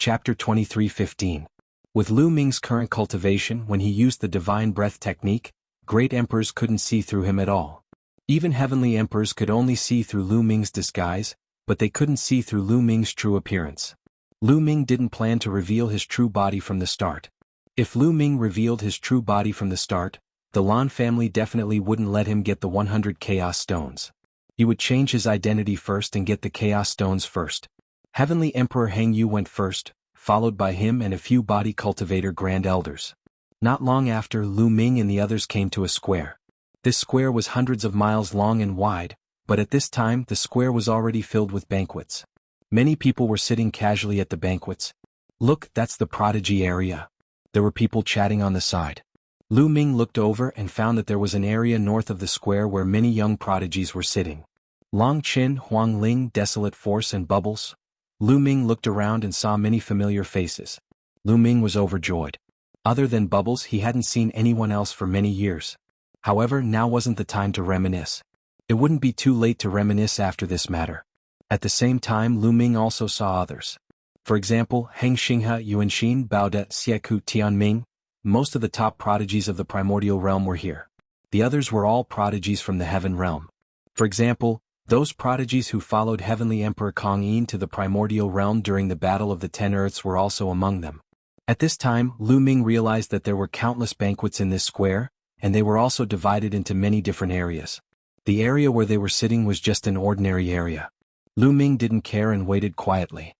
Chapter 23:15. With Lu Ming's current cultivation, when he used the divine breath technique, great emperors couldn't see through him at all. Even heavenly emperors could only see through Lu Ming's disguise, but they couldn't see through Lu Ming's true appearance. Lu Ming didn't plan to reveal his true body from the start. If Lu Ming revealed his true body from the start, the Lan family definitely wouldn't let him get the 100 Chaos Stones. He would change his identity first and get the Chaos Stones first. Heavenly Emperor Heng Yu went first, followed by him and a few body cultivator grand elders. Not long after, Lu Ming and the others came to a square. This square was hundreds of miles long and wide, but at this time the square was already filled with banquets. Many people were sitting casually at the banquets. Look, that's the prodigy area. There were people chatting on the side. Lu Ming looked over and found that there was an area north of the square where many young prodigies were sitting. Long Qin, Huang Ling, Desolate Force and Bubbles. Lu Ming looked around and saw many familiar faces. Lu Ming was overjoyed. Other than Bubbles, he hadn't seen anyone else for many years. However, now wasn't the time to reminisce. It wouldn't be too late to reminisce after this matter. At the same time, Lu Ming also saw others. For example, Heng Xinghe, Yuanxin, Baoda, Xieku, Tianming. Most of the top prodigies of the primordial realm were here. The others were all prodigies from the heaven realm. For example, those prodigies who followed Heavenly Emperor Kong Yin to the primordial realm during the Battle of the Ten Earths were also among them. At this time, Lu Ming realized that there were countless banquets in this square, and they were also divided into many different areas. The area where they were sitting was just an ordinary area. Lu Ming didn't care and waited quietly.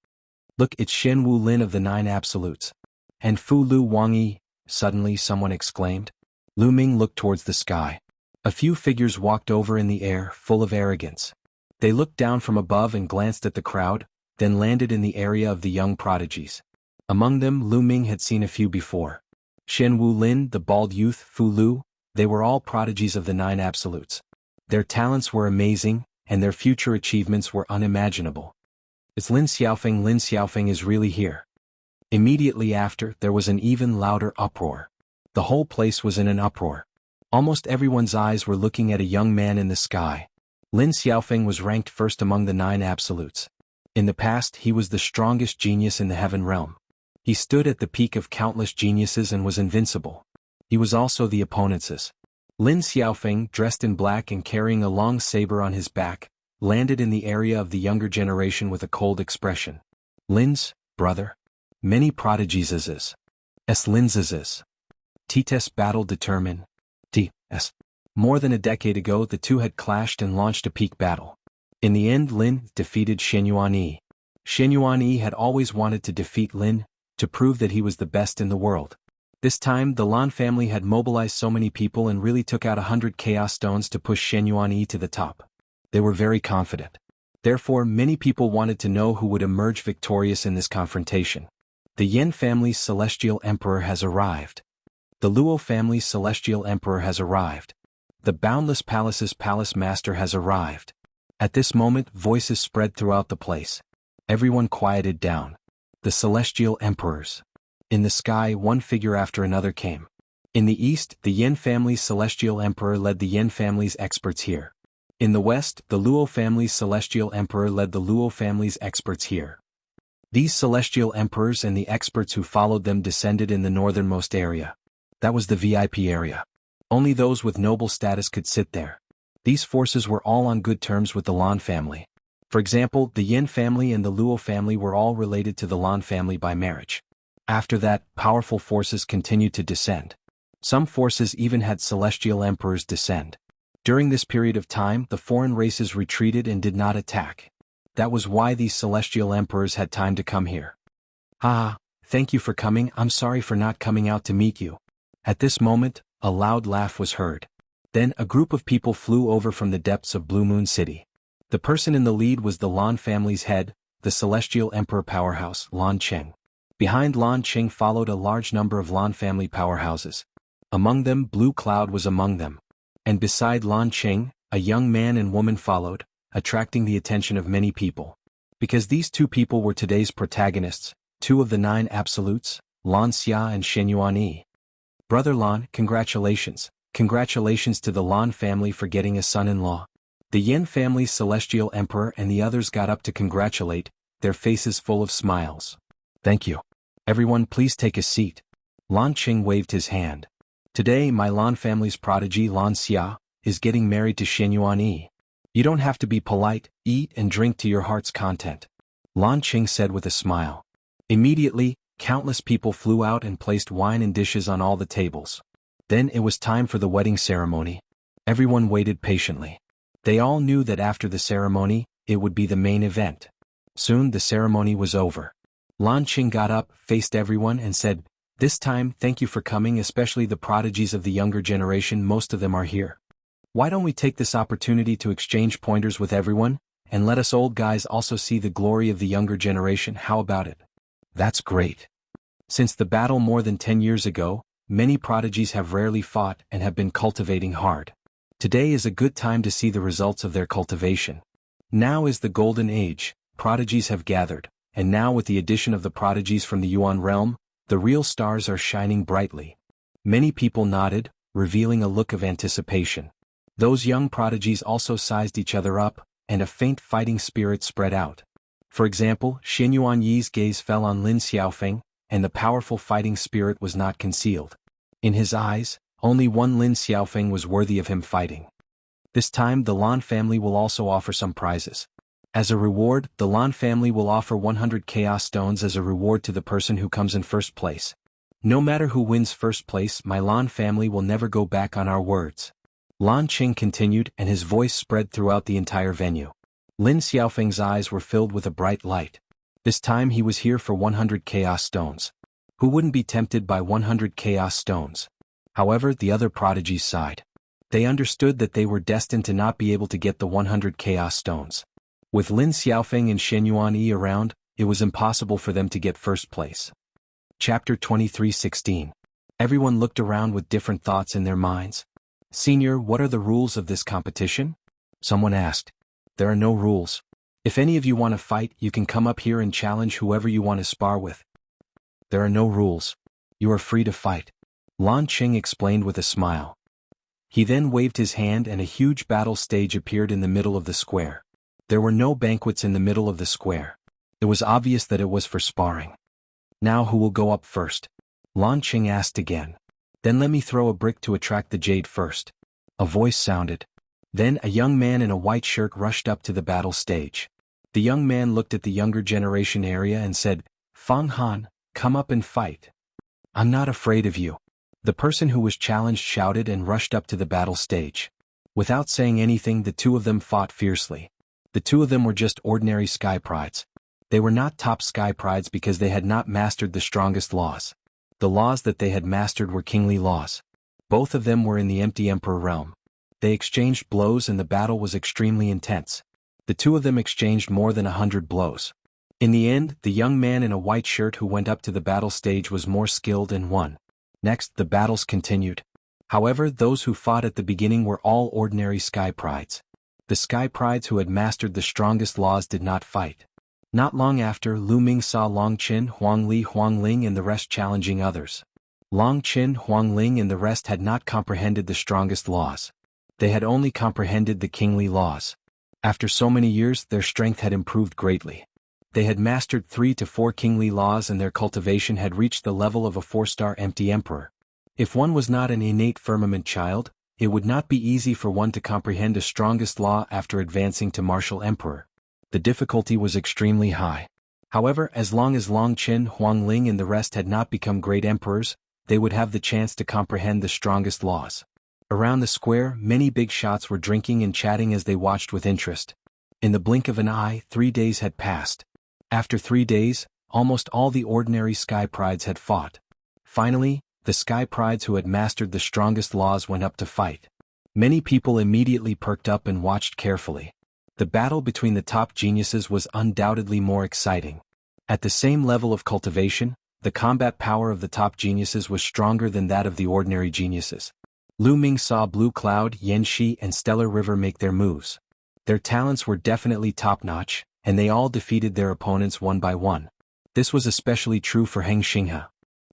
Look, it's Shen Wu Lin of the Nine Absolutes. And Fu Lu Wang Yi, suddenly someone exclaimed. Lu Ming looked towards the sky. A few figures walked over in the air, full of arrogance. They looked down from above and glanced at the crowd, then landed in the area of the young prodigies. Among them, Lu Ming had seen a few before. Shen Wu Lin, the bald youth, Fu Lu, they were all prodigies of the Nine Absolutes. Their talents were amazing, and their future achievements were unimaginable. It's Lin Xiaofeng is really here. Immediately after, there was an even louder uproar. The whole place was in an uproar. Almost everyone's eyes were looking at a young man in the sky. Lin Xiaofeng was ranked first among the Nine Absolutes. In the past, he was the strongest genius in the heaven realm. He stood at the peak of countless geniuses and was invincible. He was also the opponent's. Lin Xiaofeng, dressed in black and carrying a long saber on his back, landed in the area of the younger generation with a cold expression. Lin's brother. Many prodigies is. Lin's. T-test battle determine. T.S. More than a decade ago, the two had clashed and launched a peak battle. In the end, Lin defeated Shen Yuanyi. Shen Yuanyi had always wanted to defeat Lin, to prove that he was the best in the world. This time, the Lan family had mobilized so many people and really took out 100 Chaos Stones to push Shen Yuanyi to the top. They were very confident. Therefore, many people wanted to know who would emerge victorious in this confrontation. The Yen family's Celestial Emperor has arrived. The Luo family's Celestial Emperor has arrived. The Boundless Palace's Palace Master has arrived. At this moment, voices spread throughout the place. Everyone quieted down. The Celestial Emperors. In the sky, one figure after another came. In the east, the Yen family's Celestial Emperor led the Yen family's experts here. In the west, the Luo family's Celestial Emperor led the Luo family's experts here. These Celestial Emperors and the experts who followed them descended in the northernmost area. That was the VIP area. Only those with noble status could sit there. These forces were all on good terms with the Lan family. For example, the Yen family and the Luo family were all related to the Lan family by marriage. After that, powerful forces continued to descend. Some forces even had Celestial Emperors descend. During this period of time, the foreign races retreated and did not attack. That was why these Celestial Emperors had time to come here. Thank you for coming. I'm sorry for not coming out to meet you. At this moment, a loud laugh was heard. Then a group of people flew over from the depths of Blue Moon City. The person in the lead was the Lan family's head, the Celestial Emperor powerhouse, Lan Cheng. Behind Lan Cheng followed a large number of Lan family powerhouses. Among them, Blue Cloud was among them. And beside Lan Cheng, a young man and woman followed, attracting the attention of many people. Because these two people were today's protagonists, two of the Nine Absolutes, Lan Xia and Shen Yuanyi. Brother Lan, congratulations. Congratulations to the Lan family for getting a son-in-law. The Yen family's Celestial Emperor and the others got up to congratulate, their faces full of smiles. Thank you. Everyone please take a seat. Lan Qing waved his hand. Today my Lan family's prodigy Lan Xia is getting married to Xianyuan Yi. You don't have to be polite, eat and drink to your heart's content. Lan Qing said with a smile. Immediately, countless people flew out and placed wine and dishes on all the tables. Then it was time for the wedding ceremony. Everyone waited patiently. They all knew that after the ceremony, it would be the main event. Soon the ceremony was over. Lan Qing got up, faced everyone and said, "This time, thank you for coming, especially the prodigies of the younger generation, most of them are here. Why don't we take this opportunity to exchange pointers with everyone, and let us old guys also see the glory of the younger generation, how about it?" That's great. Since the battle more than 10 years ago, many prodigies have rarely fought and have been cultivating hard. Today is a good time to see the results of their cultivation. Now is the golden age, prodigies have gathered, and now with the addition of the prodigies from the Yuan realm, the real stars are shining brightly. Many people nodded, revealing a look of anticipation. Those young prodigies also sized each other up, and a faint fighting spirit spread out. For example, Xianyuan Yi's gaze fell on Lin Xiaofeng, and the powerful fighting spirit was not concealed. In his eyes, only one Lin Xiaofeng was worthy of him fighting. This time the Lan family will also offer some prizes. As a reward, the Lan family will offer 100 chaos stones as a reward to the person who comes in first place. No matter who wins first place, my Lan family will never go back on our words. Lan Qing continued and his voice spread throughout the entire venue. Lin Xiaofeng's eyes were filled with a bright light. This time he was here for 100 chaos stones. Who wouldn't be tempted by 100 chaos stones? However, the other prodigies sighed. They understood that they were destined to not be able to get the 100 chaos stones. With Lin Xiaofeng and Xianyuan Yi around, it was impossible for them to get first place. Chapter 23:16. Everyone looked around with different thoughts in their minds. "Senior, what are the rules of this competition?" Someone asked. "There are no rules. If any of you want to fight, you can come up here and challenge whoever you want to spar with. There are no rules. You are free to fight," Lan Qing explained with a smile. He then waved his hand and a huge battle stage appeared in the middle of the square. There were no banquets in the middle of the square. It was obvious that it was for sparring. "Now who will go up first?" Lan Qing asked again. "Then let me throw a brick to attract the jade first." A voice sounded. Then a young man in a white shirt rushed up to the battle stage. The young man looked at the younger generation area and said, "Fang Han, come up and fight." "I'm not afraid of you." The person who was challenged shouted and rushed up to the battle stage. Without saying anything, the two of them fought fiercely. The two of them were just ordinary sky prides. They were not top sky prides because they had not mastered the strongest laws. The laws that they had mastered were kingly laws. Both of them were in the empty emperor realm. They exchanged blows and the battle was extremely intense. The two of them exchanged more than 100 blows. In the end, the young man in a white shirt who went up to the battle stage was more skilled and won. Next, the battles continued. However, those who fought at the beginning were all ordinary sky prides. The sky prides who had mastered the strongest laws did not fight. Not long after, Lu Ming saw Long Qin, Huang Li, Huang Ling and the rest challenging others. Long Qin, Huang Ling and the rest had not comprehended the strongest laws. They had only comprehended the kingly laws. After so many years, their strength had improved greatly. They had mastered 3 to 4 kingly laws and their cultivation had reached the level of a 4-star empty emperor. If one was not an innate firmament child, it would not be easy for one to comprehend a strongest law after advancing to martial emperor. The difficulty was extremely high. However, as long as Long Qin, Huang Ling and the rest had not become great emperors, they would have the chance to comprehend the strongest laws. Around the square, many big shots were drinking and chatting as they watched with interest. In the blink of an eye, 3 days had passed. After 3 days, almost all the ordinary sky prides had fought. Finally, the sky prides who had mastered the strongest laws went up to fight. Many people immediately perked up and watched carefully. The battle between the top geniuses was undoubtedly more exciting. At the same level of cultivation, the combat power of the top geniuses was stronger than that of the ordinary geniuses. Lu Ming saw Blue Cloud, Yanxi and Stellar River make their moves. Their talents were definitely top-notch, and they all defeated their opponents one by one. This was especially true for Heng Xinghe.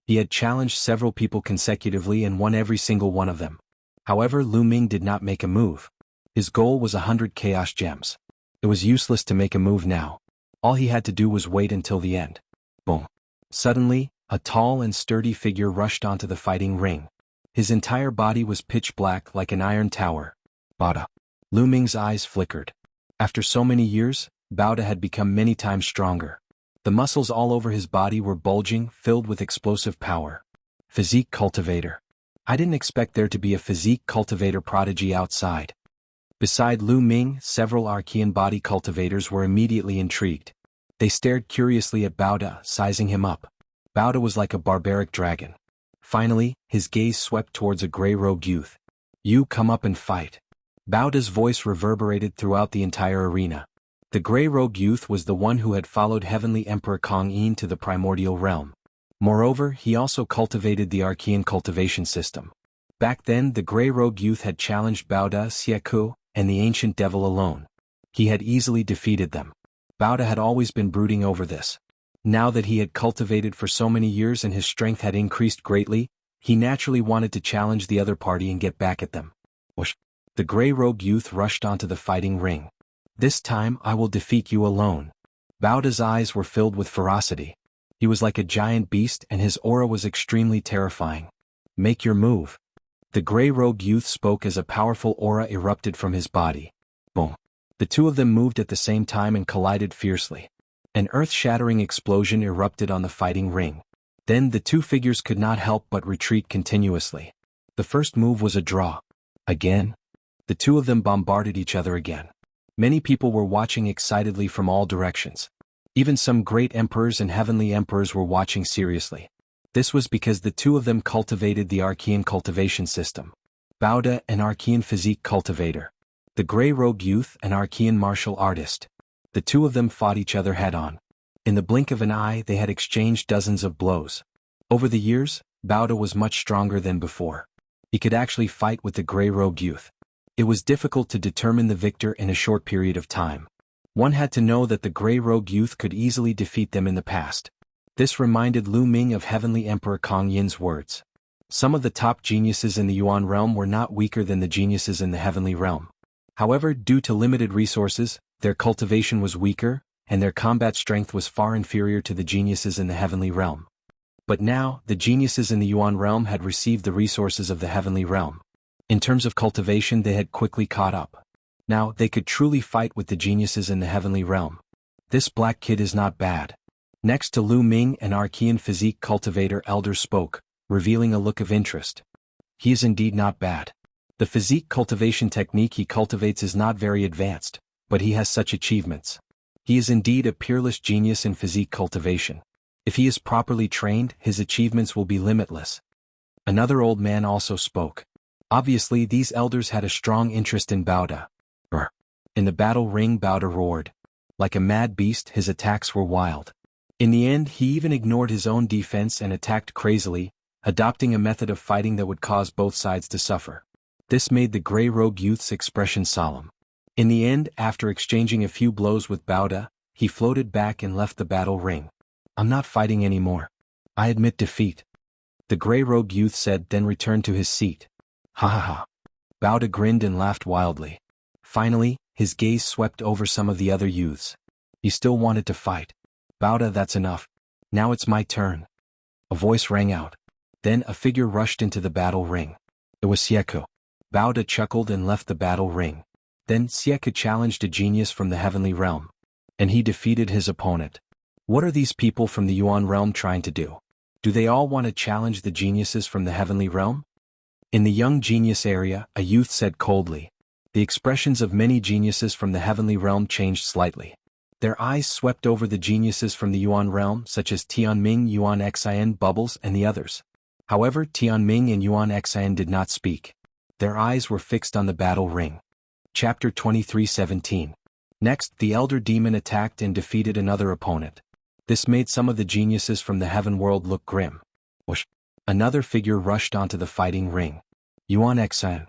He had challenged several people consecutively and won every single one of them. However, Lu Ming did not make a move. His goal was 100 chaos gems. It was useless to make a move now. All he had to do was wait until the end. Boom. Suddenly, a tall and sturdy figure rushed onto the fighting ring. His entire body was pitch black like an iron tower. Bada. Lu Ming's eyes flickered. After so many years, Baoda had become many times stronger. The muscles all over his body were bulging, filled with explosive power. Physique cultivator. I didn't expect there to be a physique cultivator prodigy outside. Beside Lu Ming, several Archean body cultivators were immediately intrigued. They stared curiously at Baoda, sizing him up. Baoda was like a barbaric dragon. Finally, his gaze swept towards a gray-robed youth. "You come up and fight." Baoda's voice reverberated throughout the entire arena. The gray-robed youth was the one who had followed Heavenly Emperor Kong Yin to the Primordial Realm. Moreover, he also cultivated the Archean cultivation system. Back then, the gray-robed youth had challenged Baoda, Xieku, and the Ancient Devil alone. He had easily defeated them. Baoda had always been brooding over this. Now that he had cultivated for so many years and his strength had increased greatly, he naturally wanted to challenge the other party and get back at them. Whoosh! The gray-robed youth rushed onto the fighting ring. "This time I will defeat you alone." Baoda's eyes were filled with ferocity. He was like a giant beast and his aura was extremely terrifying. "Make your move." The gray-robed youth spoke as a powerful aura erupted from his body. Boom! The two of them moved at the same time and collided fiercely. An earth-shattering explosion erupted on the fighting ring. Then the two figures could not help but retreat continuously. The first move was a draw. Again? The two of them bombarded each other again. Many people were watching excitedly from all directions. Even some great emperors and heavenly emperors were watching seriously. This was because the two of them cultivated the Archean cultivation system. Baoda, an Archean physique cultivator. The gray-robed youth, an Archean martial artist. The two of them fought each other head-on. In the blink of an eye they had exchanged dozens of blows. Over the years, Baoda was much stronger than before. He could actually fight with the gray-robed youth. It was difficult to determine the victor in a short period of time. One had to know that the gray-robed youth could easily defeat them in the past. This reminded Lu Ming of Heavenly Emperor Kong Yin's words. Some of the top geniuses in the Yuan realm were not weaker than the geniuses in the Heavenly realm. However, due to limited resources, their cultivation was weaker, and their combat strength was far inferior to the geniuses in the Heavenly realm. But now, the geniuses in the Yuan realm had received the resources of the Heavenly realm. In terms of cultivation they had quickly caught up. Now, they could truly fight with the geniuses in the Heavenly realm. This black kid is not bad. Next to Lu Ming, an Archean physique cultivator elder spoke, revealing a look of interest. He is indeed not bad. The physique cultivation technique he cultivates is not very advanced, but he has such achievements. He is indeed a peerless genius in physique cultivation. If he is properly trained, his achievements will be limitless. Another old man also spoke. Obviously, these elders had a strong interest in Baoda. In the battle ring, Baoda roared. Like a mad beast, his attacks were wild. In the end, he even ignored his own defense and attacked crazily, adopting a method of fighting that would cause both sides to suffer. This made the gray-robed youth's expression solemn. In the end, after exchanging a few blows with Baoda, he floated back and left the battle ring. "I'm not fighting anymore. I admit defeat," the gray-robed youth said, then returned to his seat. "Ha ha ha." Baoda grinned and laughed wildly. Finally, his gaze swept over some of the other youths. He still wanted to fight. "Baoda, that's enough. Now it's my turn." A voice rang out. Then a figure rushed into the battle ring. It was Xieku. Baoda chuckled and left the battle ring. Then Xieku challenged a genius from the Heavenly Realm. And he defeated his opponent. What are these people from the Yuan realm trying to do? Do they all want to challenge the geniuses from the Heavenly Realm? In the young genius area, a youth said coldly. The expressions of many geniuses from the Heavenly Realm changed slightly. Their eyes swept over the geniuses from the Yuan realm, such as Tianming, Yuan Xian, Bubbles, and the others. However, Tianming and Yuan Xian did not speak. Their eyes were fixed on the battle ring. Chapter 23:17. Next, the Elder Demon attacked and defeated another opponent. This made some of the geniuses from the Heaven world look grim. Whoosh! Another figure rushed onto the fighting ring. Yuan Xian.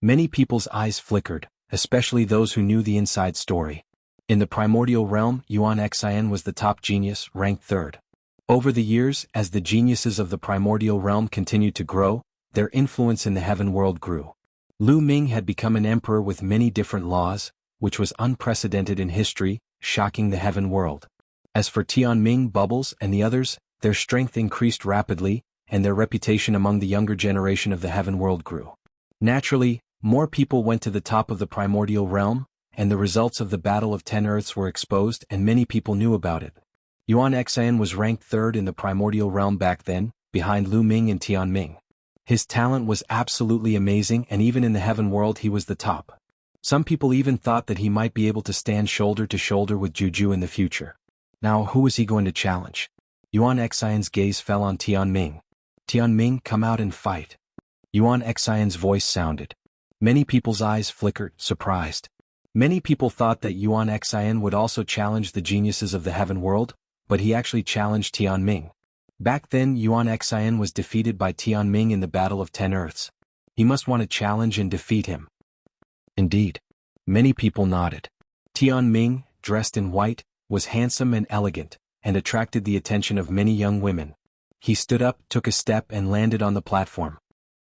Many people's eyes flickered, especially those who knew the inside story. In the Primordial realm, Yuan Xian was the top genius, ranked third. Over the years, as the geniuses of the Primordial realm continued to grow, their influence in the Heaven world grew. Lu Ming had become an emperor with many different laws, which was unprecedented in history, shocking the Heaven world. As for Tianming, Bubbles, and the others, their strength increased rapidly, and their reputation among the younger generation of the heaven world grew. Naturally, more people went to the top of the primordial realm, and the results of the Battle of 10 Earths were exposed and many people knew about it. Yuan Xian was ranked third in the primordial realm back then, behind Lu Ming and Tian Ming. His talent was absolutely amazing, and even in the heaven world he was the top. Some people even thought that he might be able to stand shoulder to shoulder with Juju in the future. Now who was he going to challenge? Yuan Xian's gaze fell on Tian Ming. Tian Ming, come out and fight. Yuan Xian's voice sounded. Many people's eyes flickered, surprised. Many people thought that Yuan Xian would also challenge the geniuses of the heaven world, but he actually challenged Tian Ming. Back then Yuan Xian was defeated by Tian Ming in the Battle of 10 Earths. He must want to challenge and defeat him. Indeed. Many people nodded. Tian Ming, dressed in white, was handsome and elegant, and attracted the attention of many young women. He stood up, took a step and landed on the platform.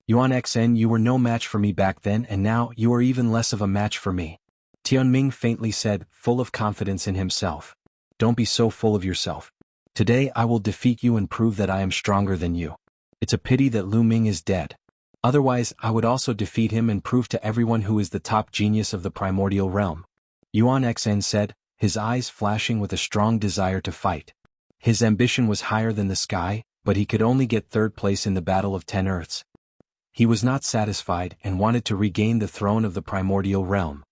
Yuan Xian, you were no match for me back then, and now you are even less of a match for me. Tian Ming faintly said, full of confidence in himself. Don't be so full of yourself. Today I will defeat you and prove that I am stronger than you. It's a pity that Lu Ming is dead. Otherwise I would also defeat him and prove to everyone who is the top genius of the primordial realm. Yuan Xian said, his eyes flashing with a strong desire to fight. His ambition was higher than the sky, but he could only get third place in the Battle of 10 Earths. He was not satisfied and wanted to regain the throne of the primordial realm.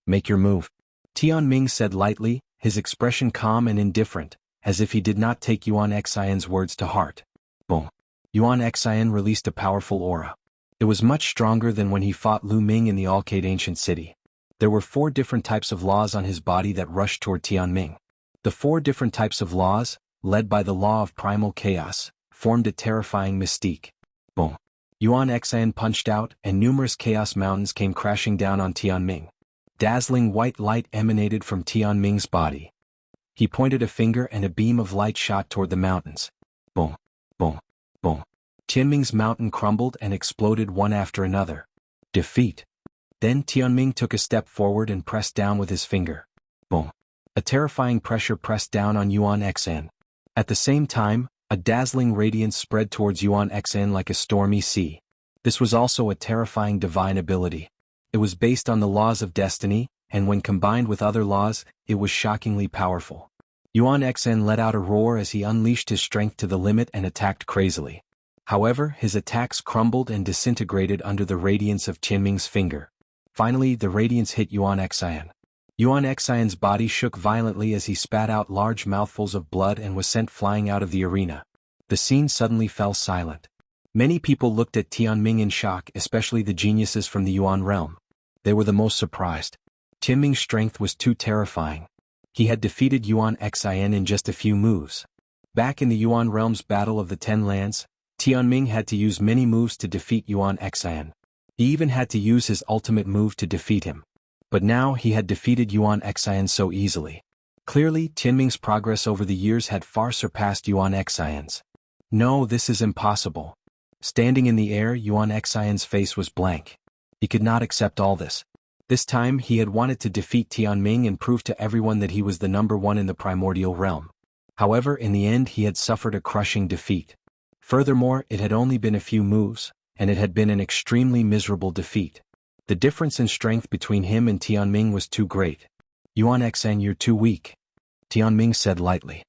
Make your move. Tian Ming said lightly, his expression calm and indifferent, as if he did not take Yuan Xian's words to heart. Boom. Yuan Xian released a powerful aura. It was much stronger than when he fought Lu Ming in the Alcade ancient city. There were 4 different types of laws on his body that rushed toward Tian Ming. The 4 different types of laws, led by the law of primal chaos, formed a terrifying mystique. Boom. Yuan Xian punched out, and numerous chaos mountains came crashing down on Tian Ming. Dazzling white light emanated from Tian Ming's body. He pointed a finger and a beam of light shot toward the mountains. Boom, boom, boom. Tian Ming's mountain crumbled and exploded one after another. Defeat. Then Tian Ming took a step forward and pressed down with his finger. Boom. A terrifying pressure pressed down on Yuan Xian. At the same time, a dazzling radiance spread towards Yuan Xian like a stormy sea. This was also a terrifying divine ability. It was based on the laws of destiny, and when combined with other laws, it was shockingly powerful. Yuan Xian let out a roar as he unleashed his strength to the limit and attacked crazily. However, his attacks crumbled and disintegrated under the radiance of Tian Ming's finger. Finally, the radiance hit Yuan Xian. Yuan Xian's body shook violently as he spat out large mouthfuls of blood and was sent flying out of the arena. The scene suddenly fell silent. Many people looked at Tian Ming in shock, especially the geniuses from the Yuan realm. They were the most surprised. Tian Ming's strength was too terrifying. He had defeated Yuan Xian in just a few moves. Back in the Yuan realm's Battle of the 10 Lands, Tian Ming had to use many moves to defeat Yuan Xian. He even had to use his ultimate move to defeat him. But now he had defeated Yuan Xian so easily. Clearly, Tian Ming's progress over the years had far surpassed Yuan Xian's. No, this is impossible. Standing in the air, Yuan Xian's face was blank. He could not accept all this. This time he had wanted to defeat Tian Ming and prove to everyone that he was the #1 in the primordial realm. However, in the end he had suffered a crushing defeat. Furthermore, it had only been a few moves, and it had been an extremely miserable defeat. The difference in strength between him and Tian Ming was too great. Yuan Xian, you're too weak. Tian Ming said lightly.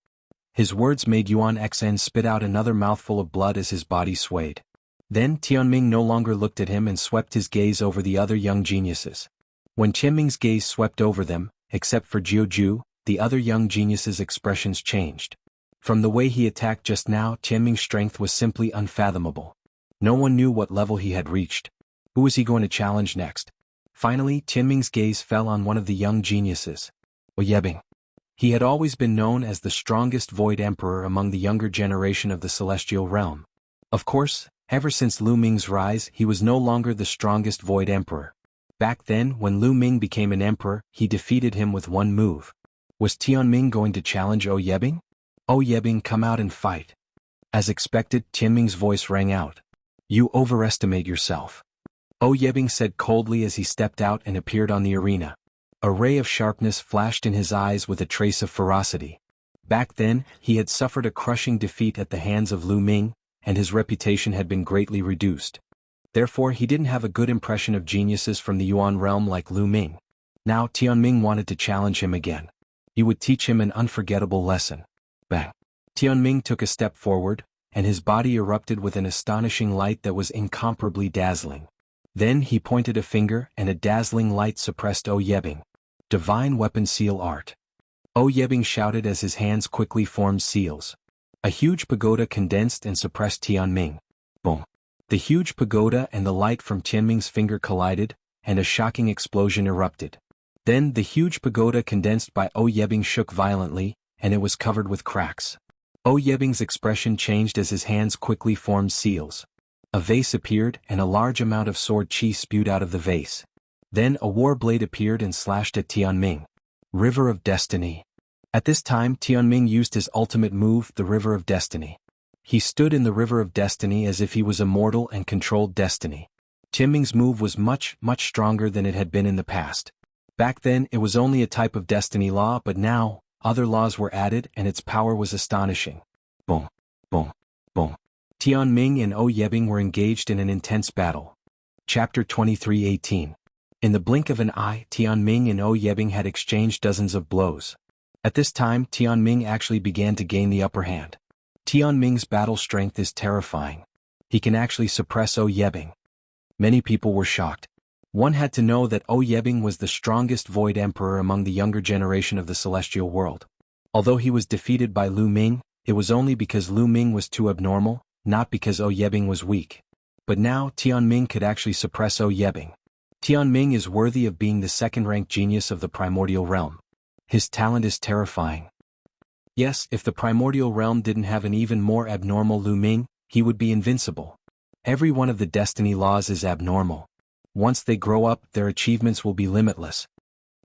His words made Yuan Xian spit out another mouthful of blood as his body swayed. Then Tian Ming no longer looked at him and swept his gaze over the other young geniuses. When Tian Ming's gaze swept over them, except for Jiuju, the other young geniuses' expressions changed. From the way he attacked just now, Tian Ming's strength was simply unfathomable. No one knew what level he had reached. Who was he going to challenge next? Finally, Tian Ming's gaze fell on one of the young geniuses. Ouyebing. He had always been known as the strongest Void Emperor among the younger generation of the Celestial Realm. Of course, ever since Lu Ming's rise, he was no longer the strongest Void Emperor. Back then, when Lu Ming became an emperor, he defeated him with one move. Was Tian Ming going to challenge Ouyebing? Ouyebing, come out and fight. As expected, Tian Ming's voice rang out. You overestimate yourself. Ouyebing said coldly as he stepped out and appeared on the arena. A ray of sharpness flashed in his eyes with a trace of ferocity. Back then, he had suffered a crushing defeat at the hands of Lu Ming, and his reputation had been greatly reduced. Therefore he didn't have a good impression of geniuses from the Yuan realm like Lu Ming. Now Tianming wanted to challenge him again. He would teach him an unforgettable lesson. Bang! Tianming took a step forward, and his body erupted with an astonishing light that was incomparably dazzling. Then he pointed a finger and a dazzling light suppressed O Yebing. Divine Weapon Seal Art. O Yebing shouted as his hands quickly formed seals. A huge pagoda condensed and suppressed Tianming. Boom! The huge pagoda and the light from Tianming's finger collided, and a shocking explosion erupted. Then the huge pagoda condensed by O Yebing shook violently, and it was covered with cracks. O Yebing's expression changed as his hands quickly formed seals. A vase appeared and a large amount of sword chi spewed out of the vase. Then a war blade appeared and slashed at Tianming. River of Destiny. At this time Tianming used his ultimate move, the River of Destiny. He stood in the River of Destiny as if he was immortal and controlled destiny. Tianming's move was much stronger than it had been in the past. Back then it was only a type of destiny law, but now, other laws were added and its power was astonishing. Boom, boom, boom. Tianming and O Yebing were engaged in an intense battle. Chapter 23:18. In the blink of an eye, Tianming and O Yebing had exchanged dozens of blows. At this time Tianming actually began to gain the upper hand. Tianming's battle strength is terrifying. He can actually suppress O Yebing. Many people were shocked. One had to know that O Yebing was the strongest Void Emperor among the younger generation of the celestial world. Although he was defeated by Lu Ming, it was only because Lu Ming was too abnormal, not because O Yebing was weak. But now Tianming could actually suppress O Yebing. Tianming is worthy of being the second-ranked genius of the Primordial realm. His talent is terrifying. Yes, if the Primordial realm didn't have an even more abnormal Lu Ming, he would be invincible. Every one of the destiny laws is abnormal. Once they grow up, their achievements will be limitless.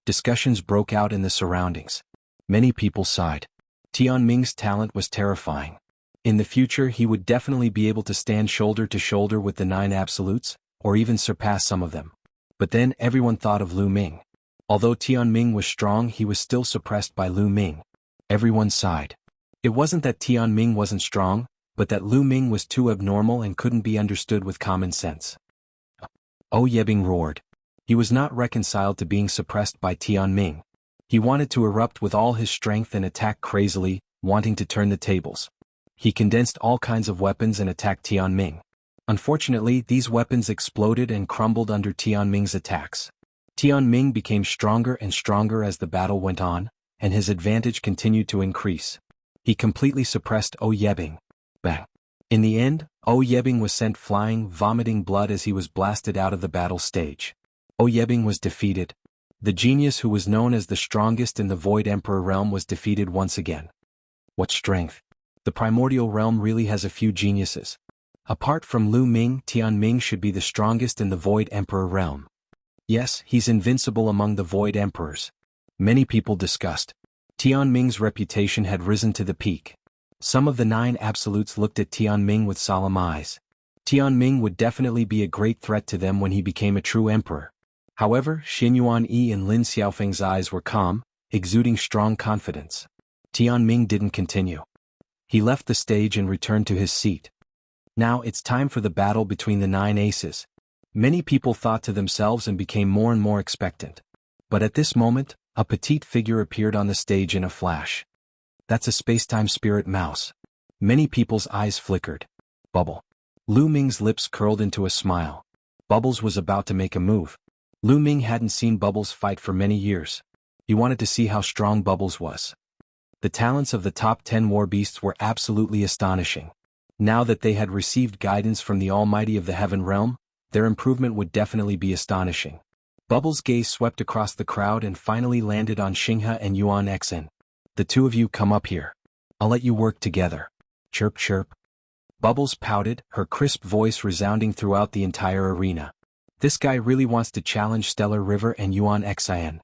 Discussions broke out in the surroundings. Many people sighed. Tianming's talent was terrifying. In the future he would definitely be able to stand shoulder to shoulder with the 9 absolutes, or even surpass some of them. But then everyone thought of Lu Ming. Although Tianming was strong, he was still suppressed by Lu Ming. Everyone sighed. It wasn't that Tianming wasn't strong, but that Lu Ming was too abnormal and couldn't be understood with common sense. O Yebing roared. He was not reconciled to being suppressed by Tianming. He wanted to erupt with all his strength and attack crazily, wanting to turn the tables. He condensed all kinds of weapons and attacked Tianming. Unfortunately, these weapons exploded and crumbled under Tianming's attacks. Tianming became stronger and stronger as the battle went on, and his advantage continued to increase. He completely suppressed O Yebing. Bang! In the end, O Yebing was sent flying, vomiting blood as he was blasted out of the battle stage. O Yebing was defeated. The genius who was known as the strongest in the Void Emperor realm was defeated once again. What strength! The Primordial realm really has a few geniuses. Apart from Lu Ming, Tianming should be the strongest in the Void Emperor realm. Yes, he's invincible among the Void Emperors. Many people discussed. Tianming's reputation had risen to the peak. Some of the 9 absolutes looked at Tianming with solemn eyes. Tianming would definitely be a great threat to them when he became a true emperor. However, Xin Yuan-yi and Lin Xiaofeng's eyes were calm, exuding strong confidence. Tianming didn't continue. He left the stage and returned to his seat. Now it's time for the battle between the 9 aces. Many people thought to themselves and became more and more expectant. But at this moment, a petite figure appeared on the stage in a flash. That's a space-time spirit mouse. Many people's eyes flickered. Bubble. Lu Ming's lips curled into a smile. Bubbles was about to make a move. Lu Ming hadn't seen Bubbles fight for many years. He wanted to see how strong Bubbles was. The talents of the top 10 war beasts were absolutely astonishing. Now that they had received guidance from the Almighty of the Heaven Realm, their improvement would definitely be astonishing. Bubbles' gaze swept across the crowd and finally landed on Xinghe and Yuan Xen. The two of you come up here. I'll let you work together. Chirp chirp. Bubbles pouted, her crisp voice resounding throughout the entire arena. This guy really wants to challenge Stellar River and Yuan Xen.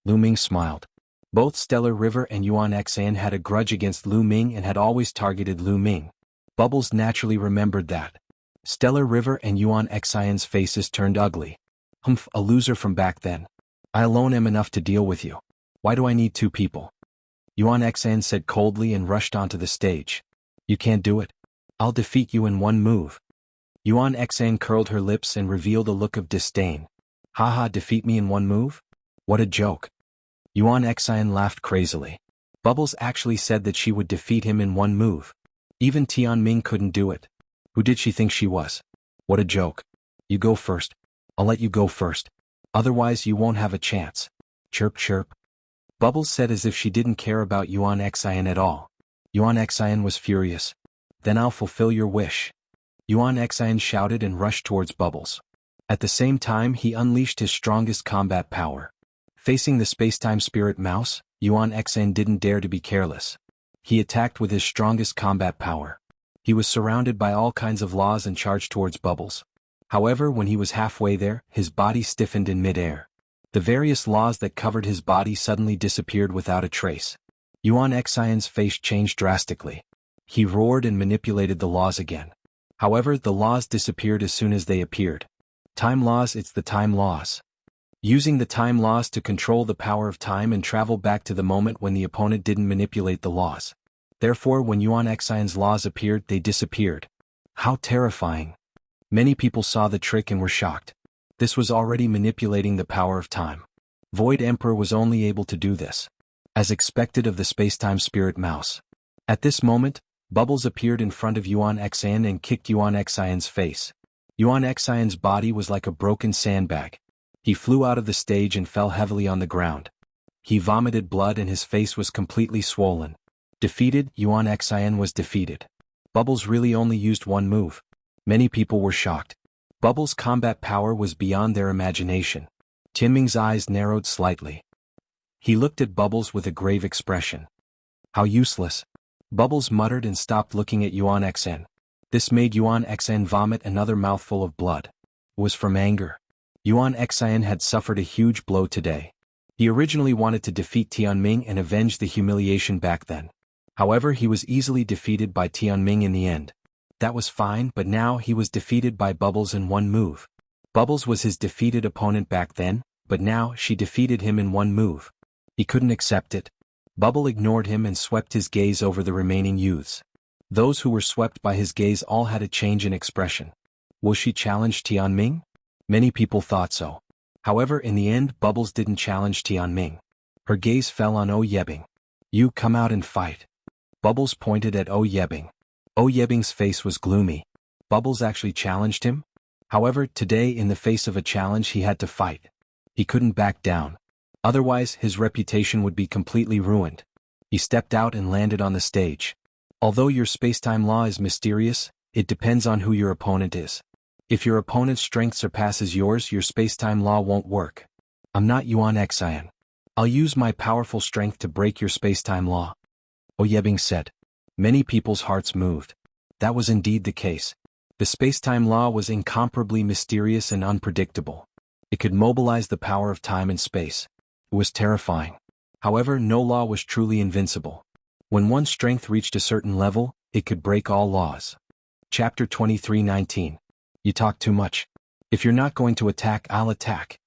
Lu Ming smiled. Both Stellar River and Yuan Xen had a grudge against Lu Ming and had always targeted Lu Ming. Bubbles naturally remembered that. Stellar River and Yuan Xen's faces turned ugly. Humph, a loser from back then. I alone am enough to deal with you. Why do I need 2 people? Yuan Xan said coldly and rushed onto the stage. You can't do it. I'll defeat you in one move. Yuan Xan curled her lips and revealed a look of disdain. Haha, defeat me in one move? What a joke. Yuan Xan laughed crazily. Bubbles actually said that she would defeat him in one move. Even Tianming couldn't do it. Who did she think she was? What a joke. You go first. I'll let you go first. Otherwise you won't have a chance. Chirp chirp. Bubbles said as if she didn't care about Yuan Xian at all. Yuan Xian was furious. Then I'll fulfill your wish. Yuan Xian shouted and rushed towards Bubbles. At the same time he unleashed his strongest combat power. Facing the Spacetime Spirit Mouse, Yuan Xian didn't dare to be careless. He attacked with his strongest combat power. He was surrounded by all kinds of laws and charged towards Bubbles. However, when he was halfway there, his body stiffened in midair. The various laws that covered his body suddenly disappeared without a trace. Yuan Xian's face changed drastically. He roared and manipulated the laws again. However, the laws disappeared as soon as they appeared. Time laws, it's the time laws. Using the time laws to control the power of time and travel back to the moment when the opponent didn't manipulate the laws. Therefore, when Yuan Xian's laws appeared, they disappeared. How terrifying. Many people saw the trick and were shocked. This was already manipulating the power of time. Void Emperor was only able to do this. As expected of the Spacetime Spirit Mouse. At this moment, Bubbles appeared in front of Yuan Xian and kicked Yuan Xian's face. Yuan Xian's body was like a broken sandbag. He flew out of the stage and fell heavily on the ground. He vomited blood and his face was completely swollen. Defeated, Yuan Xian was defeated. Bubbles really only used one move. Many people were shocked. Bubbles' combat power was beyond their imagination. Tianming's eyes narrowed slightly. He looked at Bubbles with a grave expression. How useless. Bubbles muttered and stopped looking at Yuan Xian. This made Yuan Xian vomit another mouthful of blood. It was from anger. Yuan Xian had suffered a huge blow today. He originally wanted to defeat Tianming and avenge the humiliation back then. However, he was easily defeated by Tianming in the end. That was fine, but now he was defeated by Bubbles in one move. Bubbles was his defeated opponent back then, but now she defeated him in one move. He couldn't accept it. Bubble ignored him and swept his gaze over the remaining youths. Those who were swept by his gaze all had a change in expression. Will she challenge Tianming? Many people thought so. However, in the end, Bubbles didn't challenge Tianming. Her gaze fell on O Yebing. You come out and fight. Bubbles pointed at O Yebing. O Yebing's face was gloomy. Bubbles actually challenged him? However, today in the face of a challenge he had to fight. He couldn't back down. Otherwise, his reputation would be completely ruined. He stepped out and landed on the stage. Although your spacetime law is mysterious, it depends on who your opponent is. If your opponent's strength surpasses yours, your spacetime law won't work. I'm not Yuan Xian. I'll use my powerful strength to break your spacetime law. O Yebing said. Many people's hearts moved. That was indeed the case. The spacetime law was incomparably mysterious and unpredictable. It could mobilize the power of time and space. It was terrifying. However, no law was truly invincible. When one's strength reached a certain level, it could break all laws. Chapter 23:19. You talk too much. If you're not going to attack, I'll attack.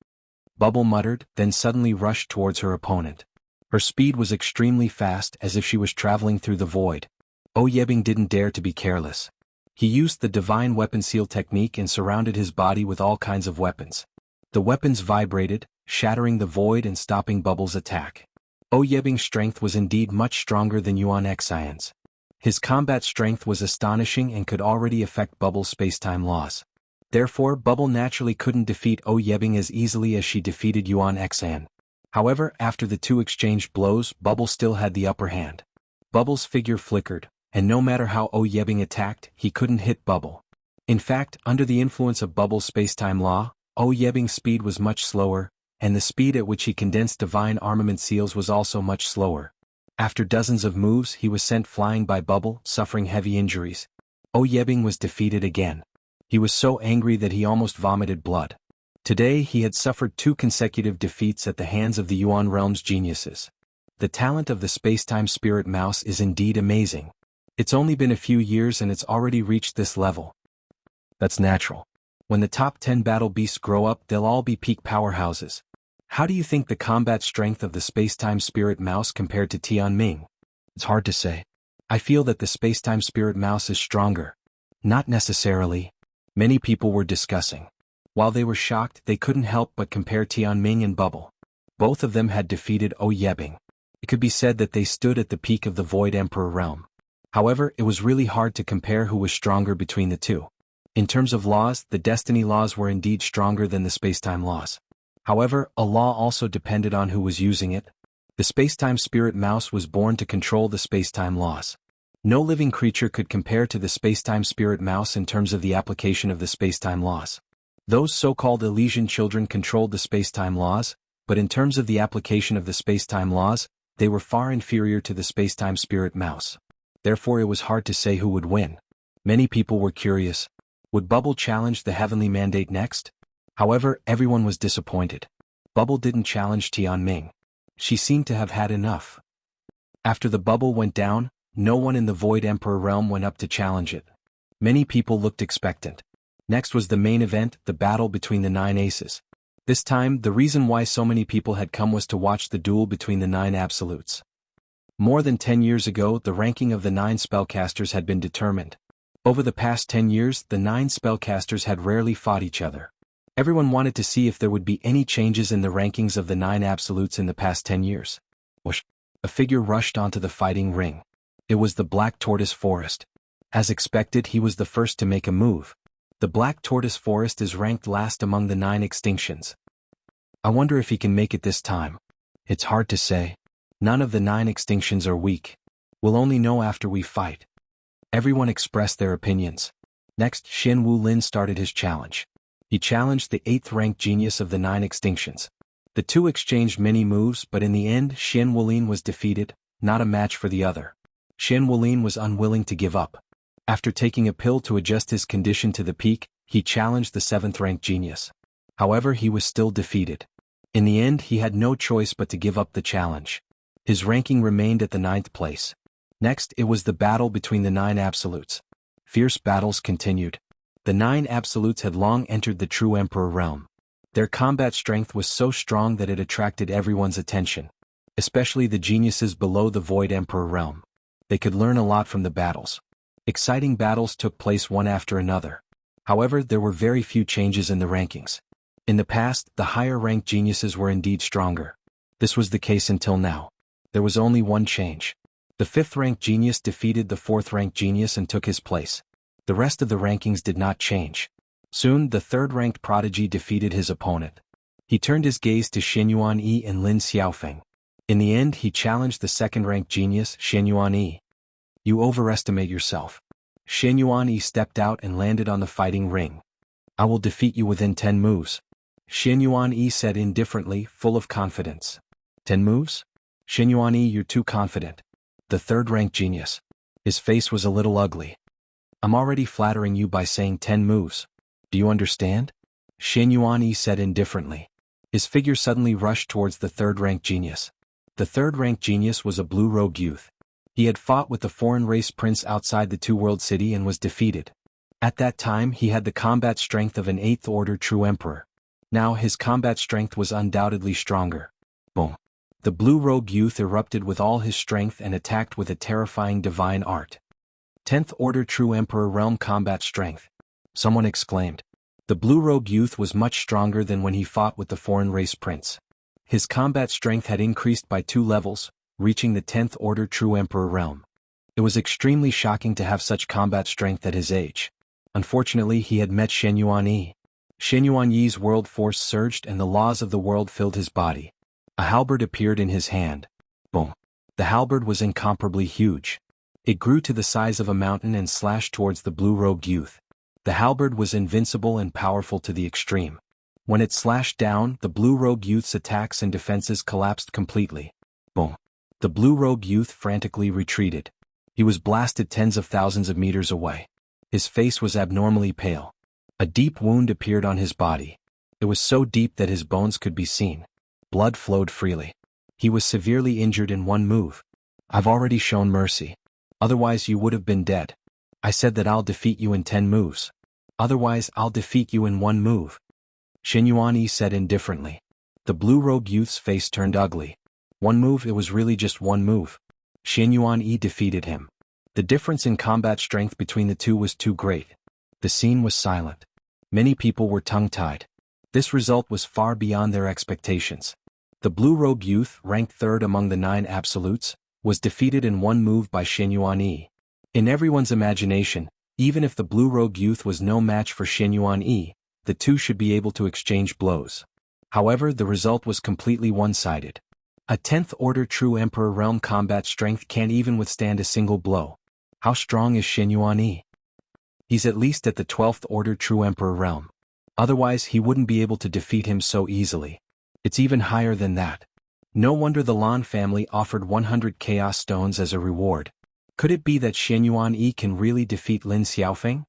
Bubble muttered, then suddenly rushed towards her opponent. Her speed was extremely fast, as if she was traveling through the void. O Yebing didn't dare to be careless. He used the divine weapon seal technique and surrounded his body with all kinds of weapons. The weapons vibrated, shattering the void and stopping Bubbles' attack. O Yebing's strength was indeed much stronger than Yuan Xian's. His combat strength was astonishing and could already affect Bubble's spacetime laws. Therefore, Bubble naturally couldn't defeat O Yebing as easily as she defeated Yuan Xian. However, after the two exchanged blows, Bubble still had the upper hand. Bubble's figure flickered, and no matter how O Yebing attacked, he couldn't hit Bubble. In fact, under the influence of Bubble's spacetime law, O Yebing's speed was much slower, and the speed at which he condensed divine armament seals was also much slower. After dozens of moves, he was sent flying by Bubble, suffering heavy injuries. O Yebing was defeated again. He was so angry that he almost vomited blood. Today he had suffered 2 consecutive defeats at the hands of the Yuan Realm's geniuses. The talent of the Spacetime Spirit Mouse is indeed amazing. It's only been a few years and it's already reached this level. That's natural. When the top 10 battle beasts grow up, they'll all be peak powerhouses. How do you think the combat strength of the Spacetime Spirit Mouse compared to Tianming? It's hard to say. I feel that the Spacetime Spirit Mouse is stronger. Not necessarily. Many people were discussing. While they were shocked, they couldn't help but compare Tianming and Bubble. Both of them had defeated Yebing. It could be said that they stood at the peak of the Void Emperor realm. However, it was really hard to compare who was stronger between the two. In terms of laws, the Destiny laws were indeed stronger than the Spacetime laws. However, a law also depended on who was using it. The Spacetime Spirit Mouse was born to control the Spacetime laws. No living creature could compare to the Spacetime Spirit Mouse in terms of the application of the Spacetime laws. Those so-called Elysian children controlled the Spacetime laws, but in terms of the application of the Spacetime laws, they were far inferior to the Spacetime Spirit Mouse. Therefore it was hard to say who would win. Many people were curious. Would Bubble challenge the Heavenly Mandate next? However, everyone was disappointed. Bubble didn't challenge Tianming. She seemed to have had enough. After the bubble went down, no one in the Void Emperor realm went up to challenge it. Many people looked expectant. Next was the main event, the battle between the 9 aces. This time, the reason why so many people had come was to watch the duel between the 9 absolutes. More than 10 years ago, the ranking of the 9 spellcasters had been determined. Over the past 10 years, the 9 spellcasters had rarely fought each other. Everyone wanted to see if there would be any changes in the rankings of the 9 absolutes in the past 10 years. Whoosh! A figure rushed onto the fighting ring. It was the Black Tortoise Forest. As expected, he was the first to make a move. The Black Tortoise Forest is ranked last among the 9 extinctions. I wonder if he can make it this time. It's hard to say. None of the 9 extinctions are weak. We'll only know after we fight. Everyone expressed their opinions. Next, Xin Wulin started his challenge. He challenged the 8th-ranked genius of the 9 extinctions. The two exchanged many moves, but in the end, Xin Wulin was defeated, not a match for the other. Xin Wulin was unwilling to give up. After taking a pill to adjust his condition to the peak, he challenged the 7th-ranked genius. However, he was still defeated. In the end, he had no choice but to give up the challenge. His ranking remained at the 9th place. Next, it was the battle between the 9 absolutes. Fierce battles continued. The 9 absolutes had long entered the true Emperor realm. Their combat strength was so strong that it attracted everyone's attention, especially the geniuses below the Void Emperor realm. They could learn a lot from the battles. Exciting battles took place one after another. However, there were very few changes in the rankings. In the past, the higher-ranked geniuses were indeed stronger. This was the case until now. There was only one change. The 5th-ranked genius defeated the 4th-ranked genius and took his place. The rest of the rankings did not change. Soon, the 3rd-ranked prodigy defeated his opponent. He turned his gaze to Xianyuan Yi and Lin Xiaofeng. In the end, he challenged the 2nd-ranked genius, Xianyuan Yi. You overestimate yourself. Xianyuan Yi stepped out and landed on the fighting ring. I will defeat you within 10 moves. Xianyuan Yi said indifferently, full of confidence. 10 moves? Xianyuan Yi, you're too confident. The 3rd-ranked genius. His face was a little ugly. I'm already flattering you by saying 10 moves. Do you understand? Xianyuan Yi said indifferently. His figure suddenly rushed towards the 3rd-ranked genius. The 3rd-ranked genius was a blue-robed youth. He had fought with the foreign race prince outside the Two-World City and was defeated. At that time, he had the combat strength of an 8th-order true emperor. Now his combat strength was undoubtedly stronger. Boom. The blue-robed youth erupted with all his strength and attacked with a terrifying divine art. 10th Order True Emperor Realm Combat Strength. Someone exclaimed. The blue-robed youth was much stronger than when he fought with the foreign race prince. His combat strength had increased by 2 levels, reaching the 10th Order True Emperor Realm. It was extremely shocking to have such combat strength at his age. Unfortunately, he had met Xianyuan Yi. Xianyuan Yi's world force surged and the laws of the world filled his body. A halberd appeared in his hand. Boom. The halberd was incomparably huge. It grew to the size of a mountain and slashed towards the blue-robed youth. The halberd was invincible and powerful to the extreme. When it slashed down, the blue-robed youth's attacks and defenses collapsed completely. Boom. The blue-robed youth frantically retreated. He was blasted tens of thousands of meters away. His face was abnormally pale. A deep wound appeared on his body. It was so deep that his bones could be seen. Blood flowed freely. He was severely injured in one move. I've already shown mercy. Otherwise you would have been dead. I said that I'll defeat you in 10 moves. Otherwise I'll defeat you in 1 move. Xianyuan Yi said indifferently. The blue-robed youth's face turned ugly. One move, it was really just one move. Xian Yuan defeated him. The difference in combat strength between the two was too great. The scene was silent. Many people were tongue-tied. This result was far beyond their expectations. The blue-robed youth, ranked third among the 9 absolutes, was defeated in one move by Xian Yuan. In everyone's imagination, even if the blue-robed youth was no match for Xian Yuan, the two should be able to exchange blows. However, the result was completely one-sided. A 10th order true Emperor realm combat strength can't even withstand a single blow. How strong is Xian Yuan? He's at least at the 12th order true Emperor realm. Otherwise he wouldn't be able to defeat him so easily. It's even higher than that. No wonder the Lan family offered 100 Chaos Stones as a reward. Could it be that Xian Yuan can really defeat Lin Xiaofeng?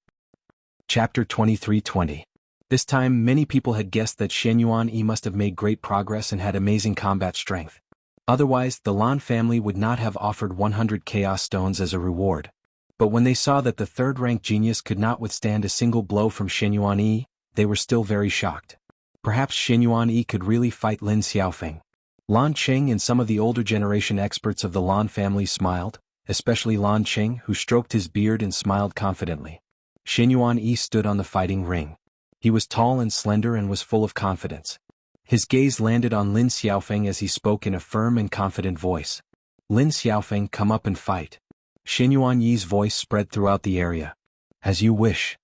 Chapter 23:20. This time many people had guessed that Xian Yuan must have made great progress and had amazing combat strength. Otherwise, the Lan family would not have offered 100 Chaos Stones as a reward. But when they saw that the third-rank genius could not withstand a single blow from Xian Yuan, they were still very shocked. Perhaps Xian Yuan could really fight Lin Xiaofeng. Lan Qing and some of the older generation experts of the Lan family smiled, especially Lan Qing, who stroked his beard and smiled confidently. Xian Yuan stood on the fighting ring. He was tall and slender and was full of confidence. His gaze landed on Lin Xiaofeng as he spoke in a firm and confident voice. Lin Xiaofeng, come up and fight. Xian Yuan's voice spread throughout the area. As you wish.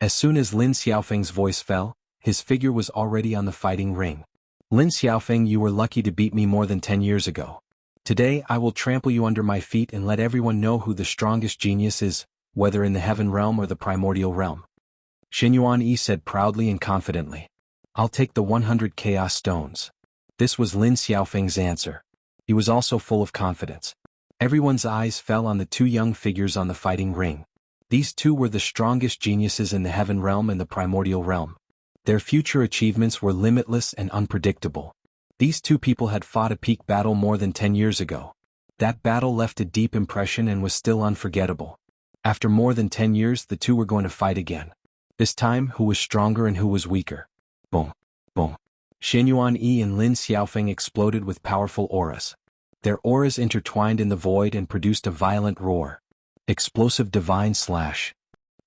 As soon as Lin Xiaofeng's voice fell, his figure was already on the fighting ring. Lin Xiaofeng, you were lucky to beat me more than 10 years ago. Today I will trample you under my feet and let everyone know who the strongest genius is, whether in the Heaven Realm or the Primordial Realm. Xian Yuan said proudly and confidently. I'll take the 100 Chaos Stones. This was Lin Xiaofeng's answer. He was also full of confidence. Everyone's eyes fell on the 2 young figures on the fighting ring. These 2 were the strongest geniuses in the Heaven Realm and the Primordial Realm. Their future achievements were limitless and unpredictable. These 2 people had fought a peak battle more than 10 years ago. That battle left a deep impression and was still unforgettable. After more than 10 years, the 2 were going to fight again. This time, who was stronger and who was weaker? Boom, boom. Xian Yuan and Lin Xiaofeng exploded with powerful auras. Their auras intertwined in the void and produced a violent roar. Explosive divine slash.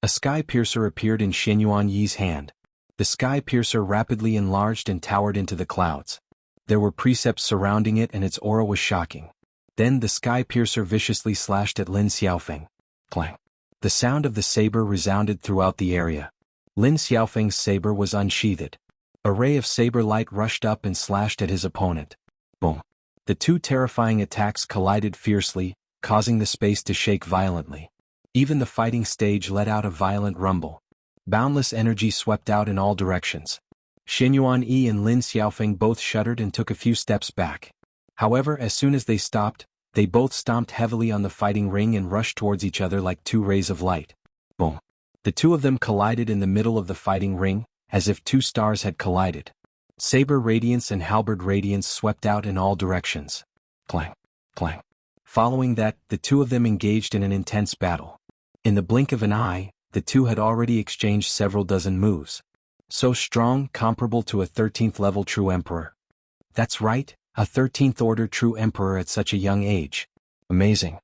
A sky piercer appeared in Xian Yuan's hand. The sky piercer rapidly enlarged and towered into the clouds. There were precepts surrounding it and its aura was shocking. Then the sky piercer viciously slashed at Lin Xiaofeng. Clang. The sound of the saber resounded throughout the area. Lin Xiaofeng's saber was unsheathed. A ray of saber light rushed up and slashed at his opponent. Boom. The 2 terrifying attacks collided fiercely, causing the space to shake violently. Even the fighting stage let out a violent rumble. Boundless energy swept out in all directions. Xian Yuan and Lin Xiaofeng both shuddered and took a few steps back. However, as soon as they stopped, they both stomped heavily on the fighting ring and rushed towards each other like 2 rays of light. Boom. The 2 of them collided in the middle of the fighting ring, as if 2 stars had collided. Saber radiance and halberd radiance swept out in all directions. Clang, clang. Following that, the 2 of them engaged in an intense battle. In the blink of an eye, the 2 had already exchanged several dozen moves. So strong, comparable to a 13th level true emperor. That's right, a 13th order true emperor at such a young age. Amazing.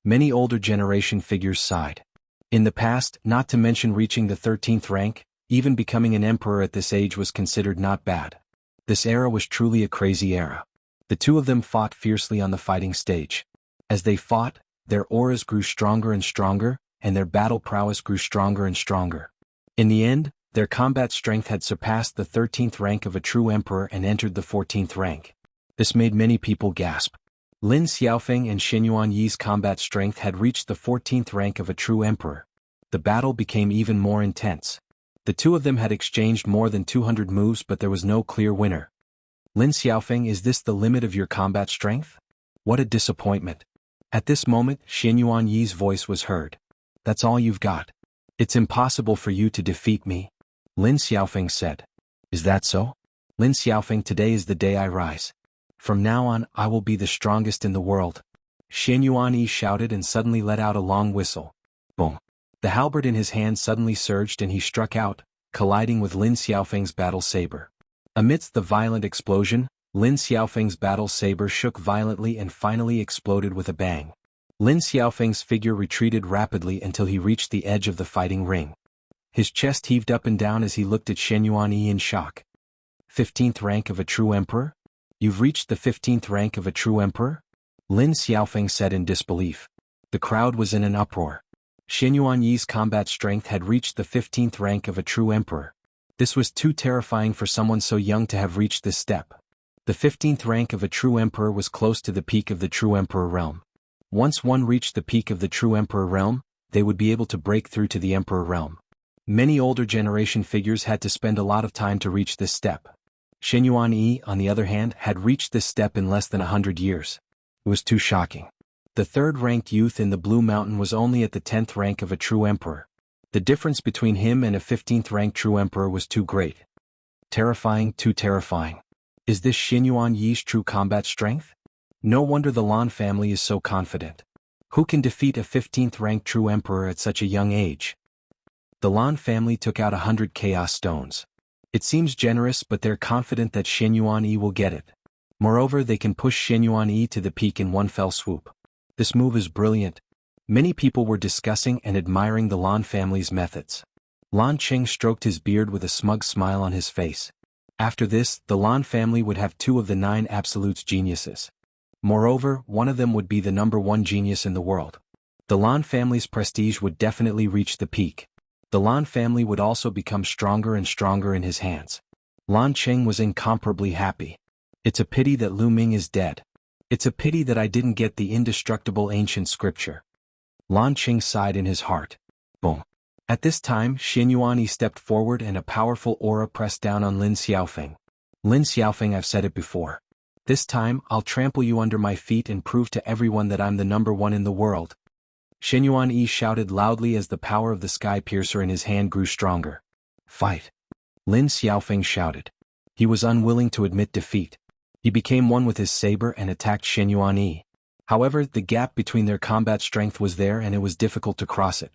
Many older generation figures sighed. In the past, not to mention reaching the 13th rank, even becoming an emperor at this age was considered not bad. This era was truly a crazy era. The 2 of them fought fiercely on the fighting stage. As they fought, their auras grew stronger and stronger, and their battle prowess grew stronger and stronger. In the end, their combat strength had surpassed the 13th rank of a true emperor and entered the 14th rank. This made many people gasp. Lin Xiaofeng and Xian Yuan's combat strength had reached the 14th rank of a true emperor. The battle became even more intense. The 2 of them had exchanged more than 200 moves, but there was no clear winner. Lin Xiaofeng, is this the limit of your combat strength? What a disappointment. At this moment, Xian Yuan's voice was heard. That's all you've got. It's impossible for you to defeat me. Lin Xiaofeng said. Is that so? Lin Xiaofeng, today is the day I rise. From now on, I will be the strongest in the world. Xian Yuan shouted and suddenly let out a long whistle. Boom. The halberd in his hand suddenly surged and he struck out, colliding with Lin Xiaofeng's battle saber. Amidst the violent explosion, Lin Xiaofeng's battle saber shook violently and finally exploded with a bang. Lin Xiaofeng's figure retreated rapidly until he reached the edge of the fighting ring. His chest heaved up and down as he looked at Shen Yuanyi in shock. 15th rank of a true emperor? You've reached the 15th rank of a true emperor? Lin Xiaofeng said in disbelief. The crowd was in an uproar. Shen Yuanyi's combat strength had reached the 15th rank of a true emperor. This was too terrifying for someone so young to have reached this step. The 15th rank of a true emperor was close to the peak of the true emperor realm. Once one reached the peak of the true emperor realm, they would be able to break through to the emperor realm. Many older generation figures had to spend a lot of time to reach this step. Shen Yuanyi, on the other hand, had reached this step in less than 100 years. It was too shocking. The third-ranked youth in the Blue Mountain was only at the 10th rank of a true emperor. The difference between him and a 15th-ranked true emperor was too great. Terrifying, too terrifying. Is this Shen Yuanyi's true combat strength? No wonder the Lan family is so confident. Who can defeat a 15th-ranked true emperor at such a young age? The Lan family took out 100 chaos stones. It seems generous, but they're confident that Shen Yuanyi will get it. Moreover, they can push Shen Yuanyi to the peak in one fell swoop. This move is brilliant. Many people were discussing and admiring the Lan family's methods. Lan Qing stroked his beard with a smug smile on his face. After this, the Lan family would have 2 of the 9 absolutes geniuses. Moreover, one of them would be the #1 genius in the world. The Lan family's prestige would definitely reach the peak. The Lan family would also become stronger and stronger in his hands. Lan Qing was incomparably happy. It's a pity that Lu Ming is dead. It's a pity that I didn't get the indestructible ancient scripture. Lan Qing sighed in his heart. Boom. At this time, Shen Yuanyi stepped forward and a powerful aura pressed down on Lin Xiaofeng. Lin Xiaofeng, I've said it before. This time, I'll trample you under my feet and prove to everyone that I'm the #1 in the world. Shen Yuanyi shouted loudly as the power of the sky piercer in his hand grew stronger. Fight! Lin Xiaofeng shouted. He was unwilling to admit defeat. He became one with his saber and attacked Shen Yuanyi. However, the gap between their combat strength was there and it was difficult to cross it.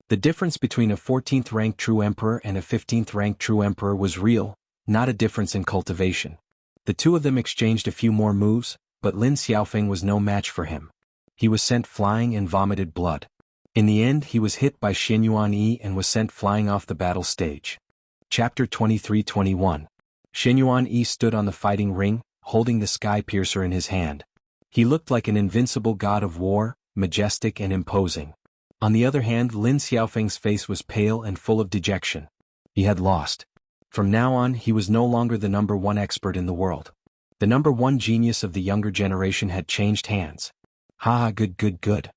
The difference between a 14th-ranked true emperor and a 15th-ranked true emperor was real, not a difference in cultivation. The two of them exchanged a few more moves, but Lin Xiaofeng was no match for him. He was sent flying and vomited blood. In the end, he was hit by Shen Yuanyi and was sent flying off the battle stage. Chapter 23-21. Shen Yuanyi stood on the fighting ring, holding the sky piercer in his hand. He looked like an invincible god of war, majestic and imposing. On the other hand, Lin Xiaofeng's face was pale and full of dejection. He had lost. From now on, he was no longer the #1 expert in the world. The #1 genius of the younger generation had changed hands. Ha, good.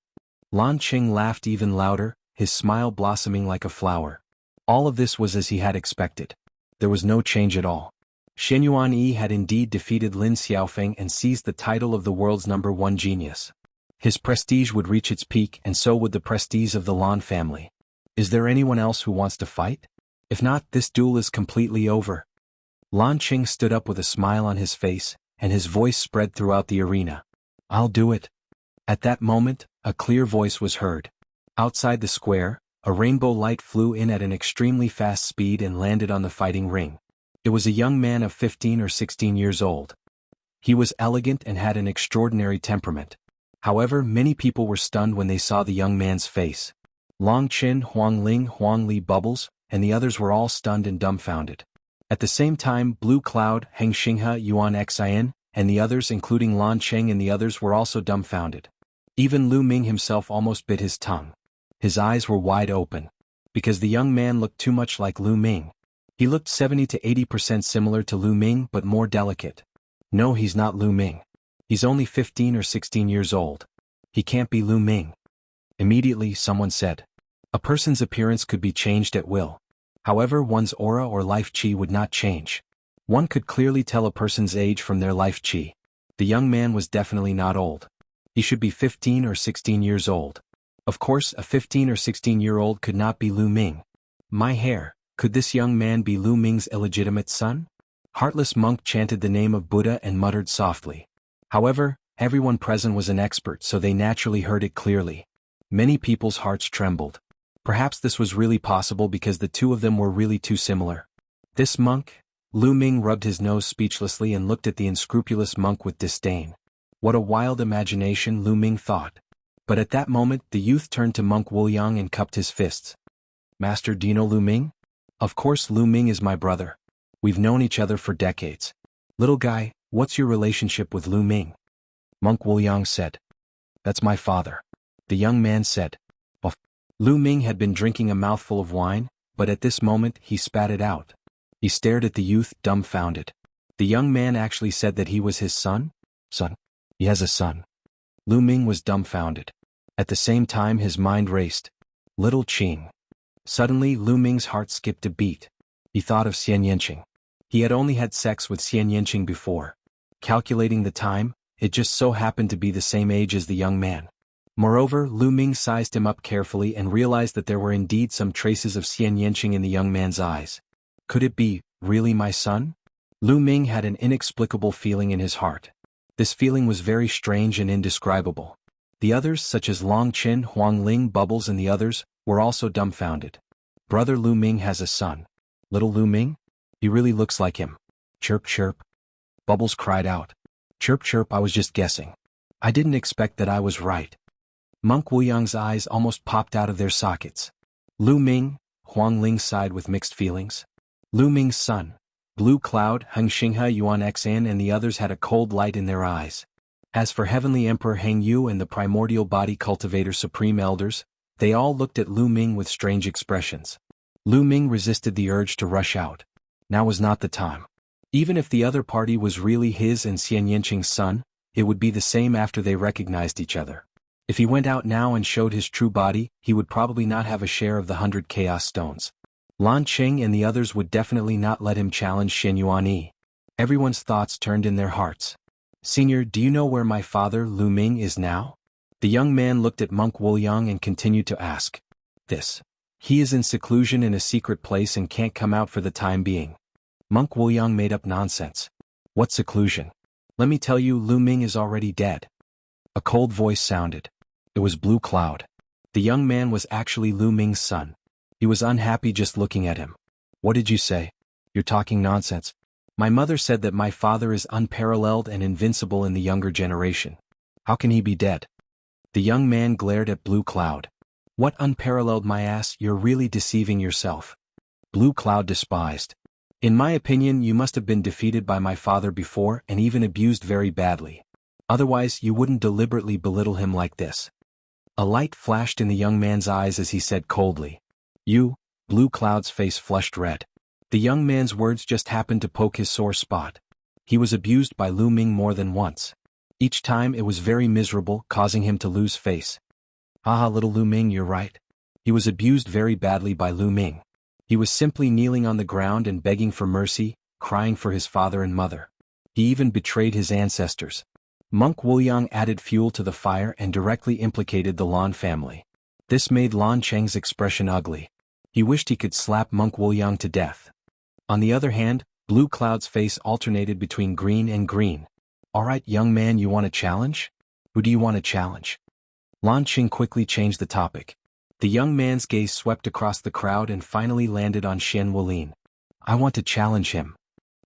Lan Qing laughed even louder, his smile blossoming like a flower. All of this was as he had expected. There was no change at all. Shen Yuanyi had indeed defeated Lin Xiaofeng and seized the title of the world's #1 genius. His prestige would reach its peak and so would the prestige of the Lan family. Is there anyone else who wants to fight? If not, this duel is completely over. Lan Qing stood up with a smile on his face, and his voice spread throughout the arena. I'll do it. At that moment, a clear voice was heard. Outside the square, a rainbow light flew in at an extremely fast speed and landed on the fighting ring. It was a young man of 15 or 16 years old. He was elegant and had an extraordinary temperament. However, many people were stunned when they saw the young man's face. Long Qin, Huang Ling, Huang Li Bubbles, and the others were all stunned and dumbfounded. At the same time, Blue Cloud, Heng Xinghe, Yuan Xian, and the others including Lan Cheng and the others were also dumbfounded. Even Lu Ming himself almost bit his tongue. His eyes were wide open. Because the young man looked too much like Lu Ming. He looked 70 to 80% similar to Lu Ming but more delicate. No, he's not Lu Ming. He's only 15 or 16 years old. He can't be Lu Ming. Immediately, someone said. A person's appearance could be changed at will. However, one's aura or life chi would not change. One could clearly tell a person's age from their life chi. The young man was definitely not old. He should be 15 or 16 years old. Of course, a 15 or 16-year-old could not be Lu Ming. My hair, could this young man be Lu Ming's illegitimate son? Heartless monk chanted the name of Buddha and muttered softly. However, everyone present was an expert so they naturally heard it clearly. Many people's hearts trembled. Perhaps this was really possible because the two of them were really too similar. This monk? Lu Ming rubbed his nose speechlessly and looked at the unscrupulous monk with disdain. What a wild imagination, Lu Ming thought. But at that moment the youth turned to Monk Wuliang and cupped his fists. Master, do you know Lu Ming? Of course, Lu Ming is my brother. We've known each other for decades. Little guy, what's your relationship with Lu Ming? Monk Wuliang said. That's my father. The young man said. Oh. Lu Ming had been drinking a mouthful of wine, but at this moment he spat it out. He stared at the youth, dumbfounded. The young man actually said that he was his son? Son? He has a son. Lu Ming was dumbfounded. At the same time his mind raced. Little Qing. Suddenly Lu Ming's heart skipped a beat. He thought of Xian Yanqing. He had only had sex with Xian Yanqing before. Calculating the time, it just so happened to be the same age as the young man. Moreover, Lu Ming sized him up carefully and realized that there were indeed some traces of Xian Yanqing in the young man's eyes. Could it be, really my son? Lu Ming had an inexplicable feeling in his heart. This feeling was very strange and indescribable. The others, such as Long Qin, Huang Ling, Bubbles and the others, were also dumbfounded. Brother Lu Ming has a son. Little Lu Ming? He really looks like him. Chirp chirp. Bubbles cried out. Chirp chirp, I was just guessing. I didn't expect that I was right. Monk Wuyang's eyes almost popped out of their sockets. Lu Ming, Huang Ling sighed with mixed feelings. Lu Ming's son, Blue Cloud, Heng Xinghe, Yuan Xan and the others had a cold light in their eyes. As for Heavenly Emperor Heng Yu and the Primordial Body Cultivator Supreme Elders, they all looked at Lu Ming with strange expressions. Lu Ming resisted the urge to rush out. Now was not the time. Even if the other party was really his and Xian Yanqing's son, it would be the same after they recognized each other. If he went out now and showed his true body, he would probably not have a share of the 100 Chaos Stones. Lan Qing and the others would definitely not let him challenge Shen Yuanyi. Everyone's thoughts turned in their hearts. Senior, do you know where my father, Lu Ming, is now? The young man looked at Monk Wuliang and continued to ask. This. He is in seclusion in a secret place and can't come out for the time being. Monk Wuliang made up nonsense. What seclusion? Let me tell you, Lu Ming is already dead. A cold voice sounded. It was Blue Cloud. The young man was actually Lu Ming's son. He was unhappy just looking at him. What did you say? You're talking nonsense. My mother said that my father is unparalleled and invincible in the younger generation. How can he be dead? The young man glared at Blue Cloud. What unparalleled, my ass? You're really deceiving yourself. Blue Cloud despised. In my opinion, you must have been defeated by my father before and even abused very badly. Otherwise, you wouldn't deliberately belittle him like this. A light flashed in the young man's eyes as he said coldly. You, Blue Cloud's face flushed red. The young man's words just happened to poke his sore spot. He was abused by Lu Ming more than once. Each time it was very miserable, causing him to lose face. Haha, little Lu Ming, you're right. He was abused very badly by Lu Ming. He was simply kneeling on the ground and begging for mercy, crying for his father and mother. He even betrayed his ancestors. Monk Wuliang added fuel to the fire and directly implicated the Lan family. This made Lan Cheng's expression ugly. He wished he could slap Monk Wuliang to death. On the other hand, Blue Cloud's face alternated between green and green. Alright, young man, you want a challenge? Who do you want to challenge? Lan Qing quickly changed the topic. The young man's gaze swept across the crowd and finally landed on Shen Wulin. I want to challenge him.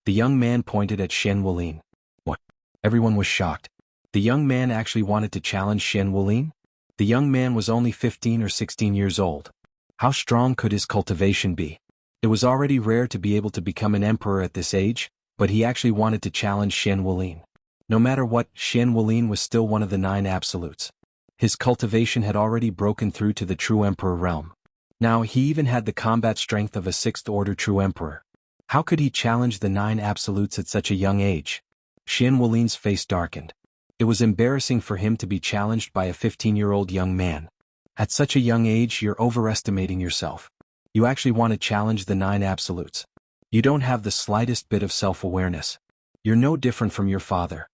The young man pointed at Shen Wulin. What? Everyone was shocked. The young man actually wanted to challenge Shen Wulin? The young man was only 15 or 16 years old. How strong could his cultivation be? It was already rare to be able to become an emperor at this age, but he actually wanted to challenge Shen Wulin. No matter what, Shen Wulin was still one of the 9 absolutes. His cultivation had already broken through to the true emperor realm. Now he even had the combat strength of a 6th order true emperor. How could he challenge the 9 absolutes at such a young age? Shen Wulin's face darkened. It was embarrassing for him to be challenged by a 15-year-old young man. At such a young age, you're overestimating yourself. You actually want to challenge the 9 absolutes. You don't have the slightest bit of self-awareness. You're no different from your father.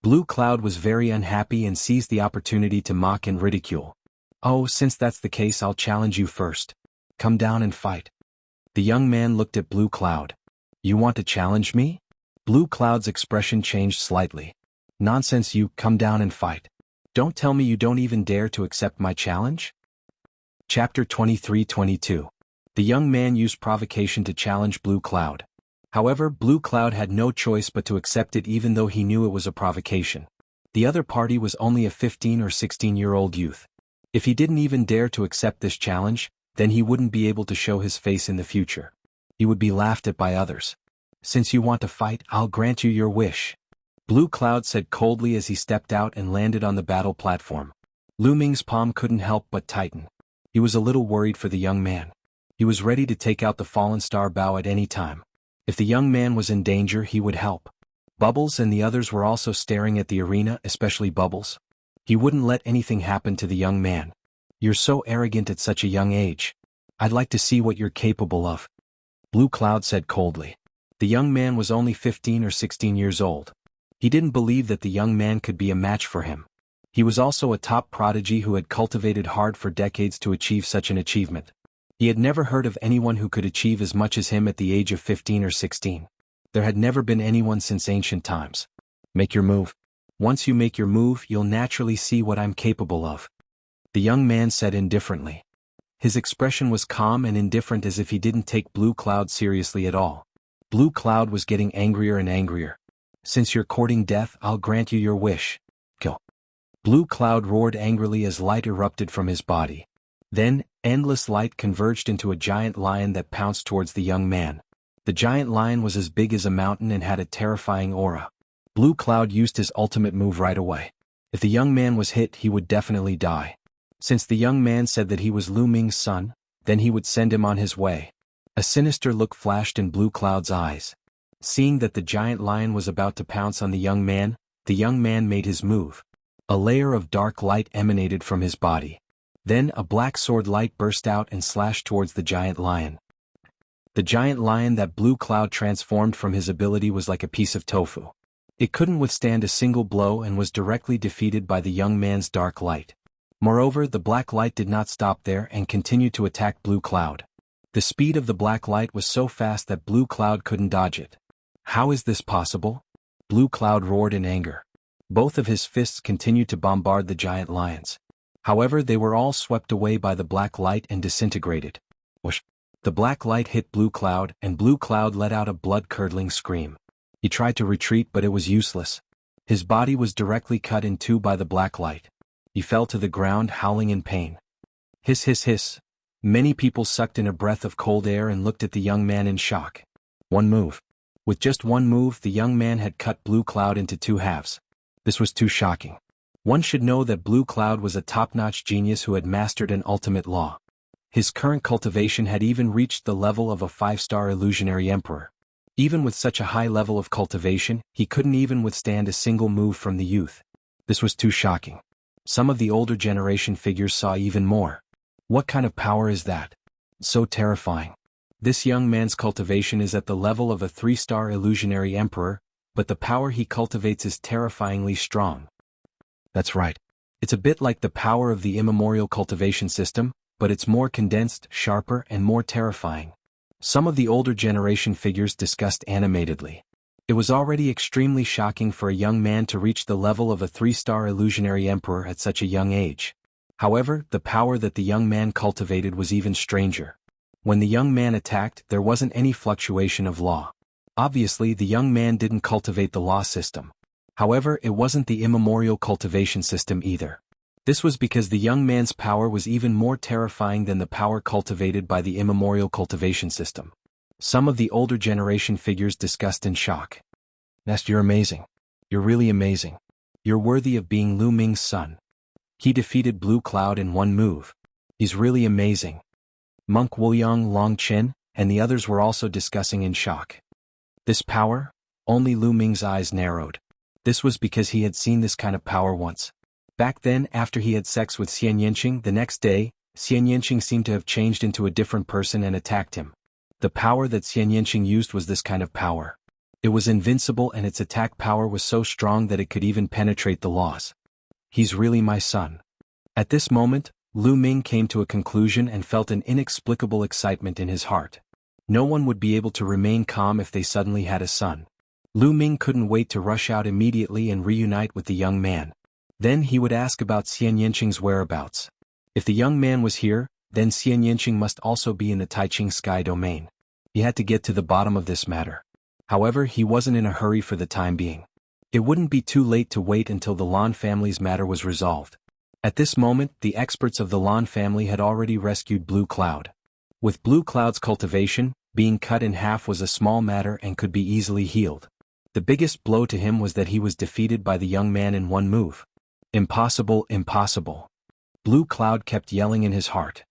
Blue Cloud was very unhappy and seized the opportunity to mock and ridicule. Oh, since that's the case, I'll challenge you first. Come down and fight. The young man looked at Blue Cloud. You want to challenge me? Blue Cloud's expression changed slightly. Nonsense, you come down and fight. Don't tell me you don't even dare to accept my challenge? Chapter 23-22. The young man used provocation to challenge Blue Cloud. However, Blue Cloud had no choice but to accept it even though he knew it was a provocation. The other party was only a 15 or 16-year-old youth. If he didn't even dare to accept this challenge, then he wouldn't be able to show his face in the future. He would be laughed at by others. Since you want to fight, I'll grant you your wish. Blue Cloud said coldly as he stepped out and landed on the battle platform. Lu Ming's palm couldn't help but tighten. He was a little worried for the young man. He was ready to take out the fallen star Bao at any time. If the young man was in danger, he would help. Bubbles and the others were also staring at the arena, especially Bubbles. He wouldn't let anything happen to the young man. You're so arrogant at such a young age. I'd like to see what you're capable of. Blue Cloud said coldly. The young man was only 15 or 16 years old. He didn't believe that the young man could be a match for him. He was also a top prodigy who had cultivated hard for decades to achieve such an achievement. He had never heard of anyone who could achieve as much as him at the age of 15 or 16. There had never been anyone since ancient times. Make your move. Once you make your move, you'll naturally see what I'm capable of. The young man said indifferently. His expression was calm and indifferent, as if he didn't take Blue Cloud seriously at all. Blue Cloud was getting angrier and angrier. Since you're courting death, I'll grant you your wish. Kill. Blue Cloud roared angrily as light erupted from his body. Then, endless light converged into a giant lion that pounced towards the young man. The giant lion was as big as a mountain and had a terrifying aura. Blue Cloud used his ultimate move right away. If the young man was hit, he would definitely die. Since the young man said that he was Lu Ming's son, then he would send him on his way. A sinister look flashed in Blue Cloud's eyes. Seeing that the giant lion was about to pounce on the young man made his move. A layer of dark light emanated from his body. Then a black sword light burst out and slashed towards the giant lion. The giant lion that Blue Cloud transformed from his ability was like a piece of tofu. It couldn't withstand a single blow and was directly defeated by the young man's dark light. Moreover, the black light did not stop there and continued to attack Blue Cloud. The speed of the black light was so fast that Blue Cloud couldn't dodge it. How is this possible? Blue Cloud roared in anger. Both of his fists continued to bombard the giant lions. However, they were all swept away by the black light and disintegrated. Whoosh! The black light hit Blue Cloud, and Blue Cloud let out a blood-curdling scream. He tried to retreat, but it was useless. His body was directly cut in two by the black light. He fell to the ground, howling in pain. Hiss, hiss, hiss. Many people sucked in a breath of cold air and looked at the young man in shock. One move. With just one move, the young man had cut Blue Cloud into two halves. This was too shocking. One should know that Blue Cloud was a top-notch genius who had mastered an ultimate law. His current cultivation had even reached the level of a 5-star illusionary emperor. Even with such a high level of cultivation, he couldn't even withstand a single move from the youth. This was too shocking. Some of the older generation figures saw even more. What kind of power is that? So terrifying. This young man's cultivation is at the level of a 3-star illusionary emperor, but the power he cultivates is terrifyingly strong. That's right. It's a bit like the power of the immemorial cultivation system, but it's more condensed, sharper, and more terrifying. Some of the older generation figures discussed animatedly. It was already extremely shocking for a young man to reach the level of a 3-star illusionary emperor at such a young age. However, the power that the young man cultivated was even stranger. When the young man attacked, there wasn't any fluctuation of law. Obviously, the young man didn't cultivate the law system. However, it wasn't the immemorial cultivation system either. This was because the young man's power was even more terrifying than the power cultivated by the immemorial cultivation system. Some of the older generation figures discussed in shock. Nest, you're amazing. You're really amazing. You're worthy of being Lu Ming's son. He defeated Blue Cloud in one move. He's really amazing. Monk Wuliang Long Chen and the others were also discussing in shock. This power? Only Lu Ming's eyes narrowed. This was because he had seen this kind of power once. Back then, after he had sex with Xian Yanqing the next day, Xian Yanqing seemed to have changed into a different person and attacked him. The power that Xian Yanqing used was this kind of power. It was invincible and its attack power was so strong that it could even penetrate the laws. He's really my son. At this moment, Lu Ming came to a conclusion and felt an inexplicable excitement in his heart. No one would be able to remain calm if they suddenly had a son. Lu Ming couldn't wait to rush out immediately and reunite with the young man. Then he would ask about Xian Yanqing's whereabouts. If the young man was here, then Xian Yanqing must also be in the Taiching Sky domain. He had to get to the bottom of this matter. However, he wasn't in a hurry for the time being. It wouldn't be too late to wait until the Lan family's matter was resolved. At this moment, the experts of the Lan family had already rescued Blue Cloud. With Blue Cloud's cultivation, being cut in half was a small matter and could be easily healed. The biggest blow to him was that he was defeated by the young man in one move. Impossible, impossible. Blue Cloud kept yelling in his heart.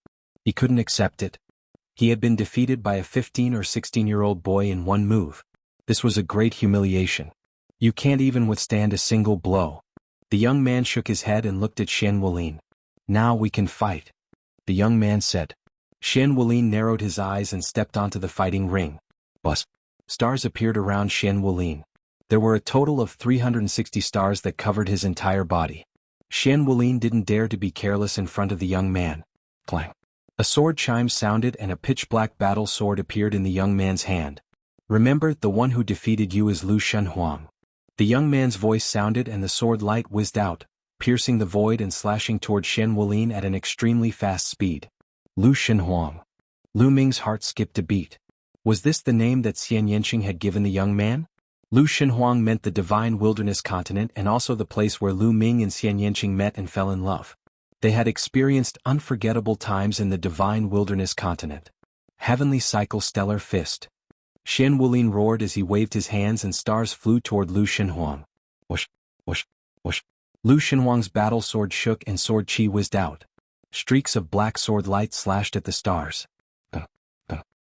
He couldn't accept it. He had been defeated by a 15 or 16-year-old boy in one move. This was a great humiliation. You can't even withstand a single blow. The young man shook his head and looked at Shen Wulin. Now we can fight, the young man said. Shen Wulin narrowed his eyes and stepped onto the fighting ring. Buzz. Stars appeared around Shen Wulin. There were a total of 360 stars that covered his entire body. Shen Wulin didn't dare to be careless in front of the young man. Clang. A sword chime sounded and a pitch-black battle sword appeared in the young man's hand. Remember, the one who defeated you is Lu Shenhuang. The young man's voice sounded and the sword light whizzed out, piercing the void and slashing toward Shen Wulin at an extremely fast speed. Lu Shenhuang. Lu Ming's heart skipped a beat. Was this the name that Xian Yanqing had given the young man? Lu Shenhuang meant the divine wilderness continent and also the place where Lu Ming and Xian Yanqing met and fell in love. They had experienced unforgettable times in the divine wilderness continent. Heavenly Cycle Stellar Fist. Shen Wulin roared as he waved his hands and stars flew toward Lu Shenhuang. Whoosh, whoosh, whoosh. Lu Shenhuang's battle sword shook and sword chi whizzed out. Streaks of black sword light slashed at the stars.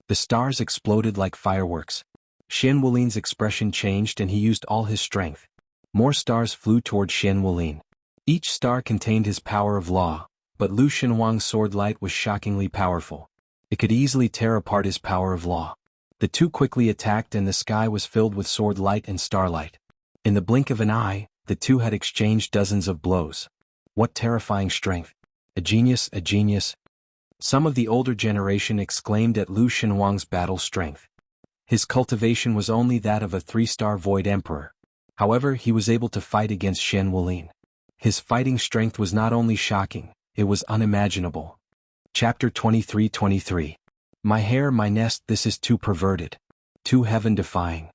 The stars exploded like fireworks. Shen Wulin's expression changed and he used all his strength. More stars flew toward Shen Wulin. Each star contained his power of law, but Lu Shenhuang's sword light was shockingly powerful. It could easily tear apart his power of law. The two quickly attacked and the sky was filled with sword light and starlight. In the blink of an eye, the two had exchanged dozens of blows. What terrifying strength! A genius, a genius! Some of the older generation exclaimed at Lu Shenhuang's battle strength. His cultivation was only that of a 3-star Void Emperor. However, he was able to fight against Shen Wulin. His fighting strength was not only shocking, it was unimaginable. Chapter 23:23. My hair, my nest, this is too perverted. Too heaven-defying.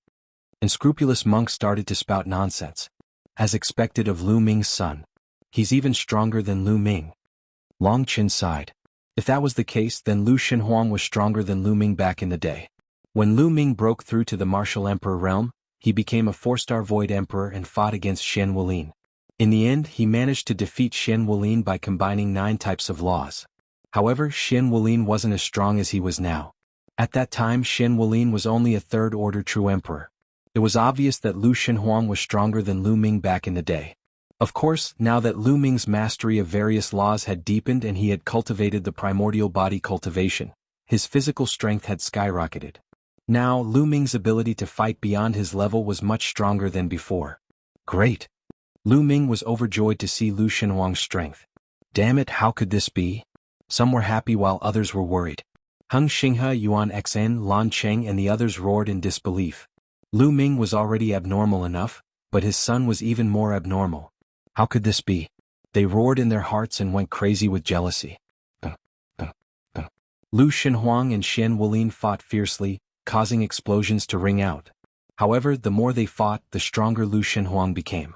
Unscrupulous monks started to spout nonsense. As expected of Lu Ming's son. He's even stronger than Lu Ming. Long Qin sighed. If that was the case, then Lu Shenhuang was stronger than Lu Ming back in the day. When Lu Ming broke through to the Martial Emperor realm, he became a 4-star Void Emperor and fought against Shen Wulin. In the end, he managed to defeat Shen Wulin by combining 9 types of laws. However, Shen Wulin wasn't as strong as he was now. At that time, Shen Wulin was only a 3rd-order true emperor. It was obvious that Lu Shenhuang was stronger than Lu Ming back in the day. Of course, now that Lu Ming's mastery of various laws had deepened and he had cultivated the primordial body cultivation, his physical strength had skyrocketed. Now, Lu Ming's ability to fight beyond his level was much stronger than before. Great! Lu Ming was overjoyed to see Lu Shenhuang's strength. Damn it, how could this be? Some were happy while others were worried. Heng Xinghe, Yuan Xen, Lan Cheng and the others roared in disbelief. Lu Ming was already abnormal enough, but his son was even more abnormal. How could this be? They roared in their hearts and went crazy with jealousy. Lu Shenhuang and Shen Wulin fought fiercely, causing explosions to ring out. However, the more they fought, the stronger Lu Shenhuang became.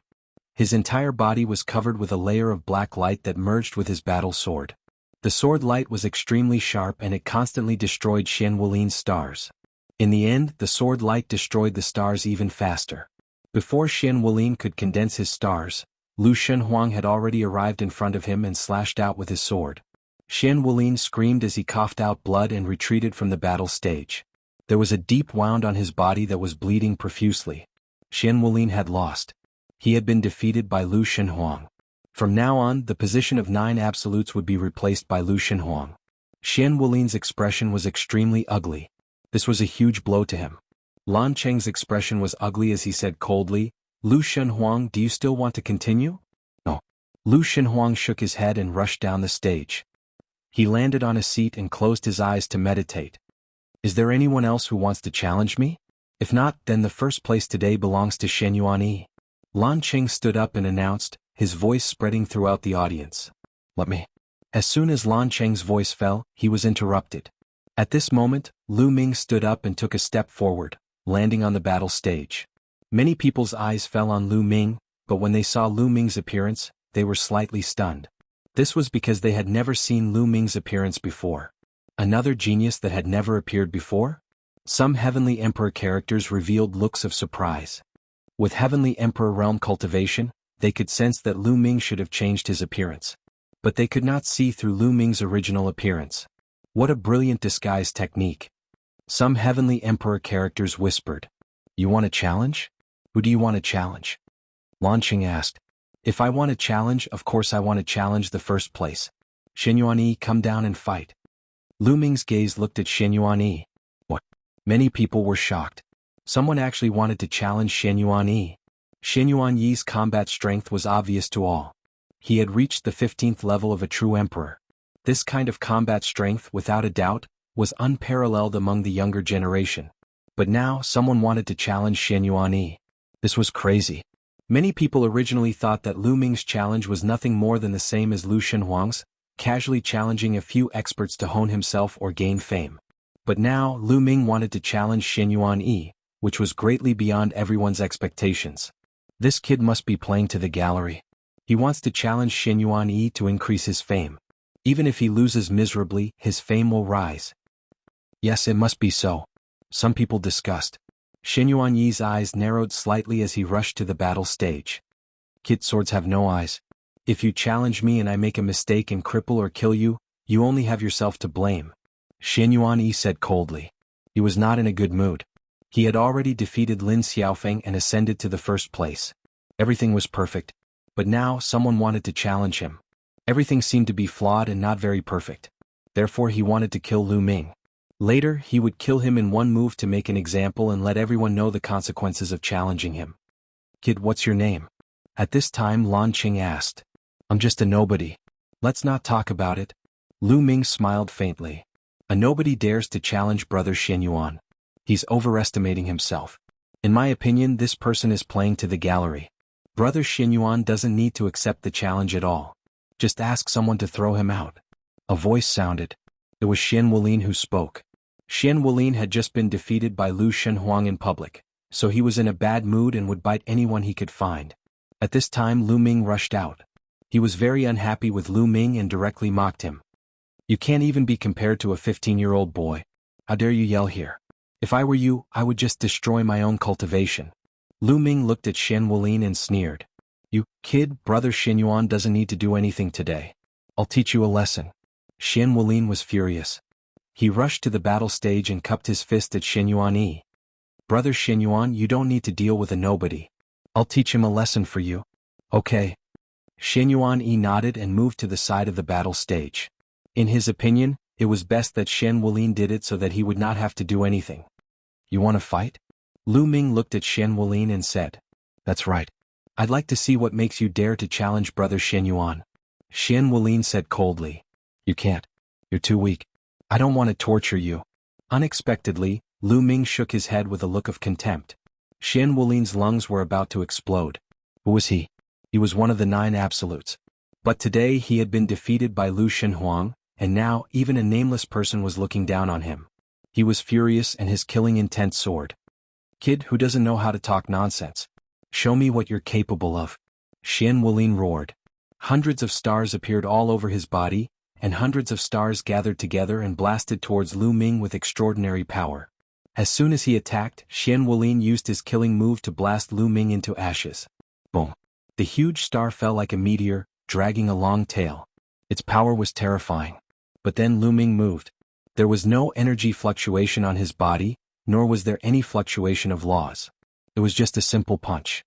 His entire body was covered with a layer of black light that merged with his battle sword. The sword light was extremely sharp and it constantly destroyed Shen Wulin's stars. In the end, the sword light destroyed the stars even faster. Before Shen Wulin could condense his stars, Lu Shenhuang had already arrived in front of him and slashed out with his sword. Shen Wulin screamed as he coughed out blood and retreated from the battle stage. There was a deep wound on his body that was bleeding profusely. Shen Wulin had lost. He had been defeated by Lu Shenhuang. From now on, the position of 9 absolutes would be replaced by Lu Shenhuang. Shen Wulin's expression was extremely ugly. This was a huge blow to him. Lan Cheng's expression was ugly as he said coldly, Lu Shenhuang, do you still want to continue? No. Lu Shenhuang shook his head and rushed down the stage. He landed on a seat and closed his eyes to meditate. Is there anyone else who wants to challenge me? If not, then the first place today belongs to Shen Yuanyi. Lan Cheng stood up and announced, his voice spreading throughout the audience. Let me. As soon as Lan Cheng's voice fell, he was interrupted. At this moment, Lu Ming stood up and took a step forward, landing on the battle stage. Many people's eyes fell on Lu Ming, but when they saw Lu Ming's appearance, they were slightly stunned. This was because they had never seen Lu Ming's appearance before. Another genius that had never appeared before? Some Heavenly Emperor characters revealed looks of surprise. With Heavenly Emperor realm cultivation, they could sense that Lu Ming should have changed his appearance. But they could not see through Lu Ming's original appearance. What a brilliant disguise technique. Some Heavenly Emperor characters whispered. You want a challenge? Who do you want to challenge? Lanqing asked. If I want a challenge, of course I want to challenge the first place. Shen Yuanyi, come down and fight. Lu Ming's gaze looked at Shen Yuanyi. What? Many people were shocked. Someone actually wanted to challenge Shen Yuanyi. Shen Yuanyi's combat strength was obvious to all. He had reached the 15th level of a true emperor. This kind of combat strength, without a doubt, was unparalleled among the younger generation. But now someone wanted to challenge Shen Yuanyi. This was crazy. Many people originally thought that Lu Ming's challenge was nothing more than the same as Lu Shenhuang's, casually challenging a few experts to hone himself or gain fame. But now Lu Ming wanted to challenge Shen Yuanyi, which was greatly beyond everyone's expectations. This kid must be playing to the gallery. He wants to challenge Shen Yuanyi to increase his fame. Even if he loses miserably, his fame will rise. Yes, it must be so. Some people discussed. Shen Yuanyi's eyes narrowed slightly as he rushed to the battle stage. Kid, swords have no eyes. If you challenge me and I make a mistake and cripple or kill you, you only have yourself to blame. Shen Yuanyi said coldly. He was not in a good mood. He had already defeated Lin Xiaofeng and ascended to the first place. Everything was perfect. But now someone wanted to challenge him. Everything seemed to be flawed and not very perfect. Therefore he wanted to kill Lu Ming. Later, he would kill him in one move to make an example and let everyone know the consequences of challenging him. Kid, what's your name? At this time Lanqing asked. I'm just a nobody. Let's not talk about it. Lu Ming smiled faintly. A nobody dares to challenge brother Shen Yuan. He's overestimating himself. In my opinion, this person is playing to the gallery. Brother Shen Yuan doesn't need to accept the challenge at all. Just ask someone to throw him out. A voice sounded. It was Shen Wulin who spoke. Shen Wulin had just been defeated by Lu Shenhuang in public, so he was in a bad mood and would bite anyone he could find. At this time Lu Ming rushed out. He was very unhappy with Lu Ming and directly mocked him. You can't even be compared to a 15-year-old boy. How dare you yell here? If I were you, I would just destroy my own cultivation. Lu Ming looked at Shen Wulin and sneered. You, kid, brother Shen Yuan doesn't need to do anything today. I'll teach you a lesson. Shen Wulin was furious. He rushed to the battle stage and cupped his fist at Shen Yuanyi. Brother Shen Yuan, you don't need to deal with a nobody. I'll teach him a lesson for you. Okay. Shen Yuanyi nodded and moved to the side of the battle stage. In his opinion, it was best that Shen Wulin did it so that he would not have to do anything. You want to fight? Lu Ming looked at Shen Wulin and said. That's right. I'd like to see what makes you dare to challenge brother Shen Yuan. Shen Wulin said coldly. You can't. You're too weak. I don't want to torture you. Unexpectedly, Lu Ming shook his head with a look of contempt. Shen Wulin's lungs were about to explode. Who was he? He was one of the 9 absolutes. But today he had been defeated by Lu Shenhuang, and now even a nameless person was looking down on him. He was furious and his killing intent soared. Kid who doesn't know how to talk nonsense. Show me what you're capable of. Shen Wulin roared. Hundreds of stars appeared all over his body, and hundreds of stars gathered together and blasted towards Lu Ming with extraordinary power. As soon as he attacked, Shen Wulin used his killing move to blast Lu Ming into ashes. Boom. The huge star fell like a meteor, dragging a long tail. Its power was terrifying. But then Lu Ming moved. There was no energy fluctuation on his body, nor was there any fluctuation of laws. It was just a simple punch.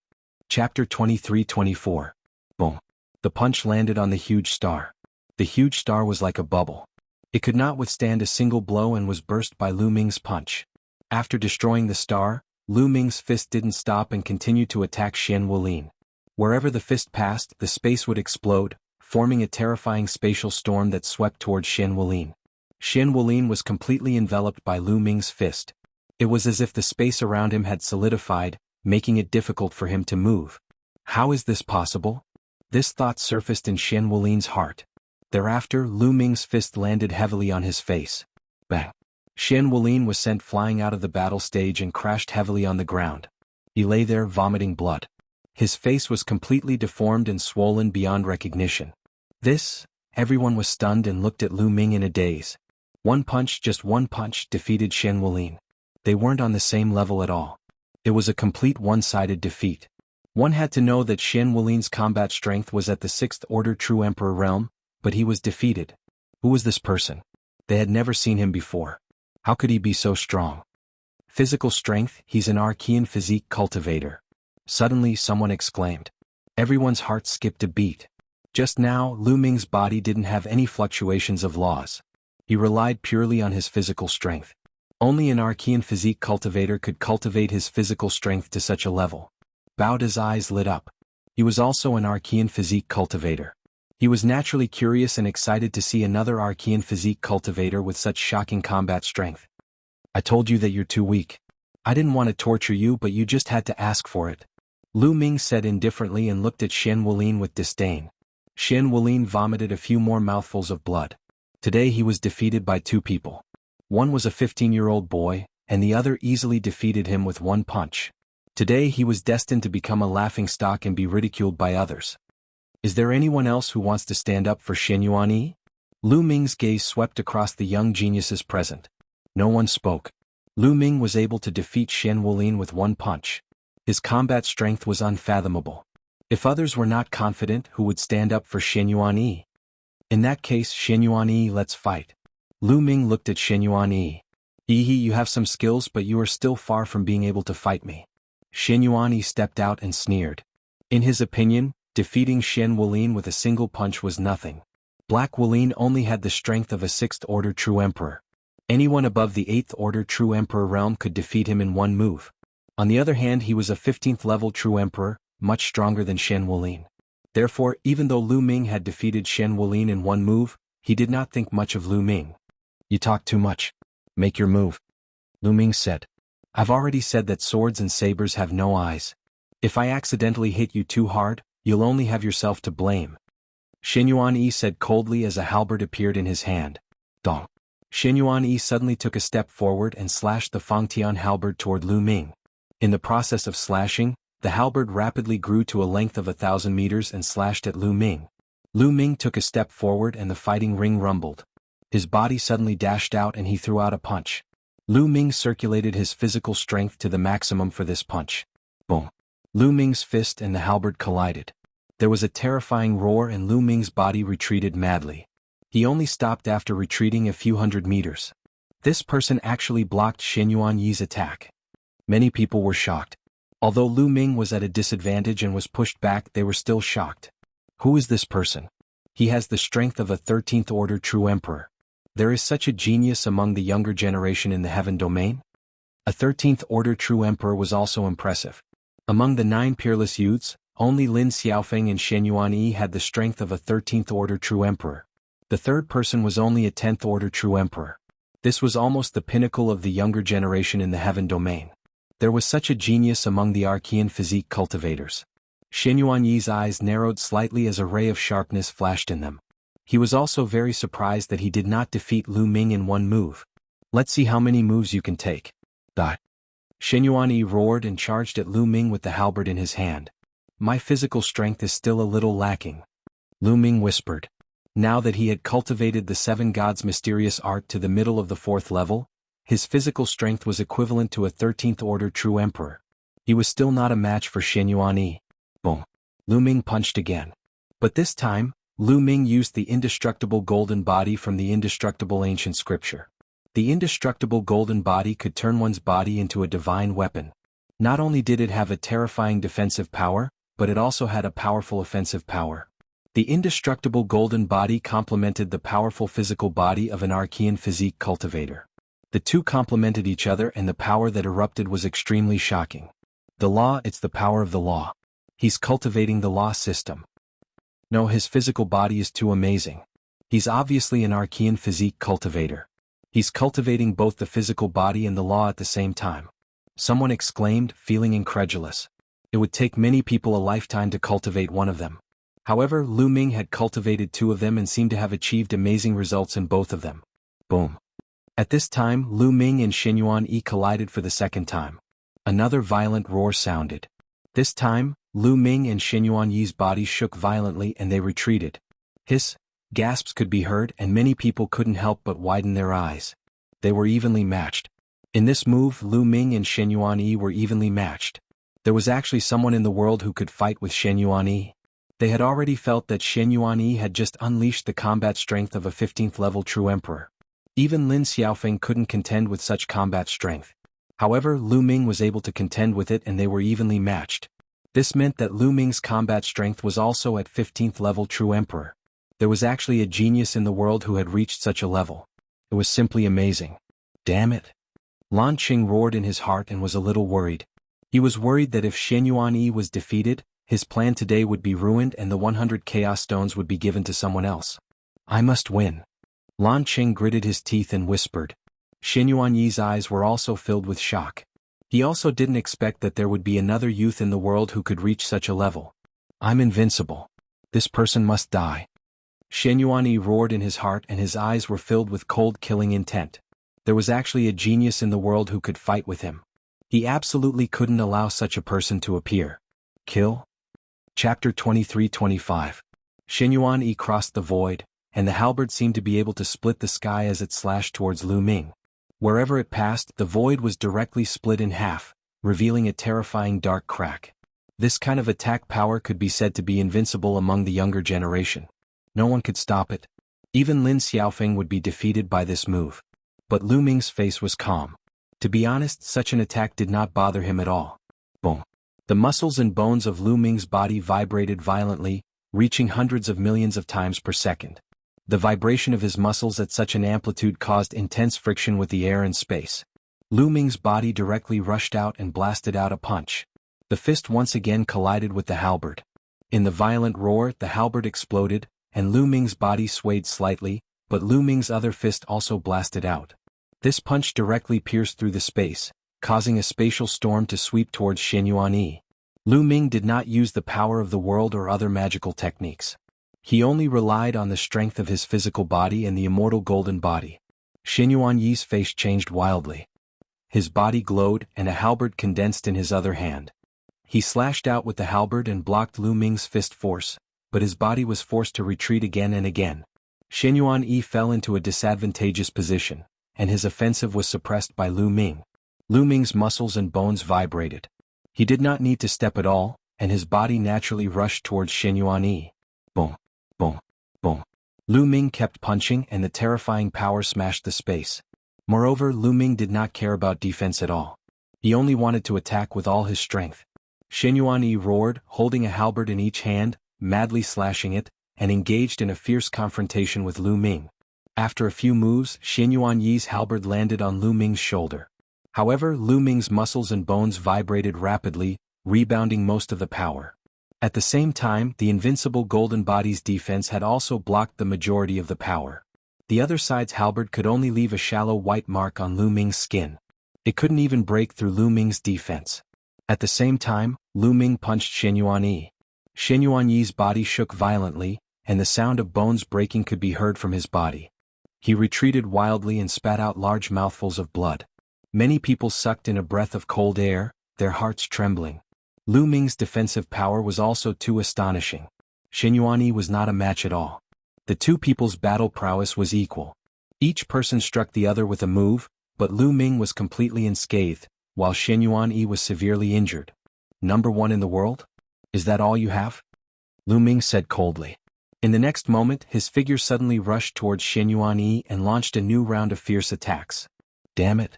Chapter 23-24. Boom. The punch landed on the huge star. The huge star was like a bubble. It could not withstand a single blow and was burst by Lu Ming's punch. After destroying the star, Lu Ming's fist didn't stop and continued to attack Shen Wulin. Wherever the fist passed, the space would explode, forming a terrifying spatial storm that swept towards Shen Wulin. Shen Wulin was completely enveloped by Lu Ming's fist. It was as if the space around him had solidified, making it difficult for him to move. How is this possible? This thought surfaced in Shen Wulin's heart. Thereafter, Lu Ming's fist landed heavily on his face. Bang! Xian Wulin was sent flying out of the battle stage and crashed heavily on the ground. He lay there vomiting blood. His face was completely deformed and swollen beyond recognition. Everyone was stunned and looked at Lu Ming in a daze. Just one punch, defeated Xian Wulin. They weren't on the same level at all. It was a complete one-sided defeat. One had to know that Xian Wulin's combat strength was at the 6th order True Emperor realm, but he was defeated. Who was this person? They had never seen him before. How could he be so strong? Physical strength, he's an Archean physique cultivator. Suddenly someone exclaimed. Everyone's heart skipped a beat. Just now, Lu Ming's body didn't have any fluctuations of laws. He relied purely on his physical strength. Only an Archean physique cultivator could cultivate his physical strength to such a level. Baoda's eyes lit up. He was also an Archean physique cultivator. He was naturally curious and excited to see another Archean physique cultivator with such shocking combat strength. I told you that you're too weak. I didn't want to torture you, but you just had to ask for it. Lu Ming said indifferently and looked at Xian Wulin with disdain. Xian Wulin vomited a few more mouthfuls of blood. Today he was defeated by 2 people. One was a 15-year-old boy, and the other easily defeated him with 1 punch. Today he was destined to become a laughingstock and be ridiculed by others. Is there anyone else who wants to stand up for Xian Yuanyi? Lu Ming's gaze swept across the young geniuses present. No one spoke. Lu Ming was able to defeat Xian Wulin with 1 punch. His combat strength was unfathomable. If others were not confident, who would stand up for Xian Yuanyi? In that case, Xian Yuanyi, let's fight. Lu Ming looked at Xian Yuanyi. You have some skills, but you are still far from being able to fight me. Xian Yuanyi stepped out and sneered. In his opinion, defeating Xian Wulin with a single punch was nothing. Black Wulin only had the strength of a 6th order True Emperor. Anyone above the 8th order True Emperor realm could defeat him in 1 move. On the other hand, he was a 15th level True Emperor, much stronger than Xian Wulin. Therefore, even though Lu Ming had defeated Xian Wulin in 1 move, he did not think much of Lu Ming. You talk too much. Make your move. Lu Ming said. I've already said that swords and sabers have no eyes. If I accidentally hit you too hard, you'll only have yourself to blame. Xian Yuanyi said coldly as a halberd appeared in his hand. Dong. Xian Yuanyi suddenly took a step forward and slashed the Fangtian halberd toward Lu Ming. In the process of slashing, the halberd rapidly grew to a length of 1,000 meters and slashed at Lu Ming. Lu Ming took a step forward and the fighting ring rumbled. His body suddenly dashed out and he threw out a punch. Lu Ming circulated his physical strength to the maximum for this punch. Boom. Lu Ming's fist and the halberd collided. There was a terrifying roar and Lu Ming's body retreated madly. He only stopped after retreating a few hundred meters. This person actually blocked Xian Yuanyi's attack. Many people were shocked. Although Lu Ming was at a disadvantage and was pushed back, they were still shocked. Who is this person? He has the strength of a 13th order True Emperor. There is such a genius among the younger generation in the Heaven Domain? A 13th order True Emperor was also impressive. Among the 9 peerless youths, only Lin Xiaofeng and Xian Yuanyi had the strength of a 13th order True Emperor. The third person was only a 10th order True Emperor. This was almost the pinnacle of the younger generation in the Heaven Domain. There was such a genius among the Archean physique cultivators. Xian Yuanyi's eyes narrowed slightly as a ray of sharpness flashed in them. He was also very surprised that he did not defeat Lu Ming in 1 move. Let's see how many moves you can take. Die. Xian Yuanyi roared and charged at Lu Ming with the halberd in his hand. My physical strength is still a little lacking. Lu Ming whispered. Now that he had cultivated the 7 gods' mysterious art to the middle of the 4th level, his physical strength was equivalent to a 13th order True Emperor. He was still not a match for Xian Yuanyi. Boom. Lu Ming punched again. But this time, Lu Ming used the indestructible golden body from the indestructible ancient scripture. The indestructible golden body could turn one's body into a divine weapon. Not only did it have a terrifying defensive power, but it also had a powerful offensive power. The indestructible golden body complemented the powerful physical body of an Archean physique cultivator. The two complemented each other and the power that erupted was extremely shocking. The law, it's the power of the law. He's cultivating the law system. No, his physical body is too amazing. He's obviously an Archean physique cultivator. He's cultivating both the physical body and the law at the same time. Someone exclaimed, feeling incredulous. It would take many people a lifetime to cultivate one of them. However, Lu Ming had cultivated 2 of them and seemed to have achieved amazing results in both of them. Boom. At this time, Lu Ming and Xinyuan Yi collided for the second time. Another violent roar sounded. This time, Lu Ming and Xinyuan Yi's bodies shook violently and they retreated. Hiss, gasps could be heard and many people couldn't help but widen their eyes. They were evenly matched. In this move, Lu Ming and Xinyuan Yi were evenly matched. There was actually someone in the world who could fight with Xinyuan Yi. They had already felt that Xinyuan Yi had just unleashed the combat strength of a 15th level true emperor. Even Lin Xiaofeng couldn't contend with such combat strength. However, Lu Ming was able to contend with it and they were evenly matched. This meant that Lu Ming's combat strength was also at 15th level true emperor. There was actually a genius in the world who had reached such a level. It was simply amazing. Damn it. Lan Qing roared in his heart and was a little worried. He was worried that if Xinyuan Yi was defeated, his plan today would be ruined and the 100 Chaos Stones would be given to someone else. I must win. Lan Qing gritted his teeth and whispered. Xinyuan Yi's eyes were also filled with shock. He also didn't expect that there would be another youth in the world who could reach such a level. I'm invincible. This person must die. Xinyuan Yi roared in his heart and his eyes were filled with cold killing intent. There was actually a genius in the world who could fight with him. He absolutely couldn't allow such a person to appear. Kill? Chapter 23-25. Xinyuan Yi crossed the void, and the halberd seemed to be able to split the sky as it slashed towards Lu Ming. Wherever it passed, the void was directly split in half, revealing a terrifying dark crack. This kind of attack power could be said to be invincible among the younger generation. No one could stop it. Even Lin Xiaofeng would be defeated by this move. But Lu Ming's face was calm. To be honest, such an attack did not bother him at all. Boom. The muscles and bones of Lu Ming's body vibrated violently, reaching hundreds of millions of times per second. The vibration of his muscles at such an amplitude caused intense friction with the air and space. Lu Ming's body directly rushed out and blasted out a punch. The fist once again collided with the halberd. In the violent roar, the halberd exploded, and Lu Ming's body swayed slightly, but Lu Ming's other fist also blasted out. This punch directly pierced through the space, causing a spatial storm to sweep towards Xinyuan Yi. Lu Ming did not use the power of the world or other magical techniques. He only relied on the strength of his physical body and the immortal golden body. Xinyuan Yi's face changed wildly. His body glowed and a halberd condensed in his other hand. He slashed out with the halberd and blocked Lu Ming's fist force, but his body was forced to retreat again and again. Xinyuan Yi fell into a disadvantageous position, and his offensive was suppressed by Lu Ming. Lu Ming's muscles and bones vibrated. He did not need to step at all, and his body naturally rushed towards Xinyuan Yi. Boom. Boom. Boom. Lu Ming kept punching and the terrifying power smashed the space. Moreover, Lu Ming did not care about defense at all. He only wanted to attack with all his strength. Xinyuan Yi roared, holding a halberd in each hand, madly slashing it, and engaged in a fierce confrontation with Lu Ming. After a few moves, Xinyuan Yi's halberd landed on Lu Ming's shoulder. However, Lu Ming's muscles and bones vibrated rapidly, rebounding most of the power. At the same time, the invincible golden body's defense had also blocked the majority of the power. The other side's halberd could only leave a shallow white mark on Lu Ming's skin. It couldn't even break through Lu Ming's defense. At the same time, Lu Ming punched Xinyuan Yi. Xinyuan Yi's body shook violently, and the sound of bones breaking could be heard from his body. He retreated wildly and spat out large mouthfuls of blood. Many people sucked in a breath of cold air, their hearts trembling. Lu Ming's defensive power was also too astonishing. Xinyuan Yi was not a match at all. The two people's battle prowess was equal. Each person struck the other with a move, but Lu Ming was completely unscathed, while Xinyuan Yi was severely injured. Number one in the world? Is that all you have? Lu Ming said coldly. In the next moment, his figure suddenly rushed towards Xinyuan Yi and launched a new round of fierce attacks. Damn it.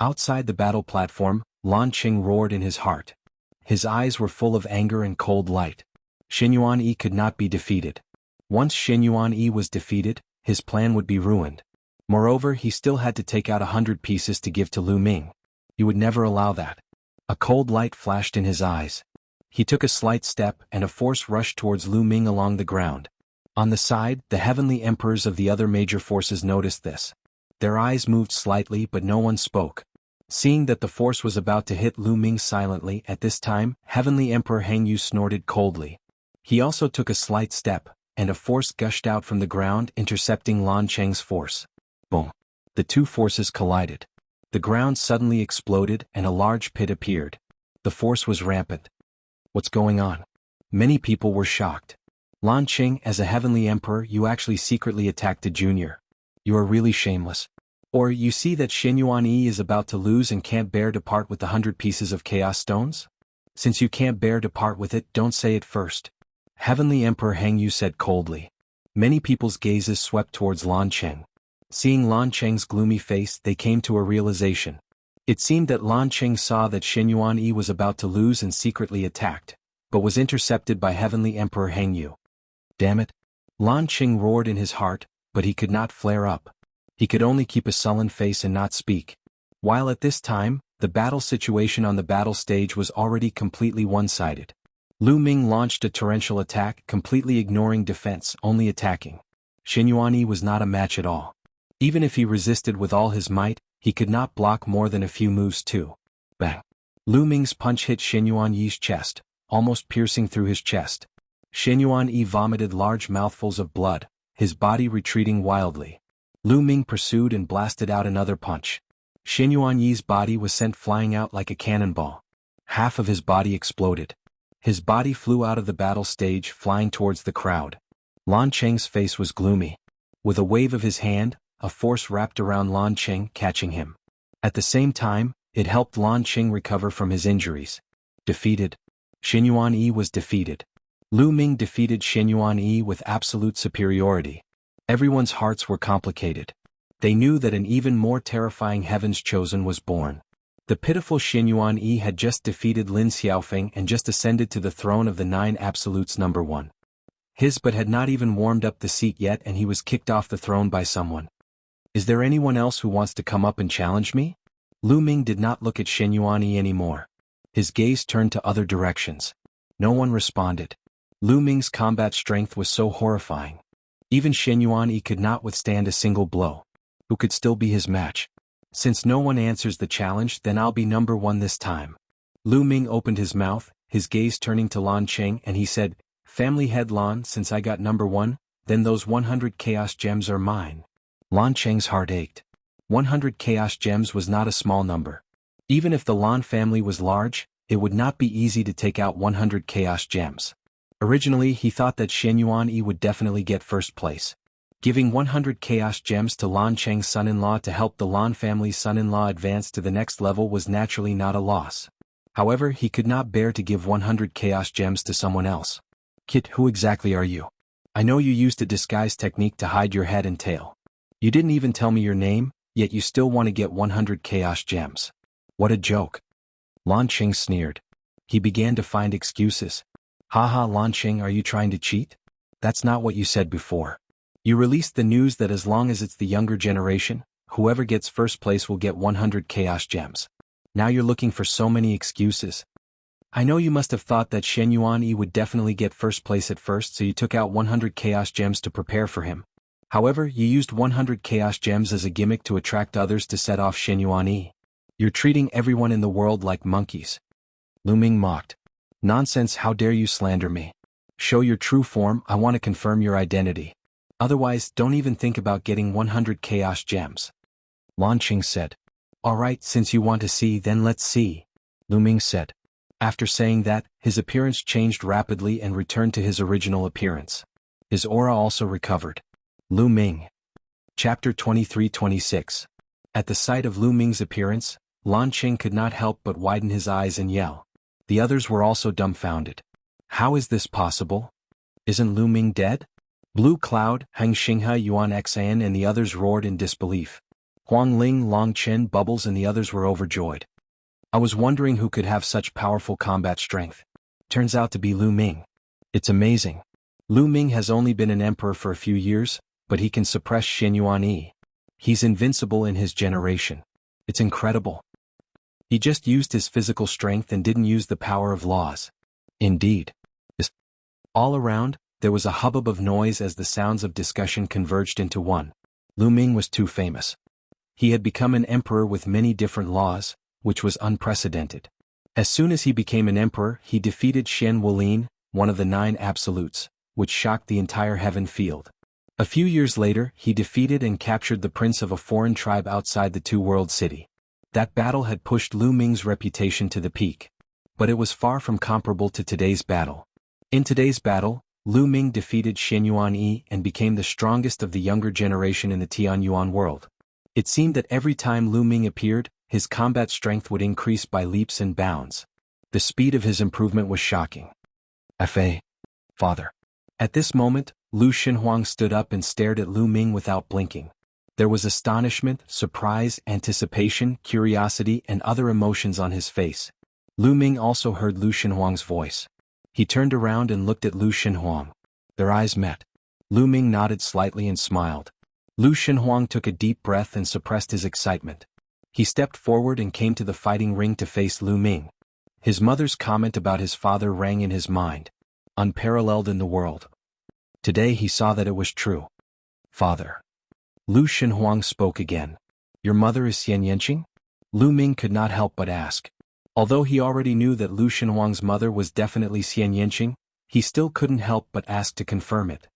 Outside the battle platform, Lan Qing roared in his heart. His eyes were full of anger and cold light. Xinyuan Yi could not be defeated. Once Xinyuan Yi was defeated, his plan would be ruined. Moreover, he still had to take out 100 pieces to give to Lu Ming. He would never allow that. A cold light flashed in his eyes. He took a slight step and a force rushed towards Lu Ming along the ground. On the side, the heavenly emperors of the other major forces noticed this. Their eyes moved slightly but no one spoke. Seeing that the force was about to hit Lu Ming silently at this time, Heavenly Emperor Hangyu snorted coldly. He also took a slight step, and a force gushed out from the ground intercepting Lan Cheng's force. Boom. The two forces collided. The ground suddenly exploded and a large pit appeared. The force was rampant. What's going on? Many people were shocked. Lan Qing, as a heavenly emperor, you actually secretly attacked a junior. You are really shameless. Or you see that Xinyuan Yi is about to lose and can't bear to part with the 100 pieces of chaos stones? Since you can't bear to part with it, don't say it first. Heavenly Emperor Heng Yu said coldly. Many people's gazes swept towards Lan Qing. Seeing Lan Qing's gloomy face, they came to a realization. It seemed that Lan Qing saw that Xinyuan Yi was about to lose and secretly attacked, but was intercepted by Heavenly Emperor Heng Yu. Damn it! Lan Qing roared in his heart, but he could not flare up. He could only keep a sullen face and not speak. While at this time, the battle situation on the battle stage was already completely one-sided. Lu Ming launched a torrential attack, completely ignoring defense, only attacking. Xinyuan Yi was not a match at all. Even if he resisted with all his might, he could not block more than a few moves too. Bang! Lu Ming's punch hit Xinyuan Yi's chest, almost piercing through his chest. Xinyuan Yi vomited large mouthfuls of blood, his body retreating wildly. Lu Ming pursued and blasted out another punch. Xinyuan Yi's body was sent flying out like a cannonball. Half of his body exploded. His body flew out of the battle stage, flying towards the crowd. Lan Qing's face was gloomy. With a wave of his hand, a force wrapped around Lan Qing, catching him. At the same time, it helped Lan Qing recover from his injuries. Defeated. Xinyuan Yi was defeated. Lu Ming defeated Xinyuan Yi with absolute superiority. Everyone's hearts were complicated. They knew that an even more terrifying Heaven's Chosen was born. The pitiful Xinyuan Yi had just defeated Lin Xiaofeng and just ascended to the throne of the 9 Absolutes #1. His but had not even warmed up the seat yet and he was kicked off the throne by someone. Is there anyone else who wants to come up and challenge me? Lu Ming did not look at Xinyuan Yi anymore. His gaze turned to other directions. No one responded. Lu Ming's combat strength was so horrifying. Even Xinyuan Yi could not withstand a single blow. Who could still be his match? Since no one answers the challenge, then I'll be #1 this time. Lu Ming opened his mouth, his gaze turning to Lan Qing, and he said, Family head Lan, since I got #1, then those 100 chaos gems are mine. Lan Qing's heart ached. 100 chaos gems was not a small number. Even if the Lan family was large, it would not be easy to take out 100 chaos gems. Originally he thought that Xinyuan Yi would definitely get first place. Giving 100 chaos gems to Lan Qing's son-in-law to help the Lan family's son-in-law advance to the next level was naturally not a loss. However, he could not bear to give 100 chaos gems to someone else. Kit, who exactly are you? I know you used a disguise technique to hide your head and tail. You didn't even tell me your name, yet you still want to get 100 chaos gems. What a joke. Lan Qing sneered. He began to find excuses. Haha, Lan Qing, are you trying to cheat? That's not what you said before. You released the news that as long as it's the younger generation, whoever gets first place will get 100 chaos gems. Now you're looking for so many excuses. I know you must have thought that Xinyuan Yi would definitely get first place at first, so you took out 100 chaos gems to prepare for him. However, you used 100 chaos gems as a gimmick to attract others to set off Xinyuan Yi. You're treating everyone in the world like monkeys. Lu Ming mocked. Nonsense, how dare you slander me? Show your true form, I want to confirm your identity. Otherwise, don't even think about getting 100 chaos gems. Lan Qing said. Alright, since you want to see, then let's see. Lu Ming said. After saying that, his appearance changed rapidly and returned to his original appearance. His aura also recovered. Lu Ming. Chapter 23-26. At the sight of Lu Ming's appearance, Lan Qing could not help but widen his eyes and yell. The others were also dumbfounded. How is this possible? Isn't Lu Ming dead? Blue Cloud, Heng Xinghe, Yuan Xan and the others roared in disbelief. Huang Ling, Long Chen, Bubbles and the others were overjoyed. I was wondering who could have such powerful combat strength. Turns out to be Lu Ming. It's amazing. Lu Ming has only been an emperor for a few years, but he can suppress Xinyuan Yi. He's invincible in his generation. It's incredible. He just used his physical strength and didn't use the power of laws. Indeed. All around, there was a hubbub of noise as the sounds of discussion converged into one. Lu Ming was too famous. He had become an emperor with many different laws, which was unprecedented. As soon as he became an emperor, he defeated Xian Wulin, one of the 9 absolutes, which shocked the entire heaven field. A few years later, he defeated and captured the prince of a foreign tribe outside the Two-World City. That battle had pushed Lu Ming's reputation to the peak. But it was far from comparable to today's battle. In today's battle, Lu Ming defeated Xianyuan Yi and became the strongest of the younger generation in the Tianyuan world. It seemed that every time Lu Ming appeared, his combat strength would increase by leaps and bounds. The speed of his improvement was shocking. Fa. Father. At this moment, Lu Xinhuang stood up and stared at Lu Ming without blinking. There was astonishment, surprise, anticipation, curiosity, and other emotions on his face. Lu Ming also heard Lu Xinhuang's voice. He turned around and looked at Lu Xinhuang. Their eyes met. Lu Ming nodded slightly and smiled. Lu Xinhuang took a deep breath and suppressed his excitement. He stepped forward and came to the fighting ring to face Lu Ming. His mother's comment about his father rang in his mind. Unparalleled in the world. Today he saw that it was true. Father. Lu Xinhuang spoke again. Your mother is Xian Yanqing? Lu Ming could not help but ask. Although he already knew that Lu Xinhuang's mother was definitely Xian Yanqing, he still couldn't help but ask to confirm it.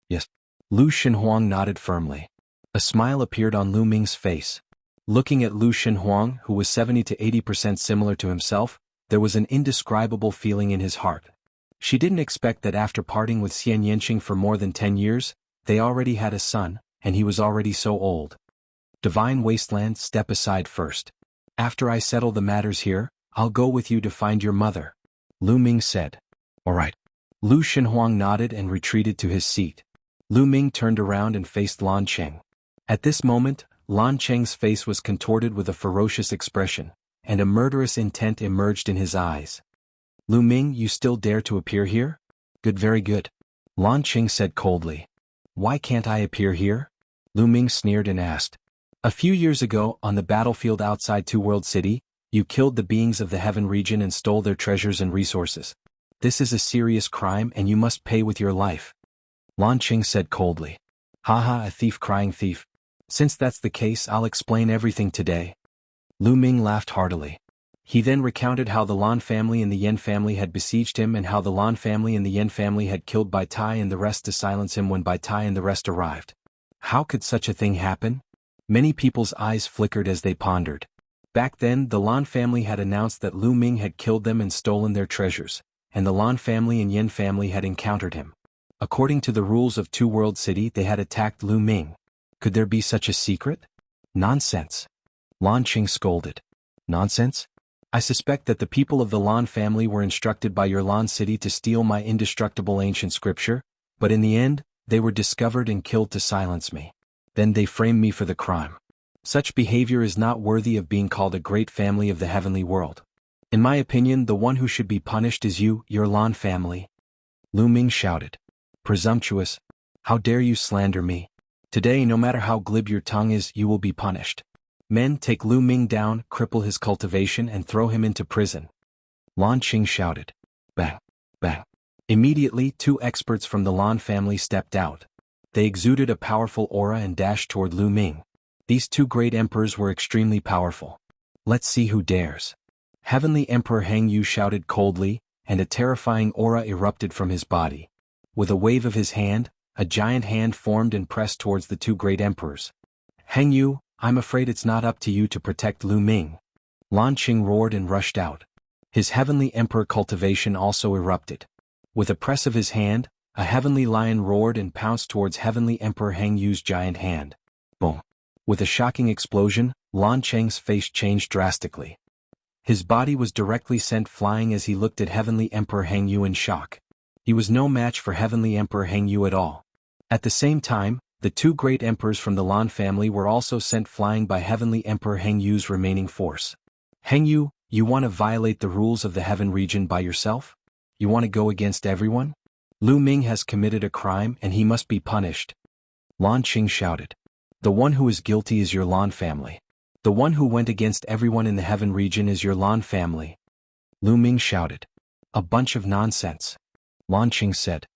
Yes. Lu Xinhuang nodded firmly. A smile appeared on Lu Ming's face. Looking at Lu Xinhuang, who was 70 to 80% similar to himself, there was an indescribable feeling in his heart. She didn't expect that after parting with Xian Yanqing for more than 10 years, they already had a son, and he was already so old. Divine Wasteland, step aside first. After I settle the matters here, I'll go with you to find your mother. Lu Ming said. All right. Lu Xinhuang nodded and retreated to his seat. Lu Ming turned around and faced Lan Cheng. At this moment, Lan Cheng's face was contorted with a ferocious expression, and a murderous intent emerged in his eyes. Lu Ming, you still dare to appear here? Good, very good. Lan Cheng said coldly. Why can't I appear here? Lu Ming sneered and asked. A few years ago, on the battlefield outside Two-World City, you killed the beings of the heaven region and stole their treasures and resources. This is a serious crime and you must pay with your life. Lan Cheng said coldly. Haha, a thief crying thief. Since that's the case, I'll explain everything today. Lu Ming laughed heartily. He then recounted how the Lan family and the Yen family had besieged him and how the Lan family and the Yen family had killed Bai Tai and the rest to silence him when Bai Tai and the rest arrived. How could such a thing happen? Many people's eyes flickered as they pondered. Back then, the Lan family had announced that Lu Ming had killed them and stolen their treasures, and the Lan family and Yen family had encountered him. According to the rules of Two-World City, they had attacked Lu Ming. Could there be such a secret? Nonsense. Lan Cheng scolded. Nonsense? I suspect that the people of the Lan family were instructed by your Lan city to steal my indestructible ancient scripture, but in the end, they were discovered and killed to silence me. Then they framed me for the crime. Such behavior is not worthy of being called a great family of the heavenly world. In my opinion, the one who should be punished is you, your Lan family. Lu Ming shouted. Presumptuous! How dare you slander me? Today, no matter how glib your tongue is, you will be punished. Men, take Lu Ming down, cripple his cultivation and throw him into prison. Lan Qing shouted. Bang! Bang! Immediately, two experts from the Lan family stepped out. They exuded a powerful aura and dashed toward Lu Ming. These two great emperors were extremely powerful. Let's see who dares. Heavenly Emperor Heng Yu shouted coldly, and a terrifying aura erupted from his body. With a wave of his hand, a giant hand formed and pressed towards the two great emperors. Heng Yu, I'm afraid it's not up to you to protect Lu Ming. Lan Qing roared and rushed out. His Heavenly Emperor cultivation also erupted. With a press of his hand, a heavenly lion roared and pounced towards Heavenly Emperor Heng Yu's giant hand. Boom! With a shocking explosion, Lan Cheng's face changed drastically. His body was directly sent flying as he looked at Heavenly Emperor Heng Yu in shock. He was no match for Heavenly Emperor Heng Yu at all. At the same time, the two great emperors from the Lan family were also sent flying by Heavenly Emperor Heng Yu's remaining force. Heng Yu, you want to violate the rules of the heaven region by yourself? You want to go against everyone? Lu Ming has committed a crime and he must be punished. Lan Qing shouted. The one who is guilty is your Lan family. The one who went against everyone in the heaven region is your Lan family. Lu Ming shouted. A bunch of nonsense. Lan Qing said.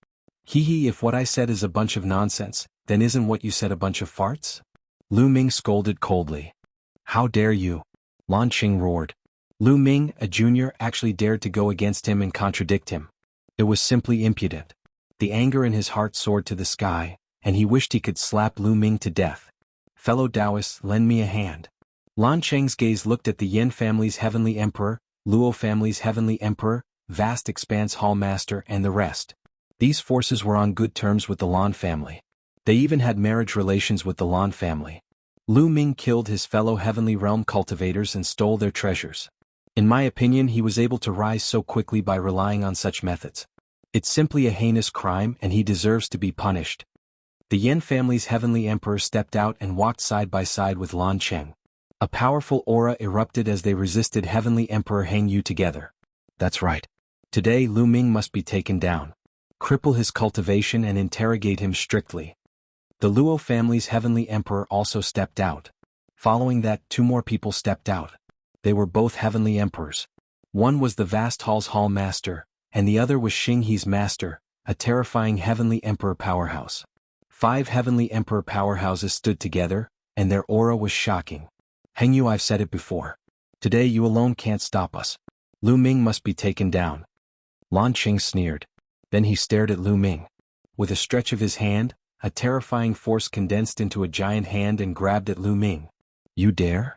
Hee, if what I said is a bunch of nonsense, then isn't what you said a bunch of farts? Lu Ming scolded coldly. How dare you? Lan Qing roared. Lu Ming, a junior, actually dared to go against him and contradict him. It was simply impudent. The anger in his heart soared to the sky, and he wished he could slap Lu Ming to death. Fellow Taoists, lend me a hand. Lan Cheng's gaze looked at the Yin family's heavenly emperor, Luo family's heavenly emperor, vast expanse hall master and the rest. These forces were on good terms with the Lan family. They even had marriage relations with the Lan family. Lu Ming killed his fellow heavenly realm cultivators and stole their treasures. In my opinion, he was able to rise so quickly by relying on such methods. It's simply a heinous crime and he deserves to be punished. The Yin family's heavenly emperor stepped out and walked side by side with Lan Cheng. A powerful aura erupted as they resisted heavenly emperor Heng Yu together. That's right. Today Lu Ming must be taken down. Cripple his cultivation and interrogate him strictly. The Luo family's heavenly emperor also stepped out. Following that, 2 more people stepped out. They were both heavenly emperors. One was the vast hall's hall master, and the other was Xing He's master, a terrifying heavenly emperor powerhouse. 5 heavenly emperor powerhouses stood together, and their aura was shocking. Heng Yu, I've said it before. Today you alone can't stop us. Lu Ming must be taken down. Lan Cheng sneered. Then he stared at Lu Ming. With a stretch of his hand, a terrifying force condensed into a giant hand and grabbed at Lu Ming. You dare?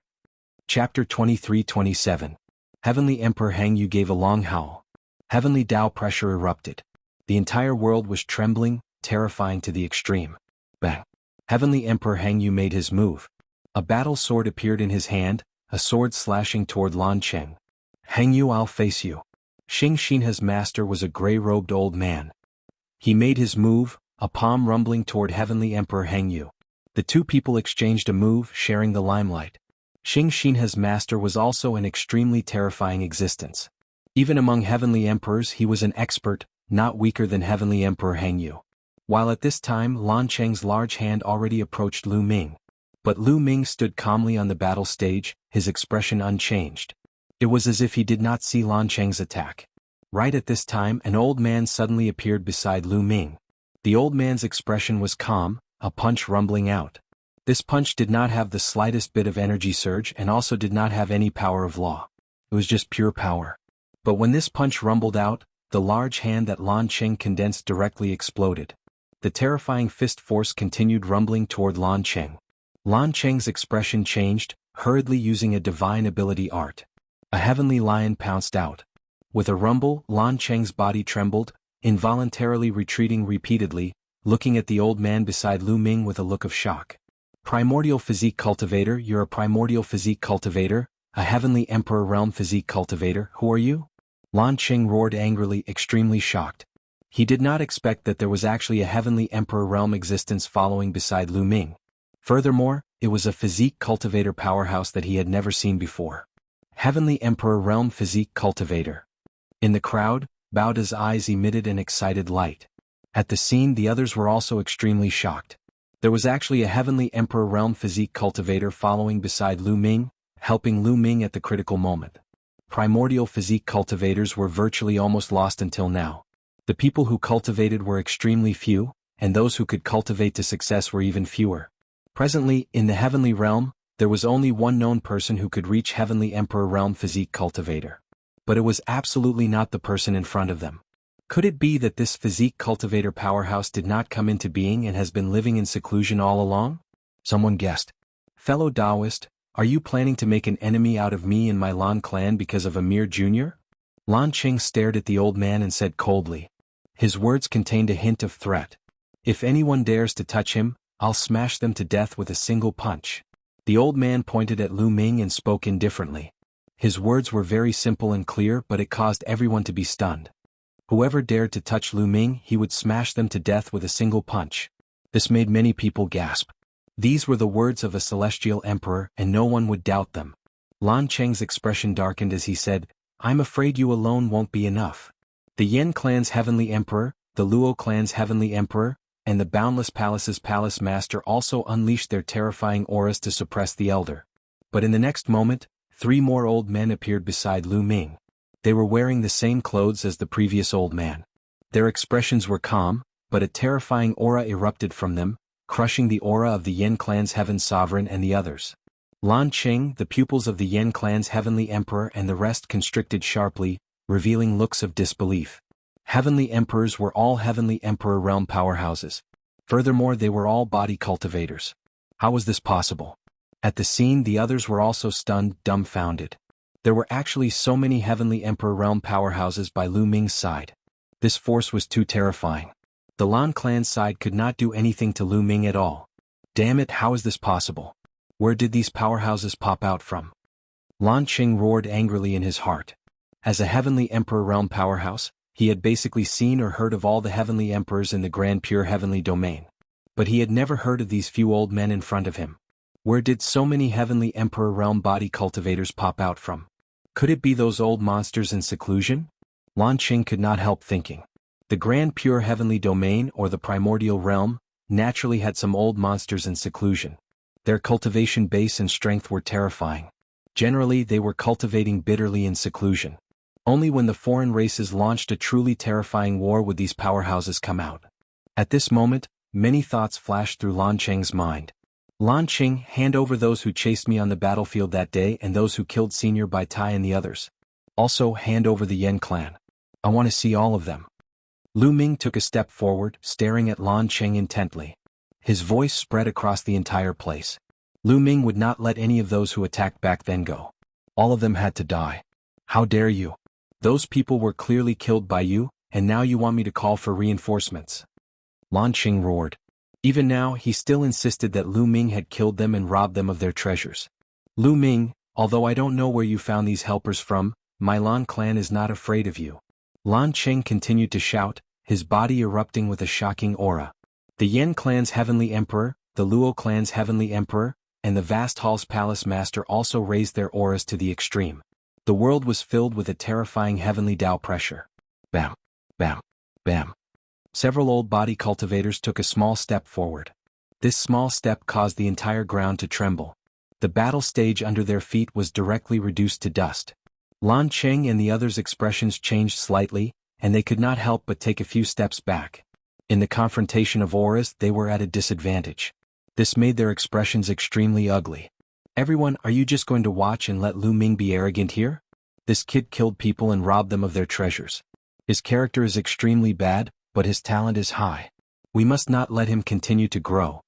Chapter 23-27. Heavenly Emperor Heng Yu gave a long howl. Heavenly Tao pressure erupted. The entire world was trembling, terrifying to the extreme. Bang! Heavenly Emperor Heng Yu made his move. A battle sword appeared in his hand, a sword slashing toward Lan Cheng. Heng Yu, I'll face you. Xing Xinha's master was a gray-robed old man. He made his move, a palm rumbling toward Heavenly Emperor Heng Yu. The 2 people exchanged a move, sharing the limelight. Xing Xinha's master was also an extremely terrifying existence. Even among heavenly emperors he was an expert, not weaker than Heavenly Emperor Heng Yu. While at this time Lan Cheng's large hand already approached Lu Ming. But Lu Ming stood calmly on the battle stage, his expression unchanged. It was as if he did not see Lan Cheng's attack. Right at this time an old man suddenly appeared beside Lu Ming. The old man's expression was calm, a punch rumbling out. This punch did not have the slightest bit of energy surge and also did not have any power of law. It was just pure power. But when this punch rumbled out, the large hand that Lan Cheng condensed directly exploded. The terrifying fist force continued rumbling toward Lan Cheng. Lan Cheng's expression changed, hurriedly using a divine ability art. A heavenly lion pounced out. With a rumble, Lan Cheng's body trembled, involuntarily retreating repeatedly, looking at the old man beside Lu Ming with a look of shock. Primordial physique cultivator, you're a primordial physique cultivator, a heavenly emperor realm physique cultivator, who are you? Lan Cheng roared angrily, extremely shocked. He did not expect that there was actually a heavenly emperor realm existence following beside Lu Ming. Furthermore, it was a physique cultivator powerhouse that he had never seen before. Heavenly Emperor Realm Physique Cultivator. In the crowd, Baoda's eyes emitted an excited light. At the scene the others were also extremely shocked. There was actually a Heavenly Emperor Realm Physique Cultivator following beside Lu Ming, helping Lu Ming at the critical moment. Primordial Physique Cultivators were virtually almost lost until now. The people who cultivated were extremely few, and those who could cultivate to success were even fewer. Presently, in the Heavenly Realm, there was only one known person who could reach Heavenly Emperor Realm Physique Cultivator. But it was absolutely not the person in front of them. Could it be that this physique cultivator powerhouse did not come into being and has been living in seclusion all along? Someone guessed. Fellow Taoist, are you planning to make an enemy out of me and my Lan clan because of a mere junior? Lan Cheng stared at the old man and said coldly. His words contained a hint of threat. If anyone dares to touch him, I'll smash them to death with a single punch. The old man pointed at Lu Ming and spoke indifferently. His words were very simple and clear, but it caused everyone to be stunned. Whoever dared to touch Lu Ming, he would smash them to death with a single punch. This made many people gasp. These were the words of a celestial emperor, and no one would doubt them. Lan Cheng's expression darkened as he said, I'm afraid you alone won't be enough. The Yen clan's heavenly emperor, the Luo clan's heavenly emperor, and the Boundless Palace's palace master also unleashed their terrifying auras to suppress the elder. But in the next moment, 3 more old men appeared beside Lu Ming. They were wearing the same clothes as the previous old man. Their expressions were calm, but a terrifying aura erupted from them, crushing the aura of the Yen clan's heaven sovereign and the others. Lan Cheng, the pupils of the Yen clan's heavenly emperor and the rest constricted sharply, revealing looks of disbelief. Heavenly emperors were all heavenly emperor realm powerhouses. Furthermore, they were all body cultivators. How was this possible? At the scene, the others were also stunned, dumbfounded. There were actually so many Heavenly Emperor realm powerhouses by Lu Ming's side. This force was too terrifying. The Lan clan's side could not do anything to Lu Ming at all. Damn it, how is this possible? Where did these powerhouses pop out from? Lan Qing roared angrily in his heart. As a Heavenly Emperor realm powerhouse, he had basically seen or heard of all the Heavenly Emperors in the Grand Pure Heavenly Domain. But he had never heard of these few old men in front of him. Where did so many Heavenly Emperor realm body cultivators pop out from? Could it be those old monsters in seclusion? Lan Qing could not help thinking. The Grand Pure Heavenly Domain, or the Primordial Realm, naturally had some old monsters in seclusion. Their cultivation base and strength were terrifying. Generally, they were cultivating bitterly in seclusion. Only when the foreign races launched a truly terrifying war would these powerhouses come out. At this moment, many thoughts flashed through Lan Qing's mind. Lan Qing, hand over those who chased me on the battlefield that day and those who killed Senior Bai Tai and the others. Also, hand over the Yan clan. I want to see all of them. Lu Ming took a step forward, staring at Lan Qing intently. His voice spread across the entire place. Lu Ming would not let any of those who attacked back then go. All of them had to die. How dare you? Those people were clearly killed by you, and now you want me to call for reinforcements. Lan Qing roared. Even now, he still insisted that Lu Ming had killed them and robbed them of their treasures. Lu Ming, although I don't know where you found these helpers from, my Lan clan is not afraid of you. Lan Qing continued to shout, his body erupting with a shocking aura. The Yan clan's Heavenly Emperor, the Luo clan's Heavenly Emperor, and the vast Hall's Palace Master also raised their auras to the extreme. The world was filled with a terrifying heavenly Tao pressure. Bam, bam, bam. Several old body cultivators took a small step forward. This small step caused the entire ground to tremble. The battle stage under their feet was directly reduced to dust. Lan Qing and the others' expressions changed slightly, and they could not help but take a few steps back. In the confrontation of auras, they were at a disadvantage. This made their expressions extremely ugly. Everyone, are you just going to watch and let Lu Ming be arrogant here? This kid killed people and robbed them of their treasures. His character is extremely bad, but his talent is high. We must not let him continue to grow.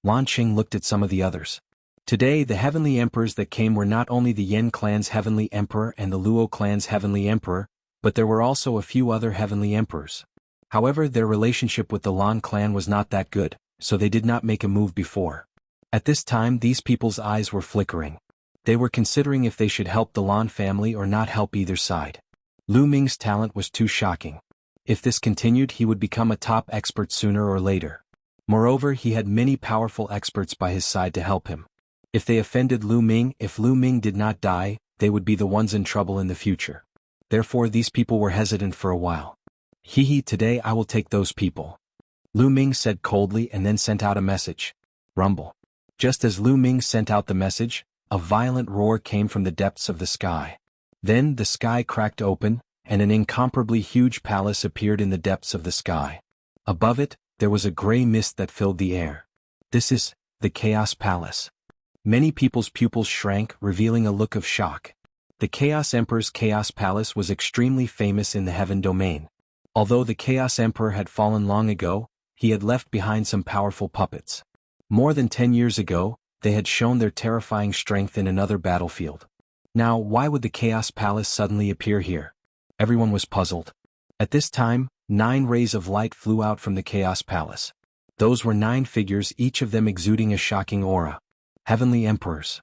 Lan Qing looked at some of the others. Today, the Heavenly Emperors that came were not only the Yan clan's Heavenly Emperor and the Luo clan's Heavenly Emperor, but there were also a few other Heavenly Emperors. However, their relationship with the Lan clan was not that good, so they did not make a move before. At this time, these people's eyes were flickering. They were considering if they should help the Lan family or not help either side. Lu Ming's talent was too shocking. If this continued, he would become a top expert sooner or later. Moreover, he had many powerful experts by his side to help him. If they offended Lu Ming, if Lu Ming did not die, they would be the ones in trouble in the future. Therefore, these people were hesitant for a while. Today I will take those people. Lu Ming said coldly and then sent out a message. Rumble. Just as Lu Ming sent out the message, a violent roar came from the depths of the sky. Then the sky cracked open, and an incomparably huge palace appeared in the depths of the sky. Above it, there was a gray mist that filled the air. This is the Chaos Palace. Many people's pupils shrank, revealing a look of shock. The Chaos Emperor's Chaos Palace was extremely famous in the Heaven Domain. Although the Chaos Emperor had fallen long ago, he had left behind some powerful puppets. More than 10 years ago, they had shown their terrifying strength in another battlefield. Now, why would the Chaos Palace suddenly appear here? Everyone was puzzled. At this time, 9 rays of light flew out from the Chaos Palace. Those were 9 figures, each of them exuding a shocking aura. Heavenly Emperors.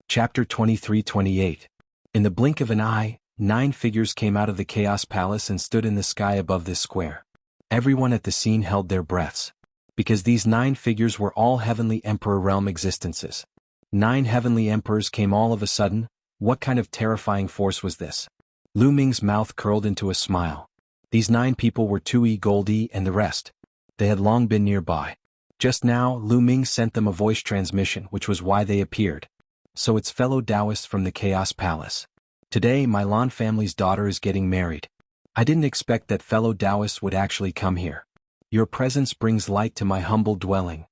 Chapter 23-28. In the blink of an eye, 9 figures came out of the Chaos Palace and stood in the sky above this square. Everyone at the scene held their breaths. Because these 9 figures were all Heavenly Emperor realm existences. 9 Heavenly Emperors came all of a sudden. What kind of terrifying force was this? Lu Ming's mouth curled into a smile. These 9 people were Tui, Goldie, and the rest. They had long been nearby. Just now, Lu Ming sent them a voice transmission, which was why they appeared. So it's fellow Taoists from the Chaos Palace. Today, my Lan family's daughter is getting married. I didn't expect that fellow Taoists would actually come here. Your presence brings light to my humble dwelling.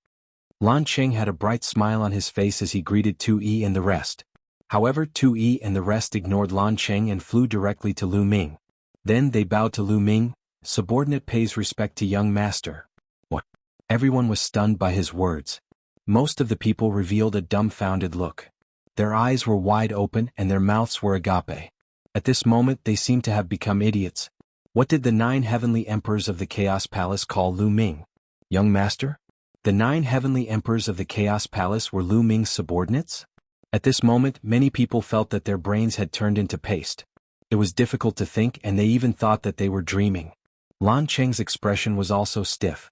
Lan Qing had a bright smile on his face as he greeted Tui and the rest. However, Tui and the rest ignored Lan Qing and flew directly to Lu Ming. Then they bowed to Lu Ming. Subordinate pays respect to young master. What? Everyone was stunned by his words. Most of the people revealed a dumbfounded look. Their eyes were wide open and their mouths were agape. At this moment they seemed to have become idiots. What did the 9 heavenly emperors of the Chaos Palace call Lu Ming? Young master? The 9 heavenly emperors of the Chaos Palace were Lu Ming's subordinates? At this moment many people felt that their brains had turned into paste. It was difficult to think and they even thought that they were dreaming. Lan Cheng's expression was also stiff.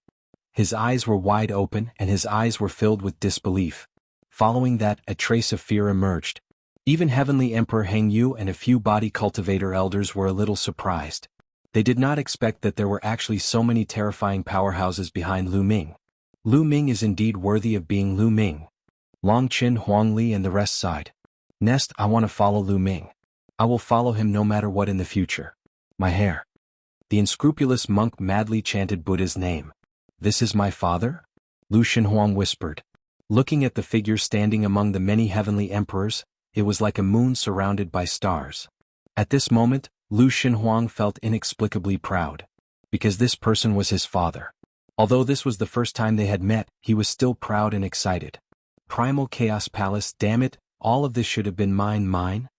His eyes were wide open and his eyes were filled with disbelief. Following that, a trace of fear emerged. Even Heavenly Emperor Heng Yu and a few body cultivator elders were a little surprised. They did not expect that there were actually so many terrifying powerhouses behind Lu Ming. Lu Ming is indeed worthy of being Lu Ming. Long Qin, Huang Li and the rest sighed. Nest, I want to follow Lu Ming. I will follow him no matter what in the future. My hair. The unscrupulous monk madly chanted Buddha's name. This is my father? Lu Xinhuang whispered. Looking at the figure standing among the many heavenly emperors, it was like a moon surrounded by stars. At this moment, Lu Xinhuang felt inexplicably proud. Because this person was his father. Although this was the first time they had met, he was still proud and excited. Primal Chaos Palace, damn it, all of this should have been mine.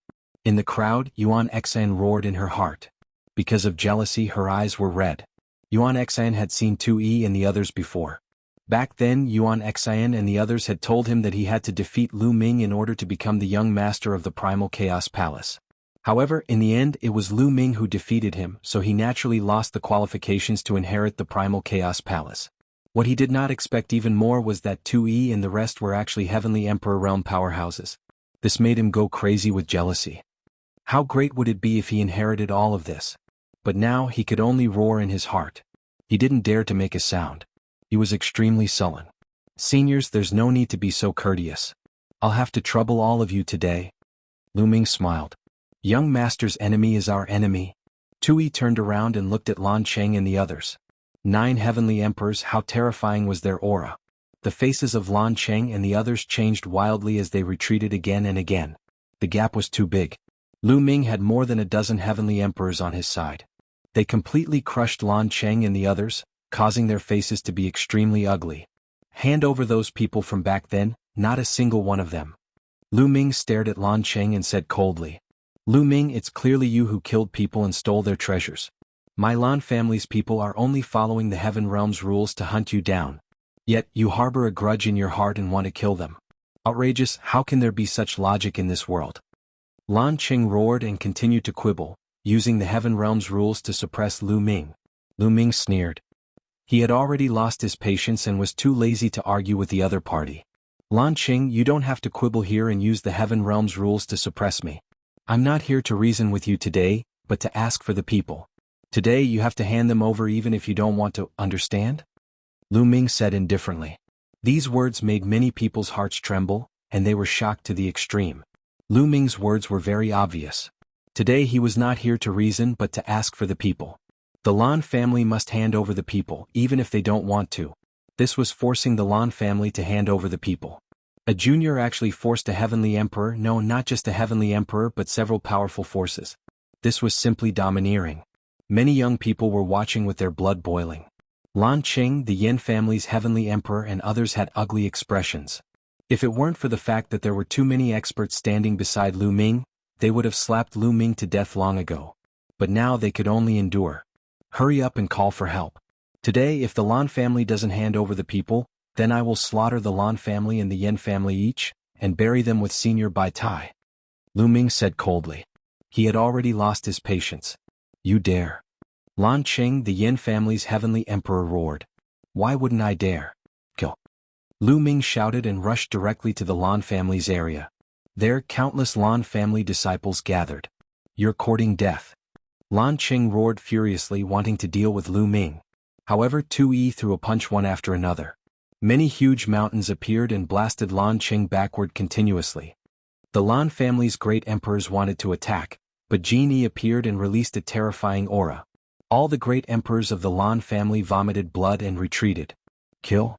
In the crowd, Yuan Xan roared in her heart. Because of jealousy her eyes were red. Yuan Xan had seen 2E and the others before. Back then Yuan Xan and the others had told him that he had to defeat Lu Ming in order to become the young master of the Primal Chaos Palace. However, in the end it was Lu Ming who defeated him, so he naturally lost the qualifications to inherit the Primal Chaos Palace. What he did not expect even more was that 2E and the rest were actually Heavenly Emperor realm powerhouses. This made him go crazy with jealousy. How great would it be if he inherited all of this? But now he could only roar in his heart. He didn't dare to make a sound. He was extremely sullen. Seniors, there's no need to be so courteous. I'll have to trouble all of you today. Lu Ming smiled. Young master's enemy is our enemy. Tui turned around and looked at Lan Cheng and the others. 9 heavenly emperors, how terrifying was their aura. The faces of Lan Cheng and the others changed wildly as they retreated again and again. The gap was too big. Lu Ming had more than a dozen heavenly emperors on his side. They completely crushed Lan Cheng and the others, causing their faces to be extremely ugly. Hand over those people from back then, not a single one of them. Lu Ming stared at Lan Cheng and said coldly. Lu Ming, it's clearly you who killed people and stole their treasures. My Lan family's people are only following the Heaven Realm's rules to hunt you down. Yet, you harbor a grudge in your heart and want to kill them. Outrageous, how can there be such logic in this world? Lan Cheng roared and continued to quibble, using the Heaven Realm's rules to suppress Lu Ming. Lu Ming sneered. He had already lost his patience and was too lazy to argue with the other party. Lan Cheng, you don't have to quibble here and use the Heaven Realm's rules to suppress me. I'm not here to reason with you today, but to ask for the people. Today you have to hand them over even if you don't want to, understand? Lu Ming said indifferently. These words made many people's hearts tremble, and they were shocked to the extreme. Lu Ming's words were very obvious. Today he was not here to reason but to ask for the people. The Lan family must hand over the people, even if they don't want to. This was forcing the Lan family to hand over the people. A junior actually forced a heavenly emperor, no, not just a heavenly emperor but several powerful forces. This was simply domineering. Many young people were watching with their blood boiling. Lan Cheng, the Yin family's heavenly emperor, and others had ugly expressions. If it weren't for the fact that there were too many experts standing beside Lu Ming, they would have slapped Lu Ming to death long ago. But now they could only endure. Hurry up and call for help. Today if the Lan family doesn't hand over the people, then I will slaughter the Lan family and the Yin family each, and bury them with Senior Bai Tai. Lu Ming said coldly. He had already lost his patience. You dare? Lan Cheng, the Yin family's heavenly emperor, roared. Why wouldn't I dare? Kill. Lu Ming shouted and rushed directly to the Lan family's area. There countless Lan family disciples gathered. You're courting death. Lan Cheng roared furiously, wanting to deal with Lu Ming. However, 2E threw a punch one after another. Many huge mountains appeared and blasted Lan Cheng backward continuously. The Lan family's great emperors wanted to attack, but Jin Yi appeared and released a terrifying aura. All the great emperors of the Lan family vomited blood and retreated. Kill?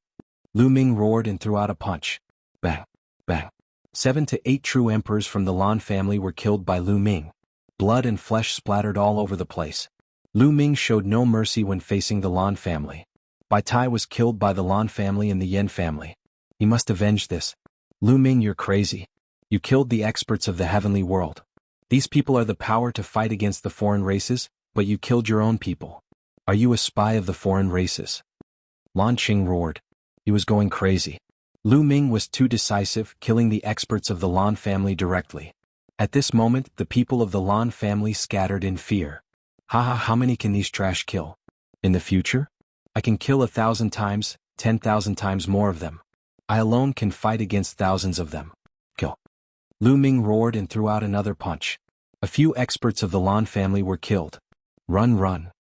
Lu Ming roared and threw out a punch. Bang, bang. 7 to 8 true emperors from the Lan family were killed by Lu Ming. Blood and flesh splattered all over the place. Lu Ming showed no mercy when facing the Lan family. Bai Tai was killed by the Lan family and the Yen family. He must avenge this. Lu Ming, you're crazy. You killed the experts of the heavenly world. These people are the power to fight against the foreign races, but you killed your own people. Are you a spy of the foreign races? Lan Qing roared. He was going crazy. Lu Ming was too decisive, killing the experts of the Lan family directly. At this moment, the people of the Lan family scattered in fear. Haha, how many can these trash kill? In the future? I can kill 1,000 times, 10,000 times more of them. I alone can fight against thousands of them. Kill. Lu Ming roared and threw out another punch. A few experts of the Lan family were killed. Run, run.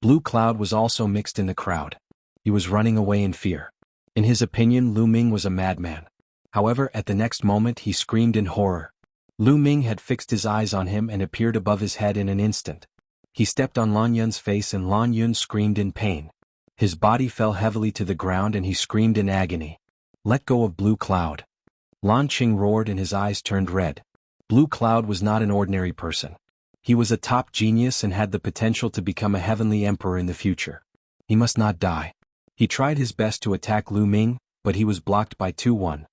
Blue Cloud was also mixed in the crowd. He was running away in fear. In his opinion, Lu Ming was a madman. However, at the next moment he screamed in horror. Lu Ming had fixed his eyes on him and appeared above his head in an instant. He stepped on Lan Yun's face and Lan Yun screamed in pain. His body fell heavily to the ground and he screamed in agony. Let go of Blue Cloud. Lan Qing roared and his eyes turned red. Blue Cloud was not an ordinary person. He was a top genius and had the potential to become a heavenly emperor in the future. He must not die. He tried his best to attack Lu Ming, but he was blocked by 2-1.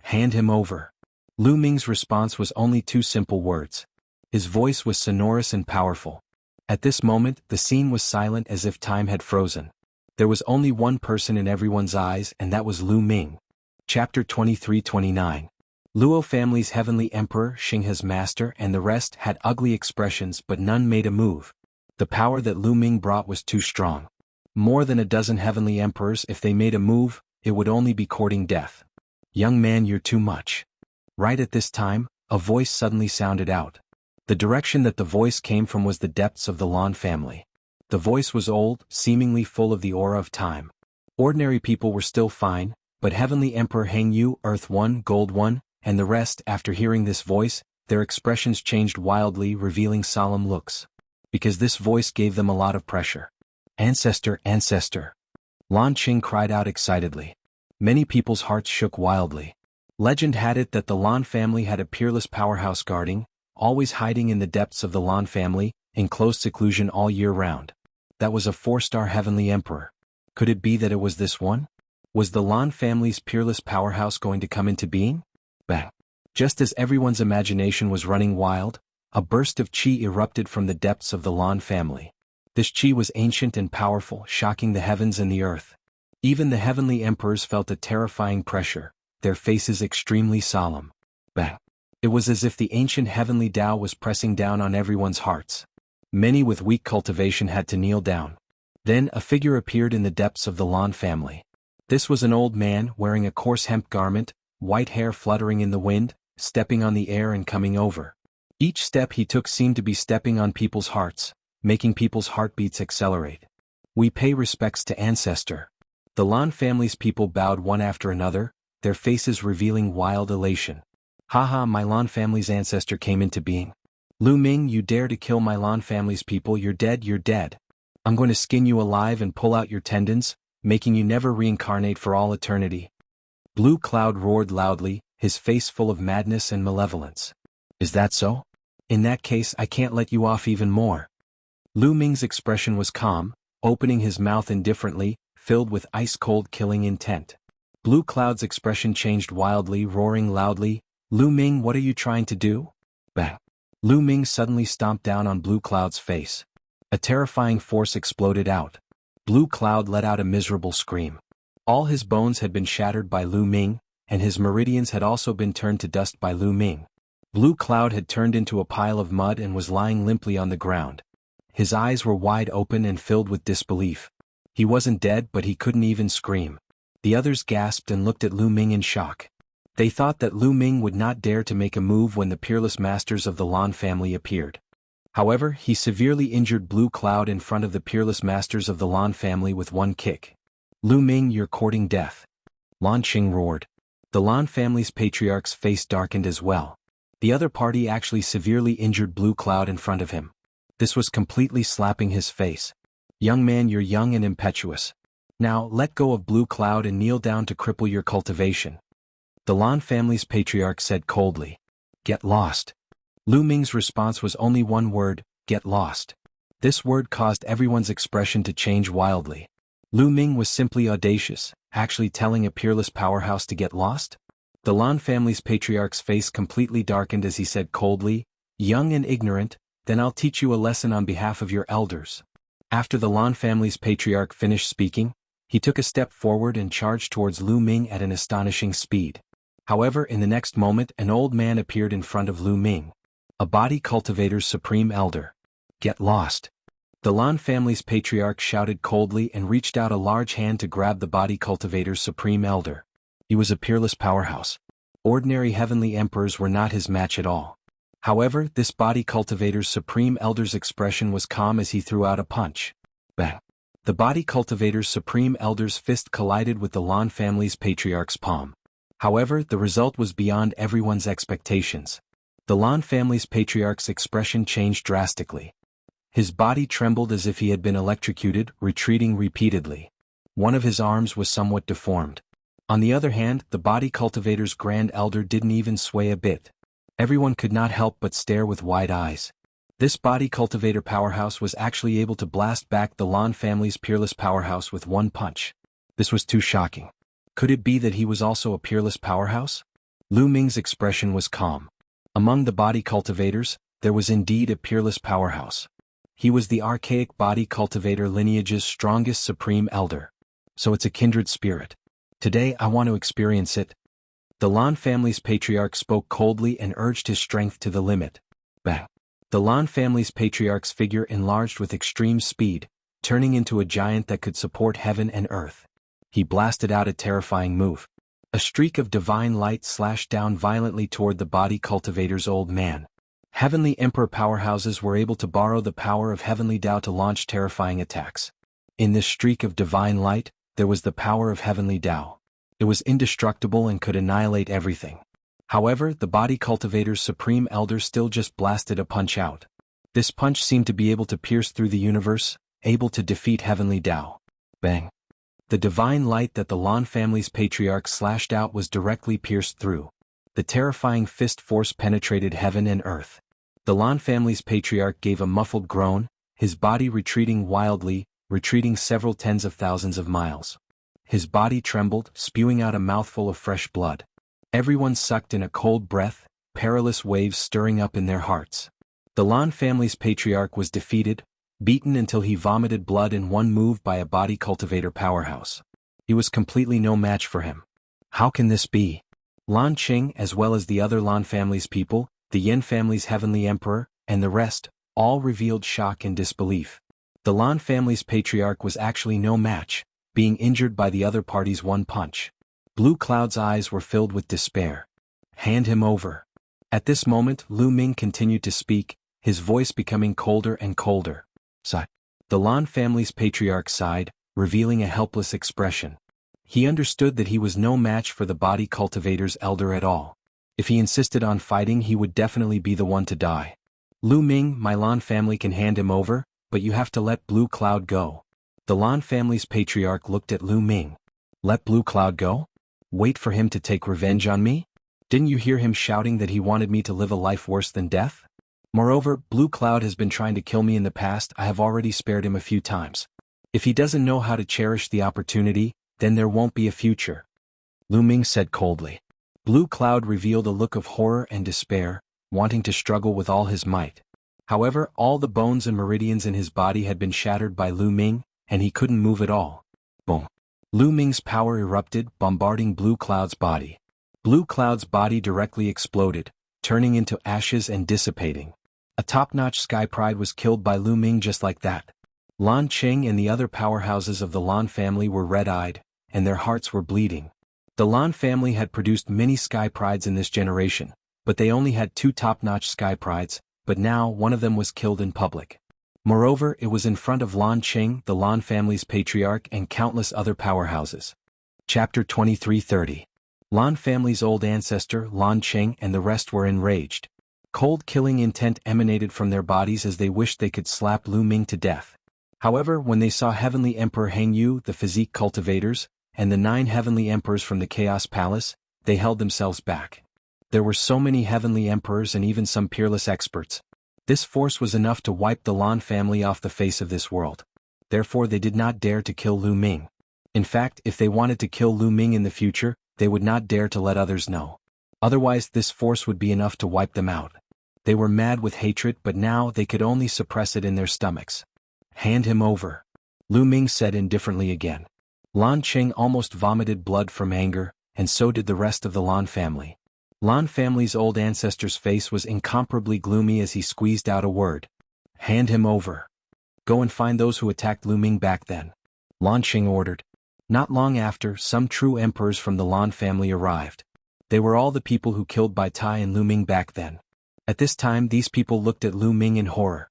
Hand him over. Lu Ming's response was only 2 simple words. His voice was sonorous and powerful. At this moment, the scene was silent as if time had frozen. There was only one person in everyone's eyes and that was Lu Ming. Chapter 23-29. Luo family's heavenly emperor, Xinghe's master and the rest had ugly expressions but none made a move. The power that Lu Ming brought was too strong. More than a dozen heavenly emperors, if they made a move, it would only be courting death. Young man, you're too much. Right at this time, a voice suddenly sounded out. The direction that the voice came from was the depths of the Lan family. The voice was old, seemingly full of the aura of time. Ordinary people were still fine, but Heavenly Emperor Heng Yu, Earth 1, Gold 1, and the rest, after hearing this voice, their expressions changed wildly, revealing solemn looks. Because this voice gave them a lot of pressure. Ancestor, ancestor. Lan Qing cried out excitedly. Many people's hearts shook wildly. Legend had it that the Lan family had a peerless powerhouse guarding, always hiding in the depths of the Lan family, in close seclusion all year round. That was a 4-star heavenly emperor. Could it be that it was this one? Was the Lan family's peerless powerhouse going to come into being? Bang! Just as everyone's imagination was running wild, a burst of qi erupted from the depths of the Lan family. This qi was ancient and powerful, shocking the heavens and the earth. Even the heavenly emperors felt a terrifying pressure, their faces extremely solemn. Bang! It was as if the ancient heavenly Tao was pressing down on everyone's hearts. Many with weak cultivation had to kneel down. Then a figure appeared in the depths of the Lan family. This was an old man wearing a coarse hemp garment, white hair fluttering in the wind, stepping on the air and coming over. Each step he took seemed to be stepping on people's hearts, making people's heartbeats accelerate. We pay respects to ancestor. The Lan family's people bowed one after another, their faces revealing wild elation. Haha, my Lan family's ancestor came into being. Lu Ming, you dare to kill my Lan family's people, you're dead, you're dead. I'm going to skin you alive and pull out your tendons, making you never reincarnate for all eternity. Blue Cloud roared loudly, his face full of madness and malevolence. Is that so? In that case, I can't let you off even more. Lu Ming's expression was calm, opening his mouth indifferently, filled with ice-cold killing intent. Blue Cloud's expression changed wildly, roaring loudly, Lu Ming, what are you trying to do? Bang! Lu Ming suddenly stomped down on Blue Cloud's face. A terrifying force exploded out. Blue Cloud let out a miserable scream. All his bones had been shattered by Lu Ming, and his meridians had also been turned to dust by Lu Ming. Blue Cloud had turned into a pile of mud and was lying limply on the ground. His eyes were wide open and filled with disbelief. He wasn't dead, but he couldn't even scream. The others gasped and looked at Lu Ming in shock. They thought that Lu Ming would not dare to make a move when the peerless masters of the Lan family appeared. However, he severely injured Blue Cloud in front of the peerless masters of the Lan family with one kick. Lu Ming, you're courting death. Lan Qing roared. The Lan family's patriarch's face darkened as well. The other party actually severely injured Blue Cloud in front of him. This was completely slapping his face. Young man, you're young and impetuous. Now, let go of Blue Cloud and kneel down to cripple your cultivation. The Lan family's patriarch said coldly. Get lost. Lu Ming's response was only one word, get lost. This word caused everyone's expression to change wildly. Lu Ming was simply audacious, actually telling a peerless powerhouse to get lost? The Lan family's patriarch's face completely darkened as he said coldly, "Young and ignorant, then I'll teach you a lesson on behalf of your elders." After the Lan family's patriarch finished speaking, he took a step forward and charged towards Lu Ming at an astonishing speed. However, in the next moment an old man appeared in front of Lu Ming. A body cultivator's supreme elder. "Get lost." The Lan family's patriarch shouted coldly and reached out a large hand to grab the body cultivator's supreme elder. He was a peerless powerhouse. Ordinary heavenly emperors were not his match at all. However, this body cultivator's supreme elder's expression was calm as he threw out a punch. Bang! The body cultivator's supreme elder's fist collided with the Lan family's patriarch's palm. However, the result was beyond everyone's expectations. The Lan family's patriarch's expression changed drastically. His body trembled as if he had been electrocuted, retreating repeatedly. One of his arms was somewhat deformed. On the other hand, the body cultivator's grand elder didn't even sway a bit. Everyone could not help but stare with wide eyes. This body cultivator powerhouse was actually able to blast back the Lan family's peerless powerhouse with one punch. This was too shocking. Could it be that he was also a peerless powerhouse? Lu Ming's expression was calm. Among the body cultivators, there was indeed a peerless powerhouse. He was the archaic body cultivator lineage's strongest supreme elder. So it's a kindred spirit. Today I want to experience it. The Lan family's patriarch spoke coldly and urged his strength to the limit. Bang! The Lan family's patriarch's figure enlarged with extreme speed, turning into a giant that could support heaven and earth. He blasted out a terrifying move. A streak of divine light slashed down violently toward the body cultivator's old man. Heavenly Emperor powerhouses were able to borrow the power of Heavenly Tao to launch terrifying attacks. In this streak of divine light, there was the power of Heavenly Tao. It was indestructible and could annihilate everything. However, the body cultivator's supreme elder still just blasted a punch out. This punch seemed to be able to pierce through the universe, able to defeat Heavenly Tao. Bang! The divine light that the Lan family's patriarch slashed out was directly pierced through. The terrifying fist force penetrated heaven and earth. The Lan family's patriarch gave a muffled groan, his body retreating wildly, retreating several tens of thousands of miles. His body trembled, spewing out a mouthful of fresh blood. Everyone sucked in a cold breath, perilous waves stirring up in their hearts. The Lan family's patriarch was defeated, beaten until he vomited blood in one move by a body cultivator powerhouse. He was completely no match for him. How can this be? Lan Qing, as well as the other Lan family's people, the Yin family's heavenly emperor, and the rest, all revealed shock and disbelief. The Lan family's patriarch was actually no match, being injured by the other party's one punch. Blue Cloud's eyes were filled with despair. "Hand him over." At this moment, Lu Ming continued to speak, his voice becoming colder and colder. Sigh. The Lan family's patriarch sighed, revealing a helpless expression. He understood that he was no match for the body cultivator's elder at all. If he insisted on fighting, he would definitely be the one to die. "Lu Ming, my Lan family can hand him over, but you have to let Blue Cloud go." The Lan family's patriarch looked at Lu Ming. "Let Blue Cloud go? Wait for him to take revenge on me? Didn't you hear him shouting that he wanted me to live a life worse than death? Moreover, Blue Cloud has been trying to kill me in the past. I have already spared him a few times. If he doesn't know how to cherish the opportunity, then there won't be a future," Lu Ming said coldly. Blue Cloud revealed a look of horror and despair, wanting to struggle with all his might. However, all the bones and meridians in his body had been shattered by Lu Ming, and he couldn't move at all. Boom! Lu Ming's power erupted, bombarding Blue Cloud's body. Blue Cloud's body directly exploded, turning into ashes and dissipating. A top-notch Sky Pride was killed by Lu Ming just like that. Lan Qing and the other powerhouses of the Lan family were red-eyed, and their hearts were bleeding. The Lan family had produced many Sky Prides in this generation, but they only had 2 top-notch Sky Prides, but now one of them was killed in public. Moreover, it was in front of Lan Qing, the Lan family's patriarch, and countless other powerhouses. Chapter 2330. Lan family's old ancestor, Lan Qing, and the rest were enraged. Cold killing intent emanated from their bodies as they wished they could slap Lu Ming to death. However, when they saw Heavenly Emperor Heng Yu, the physique cultivators, and the 9 heavenly emperors from the Chaos Palace, they held themselves back. There were so many heavenly emperors and even some peerless experts. This force was enough to wipe the Lan family off the face of this world. Therefore they did not dare to kill Lu Ming. In fact, if they wanted to kill Lu Ming in the future, they would not dare to let others know. Otherwise this force would be enough to wipe them out. They were mad with hatred, but now they could only suppress it in their stomachs. Hand him over, Lu Ming said indifferently again. Lan Qing almost vomited blood from anger, and so did the rest of the Lan family. Lan family's old ancestor's face was incomparably gloomy as he squeezed out a word. Hand him over. Go and find those who attacked Lu Ming back then, Lan Qing ordered. Not long after, some true emperors from the Lan family arrived. They were all the people who killed Bai Tai and Lu Ming back then. At this time these people looked at Lu Ming in horror.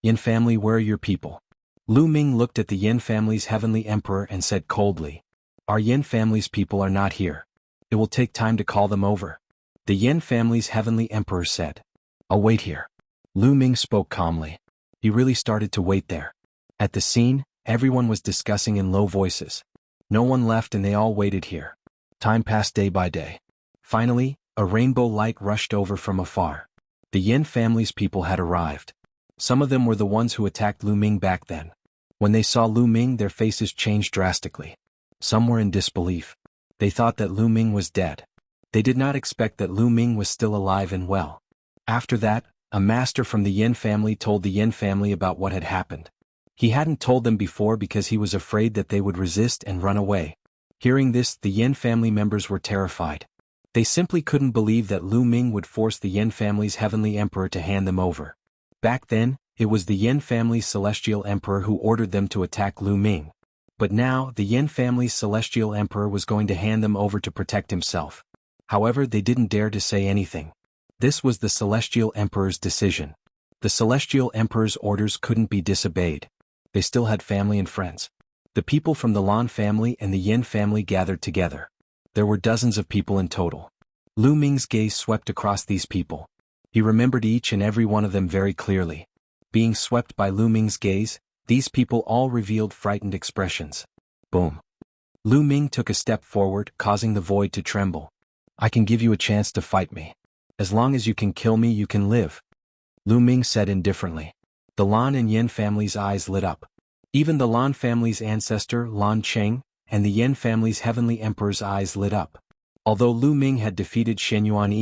Yin family, where are your people? Lu Ming looked at the Yin family's heavenly emperor and said coldly. Our Yin family's people are not here. It will take time to call them over. The Yin family's heavenly emperor said. I'll wait here. Lu Ming spoke calmly. He really started to wait there. At the scene, everyone was discussing in low voices. No one left and they all waited here. Time passed day by day. Finally, a rainbow light rushed over from afar. The Yin family's people had arrived. Some of them were the ones who attacked Lu Ming back then. When they saw Lu Ming, their faces changed drastically. Some were in disbelief. They thought that Lu Ming was dead. They did not expect that Lu Ming was still alive and well. After that, a master from the Yin family told the Yin family about what had happened. He hadn't told them before because he was afraid that they would resist and run away. Hearing this, the Yin family members were terrified. They simply couldn't believe that Lu Ming would force the Yin family's heavenly emperor to hand them over. Back then, it was the Yin family's celestial emperor who ordered them to attack Lu Ming. But now, the Yin family's celestial emperor was going to hand them over to protect himself. However, they didn't dare to say anything. This was the celestial emperor's decision. The celestial emperor's orders couldn't be disobeyed. They still had family and friends. The people from the Lan family and the Yin family gathered together. There were dozens of people in total. Lu Ming's gaze swept across these people. He remembered each and every one of them very clearly. Being swept by Lu Ming's gaze, these people all revealed frightened expressions. Boom. Lu Ming took a step forward, causing the void to tremble. I can give you a chance to fight me. As long as you can kill me, you can live, Lu Ming said indifferently. The Lan and Yin family's eyes lit up. Even the Lan family's ancestor, Lan Qing, and the Yin family's heavenly emperor's eyes lit up. Although Lu Ming had defeated Shen Yuan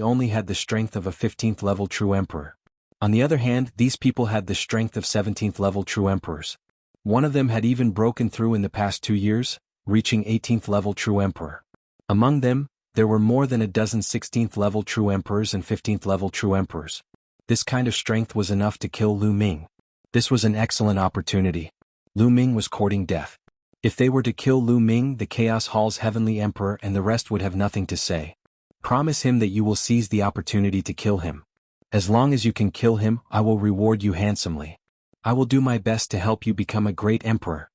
only had the strength of a 15th level true emperor. On the other hand, these people had the strength of 17th level true emperors. One of them had even broken through in the past 2 years, reaching 18th level true emperor. Among them, there were more than a dozen 16th level true emperors and 15th level true emperors. This kind of strength was enough to kill Lu Ming. This was an excellent opportunity. Lu Ming was courting death. If they were to kill Lu Ming, the Chaos Hall's heavenly emperor and the rest would have nothing to say. Promise him that you will seize the opportunity to kill him. As long as you can kill him, I will reward you handsomely. I will do my best to help you become a great emperor.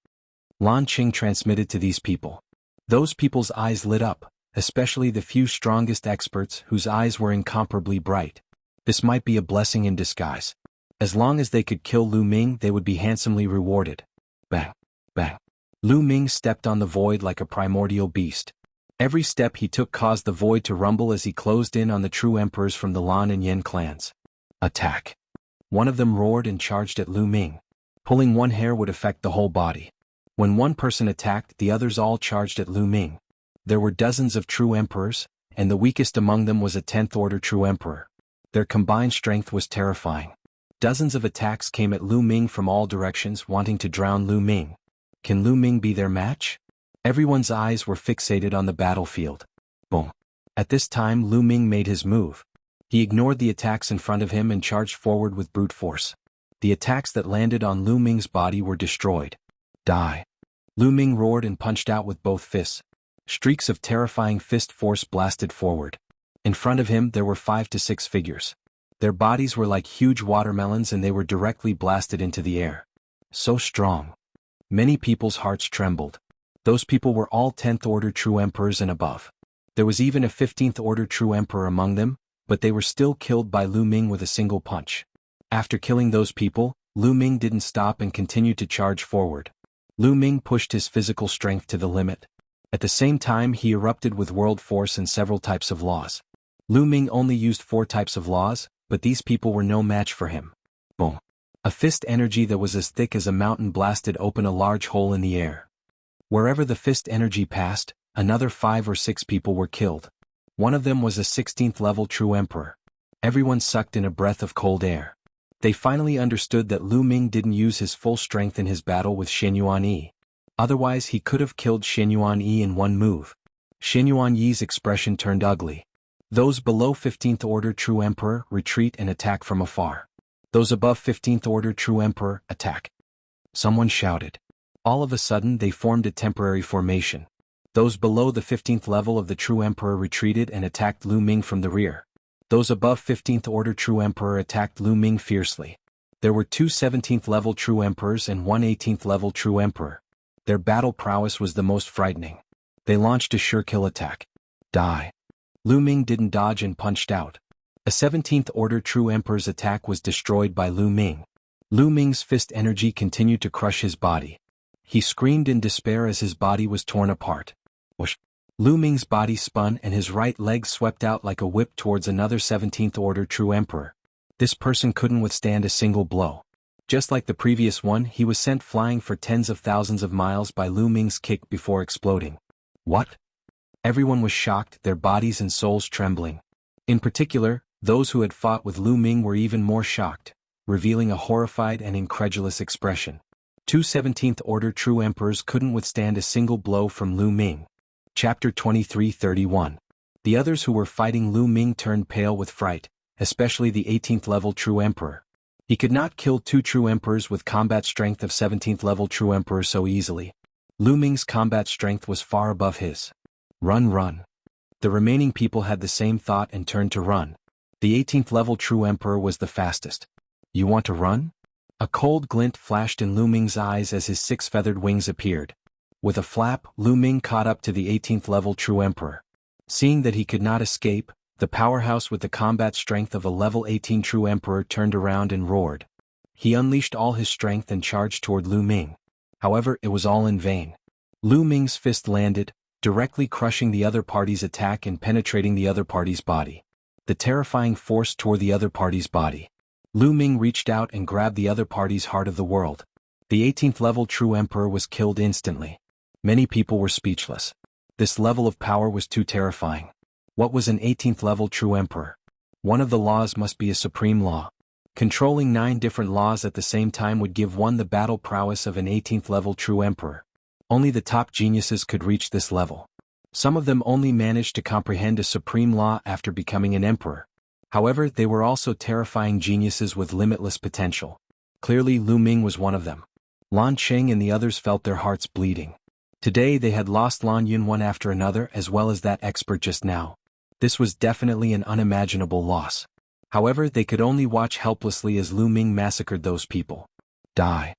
Lan Qing transmitted to these people. Those people's eyes lit up, especially the few strongest experts whose eyes were incomparably bright. This might be a blessing in disguise. As long as they could kill Lu Ming, they would be handsomely rewarded. Bang, bang. Lu Ming stepped on the void like a primordial beast. Every step he took caused the void to rumble as he closed in on the true emperors from the Lan and Yin clans. Attack. One of them roared and charged at Lu Ming. Pulling one hair would affect the whole body. When one person attacked, the others all charged at Lu Ming. There were dozens of true emperors, and the weakest among them was a 10th order true emperor. Their combined strength was terrifying. Dozens of attacks came at Lu Ming from all directions, wanting to drown Lu Ming. Can Lu Ming be their match? Everyone's eyes were fixated on the battlefield. Boom. At this time Lu Ming made his move. He ignored the attacks in front of him and charged forward with brute force. The attacks that landed on Lu Ming's body were destroyed. Die. Lu Ming roared and punched out with both fists. Streaks of terrifying fist force blasted forward. In front of him there were 5 to 6 figures. Their bodies were like huge watermelons and they were directly blasted into the air. So strong. Many people's hearts trembled. Those people were all 10th order true emperors and above. There was even a 15th order true emperor among them, but they were still killed by Lu Ming with a single punch. After killing those people, Lu Ming didn't stop and continued to charge forward. Lu Ming pushed his physical strength to the limit. At the same time he erupted with world force and several types of laws. Lu Ming only used 4 types of laws, but these people were no match for him. Boom. A fist energy that was as thick as a mountain blasted open a large hole in the air. Wherever the fist energy passed, another 5 or 6 people were killed. One of them was a 16th level true emperor. Everyone sucked in a breath of cold air. They finally understood that Lu Ming didn't use his full strength in his battle with Shen Yuan-Yi. Otherwise he could have killed Shen Yuan-Yi in one move. Shen Yuan-Yi's expression turned ugly. Those below 15th Order True Emperor retreat and attack from afar. Those above 15th Order True Emperor attack. Someone shouted. All of a sudden they formed a temporary formation. Those below the 15th level of the True Emperor retreated and attacked Lu Ming from the rear. Those above 15th Order True Emperor attacked Lu Ming fiercely. There were 2 17th level True Emperors and 1 18th level True Emperor. Their battle prowess was the most frightening. They launched a sure kill attack. Die. Lu Ming didn't dodge and punched out. A 17th Order True Emperor's attack was destroyed by Lu Ming. Lu Ming's fist energy continued to crush his body. He screamed in despair as his body was torn apart. Whoosh! Lu Ming's body spun and his right leg swept out like a whip towards another 17th Order True Emperor. This person couldn't withstand a single blow. Just like the previous one, he was sent flying for tens of thousands of miles by Lu Ming's kick before exploding. What? Everyone was shocked, their bodies and souls trembling. In particular, those who had fought with Lu Ming were even more shocked, revealing a horrified and incredulous expression. 2 17th Order True Emperors couldn't withstand a single blow from Lu Ming. Chapter 23:31. The others who were fighting Lu Ming turned pale with fright, especially the 18th level True Emperor. He could not kill 2 True Emperors with combat strength of 17th level True Emperor so easily. Lu Ming's combat strength was far above his. Run, run. The remaining people had the same thought and turned to run. The 18th level True Emperor was the fastest. You want to run? A cold glint flashed in Lu Ming's eyes as his 6 feathered wings appeared. With a flap, Lu Ming caught up to the 18th level True Emperor. Seeing that he could not escape, the powerhouse with the combat strength of a level 18 True Emperor turned around and roared. He unleashed all his strength and charged toward Lu Ming. However, it was all in vain. Lu Ming's fist landed, directly crushing the other party's attack and penetrating the other party's body. The terrifying force tore the other party's body. Lu Ming reached out and grabbed the other party's heart of the world. The 18th level True Emperor was killed instantly. Many people were speechless. This level of power was too terrifying. What was an 18th level True Emperor? One of the laws must be a supreme law. Controlling 9 different laws at the same time would give one the battle prowess of an 18th level True Emperor. Only the top geniuses could reach this level. Some of them only managed to comprehend a supreme law after becoming an emperor. However, they were also terrifying geniuses with limitless potential. Clearly Lu Ming was one of them. Lan Cheng and the others felt their hearts bleeding. Today they had lost Lan Yun one after another as well as that expert just now. This was definitely an unimaginable loss. However, they could only watch helplessly as Lu Ming massacred those people. Die.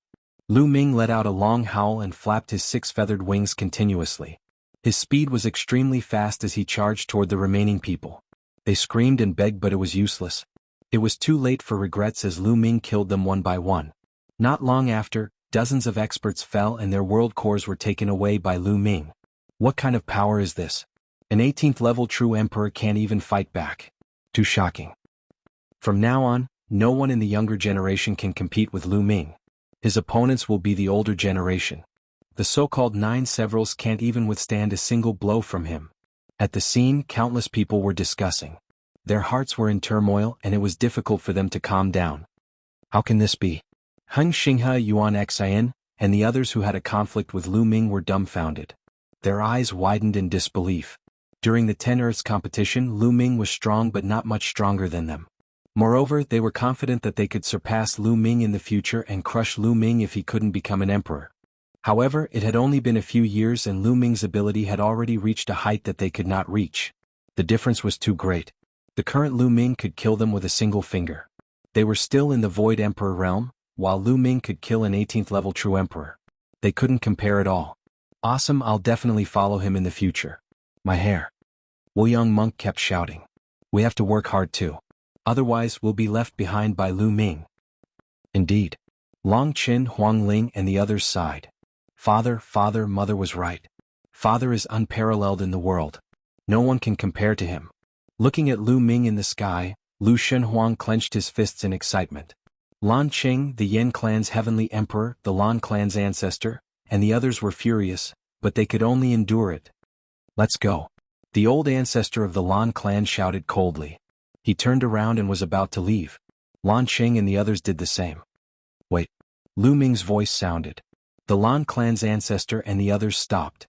Lu Ming let out a long howl and flapped his 6 feathered wings continuously. His speed was extremely fast as he charged toward the remaining people. They screamed and begged, but it was useless. It was too late for regrets as Lu Ming killed them one by one. Not long after, dozens of experts fell and their world cores were taken away by Lu Ming. What kind of power is this? An 18th level True Emperor can't even fight back. Too shocking. From now on, no one in the younger generation can compete with Lu Ming. His opponents will be the older generation. The so-called 9 severals can't even withstand a single blow from him. At the scene, countless people were discussing. Their hearts were in turmoil and it was difficult for them to calm down. How can this be? Hung Xinghe, Yuan Xian, and the others who had a conflict with Lu Ming were dumbfounded. Their eyes widened in disbelief. During the 10 Earths competition, Lu Ming was strong but not much stronger than them. Moreover, they were confident that they could surpass Lu Ming in the future and crush Lu Ming if he couldn't become an emperor. However, it had only been a few years and Lu Ming's ability had already reached a height that they could not reach. The difference was too great. The current Lu Ming could kill them with a single finger. They were still in the Void Emperor realm, while Lu Ming could kill an 18th level True Emperor. They couldn't compare at all. Awesome, I'll definitely follow him in the future. My hair. Wu Young Monk kept shouting. We have to work hard too. Otherwise we'll be left behind by Lu Ming. Indeed. Long Qin, Huang Ling and the others sighed. Father, mother was right. Father is unparalleled in the world. No one can compare to him. Looking at Lu Ming in the sky, Lu Shenhuang clenched his fists in excitement. Lan Qing, the Yin clan's heavenly emperor, the Lan clan's ancestor, and the others were furious, but they could only endure it. Let's go. The old ancestor of the Lan clan shouted coldly. He turned around and was about to leave. Lan Qing and the others did the same. Wait. Lu Ming's voice sounded. The Lan clan's ancestor and the others stopped.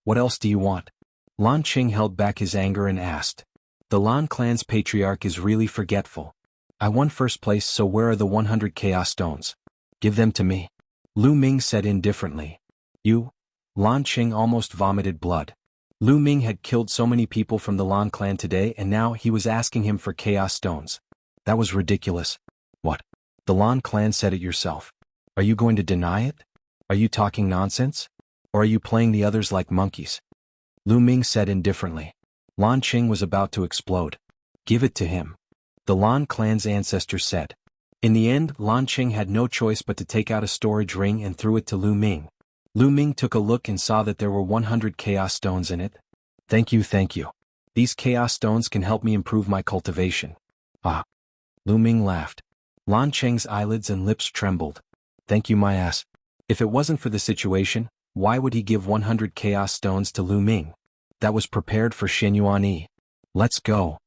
What else do you want? Lan Qing held back his anger and asked. The Lan clan's patriarch is really forgetful. I won first place, so where are the 100 chaos stones? Give them to me. Lu Ming said indifferently. You? Lan Qing almost vomited blood. Lu Ming had killed so many people from the Lan clan today, and now he was asking him for chaos stones. That was ridiculous. What? The Lan clan said it yourself. Are you going to deny it? Are you talking nonsense? Or are you playing the others like monkeys? Lu Ming said indifferently. Lan Qing was about to explode. Give it to him. The Lan clan's ancestor said. In the end, Lan Qing had no choice but to take out a storage ring and threw it to Lu Ming. Lu Ming took a look and saw that there were 100 chaos stones in it. Thank you, thank you. These chaos stones can help me improve my cultivation. Ah. Lu Ming laughed. Lan Qing's eyelids and lips trembled. Thank you, my ass. If it wasn't for the situation, why would he give 100 chaos stones to Lu Ming? That was prepared for Xinyuan Yi. Let's go.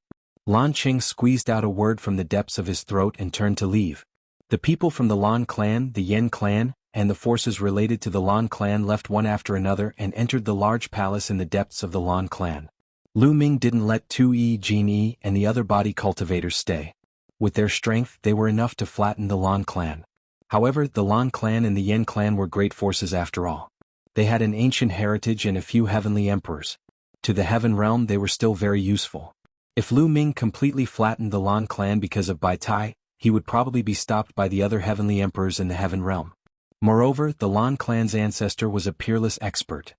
Lan Qing squeezed out a word from the depths of his throat and turned to leave. The people from the Lan clan, the Yin clan, and the forces related to the Lan clan left one after another and entered the large palace in the depths of the Lan clan. Lu Ming didn't let Tu Yi, Jin Yi, and the other body cultivators stay. With their strength, they were enough to flatten the Lan clan. However, the Lan clan and the Yin clan were great forces after all. They had an ancient heritage and a few heavenly emperors. To the heaven realm they were still very useful. If Lu Ming completely flattened the Lan clan because of Bai Tai, he would probably be stopped by the other heavenly emperors in the heaven realm. Moreover, the Lan clan's ancestor was a peerless expert.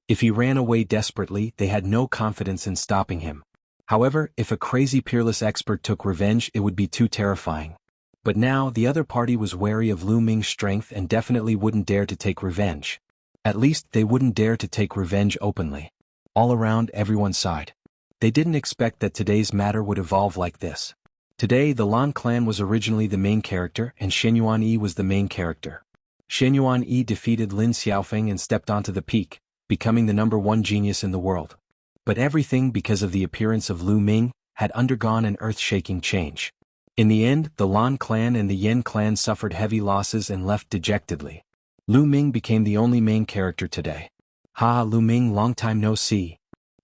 If he ran away desperately, they had no confidence in stopping him. However, if a crazy peerless expert took revenge, it would be too terrifying. But now, the other party was wary of Lu Ming's strength and definitely wouldn't dare to take revenge. At least, they wouldn't dare to take revenge openly. All around, everyone sighed. They didn't expect that today's matter would evolve like this. Today, the Lan clan was originally the main character and Xinyuan Yi was the main character. Xinyuan Yi defeated Lin Xiaofeng and stepped onto the peak, becoming the #1 genius in the world. But everything, because of the appearance of Lu Ming, had undergone an earth-shaking change. In the end, the Lan clan and the Yin clan suffered heavy losses and left dejectedly. Lu Ming became the only main character today. Ha, Lu Ming, long time no see.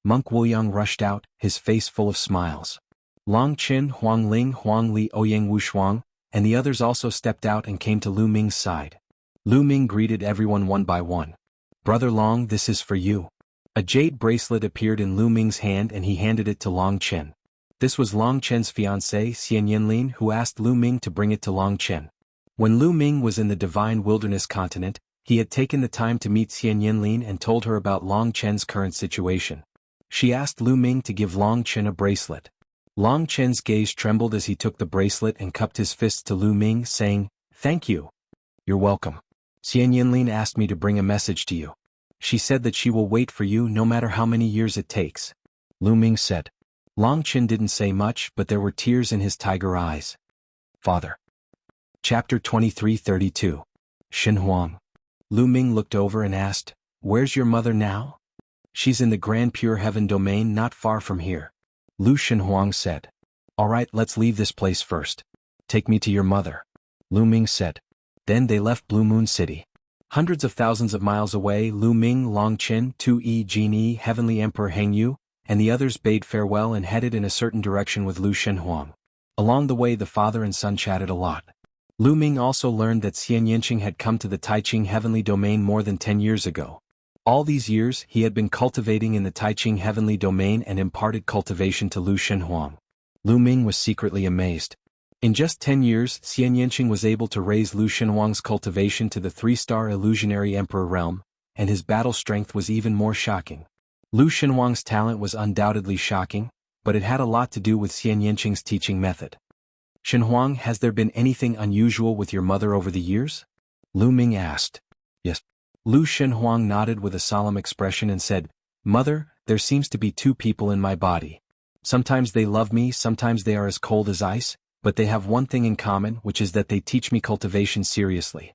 Monk Wuyang rushed out, his face full of smiles. Long Qin, Huang Ling, Huang Li, Ouyang Wushuang, and the others also stepped out and came to Lu Ming's side. Lu Ming greeted everyone one by one. Brother Long, this is for you. A jade bracelet appeared in Lu Ming's hand and he handed it to Long Chen. This was Long Chen's fiancée, Xian Yinlin, who asked Lu Ming to bring it to Long Chen. When Lu Ming was in the Divine Wilderness continent, he had taken the time to meet Xian Yinlin and told her about Long Chen's current situation. She asked Lu Ming to give Long Chen a bracelet. Long Chen's gaze trembled as he took the bracelet and cupped his fists to Lu Ming, saying, "Thank you." "You're welcome. Xian Yinlin asked me to bring a message to you. She said that she will wait for you no matter how many years it takes," Lu Ming said. Long Chen didn't say much, but there were tears in his tiger eyes. Father. Chapter 2332. Xinhuang. Lu Ming looked over and asked, "Where's your mother now?" "She's in the Grand Pure Heaven domain not far from here," Lu Xinhuang said. "All right, let's leave this place first. Take me to your mother," Lu Ming said. Then they left Blue Moon City. Hundreds of thousands of miles away, Lu Ming, Long Qin, Tu Yi, Jin Yi, Heavenly Emperor Heng Yu, and the others bade farewell and headed in a certain direction with Lu Xinhuang. Along the way the father and son chatted a lot. Lu Ming also learned that Xian Yinqing had come to the Taiqing Heavenly Domain more than 10 years ago. All these years he had been cultivating in the Taiqing Heavenly Domain and imparted cultivation to Lu Xinhuang. Lu Ming was secretly amazed. In just 10 years, Xian Yinqing was able to raise Lu Xinhuang's cultivation to the 3-star illusionary emperor realm, and his battle strength was even more shocking. Lu Xinhuang's talent was undoubtedly shocking, but it had a lot to do with Xian Yinqing's teaching method. "Xinhuang, has there been anything unusual with your mother over the years?" Lu Ming asked. "Yes." Lu Xinhuang nodded with a solemn expression and said, "Mother, there seems to be two people in my body. Sometimes they love me, sometimes they are as cold as ice, But they have one thing in common, which is that they teach me cultivation seriously.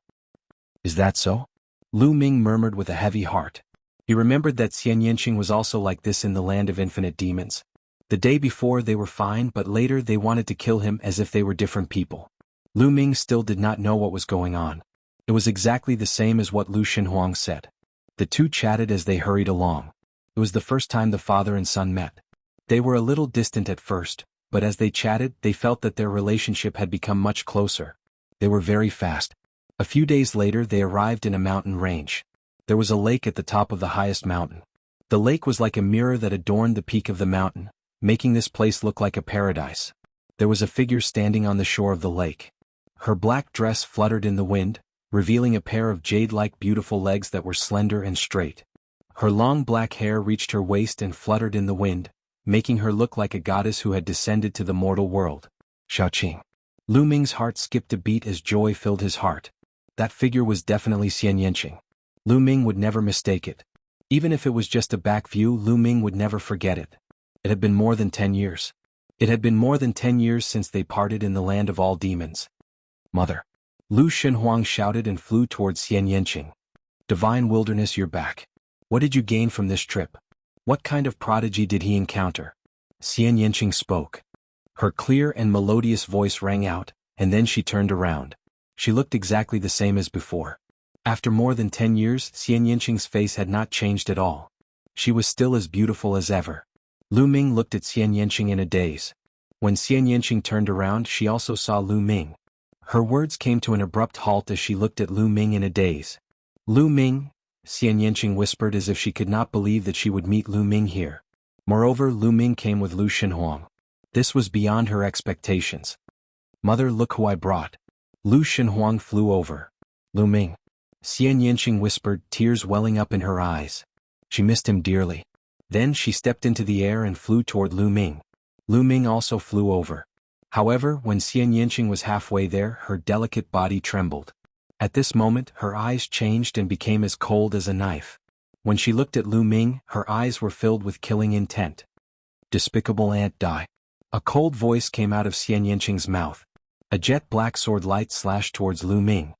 Is that so? Lu Ming murmured with a heavy heart. He remembered that Xian Yanqing was also like this in the land of infinite demons. The day before they were fine, but later they wanted to kill him as if they were different people. Lu Ming still did not know what was going on. It was exactly the same as what Lu Xinhuang said. The two chatted as they hurried along. It was the first time the father and son met. They were a little distant at first, but as they chatted, they felt that their relationship had become much closer. They were very fast. A few days later they arrived in a mountain range. There was a lake at the top of the highest mountain. The lake was like a mirror that adorned the peak of the mountain, making this place look like a paradise. There was a figure standing on the shore of the lake. Her black dress fluttered in the wind, revealing a pair of jade-like beautiful legs that were slender and straight. Her long black hair reached her waist and fluttered in the wind, making her look like a goddess who had descended to the mortal world. Xiaoqing. Lu Ming's heart skipped a beat as joy filled his heart. That figure was definitely Xian Yanqing. Lu Ming would never mistake it. Even if it was just a back view, Lu Ming would never forget it. It had been more than 10 years. It had been more than 10 years since they parted in the land of all demons. Mother. Lu Xinhuang shouted and flew towards Xian Yanqing. Divine wilderness, you're back. What did you gain from this trip? What kind of prodigy did he encounter? Xian Yanqing spoke. Her clear and melodious voice rang out, and then she turned around. She looked exactly the same as before. After more than 10 years, Xian Yanqing's face had not changed at all. She was still as beautiful as ever. Lu Ming looked at Xian Yanqing in a daze. When Xian Yanqing turned around, she also saw Lu Ming. Her words came to an abrupt halt as she looked at Lu Ming in a daze. Lu Ming, Xian Yanqing whispered as if she could not believe that she would meet Lu Ming here. Moreover, Lu Ming came with Lu Xinhuang. This was beyond her expectations. Mother, look who I brought. Lu Xinhuang flew over. Lu Ming. Xian Yanqing whispered, tears welling up in her eyes. She missed him dearly. Then she stepped into the air and flew toward Lu Ming. Lu Ming also flew over. However, when Xian Yanqing was halfway there, her delicate body trembled. At this moment, her eyes changed and became as cold as a knife. When she looked at Lu Ming, her eyes were filled with killing intent. Despicable ant, die. A cold voice came out of Xian Yanqing's mouth. A jet black sword light slashed towards Lu Ming.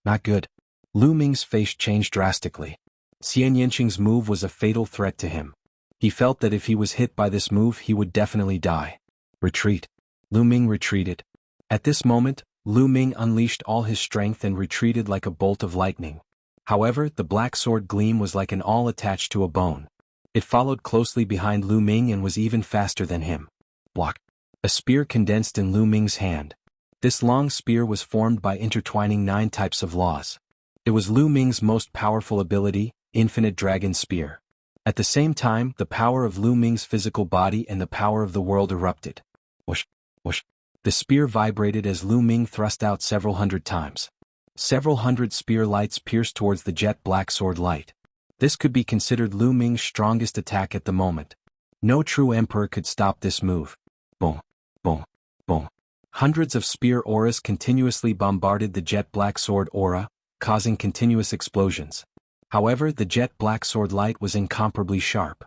Not good. Lu Ming's face changed drastically. Xian Yanqing's move was a fatal threat to him. He felt that if he was hit by this move, he would definitely die. Retreat. Lu Ming retreated. At this moment, Lu Ming unleashed all his strength and retreated like a bolt of lightning. However, the black sword gleam was like an awl attached to a bone. It followed closely behind Lu Ming and was even faster than him. Block. A spear condensed in Lu Ming's hand. This long spear was formed by intertwining 9 types of laws. It was Lu Ming's most powerful ability, Infinite Dragon Spear. At the same time, the power of Lu Ming's physical body and the power of the world erupted. Whoosh, whoosh. The spear vibrated as Lu Ming thrust out several hundred times. Several hundred spear lights pierced towards the jet black sword light. This could be considered Lu Ming's strongest attack at the moment. No true emperor could stop this move. Boom, boom, boom. Hundreds of spear auras continuously bombarded the jet black sword aura, causing continuous explosions. However, the jet black sword light was incomparably sharp.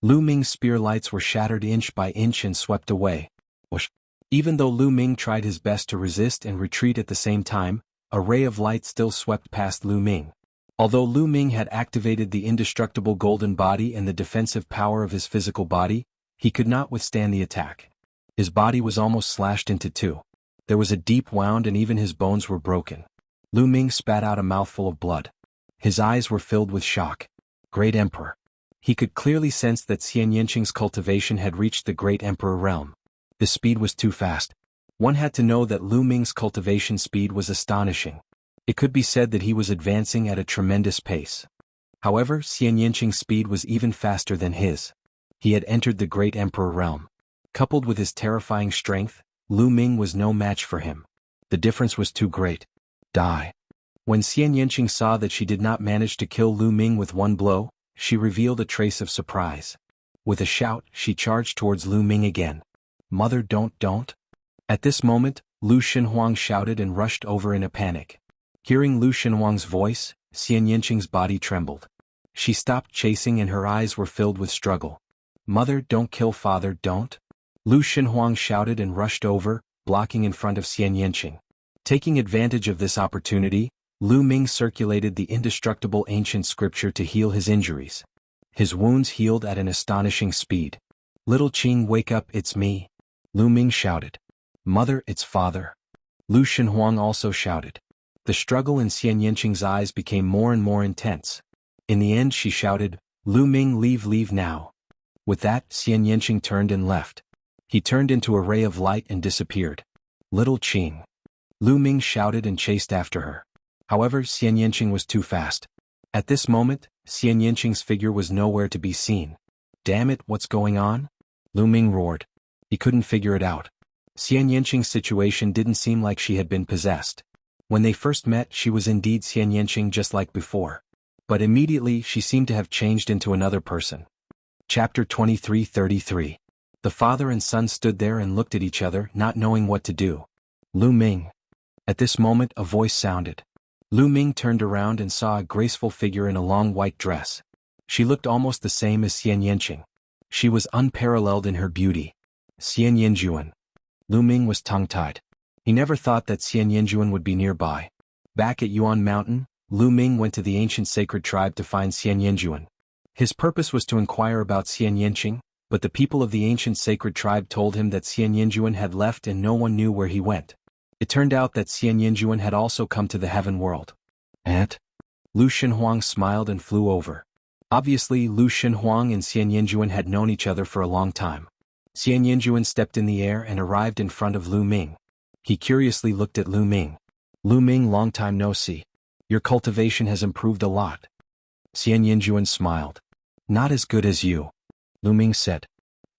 Lu Ming's spear lights were shattered inch by inch and swept away. Whoosh. Even though Lu Ming tried his best to resist and retreat at the same time, a ray of light still swept past Lu Ming. Although Lu Ming had activated the indestructible golden body and the defensive power of his physical body, he could not withstand the attack. His body was almost slashed into 2. There was a deep wound and even his bones were broken. Lu Ming spat out a mouthful of blood. His eyes were filled with shock. Great Emperor. He could clearly sense that Xian Yanqing's cultivation had reached the Great Emperor realm. The speed was too fast. One had to know that Lu Ming's cultivation speed was astonishing. It could be said that he was advancing at a tremendous pace. However, Xian Yanqing's speed was even faster than his. He had entered the Great Emperor realm. Coupled with his terrifying strength, Lu Ming was no match for him. The difference was too great. Die. When Xian Yanqing saw that she did not manage to kill Lu Ming with one blow, she revealed a trace of surprise. With a shout, she charged towards Lu Ming again. Mother, don't. At this moment, Lu Xinhuang shouted and rushed over in a panic. Hearing Lu Xinhuang's voice, Xian Yanqing's body trembled. She stopped chasing and her eyes were filled with struggle. Mother, don't kill father, don't. Lu Xinhuang shouted and rushed over, blocking in front of Xian Yanqing. Taking advantage of this opportunity, Lu Ming circulated the indestructible ancient scripture to heal his injuries. His wounds healed at an astonishing speed. "Little Qing, wake up, it's me," Lu Ming shouted. "Mother, it's father." Lu Shenhuang also shouted. The struggle in Xian Yanqing's eyes became more and more intense. In the end she shouted, "Lu Ming, leave now." With that, Xian Yanqing turned and left. He turned into a ray of light and disappeared. "Little Qing." Lu Ming shouted and chased after her. However, Xian Yanqing was too fast. At this moment, Xian Yanqing's figure was nowhere to be seen. "Damn it, what's going on?" Lu Ming roared. He couldn't figure it out. Xian Yanqing's situation didn't seem like she had been possessed. When they first met, she was indeed Xian Yanqing just like before. But immediately she seemed to have changed into another person. Chapter 23:33. The father and son stood there and looked at each other, not knowing what to do. "Lu Ming." At this moment a voice sounded. Lu Ming turned around and saw a graceful figure in a long white dress. She looked almost the same as Xian Yanqing. She was unparalleled in her beauty. Xian Yanjuan. Lu Ming was tongue-tied. He never thought that Xian Yanjuan would be nearby. Back at Yuan Mountain, Lu Ming went to the ancient sacred tribe to find Xian Yanjuan. His purpose was to inquire about Xian Yanqing, but the people of the ancient sacred tribe told him that Xian Yanjuan had left and no one knew where he went. It turned out that Xian Yanjuan had also come to the heaven world. "Aunt?" Lu Shenhuang smiled and flew over. Obviously, Lu Shenhuang and Xian Yanjuan had known each other for a long time. Xian Yanjuan stepped in the air and arrived in front of Lu Ming. He curiously looked at Lu Ming. "Lu Ming, long time no see. Your cultivation has improved a lot." Xian Yanjuan smiled. "Not as good as you," Lu Ming said.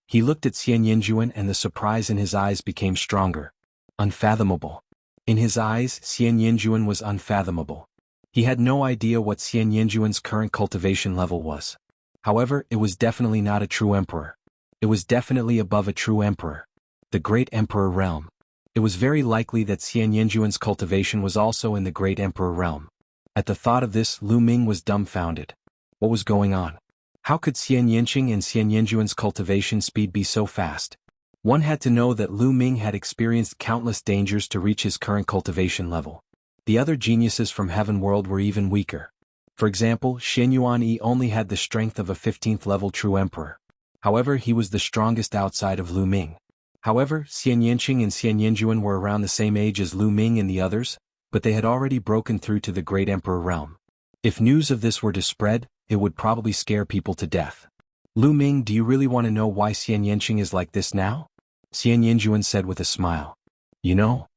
He looked at Xian Yanjuan and the surprise in his eyes became stronger. Unfathomable. In his eyes, Xian Yanjuan was unfathomable. He had no idea what Xian Yanjuan's current cultivation level was. However, it was definitely not a true emperor. It was definitely above a true emperor. The Great Emperor realm. It was very likely that Xian Yanjuan's cultivation was also in the Great Emperor realm. At the thought of this, Lu Ming was dumbfounded. What was going on? How could Xian Yanqing and Xian Yanjuan's cultivation speed be so fast? One had to know that Lu Ming had experienced countless dangers to reach his current cultivation level. The other geniuses from Heaven World were even weaker. For example, Xianyuan Yi only had the strength of a 15th level true emperor. However, he was the strongest outside of Lu Ming. However, Xian Yanqing and Xian Yanjuan were around the same age as Lu Ming and the others, but they had already broken through to the Great Emperor realm. If news of this were to spread, it would probably scare people to death. "Lu Ming, do you really want to know why Xian Yanqing is like this now?" Xian Yanjuan said with a smile. "You know?"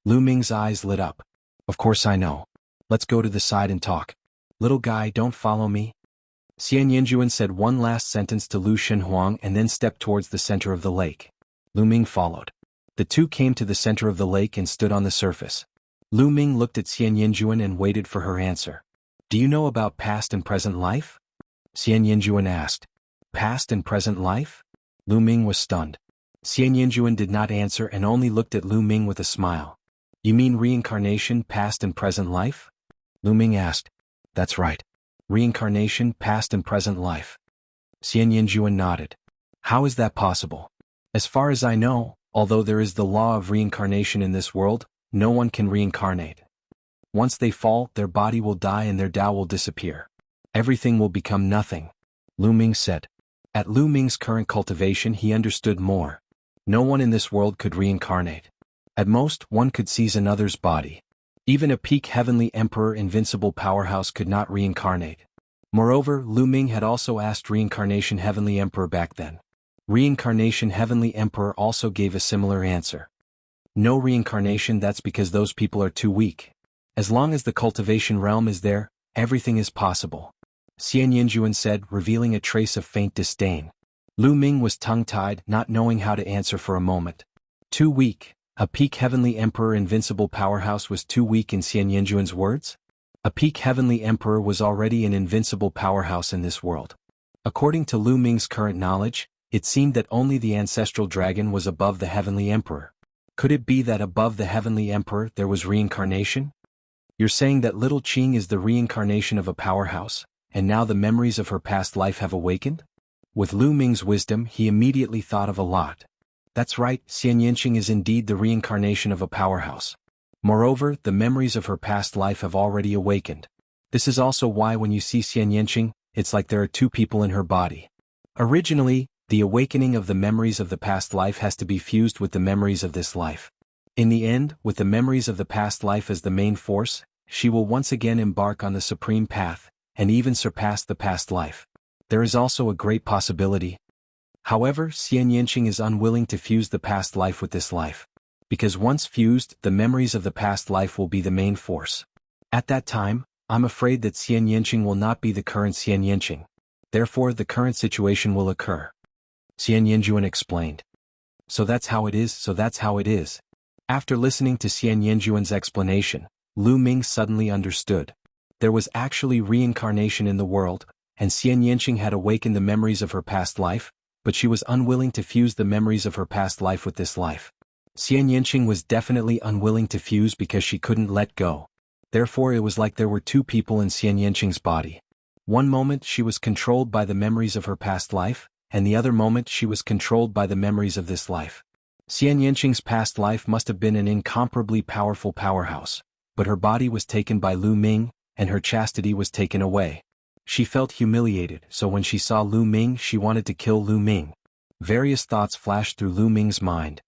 Lu Ming's eyes lit up. "Of course I know. Let's go to the side and talk." "Little guy, don't follow me." Xian Yanjuan said one last sentence to Lu Shenhuang and then stepped towards the center of the lake. Lu Ming followed. The two came to the center of the lake and stood on the surface. Lu Ming looked at Xian Yanjuan and waited for her answer. "Do you know about past and present life?" Xian Yanjuan asked. "Past and present life?" Lu Ming was stunned. Xian Yanjuan did not answer and only looked at Lu Ming with a smile. "You mean reincarnation, past and present life?" Lu Ming asked. "That's right. Reincarnation, past and present life." Xian Yanjuan nodded. "How is that possible?" "As far as I know, although there is the law of reincarnation in this world, no one can reincarnate. Once they fall, their body will die and their Tao will disappear. Everything will become nothing," Lu Ming said. At Lu Ming's current cultivation he understood more. No one in this world could reincarnate. At most, one could seize another's body. Even a peak heavenly emperor invincible powerhouse could not reincarnate. Moreover, Lu Ming had also asked reincarnation heavenly emperor back then. Reincarnation heavenly emperor also gave a similar answer. No reincarnation, that's because those people are too weak. As long as the cultivation realm is there, everything is possible. Xian Yanjuan said, revealing a trace of faint disdain. Lu Ming was tongue-tied, not knowing how to answer for a moment. Too weak. A peak heavenly emperor invincible powerhouse was too weak in Xian Yanjuan's words? A peak heavenly emperor was already an invincible powerhouse in this world. According to Lu Ming's current knowledge, it seemed that only the ancestral dragon was above the heavenly emperor. Could it be that above the heavenly emperor there was reincarnation? You're saying that little Qing is the reincarnation of a powerhouse, and now the memories of her past life have awakened? With Lu Ming's wisdom he immediately thought of a lot. That's right, Xian Yinqing is indeed the reincarnation of a powerhouse. Moreover, the memories of her past life have already awakened. This is also why when you see Xian Yinqing, it's like there are two people in her body. Originally, the awakening of the memories of the past life has to be fused with the memories of this life. In the end, with the memories of the past life as the main force, she will once again embark on the supreme path, and even surpass the past life. There is also a great possibility. However, Xian Yinqing is unwilling to fuse the past life with this life. Because once fused, the memories of the past life will be the main force. At that time, I'm afraid that Xian Yinqing will not be the current Xian Yinqing. Therefore, the current situation will occur. Xian Yinjuan explained. So that's how it is. After listening to Xian Yinjuan's explanation, Lu Ming suddenly understood. There was actually reincarnation in the world, and Xian Yinqing had awakened the memories of her past life, but she was unwilling to fuse the memories of her past life with this life. Xian Yinqing was definitely unwilling to fuse because she couldn't let go. Therefore it was like there were two people in Xian Yinqing's body. One moment she was controlled by the memories of her past life, and the other moment she was controlled by the memories of this life. Xian Yinqing's past life must have been an incomparably powerful powerhouse, but her body was taken by Lu Ming, and her chastity was taken away. She felt humiliated, so when she saw Lu Ming she wanted to kill Lu Ming. Various thoughts flashed through Lu Ming's mind.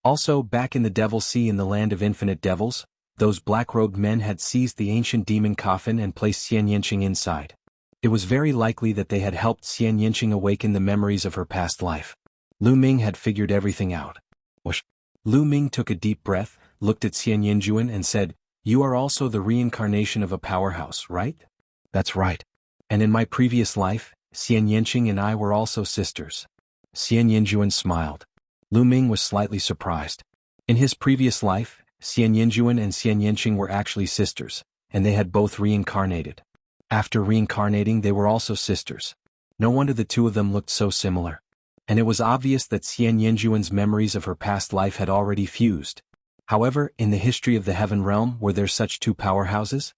Also, back in the Devil Sea in the land of infinite devils, those black-robed men had seized the ancient demon coffin and placed Xian Yinqing inside. It was very likely that they had helped Xian Yinqing awaken the memories of her past life. Lu Ming had figured everything out. Whoosh. Lu Ming took a deep breath, looked at Xian Yinjuan and said, "You are also the reincarnation of a powerhouse, right?" "That's right. And in my previous life, Xian Yinqing and I were also sisters." Xian Yinjuan smiled. Lu Ming was slightly surprised. In his previous life, Xian Yinjuan and Xian Yinqing were actually sisters, and they had both reincarnated. After reincarnating they were also sisters. No wonder the two of them looked so similar. And it was obvious that Xian Yinjuan's memories of her past life had already fused. However, in the history of the Heaven Realm were there such two powerhouses?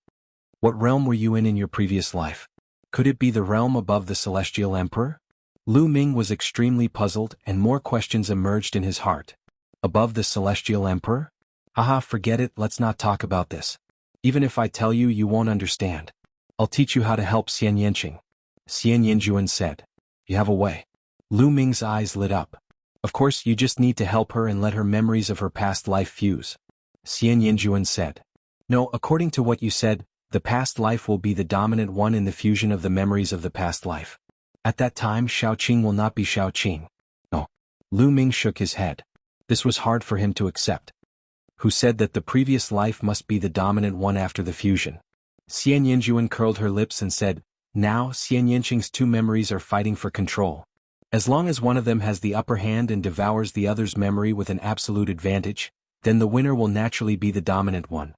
What realm were you in your previous life? Could it be the realm above the Celestial Emperor? Lu Ming was extremely puzzled and more questions emerged in his heart. Above the Celestial Emperor? Haha, forget it, let's not talk about this. Even if I tell you, you won't understand. I'll teach you how to help Xian Yinqing. Xian Yinjuan said. You have a way. Lu Ming's eyes lit up. Of course, you just need to help her and let her memories of her past life fuse. Xian Yinjuan said. No, according to what you said, the past life will be the dominant one in the fusion of the memories of the past life. At that time Shaoqing will not be Shaoqing. No. Lu Ming shook his head. This was hard for him to accept. Who said that the previous life must be the dominant one after the fusion? Xian Yinjuan curled her lips and said, now Xian Yinqing's two memories are fighting for control. As long as one of them has the upper hand and devours the other's memory with an absolute advantage, then the winner will naturally be the dominant one.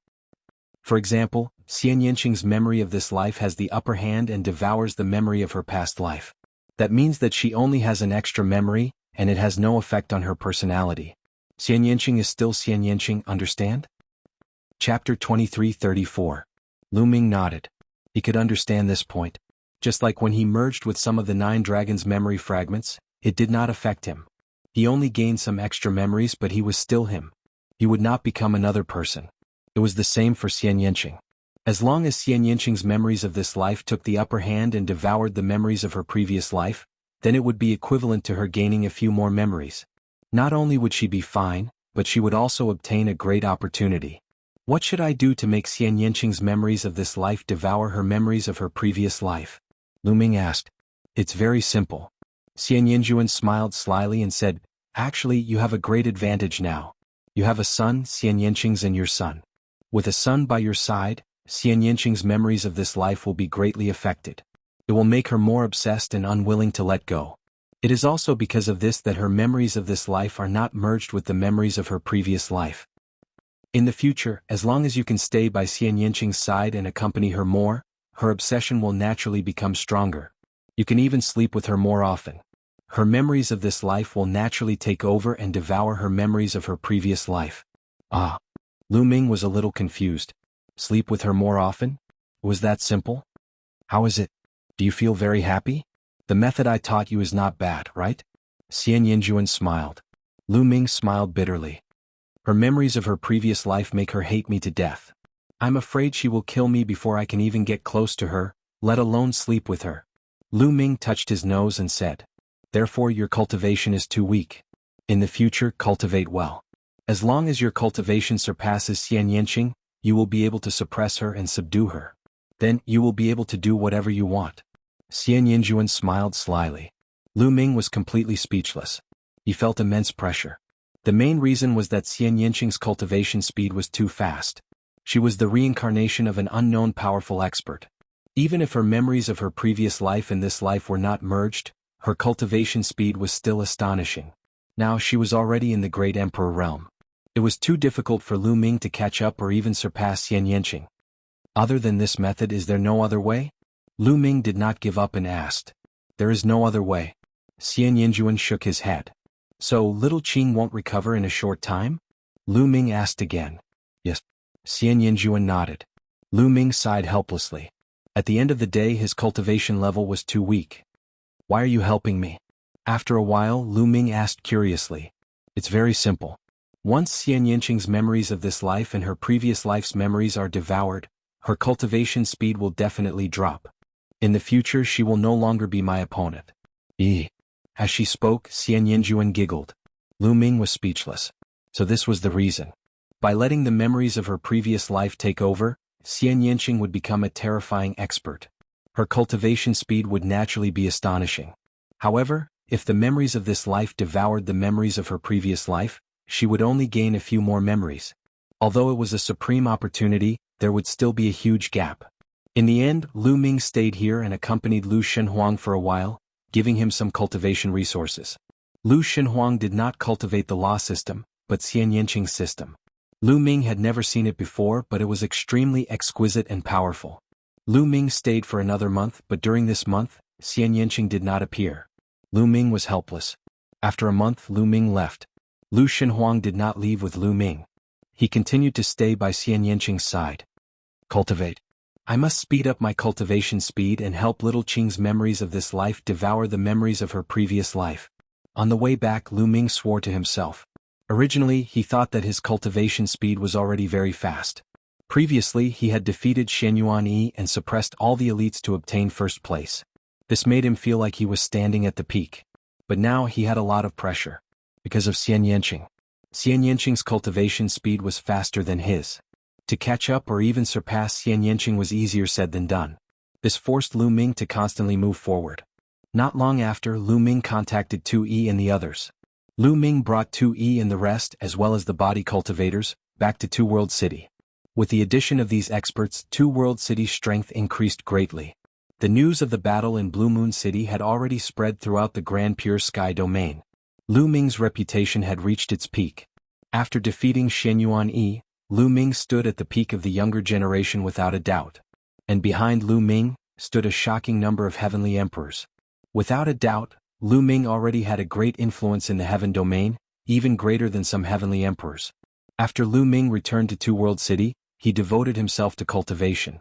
For example, Xian Yinqing's memory of this life has the upper hand and devours the memory of her past life. That means that she only has an extra memory, and it has no effect on her personality. Xian Yinqing is still Xian Yinqing, understand? Chapter 23:34. Lu Ming nodded. He could understand this point. Just like when he merged with some of the 9 dragons' memory fragments, it did not affect him. He only gained some extra memories, but he was still him. He would not become another person. It was the same for Xian Yinqing. As long as Xian Yinqing's memories of this life took the upper hand and devoured the memories of her previous life, then it would be equivalent to her gaining a few more memories. Not only would she be fine, but she would also obtain a great opportunity. What should I do to make Xian Yinqing's memories of this life devour her memories of her previous life? Lu Ming asked. It's very simple. Xian Yinjuan smiled slyly and said, actually you have a great advantage now. You have a son, Xian Yinqing's and your son. With a son by your side, Xian Yinqing's memories of this life will be greatly affected. It will make her more obsessed and unwilling to let go. It is also because of this that her memories of this life are not merged with the memories of her previous life. In the future, as long as you can stay by Xian Yinqing's side and accompany her more, her obsession will naturally become stronger. You can even sleep with her more often. Her memories of this life will naturally take over and devour her memories of her previous life. Ah. Lu Ming was a little confused. Sleep with her more often? Was that simple? How is it? Do you feel very happy? The method I taught you is not bad, right? Xian Yinjuan smiled. Lu Ming smiled bitterly. Her memories of her previous life make her hate me to death. I'm afraid she will kill me before I can even get close to her, let alone sleep with her. Lu Ming touched his nose and said, "Therefore your cultivation is too weak. In the future, cultivate well. As long as your cultivation surpasses Xian Yanqing, you will be able to suppress her and subdue her. Then, you will be able to do whatever you want." Xian Yinjuan smiled slyly. Lu Ming was completely speechless. He felt immense pressure. The main reason was that Xian Yanqing's cultivation speed was too fast. She was the reincarnation of an unknown powerful expert. Even if her memories of her previous life and this life were not merged, her cultivation speed was still astonishing. Now she was already in the Great Emperor realm. It was too difficult for Lu Ming to catch up or even surpass Xian Yanqing. Other than this method, is there no other way? Lu Ming did not give up and asked. There is no other way. Xian Yinjuan shook his head. So little Qing won't recover in a short time? Lu Ming asked again. Yes. Xian Yinjuan nodded. Lu Ming sighed helplessly. At the end of the day, his cultivation level was too weak. Why are you helping me? After a while, Lu Ming asked curiously. It's very simple. Once Xian Yanqing's memories of this life and her previous life's memories are devoured, her cultivation speed will definitely drop. In the future, she will no longer be my opponent. As she spoke, Xian Yinjuan giggled. Lu Ming was speechless. So this was the reason. By letting the memories of her previous life take over, Xian Yanqing would become a terrifying expert. Her cultivation speed would naturally be astonishing. However, if the memories of this life devoured the memories of her previous life, she would only gain a few more memories. Although it was a supreme opportunity, there would still be a huge gap. In the end, Lu Ming stayed here and accompanied Lu Shenhuang for a while, giving him some cultivation resources. Lu Shenhuang did not cultivate the law system, but Xian Yanqing's system. Lu Ming had never seen it before, but it was extremely exquisite and powerful. Lu Ming stayed for another month, but during this month, Xian Yanqing did not appear. Lu Ming was helpless. After a month, Lu Ming left. Lu Shenhuang did not leave with Lu Ming. He continued to stay by Xian Yanqing's side. Cultivate. I must speed up my cultivation speed and help little Qing's memories of this life devour the memories of her previous life. On the way back, Lu Ming swore to himself. Originally, he thought that his cultivation speed was already very fast. Previously, he had defeated Shenyuan Yi and suppressed all the elites to obtain first place. This made him feel like he was standing at the peak. But now he had a lot of pressure. Because of Xian Yanqing. Xian Yanqing's cultivation speed was faster than his. To catch up or even surpass Xian Yanqing was easier said than done. This forced Lu Ming to constantly move forward. Not long after, Lu Ming contacted 2E and the others. Lu Ming brought 2E and the rest, as well as the body cultivators, back to Two World City. With the addition of these experts, Two World City's strength increased greatly. The news of the battle in Blue Moon City had already spread throughout the Grand Pure Sky domain. Lu Ming's reputation had reached its peak. After defeating Shenyuan Yi, Lu Ming stood at the peak of the younger generation without a doubt. And behind Lu Ming, stood a shocking number of heavenly emperors. Without a doubt, Lu Ming already had a great influence in the heaven domain, even greater than some heavenly emperors. After Lu Ming returned to Two World City, he devoted himself to cultivation.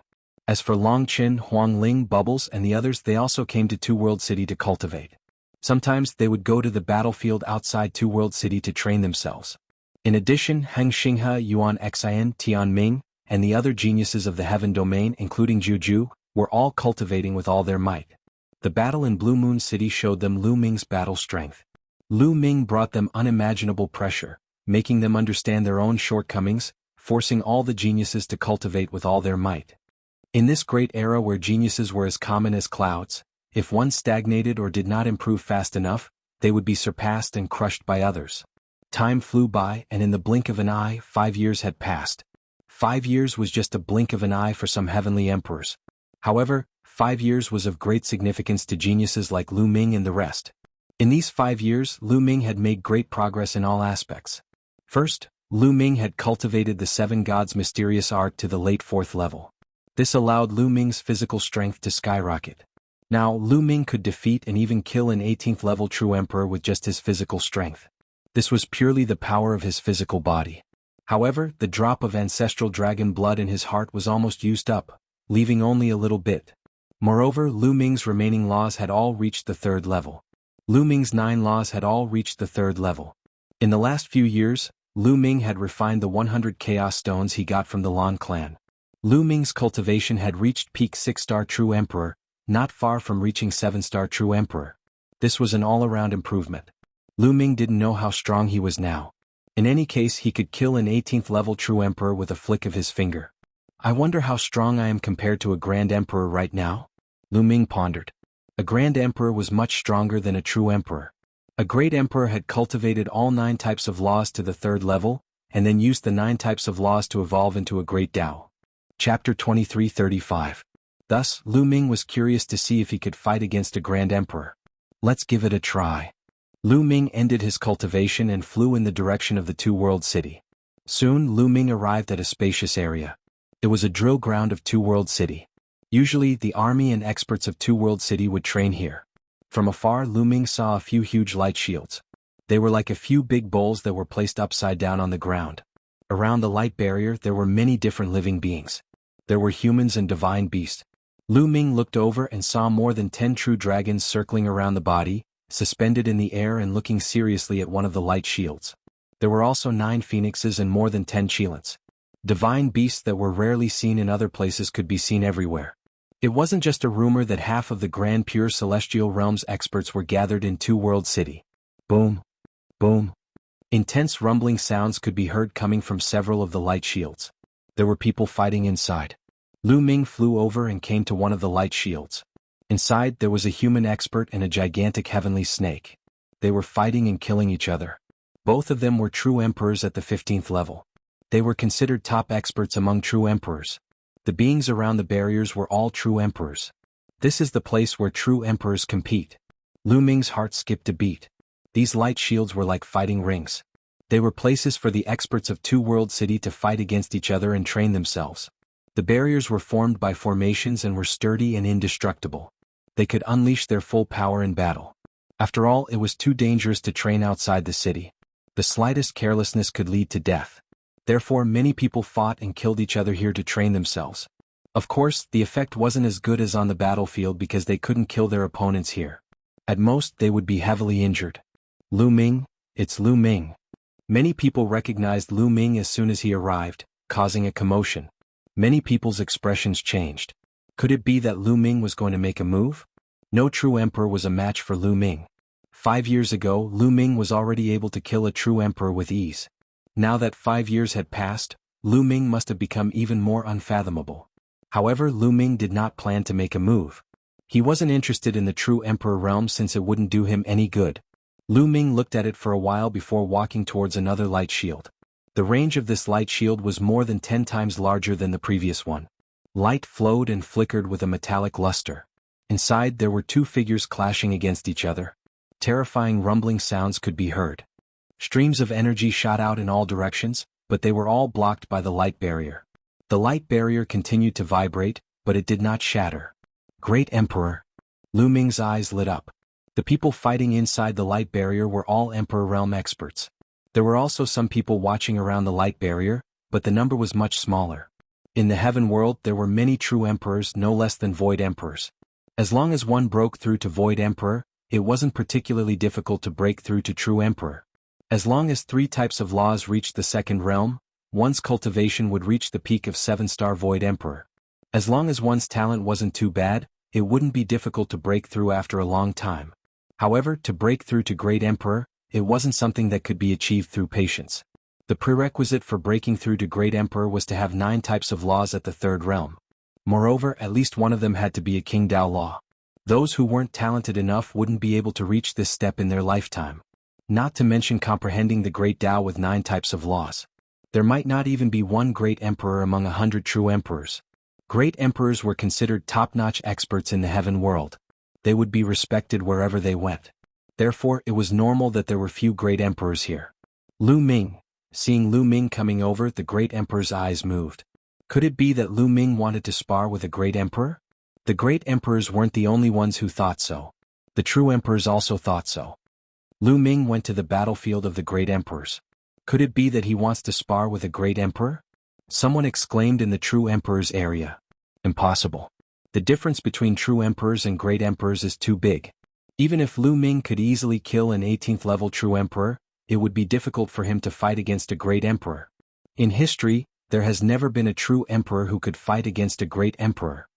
As for Long Qin, Huang Ling, Bubbles and the others, they also came to Two World City to cultivate. Sometimes they would go to the battlefield outside Two World City to train themselves. In addition, Heng Xinghe, Yuan Xian, Tian Ming, and the other geniuses of the heaven domain including Juju, were all cultivating with all their might. The battle in Blue Moon City showed them Lu Ming's battle strength. Lu Ming brought them unimaginable pressure, making them understand their own shortcomings, forcing all the geniuses to cultivate with all their might. In this great era where geniuses were as common as clouds, if one stagnated or did not improve fast enough, they would be surpassed and crushed by others. Time flew by, and in the blink of an eye, 5 years had passed. 5 years was just a blink of an eye for some heavenly emperors. However, 5 years was of great significance to geniuses like Lu Ming and the rest. In these 5 years, Lu Ming had made great progress in all aspects. First, Lu Ming had cultivated the 7 gods' mysterious art to the late 4th level. This allowed Lu Ming's physical strength to skyrocket. Now, Lu Ming could defeat and even kill an 18th level true emperor with just his physical strength. This was purely the power of his physical body. However, the drop of ancestral dragon blood in his heart was almost used up, leaving only a little bit. Moreover, Lu Ming's remaining laws had all reached the 3rd level. Lu Ming's 9 laws had all reached the 3rd level. In the last few years, Lu Ming had refined the 100 chaos stones he got from the Lan clan. Lu Ming's cultivation had reached peak 6-star True Emperor, not far from reaching 7-star True Emperor. This was an all-around improvement. Lu Ming didn't know how strong he was now. In any case, he could kill an 18th level True Emperor with a flick of his finger. I wonder how strong I am compared to a Grand Emperor right now? Lu Ming pondered. A Grand Emperor was much stronger than a True Emperor. A Great Emperor had cultivated all 9 types of laws to the 3rd level, and then used the 9 types of laws to evolve into a Great Tao. Chapter 23:35. Thus, Lu Ming was curious to see if he could fight against a Grand Emperor. Let's give it a try. Lu Ming ended his cultivation and flew in the direction of the Two-World City. Soon Lu Ming arrived at a spacious area. It was a drill ground of Two-World City. Usually, the army and experts of Two-World City would train here. From afar, Lu Ming saw a few huge light shields. They were like a few big bowls that were placed upside down on the ground. Around the light barrier there were many different living beings. There were humans and divine beasts. Lu Ming looked over and saw more than 10 true dragons circling around the body, suspended in the air and looking seriously at one of the light shields. There were also 9 phoenixes and more than 10 cheelants. Divine beasts that were rarely seen in other places could be seen everywhere. It wasn't just a rumor that half of the Grand Pure Celestial Realms experts were gathered in Two-World City. Boom. Boom. Intense rumbling sounds could be heard coming from several of the light shields. There were people fighting inside. Lu Ming flew over and came to one of the light shields. Inside there was a human expert and a gigantic heavenly snake. They were fighting and killing each other. Both of them were true emperors at the 15th level. They were considered top experts among true emperors. The beings around the barriers were all true emperors. This is the place where true emperors compete. Lu Ming's heart skipped a beat. These light shields were like fighting rings. They were places for the experts of Two-World City to fight against each other and train themselves. The barriers were formed by formations and were sturdy and indestructible. They could unleash their full power in battle. After all, it was too dangerous to train outside the city. The slightest carelessness could lead to death. Therefore, many people fought and killed each other here to train themselves. Of course, the effect wasn't as good as on the battlefield because they couldn't kill their opponents here. At most, they would be heavily injured. Lu Ming, it's Lu Ming. Many people recognized Lu Ming as soon as he arrived, causing a commotion. Many people's expressions changed. Could it be that Lu Ming was going to make a move? No true emperor was a match for Lu Ming. 5 years ago, Lu Ming was already able to kill a true emperor with ease. Now that 5 years had passed, Lu Ming must have become even more unfathomable. However, Lu Ming did not plan to make a move. He wasn't interested in the true emperor realm since it wouldn't do him any good. Lu Ming looked at it for a while before walking towards another light shield. The range of this light shield was more than 10 times larger than the previous one. Light flowed and flickered with a metallic luster. Inside there were 2 figures clashing against each other. Terrifying rumbling sounds could be heard. Streams of energy shot out in all directions, but they were all blocked by the light barrier. The light barrier continued to vibrate, but it did not shatter. Great Emperor. Lu Ming's eyes lit up. The people fighting inside the light barrier were all Emperor Realm experts. There were also some people watching around the light barrier, but the number was much smaller. In the heaven world there were many true emperors, no less than void emperors. As long as one broke through to void emperor, it wasn't particularly difficult to break through to true emperor. As long as 3 types of laws reached the 2nd realm, one's cultivation would reach the peak of 7-star void emperor. As long as one's talent wasn't too bad, it wouldn't be difficult to break through after a long time. However, to break through to great emperor, it wasn't something that could be achieved through patience. The prerequisite for breaking through to great emperor was to have 9 types of laws at the 3rd realm. Moreover, at least one of them had to be a King Dao law. Those who weren't talented enough wouldn't be able to reach this step in their lifetime. Not to mention comprehending the great Tao with 9 types of laws. There might not even be one great emperor among 100 true emperors. Great emperors were considered top-notch experts in the heaven world. They would be respected wherever they went. Therefore, it was normal that there were few great emperors here. Lu Ming. Seeing Lu Ming coming over, the great emperor's eyes moved. Could it be that Lu Ming wanted to spar with a great emperor? The great emperors weren't the only ones who thought so. The true emperors also thought so. Lu Ming went to the battlefield of the great emperors. Could it be that he wants to spar with a great emperor? Someone exclaimed in the true emperor's area. Impossible. The difference between true emperors and great emperors is too big. Even if Lu Ming could easily kill an 18th level true emperor, it would be difficult for him to fight against a great emperor. In history, there has never been a true emperor who could fight against a great emperor.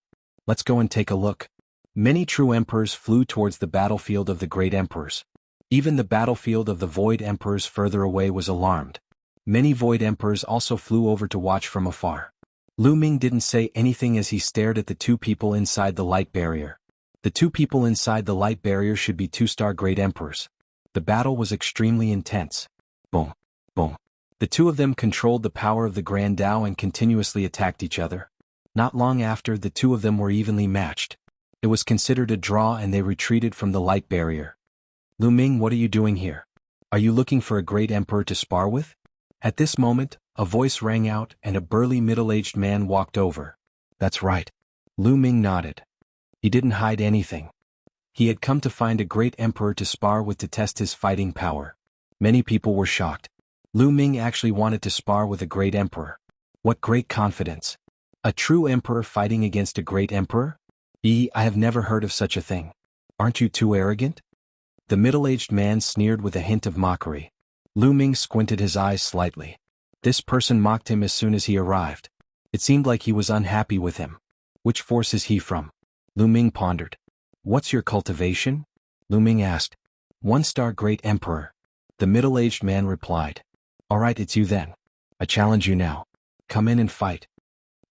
Let's go and take a look. Many true emperors flew towards the battlefield of the great emperors. Even the battlefield of the void emperors further away was alarmed. Many void emperors also flew over to watch from afar. Lu Ming didn't say anything as he stared at the two people inside the light barrier. The two people inside the light barrier should be two-star great emperors. The battle was extremely intense. Boom, boom. The two of them controlled the power of the Grand Tao and continuously attacked each other. Not long after, the two of them were evenly matched. It was considered a draw and they retreated from the light barrier. Lu Ming, what are you doing here? Are you looking for a great emperor to spar with? At this moment, a voice rang out and a burly middle-aged man walked over. That's right. Lu Ming nodded. He didn't hide anything. He had come to find a great emperor to spar with to test his fighting power. Many people were shocked. Lu Ming actually wanted to spar with a great emperor. What great confidence. A true emperor fighting against a great emperor? I have never heard of such a thing. Aren't you too arrogant? The middle-aged man sneered with a hint of mockery. Lu Ming squinted his eyes slightly. This person mocked him as soon as he arrived. It seemed like he was unhappy with him. Which force is he from? Lu Ming pondered. What's your cultivation? Lu Ming asked. 1-star great emperor. The middle-aged man replied. Alright, it's you then. I challenge you now. Come in and fight.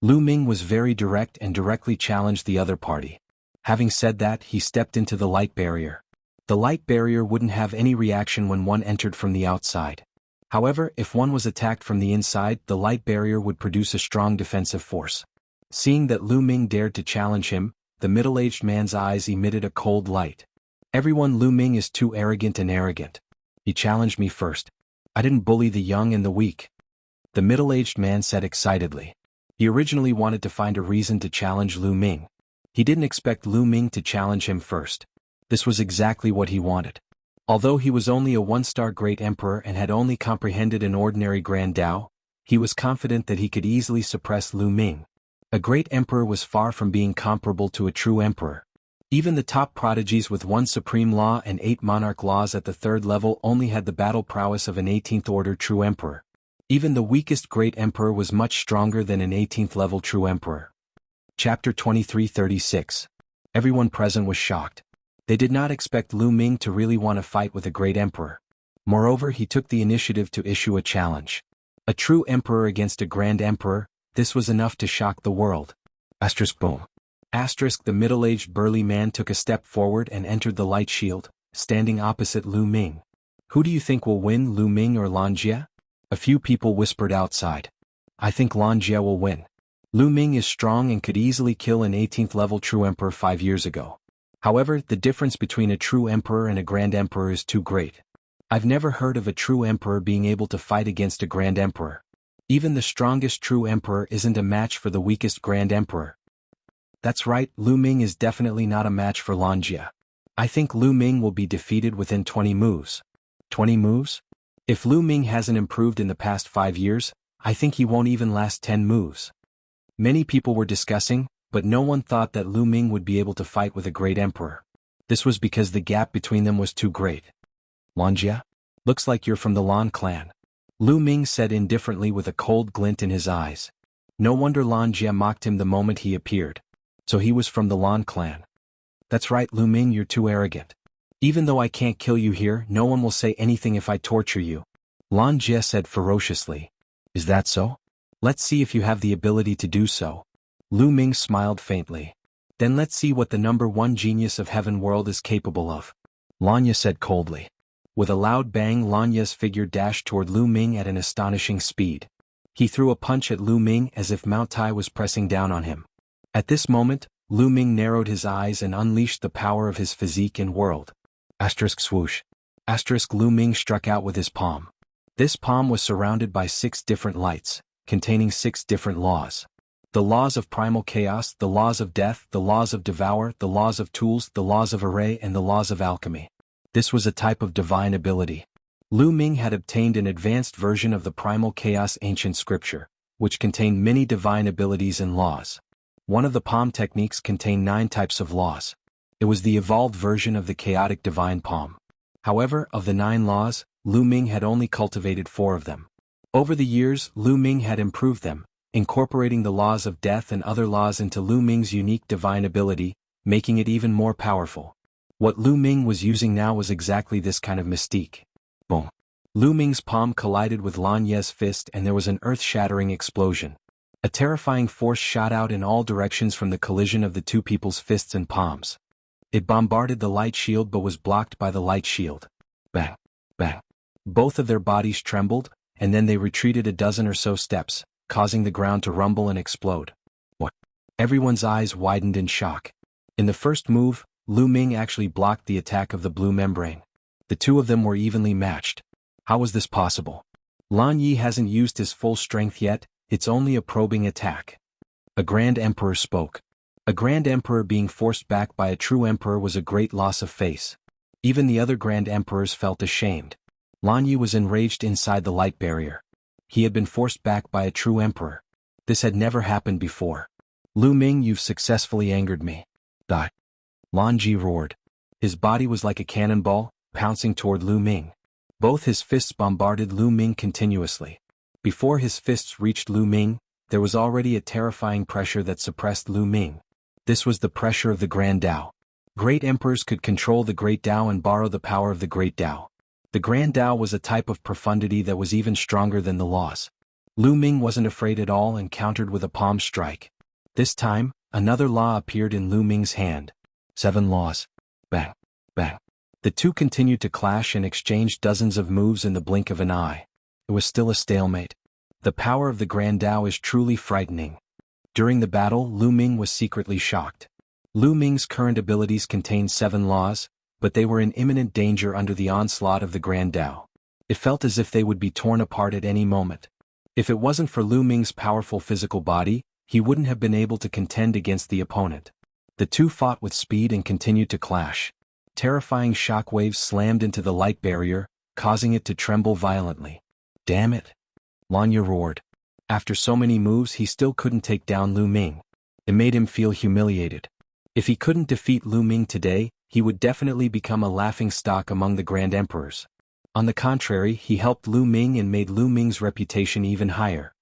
Lu Ming was very direct and directly challenged the other party. Having said that, he stepped into the light barrier. The light barrier wouldn't have any reaction when one entered from the outside. However, if one was attacked from the inside, the light barrier would produce a strong defensive force. Seeing that Lu Ming dared to challenge him, the middle-aged man's eyes emitted a cold light. Everyone, Lu Ming is too arrogant and arrogant. He challenged me first. I didn't bully the young and the weak. The middle-aged man said excitedly. He originally wanted to find a reason to challenge Lu Ming. He didn't expect Lu Ming to challenge him first. This was exactly what he wanted. Although he was only a 1-star great emperor and had only comprehended an ordinary Grand Tao, he was confident that he could easily suppress Lu Ming. A great emperor was far from being comparable to a true emperor. Even the top prodigies with 1 supreme law and 8 monarch laws at the 3rd level only had the battle prowess of an 18th order true emperor. Even the weakest great emperor was much stronger than an 18th level true emperor. Chapter 23:36. Everyone present was shocked. They did not expect Lu Ming to really want to fight with a great emperor. Moreover, he took the initiative to issue a challenge. A true emperor against a grand emperor, this was enough to shock the world. Boom. The middle-aged burly man took a step forward and entered the light shield, standing opposite Lu Ming. Who do you think will win, Lu Ming or Lan Jie? A few people whispered outside. I think Lan Jie will win. Lu Ming is strong and could easily kill an 18th level true emperor 5 years ago. However, the difference between a true emperor and a grand emperor is too great. I've never heard of a true emperor being able to fight against a grand emperor. Even the strongest true emperor isn't a match for the weakest grand emperor. That's right, Lu Ming is definitely not a match for Lan Jie. I think Lu Ming will be defeated within 20 moves. 20 moves? If Lu Ming hasn't improved in the past 5 years, I think he won't even last 10 moves. Many people were discussing, but no one thought that Lu Ming would be able to fight with a great emperor. This was because the gap between them was too great. Lan Jie? Looks like you're from the Lan clan. Lu Ming said indifferently with a cold glint in his eyes. No wonder Lan Jie mocked him the moment he appeared. So he was from the Lan clan. That's right, Lu Ming, you're too arrogant. Even though I can't kill you here, no one will say anything if I torture you. Lan Jie said ferociously. Is that so? Let's see if you have the ability to do so. Lu Ming smiled faintly. Then let's see what the number 1 genius of Heaven World is capable of. Lan Jie said coldly. With a loud bang, Lan Jie's figure dashed toward Lu Ming at an astonishing speed. He threw a punch at Lu Ming as if Mount Tai was pressing down on him. At this moment, Lu Ming narrowed his eyes and unleashed the power of his physique and world. Swoosh. Lu Ming struck out with his palm. This palm was surrounded by 6 different lights, containing 6 different laws. The laws of primal chaos, the laws of death, the laws of devour, the laws of tools, the laws of array, and the laws of alchemy. This was a type of divine ability. Lu Ming had obtained an advanced version of the primal chaos ancient scripture, which contained many divine abilities and laws. One of the palm techniques contained 9 types of laws. It was the evolved version of the chaotic divine palm. However, of the 9 laws, Lu Ming had only cultivated 4 of them. Over the years, Lu Ming had improved them, incorporating the laws of death and other laws into Lu Ming's unique divine ability, making it even more powerful. What Lu Ming was using now was exactly this kind of mystique. Boom. Lu Ming's palm collided with Lan Ye's fist and there was an earth-shattering explosion. A terrifying force shot out in all directions from the collision of the two people's fists and palms. It bombarded the light shield but was blocked by the light shield. Bang. Bang. Both of their bodies trembled, and then they retreated a dozen or so steps, causing the ground to rumble and explode. What? Everyone's eyes widened in shock. In the first move, Lu Ming actually blocked the attack of the blue membrane. The two of them were evenly matched. How was this possible? Lan Yi hasn't used his full strength yet, it's only a probing attack. A Grand Emperor spoke. A Grand Emperor being forced back by a true Emperor was a great loss of face. Even the other Grand Emperors felt ashamed. Lan Yi was enraged inside the light barrier. He had been forced back by a true Emperor. This had never happened before. Lu Ming, you've successfully angered me. Die. Lan Ji roared. His body was like a cannonball, pouncing toward Lu Ming. Both his fists bombarded Lu Ming continuously. Before his fists reached Lu Ming, there was already a terrifying pressure that suppressed Lu Ming. This was the pressure of the Grand Tao. Great emperors could control the Great Tao and borrow the power of the Great Tao. The Grand Tao was a type of profundity that was even stronger than the laws. Lu Ming wasn't afraid at all and countered with a palm strike. This time, another law appeared in Lu Ming's hand. 7 laws. Bang. Bang. The two continued to clash and exchanged dozens of moves in the blink of an eye. It was still a stalemate. The power of the Grand Tao is truly frightening. During the battle, Lu Ming was secretly shocked. Lu Ming's current abilities contained 7 laws, but they were in imminent danger under the onslaught of the Grand Tao. It felt as if they would be torn apart at any moment. If it wasn't for Lu Ming's powerful physical body, he wouldn't have been able to contend against the opponent. The two fought with speed and continued to clash. Terrifying shock waves slammed into the light barrier, causing it to tremble violently. Damn it! Lanya roared. After so many moves he still couldn't take down Lu Ming. It made him feel humiliated. If he couldn't defeat Lu Ming today, he would definitely become a laughingstock among the Grand Emperors. On the contrary, he helped Lu Ming and made Lu Ming's reputation even higher.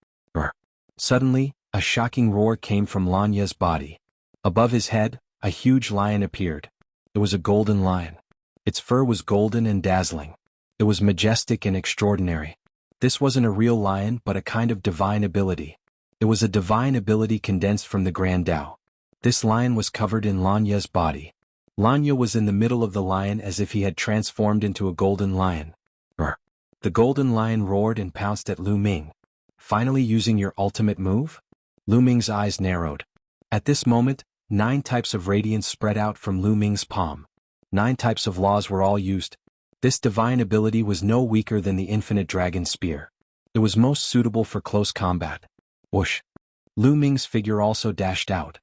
Suddenly, a shocking roar came from Lanya's body. Above his head, a huge lion appeared. It was a golden lion. Its fur was golden and dazzling. It was majestic and extraordinary. This wasn't a real lion but a kind of divine ability. It was a divine ability condensed from the Grand Tao. This lion was covered in Lanya's body. Lanya was in the middle of the lion as if he had transformed into a golden lion. The golden lion roared and pounced at Lu Ming. Finally using your ultimate move? Lu Ming's eyes narrowed. At this moment, 9 types of radiance spread out from Lu Ming's palm. 9 types of laws were all used. This divine ability was no weaker than the infinite dragon spear. It was most suitable for close combat. Whoosh! Lu Ming's figure also dashed out.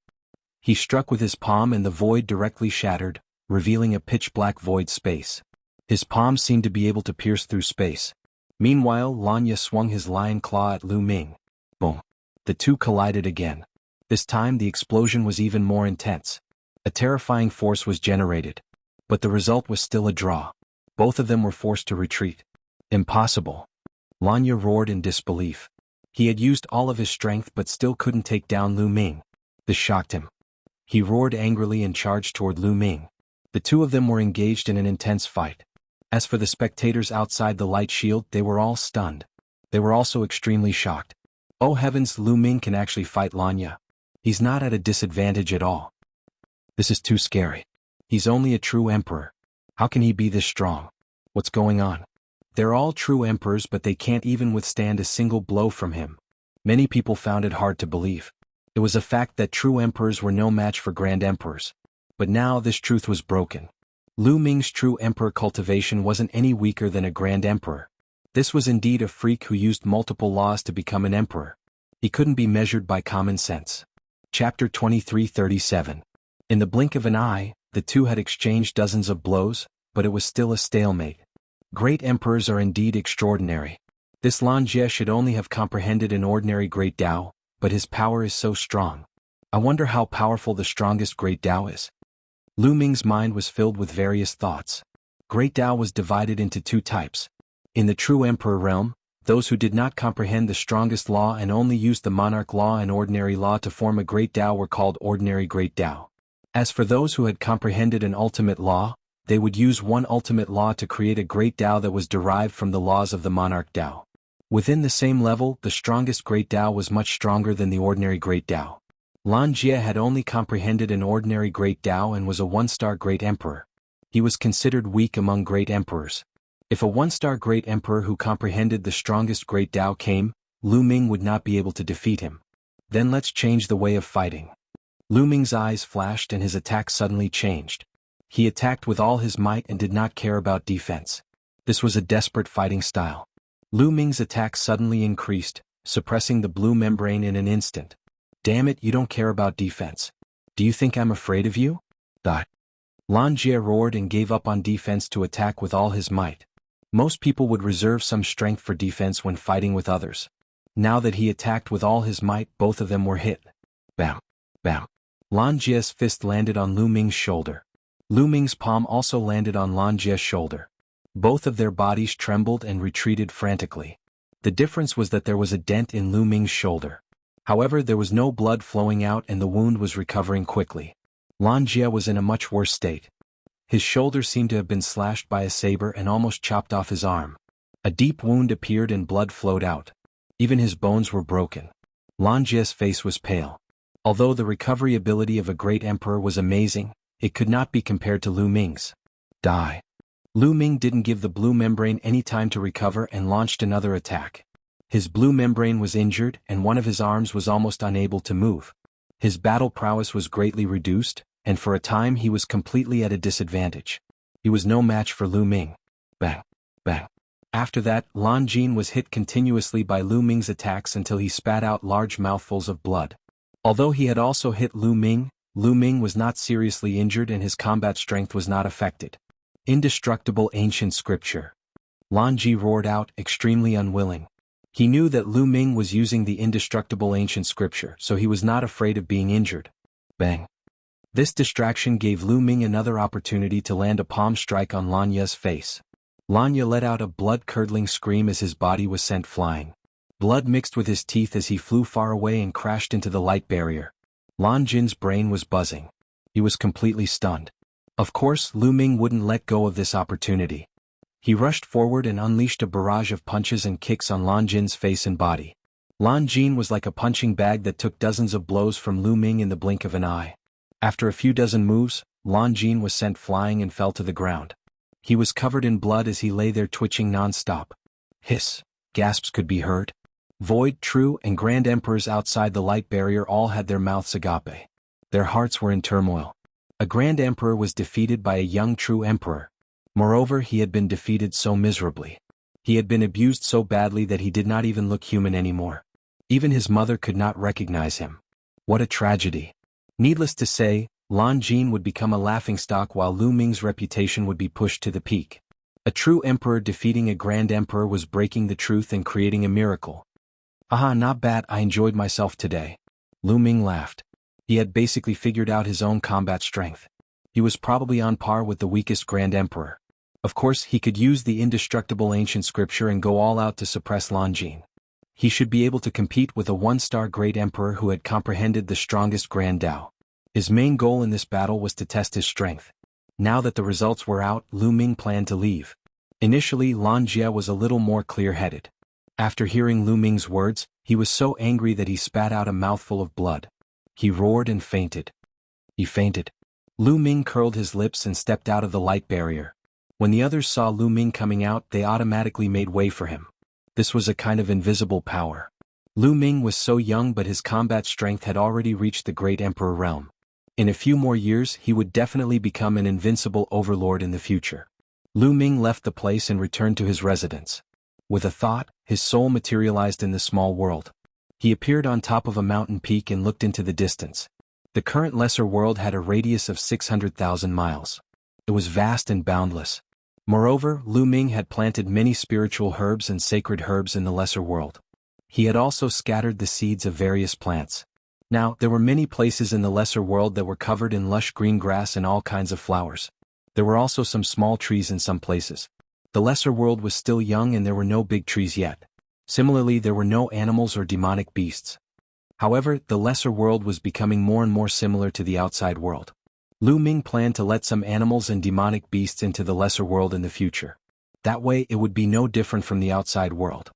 He struck with his palm and the void directly shattered, revealing a pitch-black void space. His palm seemed to be able to pierce through space. Meanwhile, Lanya swung his lion claw at Lu Ming. Boom! The two collided again. This time the explosion was even more intense. A terrifying force was generated. But the result was still a draw. Both of them were forced to retreat. Impossible! Lanya roared in disbelief. He had used all of his strength but still couldn't take down Lu Ming. This shocked him. He roared angrily and charged toward Lu Ming. The two of them were engaged in an intense fight. As for the spectators outside the light shield, they were all stunned. They were also extremely shocked. Oh heavens, Lu Ming can actually fight Lanya. He's not at a disadvantage at all. This is too scary. He's only a true emperor. How can he be this strong? What's going on? They're all true emperors but they can't even withstand a single blow from him. Many people found it hard to believe. It was a fact that true emperors were no match for grand emperors. But now this truth was broken. Lu Ming's true emperor cultivation wasn't any weaker than a grand emperor. This was indeed a freak who used multiple laws to become an emperor. He couldn't be measured by common sense. Chapter 23:37. In the blink of an eye, the two had exchanged dozens of blows, but it was still a stalemate. Great emperors are indeed extraordinary. This Lan Jie should only have comprehended an ordinary Great Tao, but his power is so strong. I wonder how powerful the strongest Great Tao is. Lu Ming's mind was filled with various thoughts. Great Tao was divided into 2 types. In the true emperor realm, those who did not comprehend the strongest law and only used the monarch law and ordinary law to form a great Tao were called ordinary great Tao. As for those who had comprehended an ultimate law, they would use one ultimate law to create a great Tao that was derived from the laws of the monarch Tao. Within the same level, the strongest great Tao was much stronger than the ordinary great Tao. Lan Jie had only comprehended an ordinary great Tao and was a one-star great emperor. He was considered weak among great emperors. If a one-star great emperor who comprehended the strongest great Tao came, Lu Ming would not be able to defeat him. Then let's change the way of fighting. Lu Ming's eyes flashed and his attack suddenly changed. He attacked with all his might and did not care about defense. This was a desperate fighting style. Lu Ming's attack suddenly increased, suppressing the blue membrane in an instant. Damn it, you don't care about defense. Do you think I'm afraid of you? Lan Jie roared and gave up on defense to attack with all his might. Most people would reserve some strength for defense when fighting with others. Now that he attacked with all his might, both of them were hit. Bam! Bam! Lan Jie's fist landed on Lu Ming's shoulder. Lu Ming's palm also landed on Lan Jie's shoulder. Both of their bodies trembled and retreated frantically. The difference was that there was a dent in Lu Ming's shoulder. However, there was no blood flowing out and the wound was recovering quickly. Lan Jie was in a much worse state. His shoulder seemed to have been slashed by a saber and almost chopped off his arm. A deep wound appeared and blood flowed out. Even his bones were broken. Lan Jie's face was pale. Although the recovery ability of a great emperor was amazing, it could not be compared to Lu Ming's. Die. Lu Ming didn't give the blue membrane any time to recover and launched another attack. His blue membrane was injured and one of his arms was almost unable to move. His battle prowess was greatly reduced, and for a time he was completely at a disadvantage. He was no match for Lu Ming. Bang! Bang! After that, Lan Jin was hit continuously by Lu Ming's attacks until he spat out large mouthfuls of blood. Although he had also hit Lu Ming was not seriously injured and his combat strength was not affected. Indestructible ancient scripture. Lan Ji roared out, extremely unwilling. He knew that Lu Ming was using the indestructible ancient scripture, so he was not afraid of being injured. Bang! This distraction gave Lu Ming another opportunity to land a palm strike on Lan Ye's face. Lan Ye let out a blood-curdling scream as his body was sent flying. Blood mixed with his teeth as he flew far away and crashed into the light barrier. Lan Jin's brain was buzzing. He was completely stunned. Of course, Lu Ming wouldn't let go of this opportunity. He rushed forward and unleashed a barrage of punches and kicks on Lan Jin's face and body. Lan Jin was like a punching bag that took dozens of blows from Lu Ming in the blink of an eye. After a few dozen moves, Lan Jin was sent flying and fell to the ground. He was covered in blood as he lay there twitching non-stop. Hiss! Gasps could be heard. Void, True, and Grand Emperors outside the light barrier all had their mouths agape. Their hearts were in turmoil. A Grand Emperor was defeated by a young True Emperor. Moreover, he had been defeated so miserably. He had been abused so badly that he did not even look human anymore. Even his mother could not recognize him. What a tragedy. Needless to say, Lan Jin would become a laughingstock while Lu Ming's reputation would be pushed to the peak. A true emperor defeating a grand emperor was breaking the truth and creating a miracle. Aha, not bad, I enjoyed myself today. Lu Ming laughed. He had basically figured out his own combat strength. He was probably on par with the weakest grand emperor. Of course, he could use the indestructible ancient scripture and go all out to suppress Lan Jin. He should be able to compete with a one-star great emperor who had comprehended the strongest grand Tao. His main goal in this battle was to test his strength. Now that the results were out, Lu Ming planned to leave. Initially, Lan Jie was a little more clear-headed. After hearing Lu Ming's words, he was so angry that he spat out a mouthful of blood. He roared and fainted. He fainted. Lu Ming curled his lips and stepped out of the light barrier. When the others saw Lu Ming coming out, they automatically made way for him. This was a kind of invisible power. Lu Ming was so young, but his combat strength had already reached the great emperor realm. In a few more years, he would definitely become an invincible overlord in the future. Lu Ming left the place and returned to his residence. With a thought, his soul materialized in the small world. He appeared on top of a mountain peak and looked into the distance. The current lesser world had a radius of 600,000 miles. It was vast and boundless. Moreover, Lu Ming had planted many spiritual herbs and sacred herbs in the lesser world. He had also scattered the seeds of various plants. Now, there were many places in the lesser world that were covered in lush green grass and all kinds of flowers. There were also some small trees in some places. The lesser world was still young and there were no big trees yet. Similarly, there were no animals or demonic beasts. However, the lesser world was becoming more and more similar to the outside world. Lu Ming planned to let some animals and demonic beasts into the lesser world in the future. That way it would be no different from the outside world.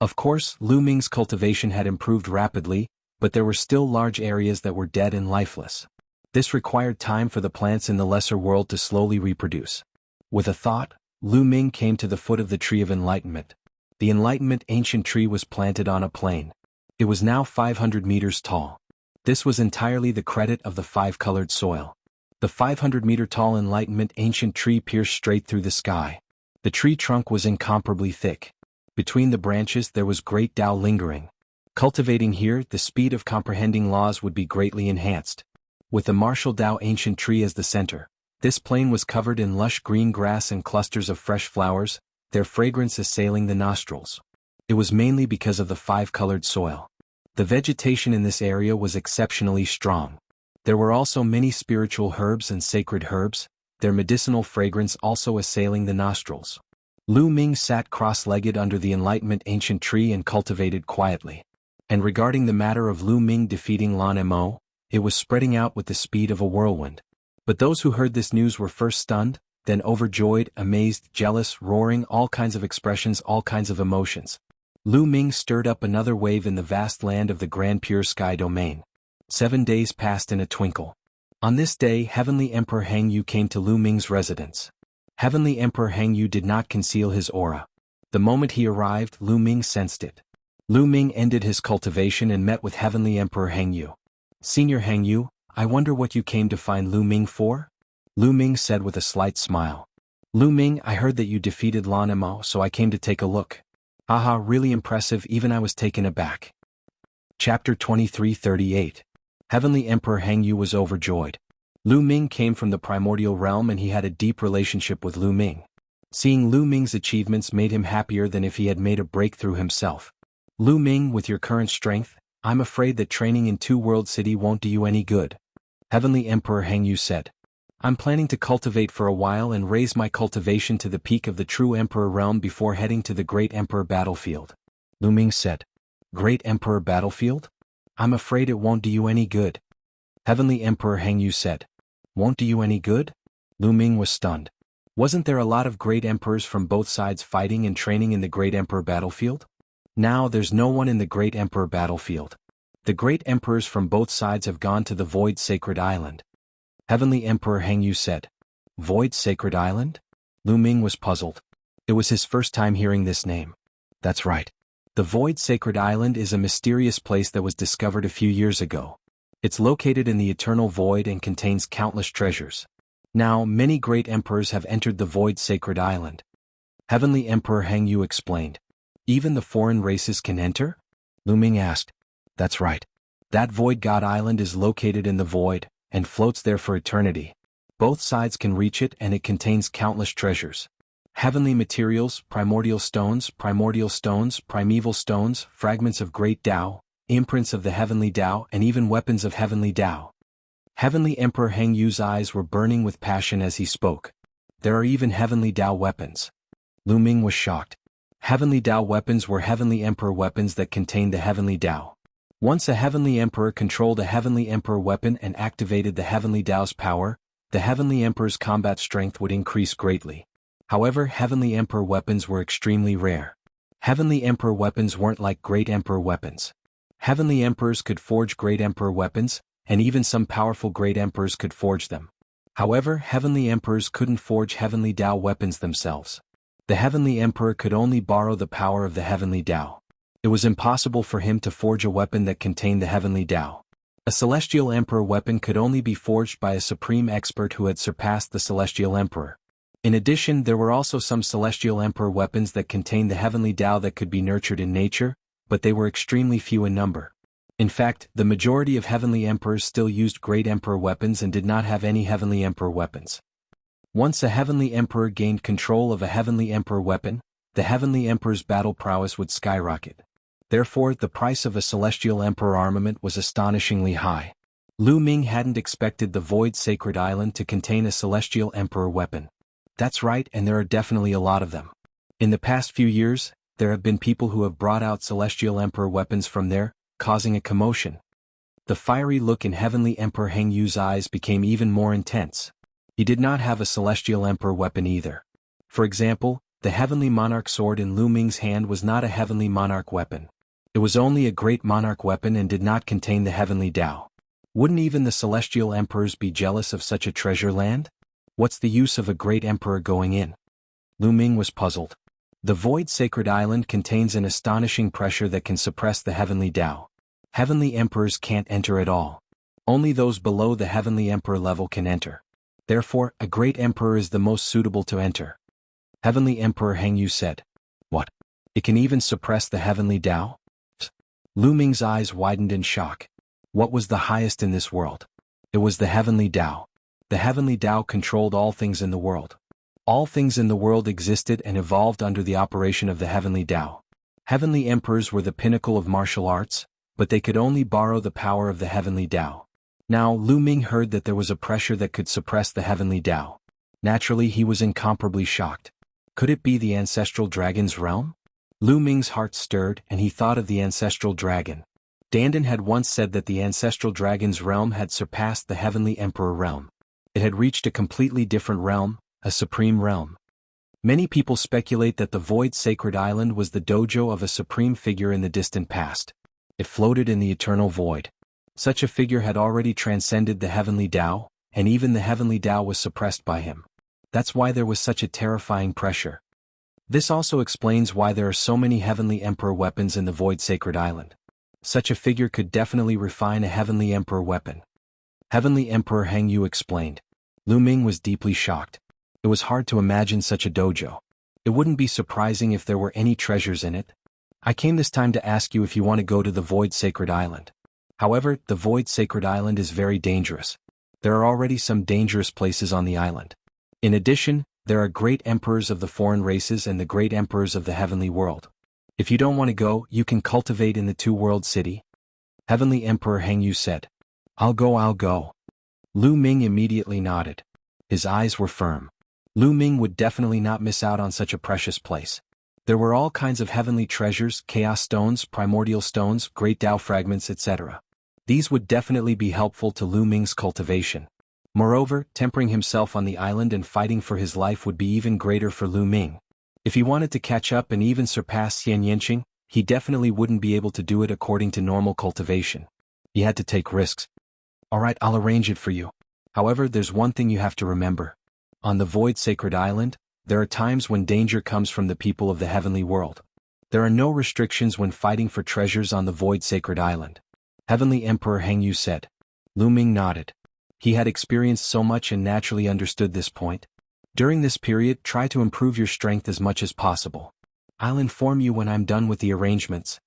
Of course, Lu Ming's cultivation had improved rapidly, but there were still large areas that were dead and lifeless. This required time for the plants in the lesser world to slowly reproduce. With a thought, Lu Ming came to the foot of the Tree of Enlightenment. The Enlightenment ancient tree was planted on a plain. It was now 500 meters tall. This was entirely the credit of the five-colored soil. The 500-meter-tall Enlightenment ancient tree pierced straight through the sky. The tree trunk was incomparably thick. Between the branches there was great Tao lingering. Cultivating here, the speed of comprehending laws would be greatly enhanced. With the martial Tao ancient tree as the center, this plain was covered in lush green grass and clusters of fresh flowers, their fragrance assailing the nostrils. It was mainly because of the five-colored soil. The vegetation in this area was exceptionally strong. There were also many spiritual herbs and sacred herbs, their medicinal fragrance also assailing the nostrils. Lu Ming sat cross-legged under the Enlightenment ancient tree and cultivated quietly. And regarding the matter of Lu Ming defeating Lan Mo, it was spreading out with the speed of a whirlwind. But those who heard this news were first stunned, then overjoyed, amazed, jealous, roaring, all kinds of expressions, all kinds of emotions. Lu Ming stirred up another wave in the vast land of the Grand Pure Sky domain. 7 days passed in a twinkle. On this day, Heavenly Emperor Hang Yu came to Lu Ming's residence. Heavenly Emperor Hang Yu did not conceal his aura. The moment he arrived, Lu Ming sensed it. Lu Ming ended his cultivation and met with Heavenly Emperor Hang Yu. "Senior Hang Yu, I wonder what you came to find Lu Ming for?" Lu Ming said with a slight smile. "Lu Ming, I heard that you defeated Lan Mo, so I came to take a look." "Haha, really impressive, even I was taken aback." Chapter 23:38. Heavenly Emperor Hang Yu was overjoyed. Lu Ming came from the primordial realm and he had a deep relationship with Lu Ming. Seeing Lu Ming's achievements made him happier than if he had made a breakthrough himself. "Lu Ming, with your current strength, I'm afraid that training in Two World City won't do you any good." Heavenly Emperor Hang Yu said. "I'm planning to cultivate for a while and raise my cultivation to the peak of the true Emperor realm before heading to the Great Emperor battlefield." Lu Ming said. "Great Emperor battlefield? I'm afraid it won't do you any good." Heavenly Emperor Hang Yu said. "Won't do you any good?" Lu Ming was stunned. Wasn't there a lot of great emperors from both sides fighting and training in the Great Emperor battlefield? Now there's no one in the Great Emperor battlefield. The great emperors from both sides have gone to the Void Sacred Island. Heavenly Emperor Hang Yu said. Void Sacred Island? Lu Ming was puzzled. It was his first time hearing this name. That's right. The Void Sacred Island is a mysterious place that was discovered a few years ago. It's located in the eternal void and contains countless treasures. Now, many great emperors have entered the Void Sacred Island. Heavenly Emperor Hang Yu explained. Even the foreign races can enter? Lu Ming asked. That's right. That Void God Island is located in the void, and floats there for eternity. Both sides can reach it and it contains countless treasures. Heavenly materials, primordial stones, primeval stones, fragments of great Tao, imprints of the heavenly Tao, and even weapons of heavenly Tao. Heavenly Emperor Hang Yu's eyes were burning with passion as he spoke. There are even heavenly Tao weapons. Lu Ming was shocked. Heavenly Tao weapons were heavenly emperor weapons that contained the heavenly Tao. Once a heavenly emperor controlled a heavenly emperor weapon and activated the heavenly Tao's power, the heavenly emperor's combat strength would increase greatly. However, heavenly emperor weapons were extremely rare. Heavenly emperor weapons weren't like great emperor weapons. Heavenly emperors could forge great emperor weapons, and even some powerful great emperors could forge them. However, heavenly emperors couldn't forge heavenly Tao weapons themselves. The heavenly emperor could only borrow the power of the heavenly Tao. It was impossible for him to forge a weapon that contained the heavenly Tao. A celestial emperor weapon could only be forged by a supreme expert who had surpassed the celestial emperor. In addition, there were also some celestial emperor weapons that contained the heavenly Tao that could be nurtured in nature, but they were extremely few in number. In fact, the majority of heavenly emperors still used great emperor weapons and did not have any heavenly emperor weapons. Once a heavenly emperor gained control of a heavenly emperor weapon, the heavenly emperor's battle prowess would skyrocket. Therefore, the price of a celestial emperor armament was astonishingly high. Lu Ming hadn't expected the Void Sacred Island to contain a celestial emperor weapon. That's right, and there are definitely a lot of them. In the past few years, there have been people who have brought out Celestial Emperor weapons from there, causing a commotion. The fiery look in Heavenly Emperor Heng Yu's eyes became even more intense. He did not have a Celestial Emperor weapon either. For example, the Heavenly Monarch sword in Lu Ming's hand was not a Heavenly Monarch weapon. It was only a Great Monarch weapon and did not contain the Heavenly Tao. Wouldn't even the Celestial Emperors be jealous of such a treasure land? What's the use of a Great Emperor going in? Lu Ming was puzzled. The Void Sacred Island contains an astonishing pressure that can suppress the Heavenly Tao. Heavenly Emperors can't enter at all. Only those below the Heavenly Emperor level can enter. Therefore, a Great Emperor is the most suitable to enter. Heavenly Emperor Heng Yu said. What? It can even suppress the Heavenly Tao? Lu Ming's eyes widened in shock. What was the highest in this world? It was the Heavenly Tao. The Heavenly Tao controlled all things in the world. All things in the world existed and evolved under the operation of the Heavenly Tao. Heavenly Emperors were the pinnacle of martial arts, but they could only borrow the power of the Heavenly Tao. Now Lu Ming heard that there was a pressure that could suppress the Heavenly Tao. Naturally he was incomparably shocked. Could it be the Ancestral Dragon's realm? Lu Ming's heart stirred and he thought of the Ancestral Dragon. Dandan had once said that the Ancestral Dragon's realm had surpassed the Heavenly Emperor realm. It had reached a completely different realm, a supreme realm. Many people speculate that the Void Sacred Island was the dojo of a supreme figure in the distant past. It floated in the eternal void. Such a figure had already transcended the Heavenly Tao, and even the Heavenly Tao was suppressed by him. That's why there was such a terrifying pressure. This also explains why there are so many Heavenly Emperor weapons in the Void Sacred Island. Such a figure could definitely refine a Heavenly Emperor weapon. Heavenly Emperor Heng Yu explained. Lu Ming was deeply shocked. It was hard to imagine such a dojo. It wouldn't be surprising if there were any treasures in it. I came this time to ask you if you want to go to the Void Sacred Island. However, the Void Sacred Island is very dangerous. There are already some dangerous places on the island. In addition, there are great emperors of the foreign races and the great emperors of the heavenly world. If you don't want to go, you can cultivate in the two-world city. Heavenly Emperor Heng Yu said. I'll go. Lu Ming immediately nodded. His eyes were firm. Lu Ming would definitely not miss out on such a precious place. There were all kinds of heavenly treasures, chaos stones, primordial stones, great Tao fragments, etc. These would definitely be helpful to Lu Ming's cultivation. Moreover, tempering himself on the island and fighting for his life would be even greater for Lu Ming. If he wanted to catch up and even surpass Xian Yanqing, he definitely wouldn't be able to do it according to normal cultivation. He had to take risks. Alright, I'll arrange it for you. However, there's one thing you have to remember. On the Void Sacred Island, there are times when danger comes from the people of the heavenly world. There are no restrictions when fighting for treasures on the Void Sacred Island. Heavenly Emperor Heng Yu said. Lu Ming nodded. He had experienced so much and naturally understood this point. During this period, try to improve your strength as much as possible. I'll inform you when I'm done with the arrangements.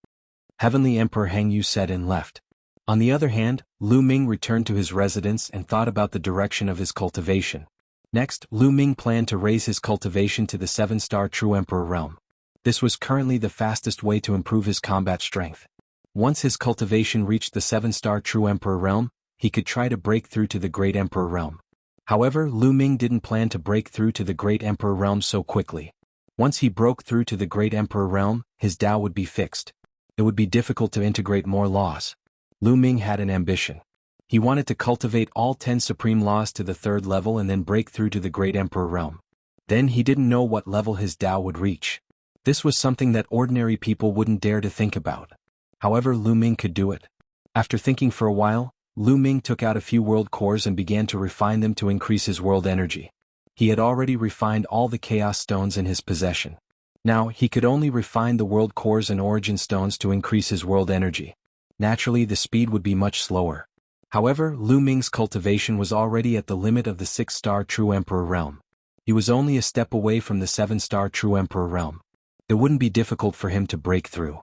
Heavenly Emperor Heng Yu said and left. On the other hand, Lu Ming returned to his residence and thought about the direction of his cultivation. Next, Lu Ming planned to raise his cultivation to the 7-star True Emperor realm. This was currently the fastest way to improve his combat strength. Once his cultivation reached the 7-star True Emperor realm, he could try to break through to the Great Emperor realm. However, Lu Ming didn't plan to break through to the Great Emperor realm so quickly. Once he broke through to the Great Emperor realm, his Tao would be fixed. It would be difficult to integrate more laws. Lu Ming had an ambition. He wanted to cultivate all 10 supreme laws to the 3rd level and then break through to the Great Emperor realm. Then he didn't know what level his Tao would reach. This was something that ordinary people wouldn't dare to think about. However, Lu Ming could do it. After thinking for a while, Lu Ming took out a few world cores and began to refine them to increase his world energy. He had already refined all the chaos stones in his possession. Now, he could only refine the world cores and origin stones to increase his world energy. Naturally, the speed would be much slower. However, Lu Ming's cultivation was already at the limit of the 6-star True Emperor realm. He was only a step away from the 7-star True Emperor realm. It wouldn't be difficult for him to break through.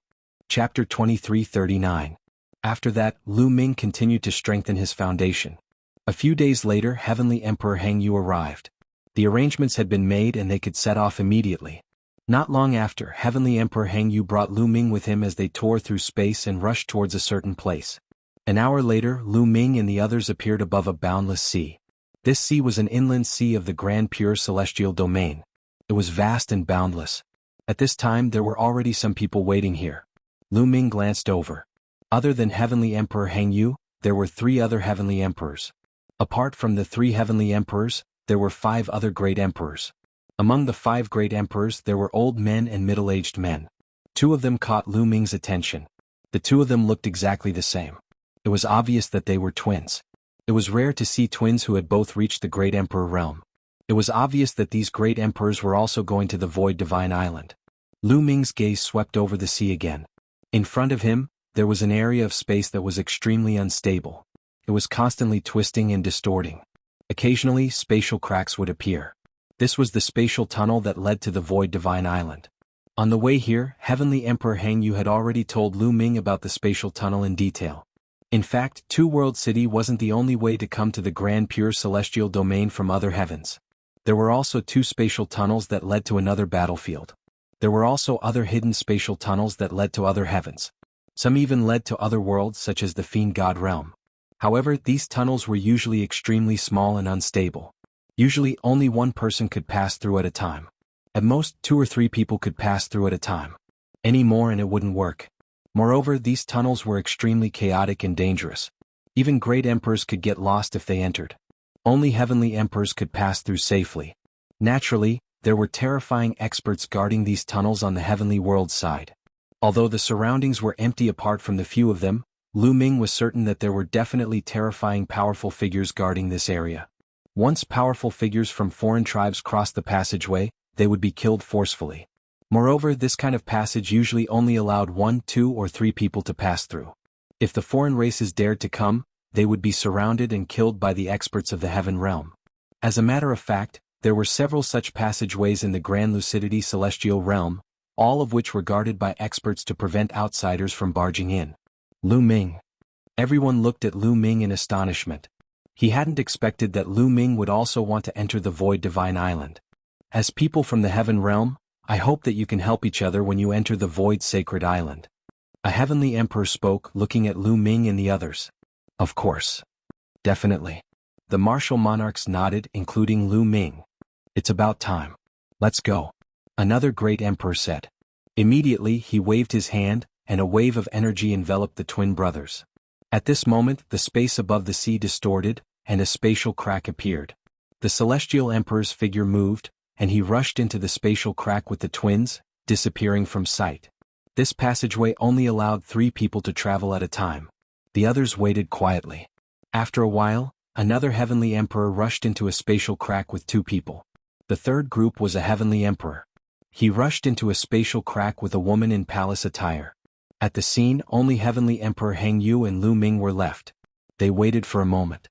Chapter 2339. After that, Lu Ming continued to strengthen his foundation. A few days later, Heavenly Emperor Heng Yu arrived. The arrangements had been made and they could set off immediately. Not long after, Heavenly Emperor Heng Yu brought Lu Ming with him as they tore through space and rushed towards a certain place. An hour later, Lu Ming and the others appeared above a boundless sea. This sea was an inland sea of the grand pure celestial domain. It was vast and boundless. At this time there were already some people waiting here. Lu Ming glanced over. Other than Heavenly Emperor Heng Yu, there were 3 other Heavenly Emperors. Apart from the 3 Heavenly Emperors, there were 5 other Great Emperors. Among the 5 Great Emperors there were old men and middle-aged men. 2 of them caught Lu Ming's attention. The 2 of them looked exactly the same. It was obvious that they were twins. It was rare to see twins who had both reached the Great Emperor realm. It was obvious that these Great Emperors were also going to the Void Divine Island. Lu Ming's gaze swept over the sea again. In front of him, there was an area of space that was extremely unstable. It was constantly twisting and distorting. Occasionally, spatial cracks would appear. This was the spatial tunnel that led to the Void Divine Island. On the way here, Heavenly Emperor Heng Yu had already told Lu Ming about the spatial tunnel in detail. In fact, Two World City wasn't the only way to come to the Grand Pure Celestial Domain from other heavens. There were also 2 spatial tunnels that led to another battlefield. There were also other hidden spatial tunnels that led to other heavens. Some even led to other worlds such as the Fiend God realm. However, these tunnels were usually extremely small and unstable. Usually only one person could pass through at a time. At most, 2 or 3 people could pass through at a time. Any more and it wouldn't work. Moreover, these tunnels were extremely chaotic and dangerous. Even great emperors could get lost if they entered. Only heavenly emperors could pass through safely. Naturally, there were terrifying experts guarding these tunnels on the heavenly world side. Although the surroundings were empty apart from the few of them, Lu Ming was certain that there were definitely terrifying powerful figures guarding this area. Once powerful figures from foreign tribes crossed the passageway, they would be killed forcefully. Moreover, this kind of passage usually only allowed 1, 2, or 3 people to pass through. If the foreign races dared to come, they would be surrounded and killed by the experts of the heaven realm. As a matter of fact, there were several such passageways in the Grand Lucidity Celestial Realm, all of which were guarded by experts to prevent outsiders from barging in. Lu Ming. Everyone looked at Lu Ming in astonishment. He hadn't expected that Lu Ming would also want to enter the Void Divine Island. As people from the Heaven Realm, I hope that you can help each other when you enter the Void Sacred Island. A Heavenly Emperor spoke, looking at Lu Ming and the others. Of course. Definitely. The martial monarchs nodded, including Lu Ming. It's about time. Let's go. Another great emperor said. Immediately he waved his hand, and a wave of energy enveloped the twin brothers. At this moment the space above the sea distorted, and a spatial crack appeared. The celestial emperor's figure moved, and he rushed into the spatial crack with the twins, disappearing from sight. This passageway only allowed 3 people to travel at a time. The others waited quietly. After a while, another heavenly emperor rushed into a spatial crack with 2 people. The third group was a heavenly emperor. He rushed into a spatial crack with a woman in palace attire. At the scene, only Heavenly Emperor Heng Yu and Lu Ming were left. They waited for a moment.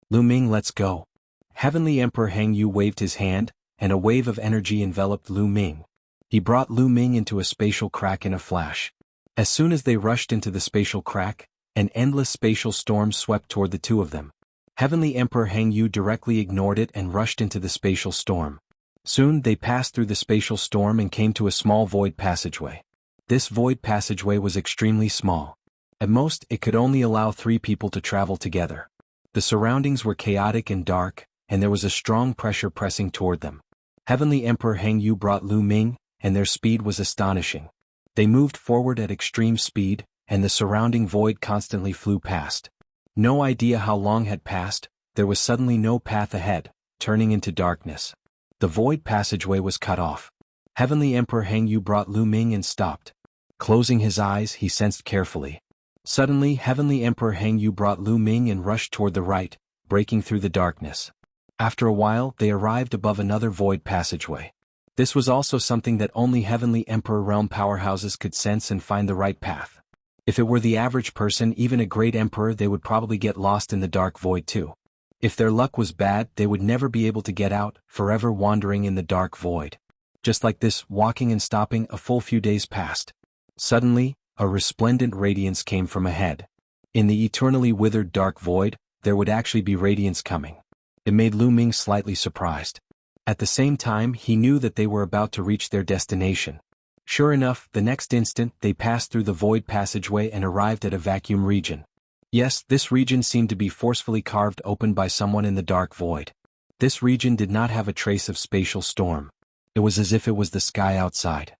Lu Ming, let's go. Heavenly Emperor Heng Yu waved his hand, and a wave of energy enveloped Lu Ming. He brought Lu Ming into a spatial crack in a flash. As soon as they rushed into the spatial crack, an endless spatial storm swept toward the 2 of them. Heavenly Emperor Heng Yu directly ignored it and rushed into the spatial storm. Soon they passed through the spatial storm and came to a small void passageway. This void passageway was extremely small. At most, it could only allow 3 people to travel together. The surroundings were chaotic and dark, and there was a strong pressure pressing toward them. Heavenly Emperor Heng Yu brought Lu Ming, and their speed was astonishing. They moved forward at extreme speed, and the surrounding void constantly flew past. No idea how long had passed, there was suddenly no path ahead, turning into darkness. The void passageway was cut off. Heavenly Emperor Heng Yu brought Lu Ming and stopped. Closing his eyes, he sensed carefully. Suddenly, Heavenly Emperor Heng Yu brought Lu Ming and rushed toward the right, breaking through the darkness. After a while, they arrived above another void passageway. This was also something that only Heavenly Emperor realm powerhouses could sense and find the right path. If it were the average person, even a great emperor, they would probably get lost in the dark void too. If their luck was bad, they would never be able to get out, forever wandering in the dark void. Just like this, walking and stopping, a full few days passed. Suddenly, a resplendent radiance came from ahead. In the eternally withered dark void, there would actually be radiance coming. It made Lu Ming slightly surprised. At the same time, he knew that they were about to reach their destination. Sure enough, the next instant, they passed through the void passageway and arrived at a vacuum region. Yes, this region seemed to be forcefully carved open by someone in the dark void. This region did not have a trace of spatial storm. It was as if it was the sky outside.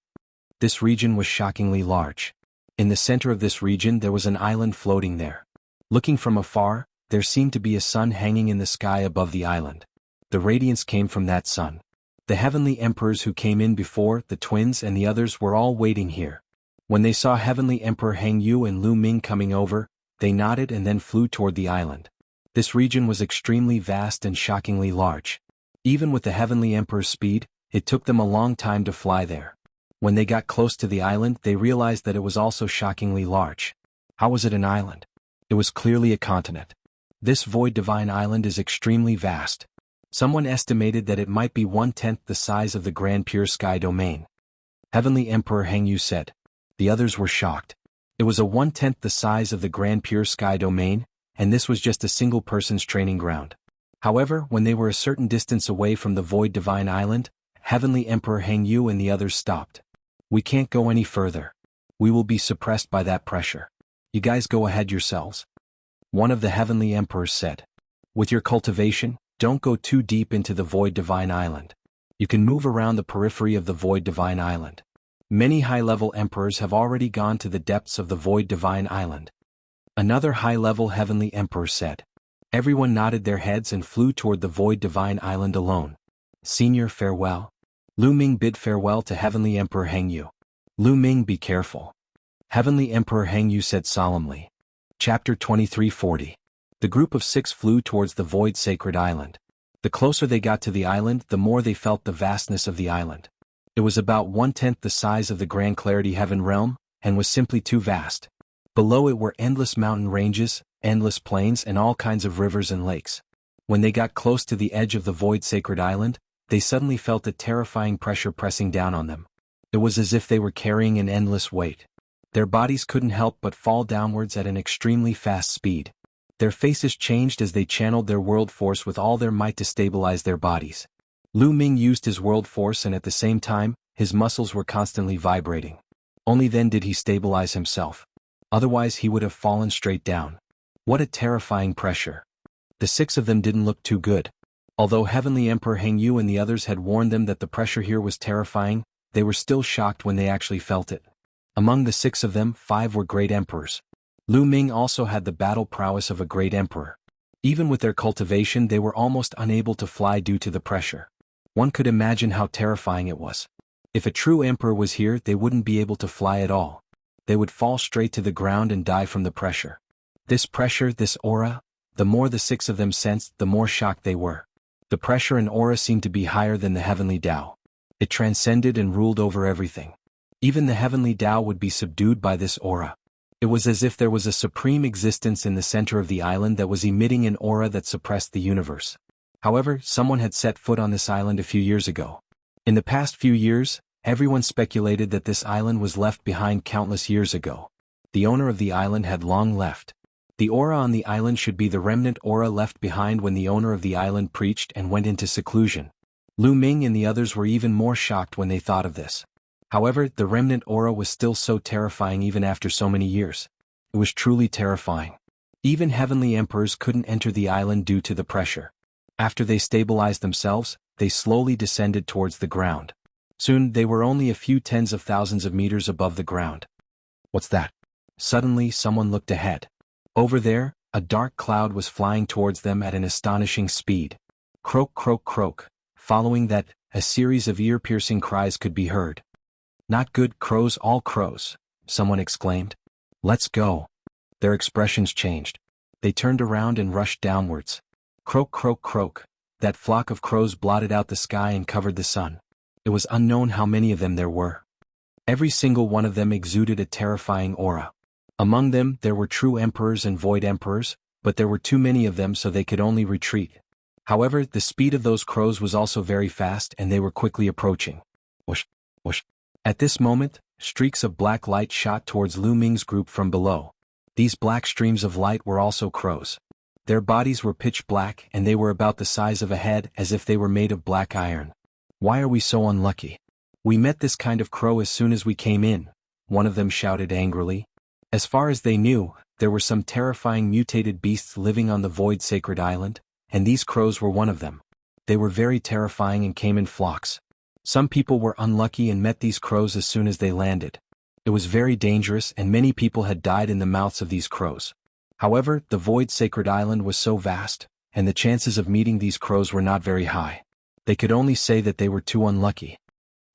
This region was shockingly large. In the center of this region there was an island floating there. Looking from afar, there seemed to be a sun hanging in the sky above the island. The radiance came from that sun. The heavenly emperors who came in before, the twins and the others were all waiting here. When they saw Heavenly Emperor Heng Yu and Lu Ming coming over, they nodded and then flew toward the island. This region was extremely vast and shockingly large. Even with the Heavenly Emperor's speed, it took them a long time to fly there. When they got close to the island, they realized that it was also shockingly large. How was it an island? It was clearly a continent. This Void Divine Island is extremely vast. Someone estimated that it might be 1/10 the size of the Grand Pure Sky domain. Heavenly Emperor Heng Yu said. The others were shocked. It was a 1/10 the size of the Grand Pure Sky domain, and this was just a single person's training ground. However, when they were a certain distance away from the Void Divine Island, Heavenly Emperor Heng Yu and the others stopped. We can't go any further. We will be suppressed by that pressure. You guys go ahead yourselves. One of the Heavenly Emperors said. With your cultivation, don't go too deep into the Void Divine Island. You can move around the periphery of the Void Divine Island. Many high-level emperors have already gone to the depths of the Void Divine Island. Another high-level Heavenly Emperor said. Everyone nodded their heads and flew toward the Void Divine Island alone. Senior, farewell. Lu Ming bid farewell to Heavenly Emperor Heng Yu. Lu Ming, be careful. Heavenly Emperor Heng Yu said solemnly. Chapter 2340. The group of 6 flew towards the Void Sacred Island. The closer they got to the island, the more they felt the vastness of the island. It was about 1/10 the size of the Grand Clarity Heaven realm, and was simply too vast. Below it were endless mountain ranges, endless plains and all kinds of rivers and lakes. When they got close to the edge of the Void Sacred Island, they suddenly felt a terrifying pressure pressing down on them. It was as if they were carrying an endless weight. Their bodies couldn't help but fall downwards at an extremely fast speed. Their faces changed as they channeled their world force with all their might to stabilize their bodies. Lu Ming used his world force and at the same time, his muscles were constantly vibrating. Only then did he stabilize himself. Otherwise he would have fallen straight down. What a terrifying pressure. The 6 of them didn't look too good. Although Heavenly Emperor Heng Yu and the others had warned them that the pressure here was terrifying, they were still shocked when they actually felt it. Among the 6 of them, 5 were great emperors. Lu Ming also had the battle prowess of a great emperor. Even with their cultivation they were almost unable to fly due to the pressure. One could imagine how terrifying it was. If a true emperor was here they wouldn't be able to fly at all. They would fall straight to the ground and die from the pressure. This pressure, this aura, the more the 6 of them sensed, the more shocked they were. The pressure and aura seemed to be higher than the heavenly Tao. It transcended and ruled over everything. Even the heavenly Tao would be subdued by this aura. It was as if there was a supreme existence in the center of the island that was emitting an aura that suppressed the universe. However, someone had set foot on this island a few years ago. In the past few years, everyone speculated that this island was left behind countless years ago. The owner of the island had long left. The aura on the island should be the remnant aura left behind when the owner of the island preached and went into seclusion. Lu Ming and the others were even more shocked when they thought of this. However, the remnant aura was still so terrifying even after so many years. It was truly terrifying. Even heavenly emperors couldn't enter the island due to the pressure. After they stabilized themselves, they slowly descended towards the ground. Soon they were only a few tens of thousands of meters above the ground. What's that? Suddenly someone looked ahead. Over there, a dark cloud was flying towards them at an astonishing speed. Croak, croak, croak. Following that, a series of ear-piercing cries could be heard. Not good, crows, all crows, someone exclaimed. Let's go. Their expressions changed. They turned around and rushed downwards. Croak, croak, croak. That flock of crows blotted out the sky and covered the sun. It was unknown how many of them there were. Every single one of them exuded a terrifying aura. Among them, there were true emperors and void emperors, but there were too many of them so they could only retreat. However, the speed of those crows was also very fast and they were quickly approaching. Whoosh, whoosh. At this moment, streaks of black light shot towards Lu Ming's group from below. These black streams of light were also crows. Their bodies were pitch black and they were about the size of a head as if they were made of black iron. Why are we so unlucky? We met this kind of crow as soon as we came in, one of them shouted angrily. As far as they knew, there were some terrifying mutated beasts living on the Void Sacred Island, and these crows were one of them. They were very terrifying and came in flocks. Some people were unlucky and met these crows as soon as they landed. It was very dangerous and many people had died in the mouths of these crows. However, the void sacred island was so vast, and the chances of meeting these crows were not very high. They could only say that they were too unlucky.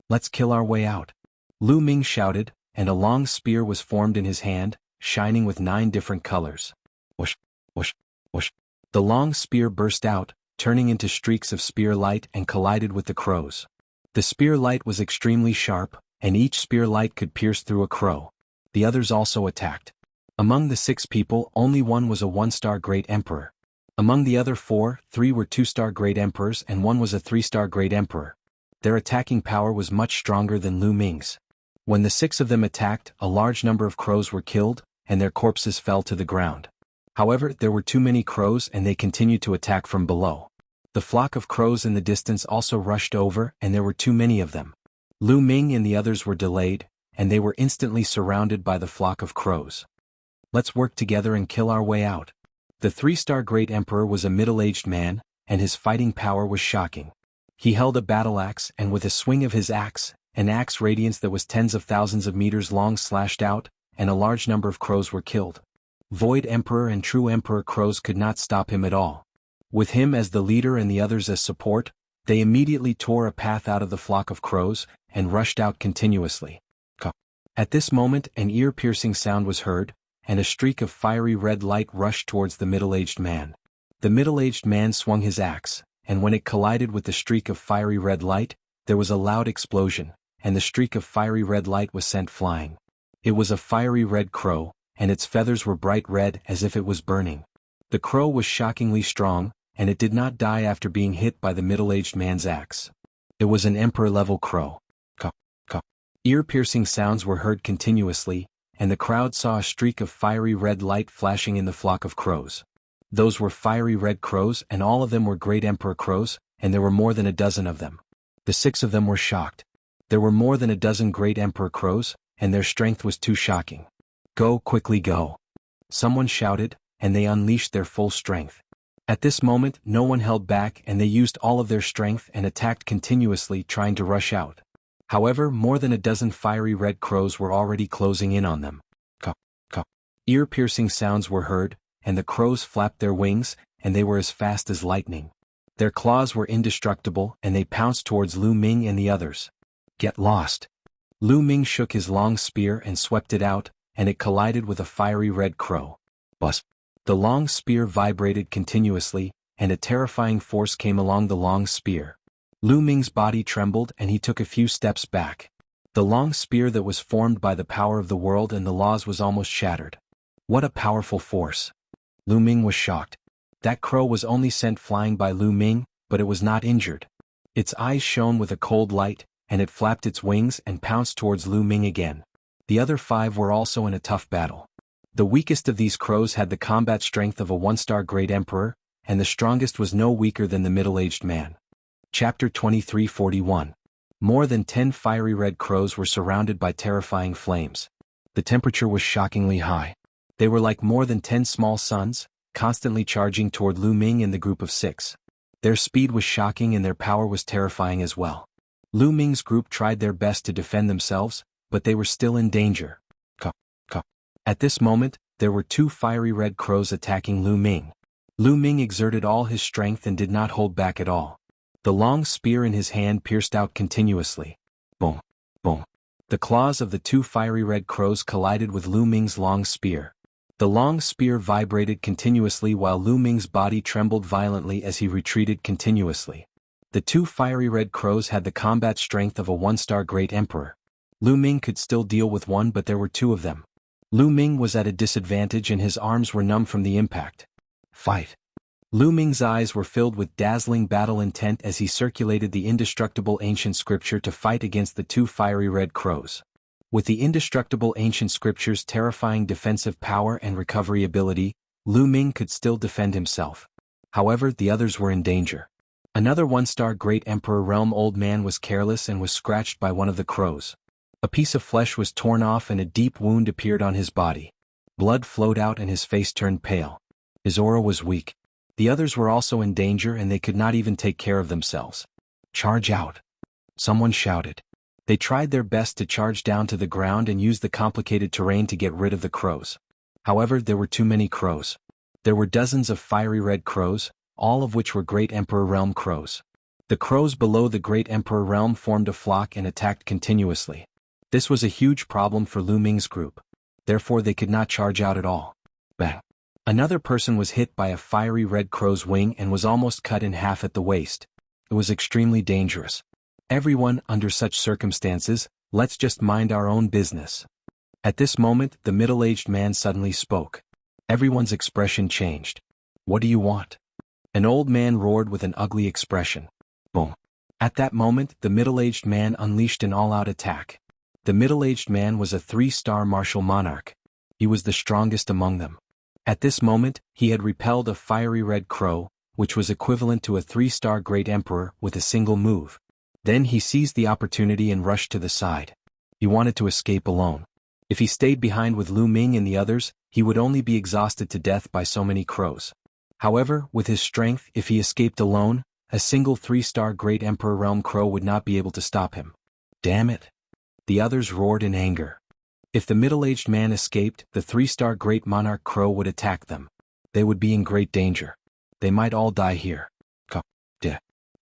"Let's kill our way out," Lu Ming shouted, and a long spear was formed in his hand, shining with 9 different colors. Whoosh, whoosh, whoosh. The long spear burst out, turning into streaks of spear light and collided with the crows. The spear light was extremely sharp, and each spear light could pierce through a crow. The others also attacked. Among the 6 people, only one was a 1-star Great Emperor. Among the other 4, 3 were 2-star Great Emperors and 1 was a 3-star Great Emperor. Their attacking power was much stronger than Lu Ming's. When the 6 of them attacked, a large number of crows were killed, and their corpses fell to the ground. However, there were too many crows and they continued to attack from below. The flock of crows in the distance also rushed over and there were too many of them. Lu Ming and the others were delayed, and they were instantly surrounded by the flock of crows. "Let's work together and kill our way out." The 3-star Great Emperor was a middle-aged man, and his fighting power was shocking. He held a battle axe and with a swing of his axe, an axe radiance that was tens of thousands of meters long slashed out, and a large number of crows were killed. Void Emperor and True Emperor crows could not stop him at all. With him as the leader and the others as support, they immediately tore a path out of the flock of crows, and rushed out continuously. At this moment an ear-piercing sound was heard, and a streak of fiery red light rushed towards the middle-aged man. The middle-aged man swung his axe, and when it collided with the streak of fiery red light, there was a loud explosion, and the streak of fiery red light was sent flying. It was a fiery red crow, and its feathers were bright red as if it was burning. The crow was shockingly strong, and it did not die after being hit by the middle-aged man's axe. It was an emperor-level crow. Ear-piercing sounds were heard continuously, and the crowd saw a streak of fiery red light flashing in the flock of crows. Those were fiery red crows and all of them were Great Emperor crows, and there were more than a dozen of them. The 6 of them were shocked. There were more than a dozen Great Emperor crows, and their strength was too shocking. "Go, quickly go!" someone shouted, and they unleashed their full strength. At this moment no one held back and they used all of their strength and attacked continuously trying to rush out. However, more than a dozen fiery red crows were already closing in on them. Ear-piercing sounds were heard, and the crows flapped their wings, and they were as fast as lightning. Their claws were indestructible and they pounced towards Lu Ming and the others. "Get lost!" Lu Ming shook his long spear and swept it out, and it collided with a fiery red crow. Buzz! The long spear vibrated continuously, and a terrifying force came along the long spear. Lu Ming's body trembled and he took a few steps back. The long spear that was formed by the power of the world and the laws was almost shattered. What a powerful force! Lu Ming was shocked. That crow was only sent flying by Lu Ming, but it was not injured. Its eyes shone with a cold light, and it flapped its wings and pounced towards Lu Ming again. The other 5 were also in a tough battle. The weakest of these crows had the combat strength of a 1-star Great Emperor, and the strongest was no weaker than the middle-aged man. Chapter 23:41. More than 10 fiery red crows were surrounded by terrifying flames. The temperature was shockingly high. They were like more than 10 small suns, constantly charging toward Lu Ming and the group of 6. Their speed was shocking and their power was terrifying as well. Lu Ming's group tried their best to defend themselves, but they were still in danger. At this moment, there were 2 fiery red crows attacking Lu Ming. Lu Ming exerted all his strength and did not hold back at all. The long spear in his hand pierced out continuously. Boom, boom. The claws of the 2 fiery red crows collided with Lu Ming's long spear. The long spear vibrated continuously while Lu Ming's body trembled violently as he retreated continuously. The 2 fiery red crows had the combat strength of a 1-star Great Emperor. Lu Ming could still deal with one, but there were 2 of them. Lu Ming was at a disadvantage and his arms were numb from the impact. Fight! Lu Ming's eyes were filled with dazzling battle intent as he circulated the indestructible ancient scripture to fight against the 2 fiery red crows. With the indestructible ancient scripture's terrifying defensive power and recovery ability, Lu Ming could still defend himself. However, the others were in danger. Another 1-star Great Emperor realm old man was careless and was scratched by one of the crows. A piece of flesh was torn off and a deep wound appeared on his body. Blood flowed out and his face turned pale. His aura was weak. The others were also in danger and they could not even take care of themselves. "Charge out!" Someone shouted. They tried their best to charge down to the ground and use the complicated terrain to get rid of the crows. However, there were too many crows. There were dozens of fiery red crows, all of which were Great Emperor Realm crows. The crows below the Great Emperor Realm formed a flock and attacked continuously. This was a huge problem for Lu Ming's group. Therefore they could not charge out at all. Bang! Another person was hit by a fiery red crow's wing and was almost cut in half at the waist. It was extremely dangerous. Everyone, under such circumstances, let's just mind our own business. At this moment, the middle-aged man suddenly spoke. Everyone's expression changed. What do you want? An old man roared with an ugly expression. Boom. At that moment, the middle-aged man unleashed an all-out attack. The middle-aged man was a 3-star martial monarch. He was the strongest among them. At this moment, he had repelled a fiery red crow, which was equivalent to a 3-star great emperor, with a single move. Then he seized the opportunity and rushed to the side. He wanted to escape alone. If he stayed behind with Lu Ming and the others, he would only be exhausted to death by so many crows. However, with his strength, if he escaped alone, a single 3-star Great Emperor Realm crow would not be able to stop him. Damn it! The others roared in anger. If the middle-aged man escaped, the 3-star Great Monarch Crow would attack them. They would be in great danger. They might all die here.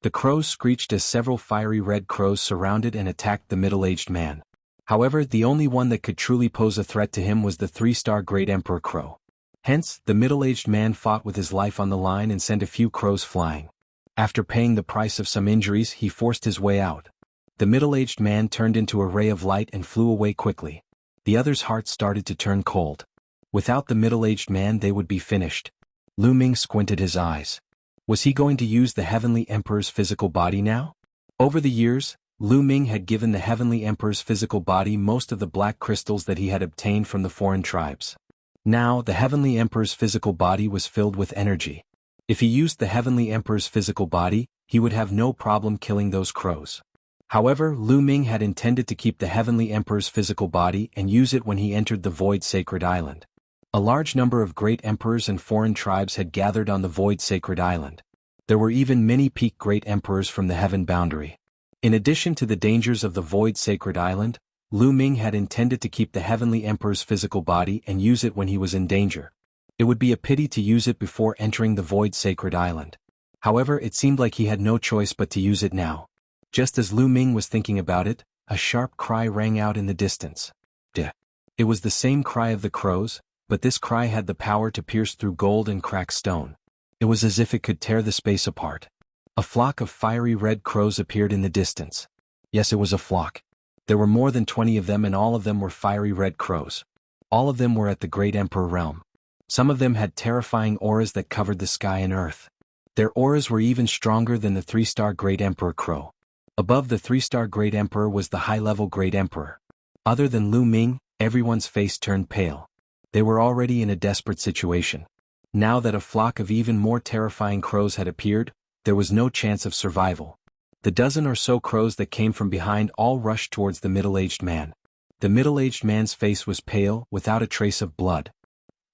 The crows screeched as several fiery red crows surrounded and attacked the middle-aged man. However, the only one that could truly pose a threat to him was the 3-star Great Emperor Crow. Hence, the middle-aged man fought with his life on the line and sent a few crows flying. After paying the price of some injuries, he forced his way out. The middle-aged man turned into a ray of light and flew away quickly. The others' hearts started to turn cold. Without the middle-aged man they would be finished. Lu Ming squinted his eyes. Was he going to use the Heavenly Emperor's physical body now? Over the years, Lu Ming had given the Heavenly Emperor's physical body most of the black crystals that he had obtained from the foreign tribes. Now, the Heavenly Emperor's physical body was filled with energy. If he used the Heavenly Emperor's physical body, he would have no problem killing those crows. However, Lu Ming had intended to keep the Heavenly Emperor's physical body and use it when he entered the Void Sacred Island. A large number of great emperors and foreign tribes had gathered on the Void Sacred Island. There were even many peak great emperors from the heaven boundary. In addition to the dangers of the Void Sacred Island, Lu Ming had intended to keep the Heavenly Emperor's physical body and use it when he was in danger. It would be a pity to use it before entering the Void Sacred Island. However, it seemed like he had no choice but to use it now. Just as Lu Ming was thinking about it, a sharp cry rang out in the distance. It was the same cry of the crows, but this cry had the power to pierce through gold and crack stone. It was as if it could tear the space apart. A flock of fiery red crows appeared in the distance. Yes, it was a flock. There were more than 20 of them and all of them were fiery red crows. All of them were at the Great Emperor Realm. Some of them had terrifying auras that covered the sky and earth. Their auras were even stronger than the 3-star Great Emperor Crow. Above the 3-star Great Emperor was the high-level Great Emperor. Other than Lu Ming, everyone's face turned pale. They were already in a desperate situation. Now that a flock of even more terrifying crows had appeared, there was no chance of survival. The dozen or so crows that came from behind all rushed towards the middle-aged man. The middle-aged man's face was pale, without a trace of blood.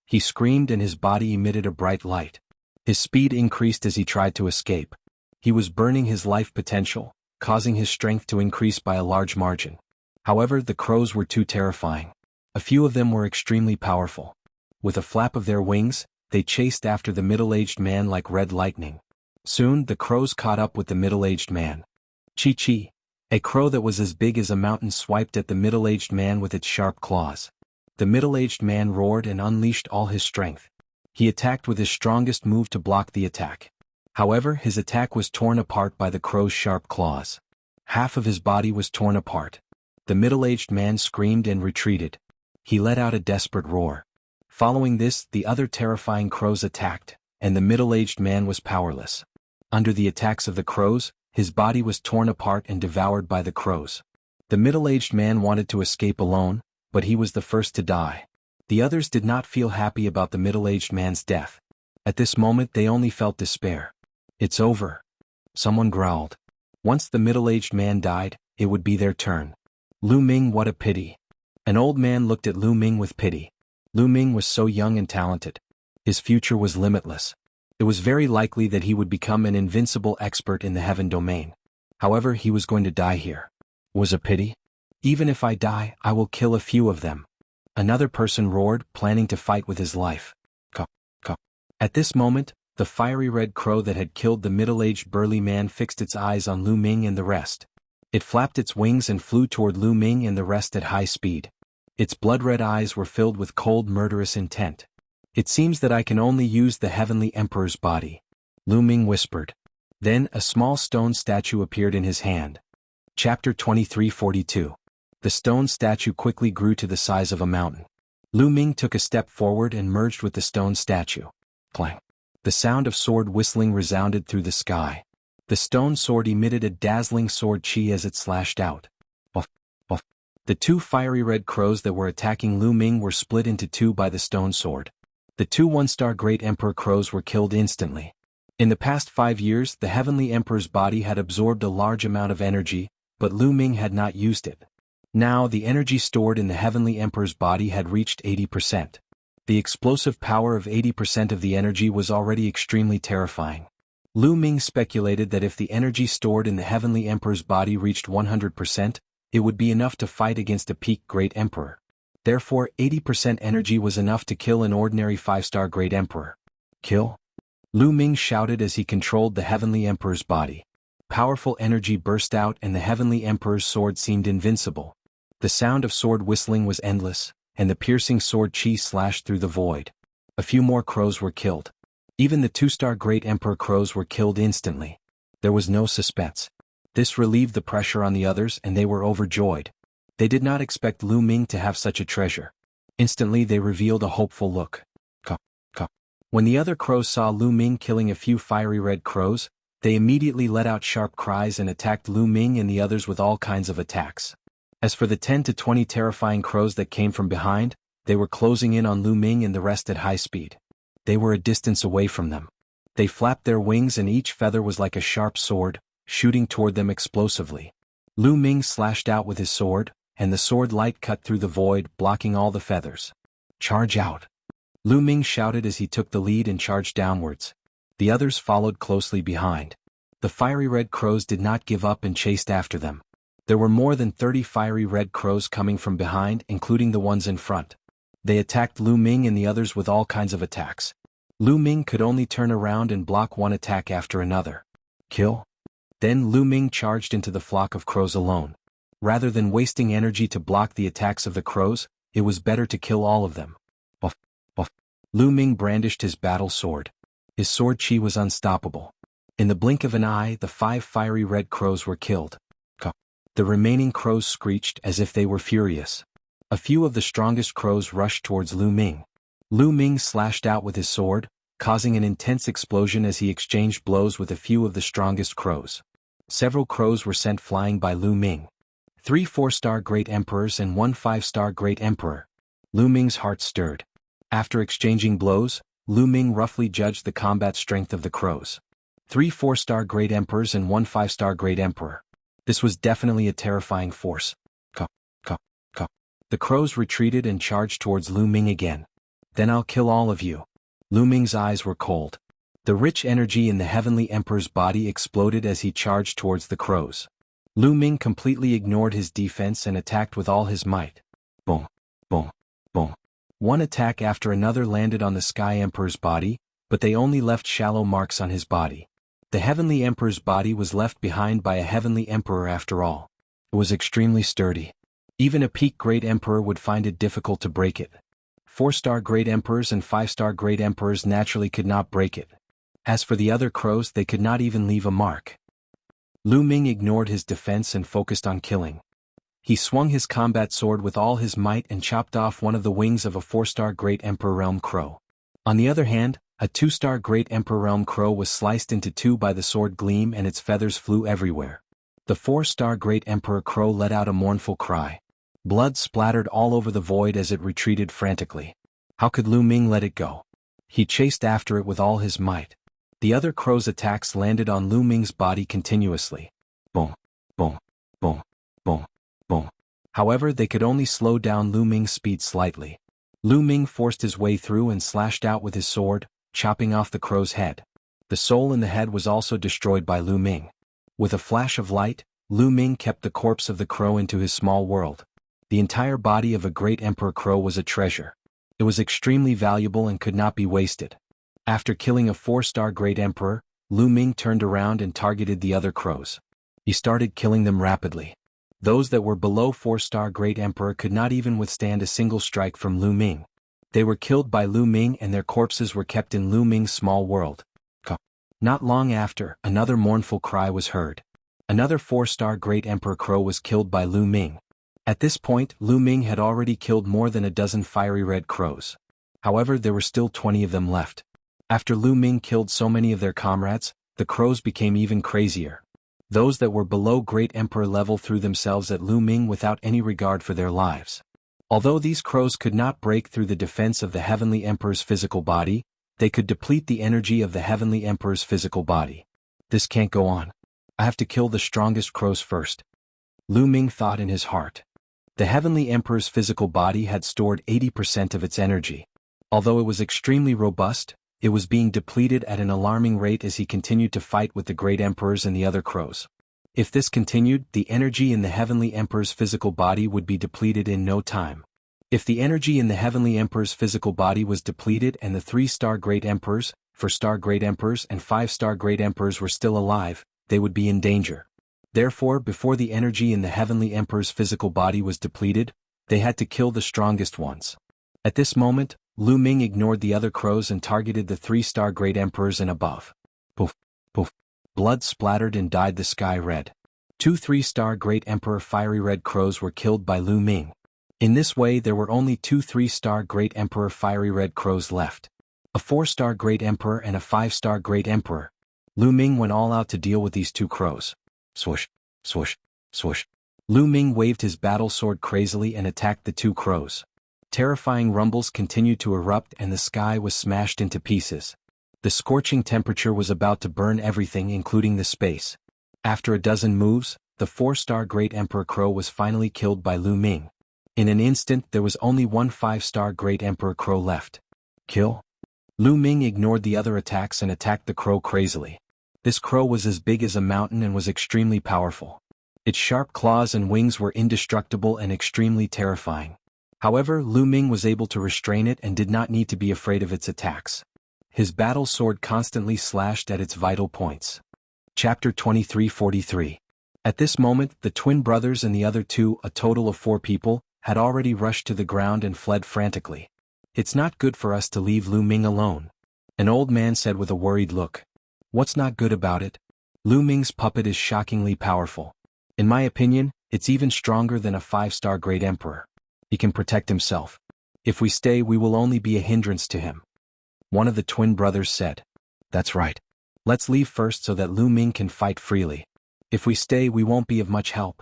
He screamed and his body emitted a bright light. His speed increased as he tried to escape. He was burning his life potential, causing his strength to increase by a large margin. However, the crows were too terrifying. A few of them were extremely powerful. With a flap of their wings, they chased after the middle-aged man like red lightning. Soon, the crows caught up with the middle-aged man. Chi-chi! A crow that was as big as a mountain swiped at the middle-aged man with its sharp claws. The middle-aged man roared and unleashed all his strength. He attacked with his strongest move to block the attack. However, his attack was torn apart by the crow's sharp claws. Half of his body was torn apart. The middle-aged man screamed and retreated. He let out a desperate roar. Following this, the other terrifying crows attacked, and the middle-aged man was powerless. Under the attacks of the crows, his body was torn apart and devoured by the crows. The middle-aged man wanted to escape alone, but he was the first to die. The others did not feel happy about the middle-aged man's death. At this moment they only felt despair. It's over. Someone growled. Once the middle-aged man died, it would be their turn. Lu Ming, what a pity. An old man looked at Lu Ming with pity. Lu Ming was so young and talented. His future was limitless. It was very likely that he would become an invincible expert in the heaven domain. However, he was going to die here. Was a pity? Even if I die, I will kill a few of them. Another person roared, planning to fight with his life. Caw, caw. At this moment, the fiery red crow that had killed the middle-aged burly man fixed its eyes on Lu Ming and the rest. It flapped its wings and flew toward Lu Ming and the rest at high speed. Its blood-red eyes were filled with cold, murderous intent. It seems that I can only use the Heavenly Emperor's body, Lu Ming whispered. Then a small stone statue appeared in his hand. Chapter 2342. The stone statue quickly grew to the size of a mountain. Lu Ming took a step forward and merged with the stone statue. Clang. The sound of sword whistling resounded through the sky. The stone sword emitted a dazzling sword chi as it slashed out. Buff, buff. The two fiery red crows that were attacking Lu Ming were split into two by the stone sword. The two one-star Great Emperor crows were killed instantly. In the past 5 years, the Heavenly Emperor's body had absorbed a large amount of energy, but Lu Ming had not used it. Now the energy stored in the Heavenly Emperor's body had reached 80%. The explosive power of 80% of the energy was already extremely terrifying. Lu Ming speculated that if the energy stored in the Heavenly Emperor's body reached 100%, it would be enough to fight against a peak Great Emperor. Therefore, 80% energy was enough to kill an ordinary 5-star Great Emperor. Kill? Lu Ming shouted as he controlled the Heavenly Emperor's body. Powerful energy burst out and the Heavenly Emperor's sword seemed invincible. The sound of sword whistling was endless, and the piercing sword chi slashed through the void. A few more crows were killed. Even the 2-star Great Emperor crows were killed instantly. There was no suspense. This relieved the pressure on the others and they were overjoyed. They did not expect Lu Ming to have such a treasure. Instantly they revealed a hopeful look. Caw, caw. When the other crows saw Lu Ming killing a few fiery red crows, they immediately let out sharp cries and attacked Lu Ming and the others with all kinds of attacks. As for the 10 to 20 terrifying crows that came from behind, they were closing in on Lu Ming and the rest at high speed. They were a distance away from them. They flapped their wings and each feather was like a sharp sword, shooting toward them explosively. Lu Ming slashed out with his sword, and the sword light cut through the void, blocking all the feathers. Charge out! Lu Ming shouted as he took the lead and charged downwards. The others followed closely behind. The fiery red crows did not give up and chased after them. There were more than 30 fiery red crows coming from behind, including the ones in front. They attacked Lu Ming and the others with all kinds of attacks. Lu Ming could only turn around and block one attack after another. Kill? Then Lu Ming charged into the flock of crows alone. Rather than wasting energy to block the attacks of the crows, it was better to kill all of them. Buff, buff. Lu Ming brandished his battle sword. His sword chi was unstoppable. In the blink of an eye, the 5 fiery red crows were killed. The remaining crows screeched as if they were furious. A few of the strongest crows rushed towards Lu Ming. Lu Ming slashed out with his sword, causing an intense explosion as he exchanged blows with a few of the strongest crows. Several crows were sent flying by Lu Ming. 3 4-star Great Emperors and 1 5-star Great Emperor. Lu Ming's heart stirred. After exchanging blows, Lu Ming roughly judged the combat strength of the crows. 3 4-star Great Emperors and 1 5-star Great Emperor. This was definitely a terrifying force. Caw, caw, caw. The crows retreated and charged towards Lu Ming again. Then I'll kill all of you. Lu Ming's eyes were cold. The rich energy in the Heavenly Emperor's body exploded as he charged towards the crows. Lu Ming completely ignored his defense and attacked with all his might. Boom, boom, boom. One attack after another landed on the Sky Emperor's body, but they only left shallow marks on his body. The Heavenly Emperor's body was left behind by a Heavenly Emperor after all. It was extremely sturdy. Even a peak Great Emperor would find it difficult to break it. 4-star Great Emperors and 5-star Great Emperors naturally could not break it. As for the other crows, they could not even leave a mark. Lu Ming ignored his defense and focused on killing. He swung his combat sword with all his might and chopped off one of the wings of a 4-star Great Emperor Realm crow. On the other hand, a 2-star Great Emperor Realm crow was sliced into two by the sword gleam and its feathers flew everywhere. The 4-star Great Emperor crow let out a mournful cry. Blood splattered all over the void as it retreated frantically. How could Lu Ming let it go? He chased after it with all his might. The other crow's attacks landed on Lu Ming's body continuously. Boom, boom, boom, boom, boom. However, they could only slow down Lu Ming's speed slightly. Lu Ming forced his way through and slashed out with his sword, chopping off the crow's head. The soul in the head was also destroyed by Lu Ming. With a flash of light, Lu Ming kept the corpse of the crow into his small world. The entire body of a great emperor crow was a treasure. It was extremely valuable and could not be wasted. After killing a 4-star great emperor, Lu Ming turned around and targeted the other crows. He started killing them rapidly. Those that were below 4-star great emperor could not even withstand a single strike from Lu Ming. They were killed by Lu Ming and their corpses were kept in Lu Ming's small world. Not long after, another mournful cry was heard. Another 4-star great emperor crow was killed by Lu Ming. At this point, Lu Ming had already killed more than a dozen fiery red crows. However, there were still 20 of them left. After Lu Ming killed so many of their comrades, the crows became even crazier. Those that were below great emperor level threw themselves at Lu Ming without any regard for their lives. Although these crows could not break through the defense of the heavenly emperor's physical body, they could deplete the energy of the heavenly emperor's physical body. This can't go on. I have to kill the strongest crows first. Lu Ming thought in his heart. The heavenly emperor's physical body had stored 80% of its energy. Although it was extremely robust, it was being depleted at an alarming rate as he continued to fight with the great emperors and the other crows. If this continued, the energy in the heavenly emperor's physical body would be depleted in no time. If the energy in the heavenly emperor's physical body was depleted and the 3-star great emperors, 4-star great emperors and 5-star great emperors were still alive, they would be in danger. Therefore, before the energy in the heavenly emperor's physical body was depleted, they had to kill the strongest ones. At this moment, Lu Ming ignored the other crows and targeted the 3-star great emperors and above. Poof, poof. Blood splattered and dyed the sky red. 2 3-star great emperor fiery red crows were killed by Lu Ming. In this way there were only 2 3-star great emperor fiery red crows left. A 4-star great emperor and a 5-star great emperor. Lu Ming went all out to deal with these 2 crows. Swoosh, swoosh, swoosh. Lu Ming waved his battle sword crazily and attacked the 2 crows. Terrifying rumbles continued to erupt and the sky was smashed into pieces. The scorching temperature was about to burn everything including the space. After a dozen moves, the 4-star great emperor crow was finally killed by Lu Ming. In an instant there was only one 5-star great emperor crow left. Kill? Lu Ming ignored the other attacks and attacked the crow crazily. This crow was as big as a mountain and was extremely powerful. Its sharp claws and wings were indestructible and extremely terrifying. However, Lu Ming was able to restrain it and did not need to be afraid of its attacks. His battle sword constantly slashed at its vital points. Chapter 23:43. At this moment, the twin brothers and the other 2, a total of 4 people, had already rushed to the ground and fled frantically. It's not good for us to leave Lu Ming alone, an old man said with a worried look. What's not good about it? Lu Ming's puppet is shockingly powerful. In my opinion, it's even stronger than a 5-star great emperor. He can protect himself. If we stay, we will only be a hindrance to him. One of the twin brothers said. That's right. Let's leave first so that Lu Ming can fight freely. If we stay, we won't be of much help.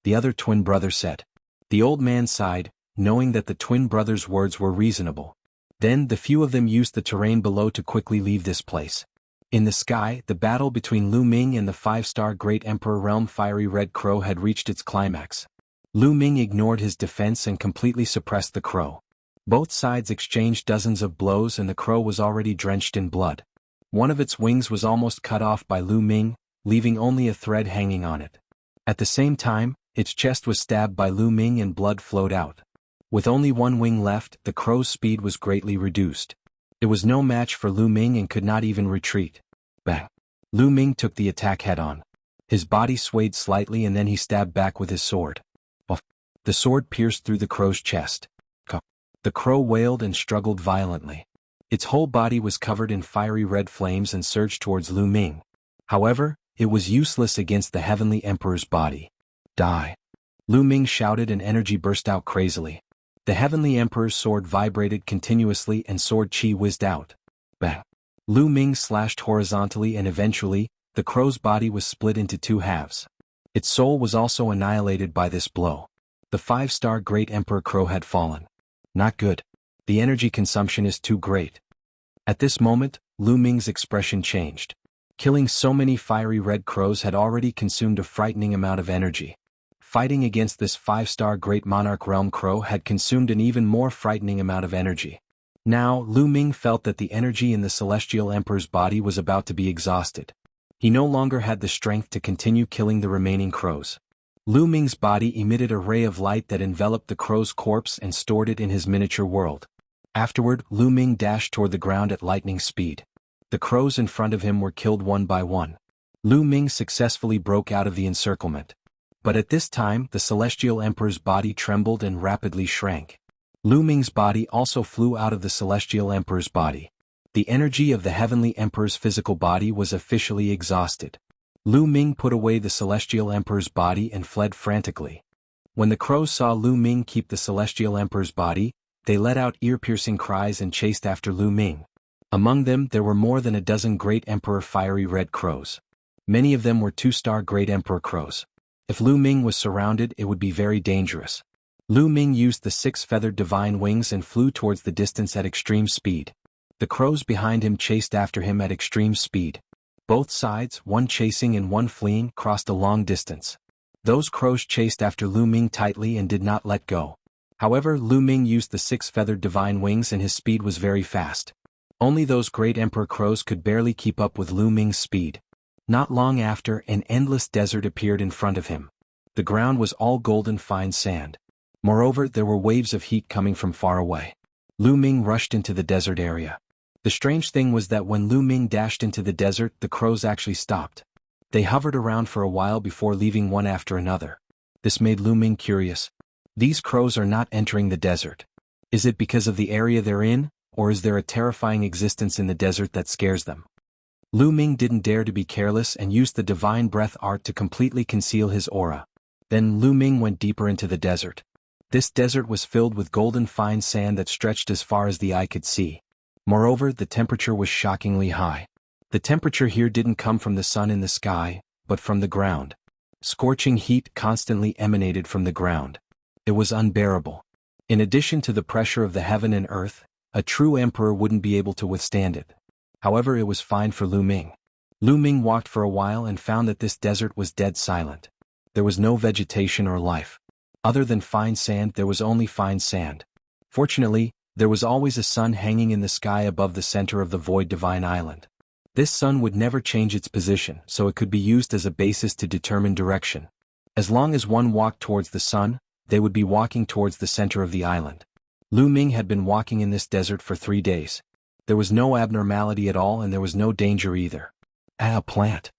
The other twin brother said. The old man sighed, knowing that the twin brothers' words were reasonable. Then the few of them used the terrain below to quickly leave this place. In the sky, the battle between Lu Ming and the 5-star great emperor realm fiery red crow had reached its climax. Lu Ming ignored his defense and completely suppressed the crow. Both sides exchanged dozens of blows and the crow was already drenched in blood. One of its wings was almost cut off by Lu Ming, leaving only a thread hanging on it. At the same time, its chest was stabbed by Lu Ming and blood flowed out. With only one wing left, the crow's speed was greatly reduced. It was no match for Lu Ming and could not even retreat. Bang! Lu Ming took the attack head-on. His body swayed slightly and then he stabbed back with his sword. The sword pierced through the crow's chest. The crow wailed and struggled violently. Its whole body was covered in fiery red flames and surged towards Lu Ming. However, it was useless against the heavenly emperor's body. Die! Lu Ming shouted and energy burst out crazily. The heavenly emperor's sword vibrated continuously and sword chi whizzed out. Bang! Lu Ming slashed horizontally and eventually, the crow's body was split into 2 halves. Its soul was also annihilated by this blow. The 5-star great emperor crow had fallen. Not good. The energy consumption is too great. At this moment, Lu Ming's expression changed. Killing so many fiery red crows had already consumed a frightening amount of energy. Fighting against this 5-star great monarch realm crow had consumed an even more frightening amount of energy. Now, Lu Ming felt that the energy in the celestial emperor's body was about to be exhausted. He no longer had the strength to continue killing the remaining crows. Lu Ming's body emitted a ray of light that enveloped the crow's corpse and stored it in his miniature world. Afterward, Lu Ming dashed toward the ground at lightning speed. The crows in front of him were killed one by one. Lu Ming successfully broke out of the encirclement. But at this time, the Celestial Emperor's body trembled and rapidly shrank. Lu Ming's body also flew out of the Celestial Emperor's body. The energy of the Heavenly Emperor's physical body was officially exhausted. Lu Ming put away the Celestial Emperor's body and fled frantically. When the crows saw Lu Ming keep the Celestial Emperor's body, they let out ear-piercing cries and chased after Lu Ming. Among them there were more than a dozen Great Emperor fiery red crows. Many of them were 2-star Great Emperor crows. If Lu Ming was surrounded, it would be very dangerous. Lu Ming used the 6-feathered divine wings and flew towards the distance at extreme speed. The crows behind him chased after him at extreme speed. Both sides, one chasing and one fleeing, crossed a long distance. Those crows chased after Lu Ming tightly and did not let go. However, Lu Ming used the 6-feathered divine wings and his speed was very fast. Only those Great Emperor crows could barely keep up with Lu Ming's speed. Not long after, an endless desert appeared in front of him. The ground was all golden fine sand. Moreover, there were waves of heat coming from far away. Lu Ming rushed into the desert area. The strange thing was that when Lu Ming dashed into the desert, the crows actually stopped. They hovered around for a while before leaving one after another. This made Lu Ming curious. These crows are not entering the desert. Is it because of the area they're in, or is there a terrifying existence in the desert that scares them? Lu Ming didn't dare to be careless and used the divine breath art to completely conceal his aura. Then Lu Ming went deeper into the desert. This desert was filled with golden fine sand that stretched as far as the eye could see. Moreover, the temperature was shockingly high. The temperature here didn't come from the sun in the sky, but from the ground. Scorching heat constantly emanated from the ground. It was unbearable. In addition to the pressure of the heaven and earth, a true emperor wouldn't be able to withstand it. However, it was fine for Lu Ming. Lu Ming walked for a while and found that this desert was dead silent. There was no vegetation or life. Other than fine sand, there was only fine sand. Fortunately, there was always a sun hanging in the sky above the center of the void divine island. This sun would never change its position, so it could be used as a basis to determine direction. As long as one walked towards the sun, they would be walking towards the center of the island. Lu Ming had been walking in this desert for 3 days. There was no abnormality at all and there was no danger either. A plant.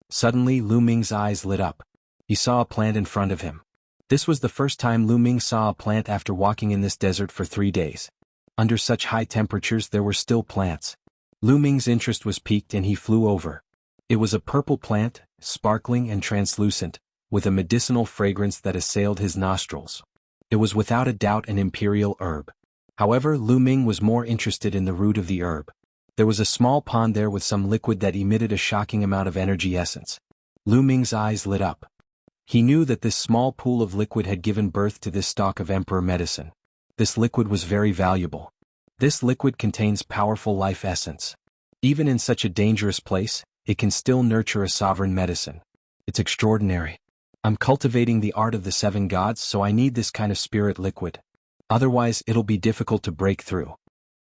Suddenly Lu Ming's eyes lit up. He saw a plant in front of him. This was the first time Lu Ming saw a plant after walking in this desert for 3 days. Under such high temperatures there were still plants. Lu Ming's interest was piqued and he flew over. It was a purple plant, sparkling and translucent, with a medicinal fragrance that assailed his nostrils. It was without a doubt an imperial herb. However, Lu Ming was more interested in the root of the herb. There was a small pond there with some liquid that emitted a shocking amount of energy essence. Lu Ming's eyes lit up. He knew that this small pool of liquid had given birth to this stalk of emperor medicine. This liquid was very valuable. This liquid contains powerful life essence. Even in such a dangerous place, it can still nurture a sovereign medicine. It's extraordinary. I'm cultivating the art of the 7 gods, so I need this kind of spirit liquid. Otherwise, it'll be difficult to break through.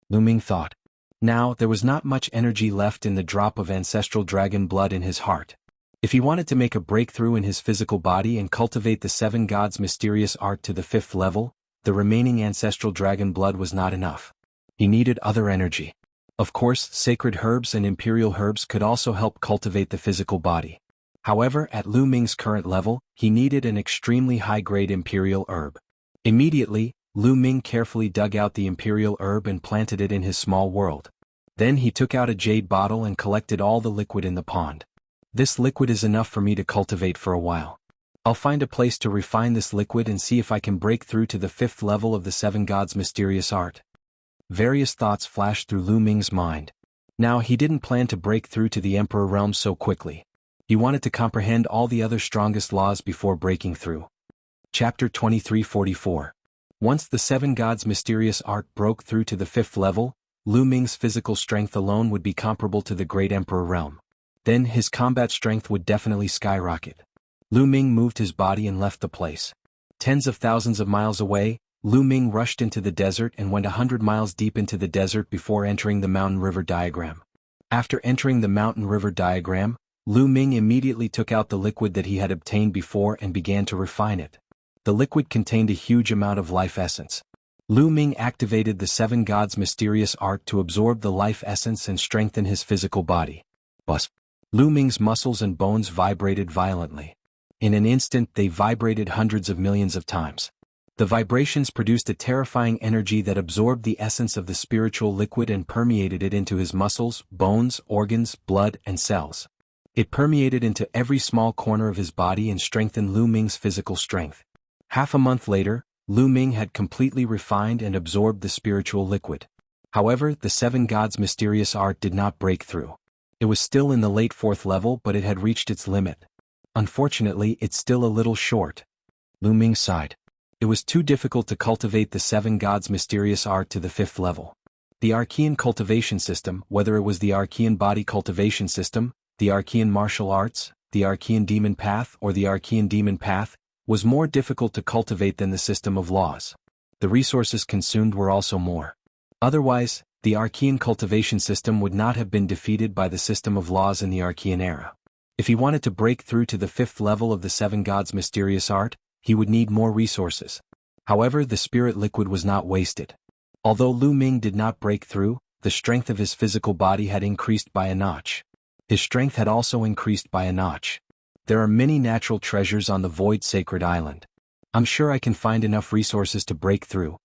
Lu Ming thought. Now, there was not much energy left in the drop of ancestral dragon blood in his heart. If he wanted to make a breakthrough in his physical body and cultivate the 7 gods' mysterious art to the 5th level, the remaining ancestral dragon blood was not enough. He needed other energy. Of course, sacred herbs and imperial herbs could also help cultivate the physical body. However, at Lu Ming's current level, he needed an extremely high-grade imperial herb. Immediately, Lu Ming carefully dug out the imperial herb and planted it in his small world. Then he took out a jade bottle and collected all the liquid in the pond. This liquid is enough for me to cultivate for a while. I'll find a place to refine this liquid and see if I can break through to the 5th level of the 7 gods' mysterious art. Various thoughts flashed through Lu Ming's mind. Now, he didn't plan to break through to the Emperor realm so quickly. He wanted to comprehend all the other strongest laws before breaking through. Chapter 2344. Once the 7 gods' mysterious art broke through to the 5th level, Lu Ming's physical strength alone would be comparable to the Great Emperor realm. Then his combat strength would definitely skyrocket. Lu Ming moved his body and left the place. Tens of thousands of miles away, Lu Ming rushed into the desert and went 100 miles deep into the desert before entering the mountain river diagram. After entering the mountain river diagram, Lu Ming immediately took out the liquid that he had obtained before and began to refine it. The liquid contained a huge amount of life essence. Lu Ming activated the seven gods' mysterious art to absorb the life essence and strengthen his physical body. Buzz. Lu Ming's muscles and bones vibrated violently. In an instant they vibrated hundreds of millions of times. The vibrations produced a terrifying energy that absorbed the essence of the spiritual liquid and permeated it into his muscles, bones, organs, blood, and cells. It permeated into every small corner of his body and strengthened Lu Ming's physical strength. Half a month later, Lu Ming had completely refined and absorbed the spiritual liquid. However, the seven gods' mysterious art did not break through. It was still in the late fourth level, but it had reached its limit. Unfortunately, it's still a little short. Lu Ming sighed. It was too difficult to cultivate the seven gods' mysterious art to the fifth level. The Archean cultivation system, whether it was the Archean body cultivation system, the Archean martial arts, the Archean demon path, or the Archean demon path, was more difficult to cultivate than the system of laws. The resources consumed were also more. Otherwise, the Archean cultivation system would not have been defeated by the system of laws in the Archean era. If he wanted to break through to the fifth level of the seven gods' mysterious art, he would need more resources. However, the spirit liquid was not wasted. Although Lu Ming did not break through, the strength of his physical body had increased by a notch. His strength had also increased by a notch. There are many natural treasures on the Void Sacred Island. I'm sure I can find enough resources to break through.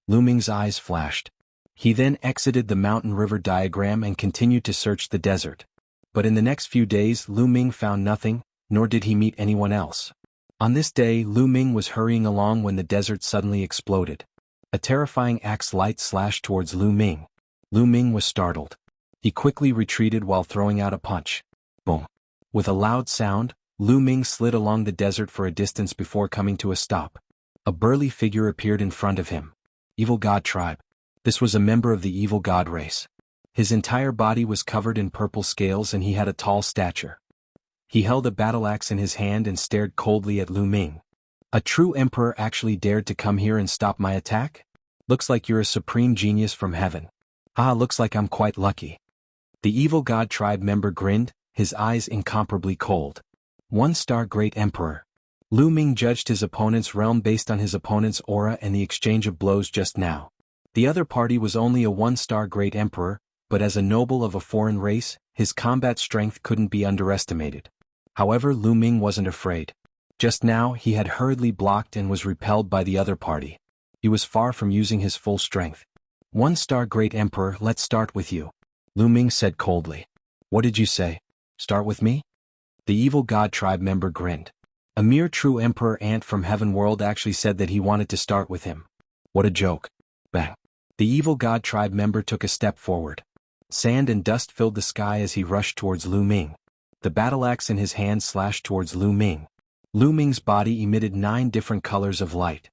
Lu Ming's eyes flashed. He then exited the mountain river diagram and continued to search the desert. But in the next few days Lu Ming found nothing, nor did he meet anyone else. On this day Lu Ming was hurrying along when the desert suddenly exploded. A terrifying axe light slashed towards Lu Ming. Lu Ming was startled. He quickly retreated while throwing out a punch. Boom. With a loud sound, Lu Ming slid along the desert for a distance before coming to a stop. A burly figure appeared in front of him. Evil God Tribe. This was a member of the evil god race. His entire body was covered in purple scales and he had a tall stature. He held a battle axe in his hand and stared coldly at Lu Ming. A true emperor actually dared to come here and stop my attack? Looks like you're a supreme genius from heaven. Ah, looks like I'm quite lucky. The evil god tribe member grinned, his eyes incomparably cold. 1-star great emperor. Lu Ming judged his opponent's realm based on his opponent's aura and the exchange of blows just now. The other party was only a 1-star great emperor, but as a noble of a foreign race, his combat strength couldn't be underestimated. However, Lu Ming wasn't afraid. Just now he had hurriedly blocked and was repelled by the other party. He was far from using his full strength. 1-star great emperor, let's start with you. Lu Ming said coldly. What did you say? Start with me? The evil god tribe member grinned. A mere true emperor ant from heaven world actually said that he wanted to start with him. What a joke. Bang. The evil god tribe member took a step forward. Sand and dust filled the sky as he rushed towards Lu Ming. The battle axe in his hand slashed towards Lu Ming. Lu Ming's body emitted 9 different colors of light.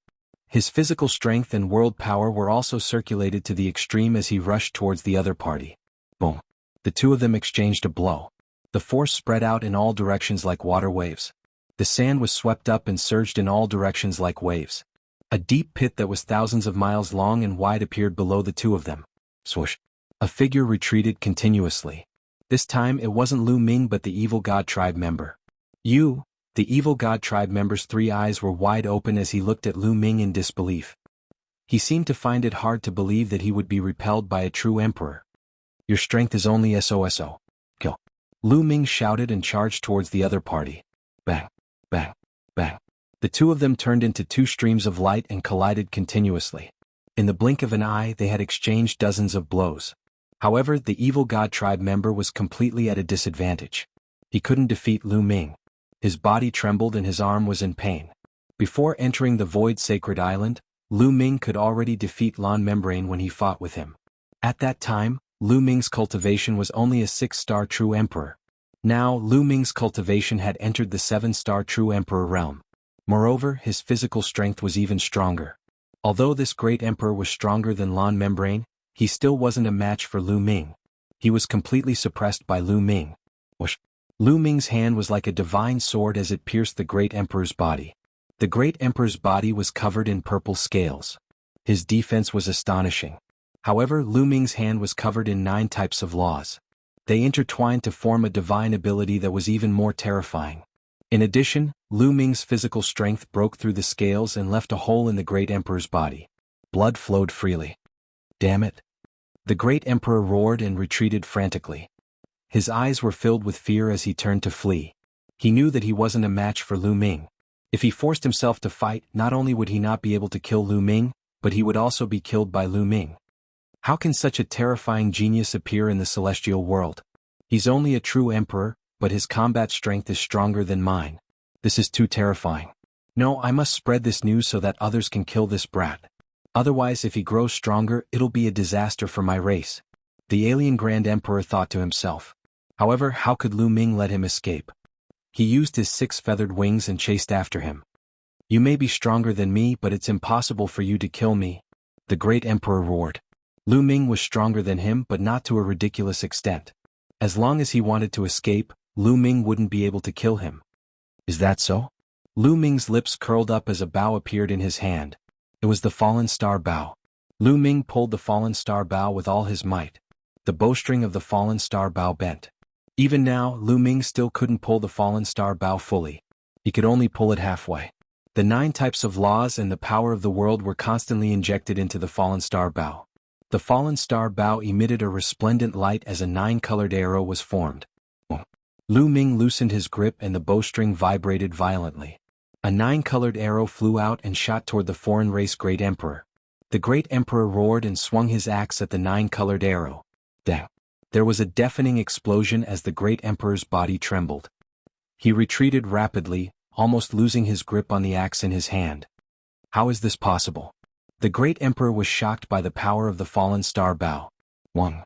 His physical strength and world power were also circulated to the extreme as he rushed towards the other party. Boom. The two of them exchanged a blow. The force spread out in all directions like water waves. The sand was swept up and surged in all directions like waves. A deep pit that was thousands of miles long and wide appeared below the two of them. Swoosh. A figure retreated continuously. This time it wasn't Lu Ming but the evil god tribe member. You. The evil god tribe member's 3 eyes were wide open as he looked at Lu Ming in disbelief. He seemed to find it hard to believe that he would be repelled by a true emperor. Your strength is only SOSO. Kill. Lu Ming shouted and charged towards the other party. Bang. Bang. Bang. The two of them turned into 2 streams of light and collided continuously. In the blink of an eye they had exchanged dozens of blows. However, the evil god tribe member was completely at a disadvantage. He couldn't defeat Lu Ming. His body trembled and his arm was in pain. Before entering the Void Sacred Island, Lu Ming could already defeat Lan Membrane when he fought with him. At that time, Lu Ming's cultivation was only a 6-star true emperor. Now, Lu Ming's cultivation had entered the 7-star true emperor realm. Moreover, his physical strength was even stronger. Although this great emperor was stronger than Lan Membrane, he still wasn't a match for Lu Ming. He was completely suppressed by Lu Ming. Whoosh. Lu Ming's hand was like a divine sword as it pierced the great emperor's body. The great emperor's body was covered in purple scales. His defense was astonishing. However, Lu Ming's hand was covered in 9 types of laws. They intertwined to form a divine ability that was even more terrifying. In addition, Lu Ming's physical strength broke through the scales and left a hole in the great emperor's body. Blood flowed freely. Damn it! The great emperor roared and retreated frantically. His eyes were filled with fear as he turned to flee. He knew that he wasn't a match for Lu Ming. If he forced himself to fight, not only would he not be able to kill Lu Ming, but he would also be killed by Lu Ming. How can such a terrifying genius appear in the celestial world? He's only a true emperor, but his combat strength is stronger than mine. This is too terrifying. No, I must spread this news so that others can kill this brat. Otherwise, if he grows stronger, it'll be a disaster for my race. The alien Grand Emperor thought to himself. However, how could Lu Ming let him escape? He used his 6 feathered wings and chased after him. You may be stronger than me, but it's impossible for you to kill me, the great emperor roared. Lu Ming was stronger than him, but not to a ridiculous extent. As long as he wanted to escape, Lu Ming wouldn't be able to kill him. Is that so? Lu Ming's lips curled up as a bow appeared in his hand. It was the fallen star bow. Lu Ming pulled the fallen star bow with all his might. The bowstring of the fallen star bow bent. Even now, Lu Ming still couldn't pull the fallen star bow fully. He could only pull it halfway. The 9 types of laws and the power of the world were constantly injected into the fallen star bow. The fallen star bow emitted a resplendent light as a 9-colored arrow was formed. Lu Ming loosened his grip and the bowstring vibrated violently. A 9-colored arrow flew out and shot toward the foreign race Great Emperor. The Great Emperor roared and swung his axe at the 9-colored arrow. Dang! There was a deafening explosion as the Great Emperor's body trembled. He retreated rapidly, almost losing his grip on the axe in his hand. How is this possible? The Great Emperor was shocked by the power of the fallen star bow. 1.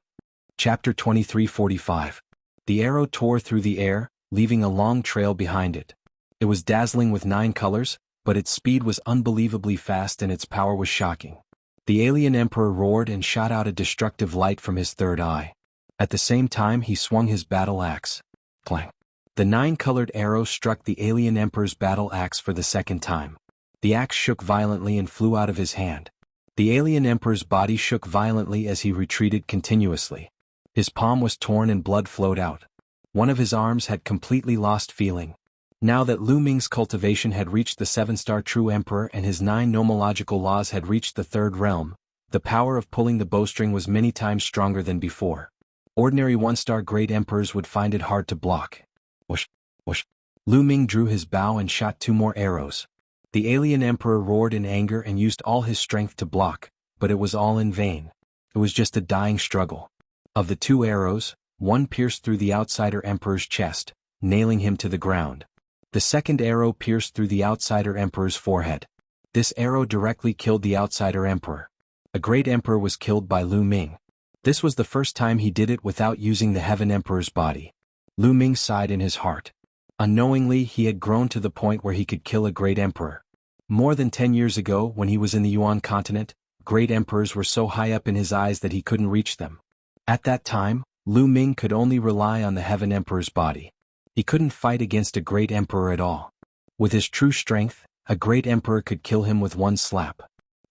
Chapter 23:45. The arrow tore through the air, leaving a long trail behind it. It was dazzling with 9 colors, but its speed was unbelievably fast and its power was shocking. The alien emperor roared and shot out a destructive light from his third eye. At the same time he swung his battle axe. Clang. The 9-colored arrow struck the alien emperor's battle axe for the second time. The axe shook violently and flew out of his hand. The alien emperor's body shook violently as he retreated continuously. His palm was torn and blood flowed out. One of his arms had completely lost feeling. Now that Lu Ming's cultivation had reached the 7-star true emperor and his 9 nomological laws had reached the 3rd realm, the power of pulling the bowstring was many times stronger than before. Ordinary 1-star great emperors would find it hard to block. Whoosh, whoosh. Lu Ming drew his bow and shot 2 more arrows. The alien emperor roared in anger and used all his strength to block, but it was all in vain. It was just a dying struggle. Of the 2 arrows, one pierced through the outsider emperor's chest, nailing him to the ground. The second arrow pierced through the outsider emperor's forehead. This arrow directly killed the outsider emperor. A great emperor was killed by Lu Ming. This was the first time he did it without using the heaven emperor's body. Lu Ming sighed in his heart. Unknowingly, he had grown to the point where he could kill a great emperor. More than 10 years ago, when he was in the Yuan continent, great emperors were so high up in his eyes that he couldn't reach them. At that time, Lu Ming could only rely on the heaven emperor's body. He couldn't fight against a great emperor at all. With his true strength, a great emperor could kill him with one slap.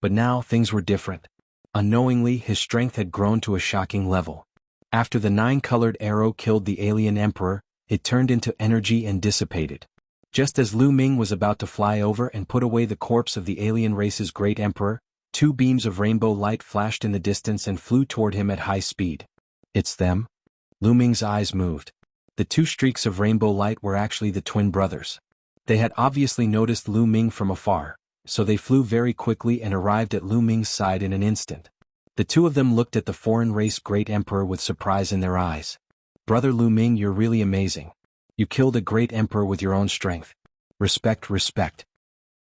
But now things were different. Unknowingly, his strength had grown to a shocking level. After the 9-colored arrow killed the alien emperor, it turned into energy and dissipated. Just as Lu Ming was about to fly over and put away the corpse of the alien race's great emperor, 2 beams of rainbow light flashed in the distance and flew toward him at high speed. It's them? Lu Ming's eyes moved. The 2 streaks of rainbow light were actually the twin brothers. They had obviously noticed Lu Ming from afar, so they flew very quickly and arrived at Lu Ming's side in an instant. The 2 of them looked at the foreign race great emperor with surprise in their eyes. Brother Lu Ming, you're really amazing. You killed a great emperor with your own strength. Respect, respect.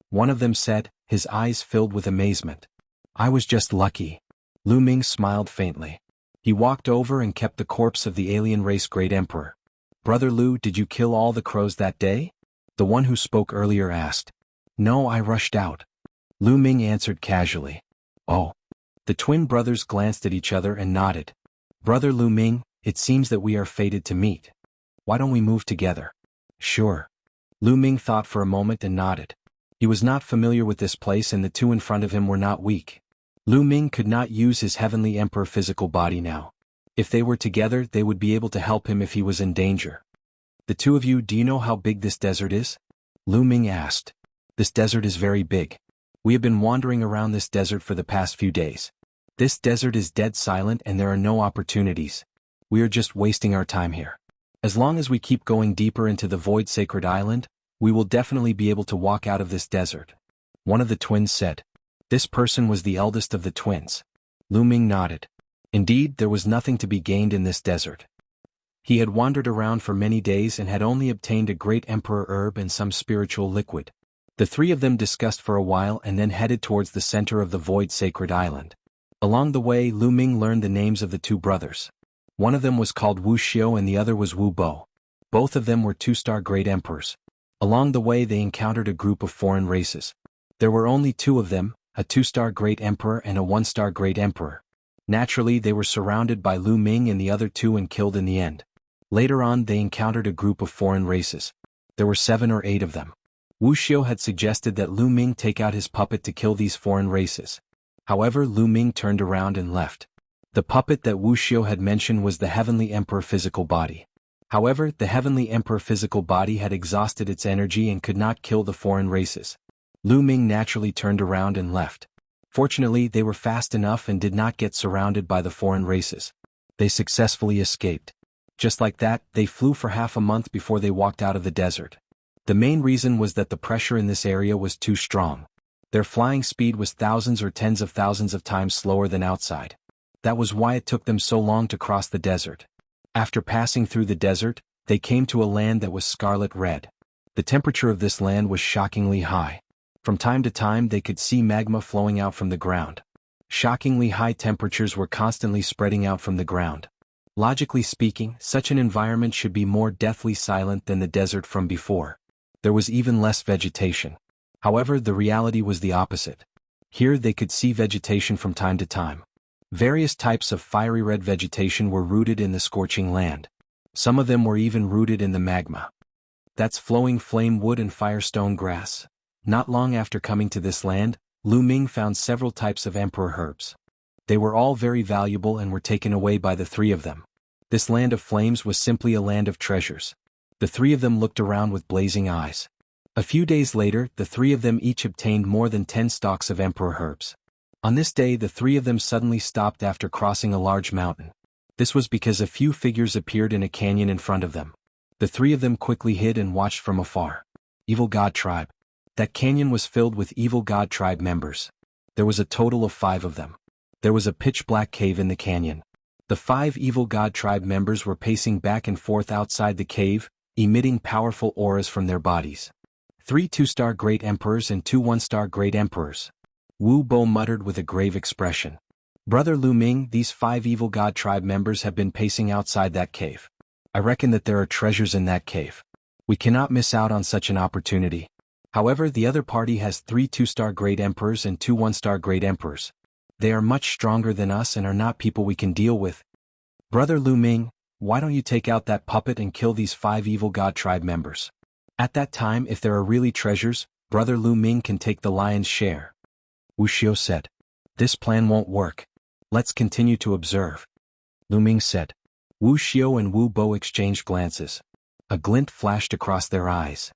One of them said, his eyes filled with amazement. I was just lucky. Lu Ming smiled faintly. He walked over and kept the corpse of the alien race great emperor. Brother Lu, did you kill all the crows that day? The one who spoke earlier asked. No, I rushed out. Lu Ming answered casually. Oh. The twin brothers glanced at each other and nodded. Brother Lu Ming, it seems that we are fated to meet. Why don't we move together? Sure. Lu Ming thought for a moment and nodded. He was not familiar with this place and the 2 in front of him were not weak. Lu Ming could not use his heavenly emperor physical body now. If they were together, they would be able to help him if he was in danger. The two of you, do you know how big this desert is? Lu Ming asked. This desert is very big. We have been wandering around this desert for the past few days. This desert is dead silent and there are no opportunities. We are just wasting our time here. As long as we keep going deeper into the Void Sacred Island, we will definitely be able to walk out of this desert. One of the twins said. This person was the eldest of the twins. Lu Ming nodded. Indeed, there was nothing to be gained in this desert. He had wandered around for many days and had only obtained a great emperor herb and some spiritual liquid. The three of them discussed for a while and then headed towards the center of the Void Sacred Island. Along the way, Lu Ming learned the names of the two brothers. One of them was called Wuxia and the other was Wu Bo. Both of them were two-star great emperors. Along the way they encountered a group of foreign races. There were only two of them, a two-star great emperor and a one-star great emperor. Naturally, they were surrounded by Lu Ming and the other two and killed in the end. Later on they encountered a group of foreign races. There were 7 or 8 of them. Wuxia had suggested that Lu Ming take out his puppet to kill these foreign races. However, Lu Ming turned around and left. The puppet that Wuxia had mentioned was the Heavenly Emperor physical body. However, the Heavenly Emperor physical body had exhausted its energy and could not kill the foreign races. Lu Ming naturally turned around and left. Fortunately, they were fast enough and did not get surrounded by the foreign races. They successfully escaped. Just like that, they flew for half a month before they walked out of the desert. The main reason was that the pressure in this area was too strong. Their flying speed was thousands or tens of thousands of times slower than outside. That was why it took them so long to cross the desert. After passing through the desert, they came to a land that was scarlet red. The temperature of this land was shockingly high. From time to time they could see magma flowing out from the ground. Shockingly high temperatures were constantly spreading out from the ground. Logically speaking, such an environment should be more deathly silent than the desert from before. There was even less vegetation. However, the reality was the opposite. Here they could see vegetation from time to time. Various types of fiery red vegetation were rooted in the scorching land. Some of them were even rooted in the magma. That's flowing flame wood and firestone grass. Not long after coming to this land, Lu Ming found several types of emperor herbs. They were all very valuable and were taken away by the three of them. This land of flames was simply a land of treasures. The three of them looked around with blazing eyes. A few days later, the three of them each obtained more than 10 stalks of emperor herbs. On this day, the three of them suddenly stopped after crossing a large mountain. This was because a few figures appeared in a canyon in front of them. The three of them quickly hid and watched from afar. Evil God Tribe. That canyon was filled with evil God Tribe members. There was a total of 5 of them. There was a pitch-black cave in the canyon. The 5 evil God Tribe members were pacing back and forth outside the cave, emitting powerful auras from their bodies. 3 2-star great emperors and 2 1-star great emperors. Wu Bo muttered with a grave expression. Brother Lu Ming, these 5 evil God Tribe members have been pacing outside that cave. I reckon that there are treasures in that cave. We cannot miss out on such an opportunity. However, the other party has 3 2-star great emperors and 2 1-star great emperors. They are much stronger than us and are not people we can deal with. Brother Lu Ming, why don't you take out that puppet and kill these 5 evil God Tribe members? At that time, if there are really treasures, Brother Lu Ming can take the lion's share. Wuxia said. This plan won't work. Let's continue to observe. Lu Ming said. Wuxia and Wu Bo exchanged glances. A glint flashed across their eyes.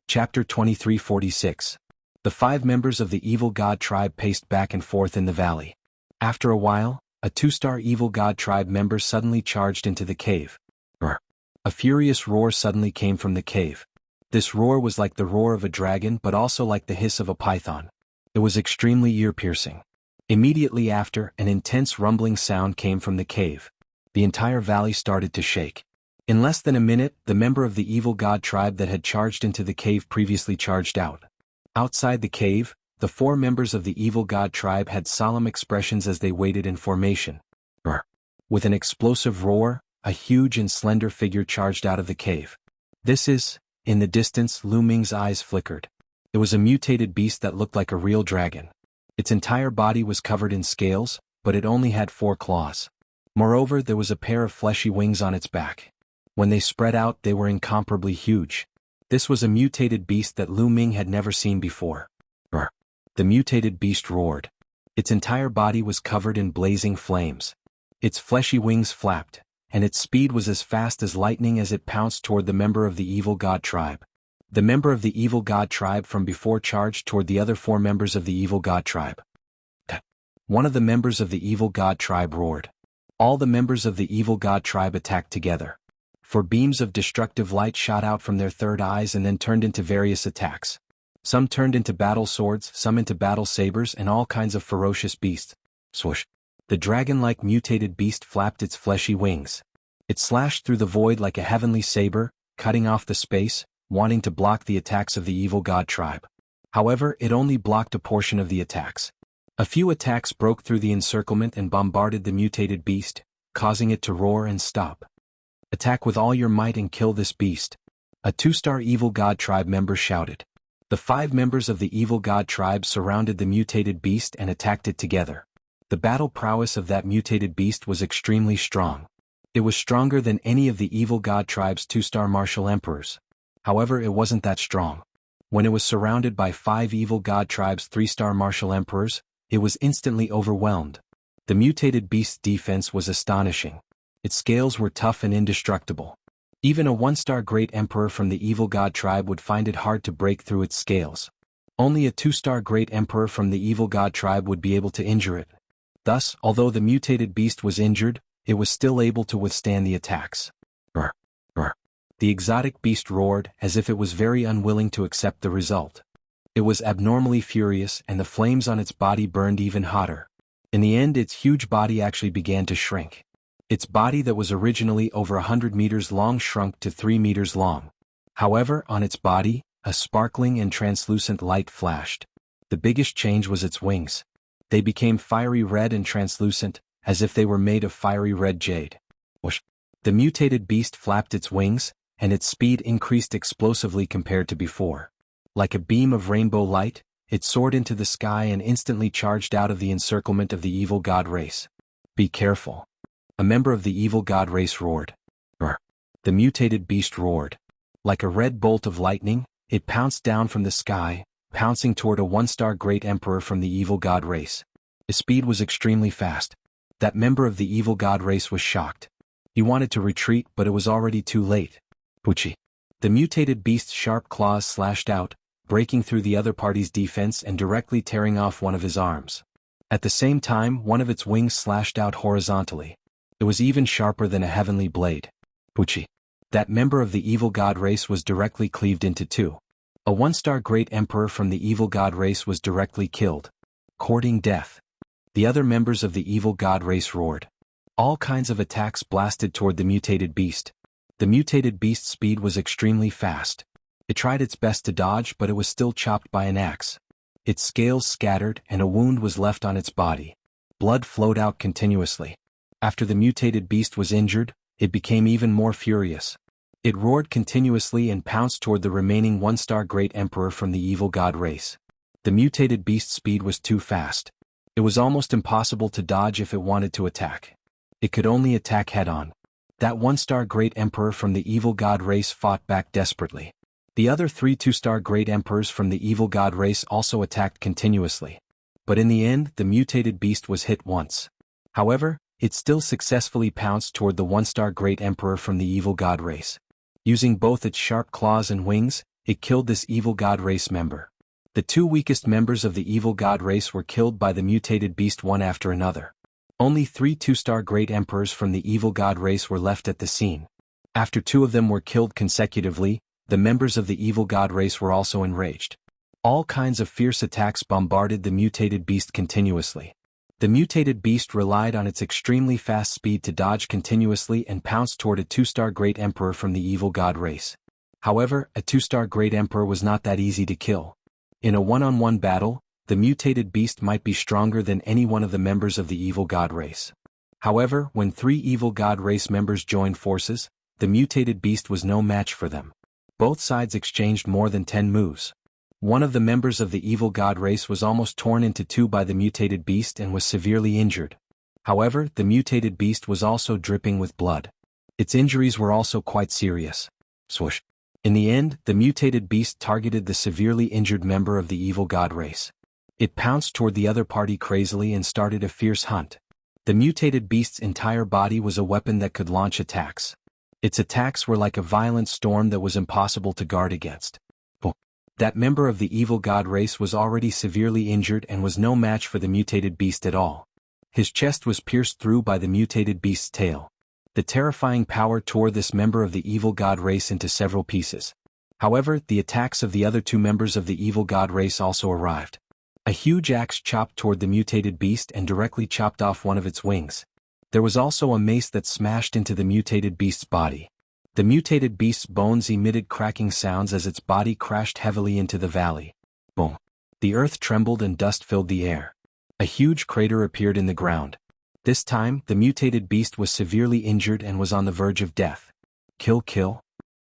Chapter 2346. The 5 members of the evil God Tribe paced back and forth in the valley. After a while, a 2-star evil God Tribe member suddenly charged into the cave. A furious roar suddenly came from the cave. This roar was like the roar of a dragon but also like the hiss of a python. It was extremely ear-piercing. Immediately after, an intense rumbling sound came from the cave. The entire valley started to shake. In less than a minute, the member of the evil God Tribe that had charged into the cave previously charged out. Outside the cave, the 4 members of the evil God Tribe had solemn expressions as they waited in formation. With an explosive roar, a huge and slender figure charged out of the cave. This is, in the distance, Lu Ming's eyes flickered. It was a mutated beast that looked like a real dragon. Its entire body was covered in scales, but it only had 4 claws. Moreover, there was a pair of fleshy wings on its back. When they spread out, they were incomparably huge. This was a mutated beast that Lu Ming had never seen before. The mutated beast roared. Its entire body was covered in blazing flames. Its fleshy wings flapped, and its speed was as fast as lightning as it pounced toward the member of the evil god tribe. The member of the evil god tribe from before charged toward the other 4 members of the evil god tribe. One of the members of the evil god tribe roared. All the members of the evil god tribe attacked together. 4 beams of destructive light shot out from their third eyes and then turned into various attacks. Some turned into battle swords, some into battle sabers, and all kinds of ferocious beasts. Swoosh! The dragon-like mutated beast flapped its fleshy wings. It slashed through the void like a heavenly saber, cutting off the space, wanting to block the attacks of the evil god tribe. However, it only blocked a portion of the attacks. A few attacks broke through the encirclement and bombarded the mutated beast, causing it to roar and stop. Attack with all your might and kill this beast. A 2-star evil god tribe member shouted. The 5 members of the evil god tribe surrounded the mutated beast and attacked it together. The battle prowess of that mutated beast was extremely strong. It was stronger than any of the evil god tribe's 2-star martial emperors. However, it wasn't that strong. When it was surrounded by 5 evil god tribe's 3-star martial emperors, it was instantly overwhelmed. The mutated beast's defense was astonishing. Its scales were tough and indestructible. Even a 1-star great emperor from the evil god tribe would find it hard to break through its scales. Only a 2-star great emperor from the evil god tribe would be able to injure it. Thus, although the mutated beast was injured, it was still able to withstand the attacks. Brr, brr. The exotic beast roared as if it was very unwilling to accept the result. It was abnormally furious, and the flames on its body burned even hotter. In the end, its huge body actually began to shrink. Its body that was originally over 100 meters long shrunk to 3 meters long. However, on its body, a sparkling and translucent light flashed. The biggest change was its wings. They became fiery red and translucent, as if they were made of fiery red jade. Whoosh! The mutated beast flapped its wings, and its speed increased explosively compared to before. Like a beam of rainbow light, it soared into the sky and instantly charged out of the encirclement of the evil god race. Be careful. A member of the evil god race roared. Brr. The mutated beast roared. Like a red bolt of lightning, it pounced down from the sky, pouncing toward a 1-star great emperor from the evil god race. His speed was extremely fast. That member of the evil god race was shocked. He wanted to retreat, but it was already too late. Poochie. The mutated beast's sharp claws slashed out, breaking through the other party's defense and directly tearing off one of his arms. At the same time, one of its wings slashed out horizontally. It was even sharper than a heavenly blade. Poochie. That member of the evil god race was directly cleaved into 2. A 1-star great emperor from the evil god race was directly killed. Courting death. The other members of the evil god race roared. All kinds of attacks blasted toward the mutated beast. The mutated beast's speed was extremely fast. It tried its best to dodge, but it was still chopped by an axe. Its scales scattered and a wound was left on its body. Blood flowed out continuously. After the mutated beast was injured, it became even more furious. It roared continuously and pounced toward the remaining 1-star great emperor from the evil god race. The mutated beast's speed was too fast. It was almost impossible to dodge if it wanted to attack. It could only attack head-on. That 1-star great emperor from the evil god race fought back desperately. The other 3 2-star great emperors from the evil god race also attacked continuously. But in the end, the mutated beast was hit once. However, it still successfully pounced toward the 1-star great emperor from the evil god race. Using both its sharp claws and wings, it killed this evil god race member. The 2 weakest members of the evil god race were killed by the mutated beast one after another. Only 3 2-star great emperors from the evil god race were left at the scene. After 2 of them were killed consecutively, the members of the evil god race were also enraged. All kinds of fierce attacks bombarded the mutated beast continuously. The mutated beast relied on its extremely fast speed to dodge continuously and pounce toward a 2-star great emperor from the evil god race. However, a 2-star great emperor was not that easy to kill. In a one-on-one battle, the mutated beast might be stronger than any one of the members of the evil god race. However, when 3 evil god race members joined forces, the mutated beast was no match for them. Both sides exchanged more than 10 moves. One of the members of the evil god race was almost torn into 2 by the mutated beast and was severely injured. However, the mutated beast was also dripping with blood. Its injuries were also quite serious. Swoosh. In the end, the mutated beast targeted the severely injured member of the evil god race. It pounced toward the other party crazily and started a fierce hunt. The mutated beast's entire body was a weapon that could launch attacks. Its attacks were like a violent storm that was impossible to guard against. That member of the evil god race was already severely injured and was no match for the mutated beast at all. His chest was pierced through by the mutated beast's tail. The terrifying power tore this member of the evil god race into several pieces. However, the attacks of the other two members of the evil god race also arrived. A huge axe chopped toward the mutated beast and directly chopped off one of its wings. There was also a mace that smashed into the mutated beast's body. The mutated beast's bones emitted cracking sounds as its body crashed heavily into the valley. Boom! The earth trembled and dust filled the air. A huge crater appeared in the ground. This time, the mutated beast was severely injured and was on the verge of death. Kill, kill.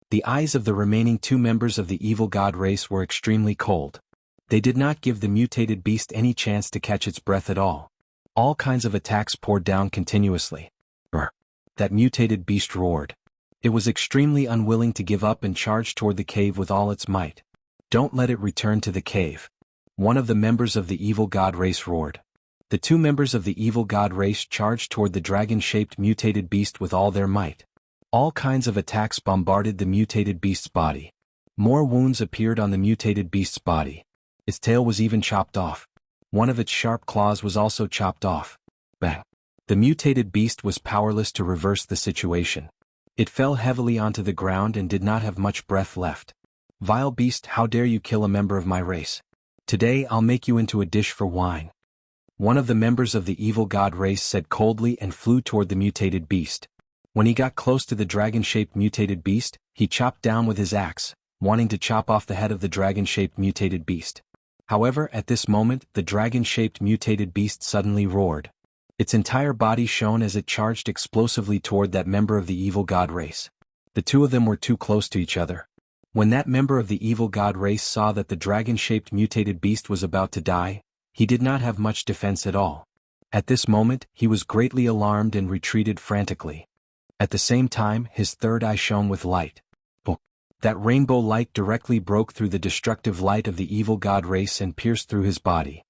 The eyes of the remaining two members of the evil god race were extremely cold. They did not give the mutated beast any chance to catch its breath at all. All kinds of attacks poured down continuously. That mutated beast roared. It was extremely unwilling to give up and charged toward the cave with all its might. Don't let it return to the cave. One of the members of the evil god race roared. The two members of the evil god race charged toward the dragon-shaped mutated beast with all their might. All kinds of attacks bombarded the mutated beast's body. More wounds appeared on the mutated beast's body. Its tail was even chopped off. One of its sharp claws was also chopped off. Bang! The mutated beast was powerless to reverse the situation. It fell heavily onto the ground and did not have much breath left. Vile beast, how dare you kill a member of my race? Today I'll make you into a dish for wine. One of the members of the evil god race said coldly and flew toward the mutated beast. When he got close to the dragon-shaped mutated beast, he chopped down with his axe, wanting to chop off the head of the dragon-shaped mutated beast. However, at this moment, the dragon-shaped mutated beast suddenly roared. Its entire body shone as it charged explosively toward that member of the evil god race. The two of them were too close to each other. When that member of the evil god race saw that the dragon-shaped mutated beast was about to die, he did not have much defense at all. At this moment, he was greatly alarmed and retreated frantically. At the same time, his third eye shone with light. That rainbow light directly broke through the destructive light of the evil god race and pierced through his body.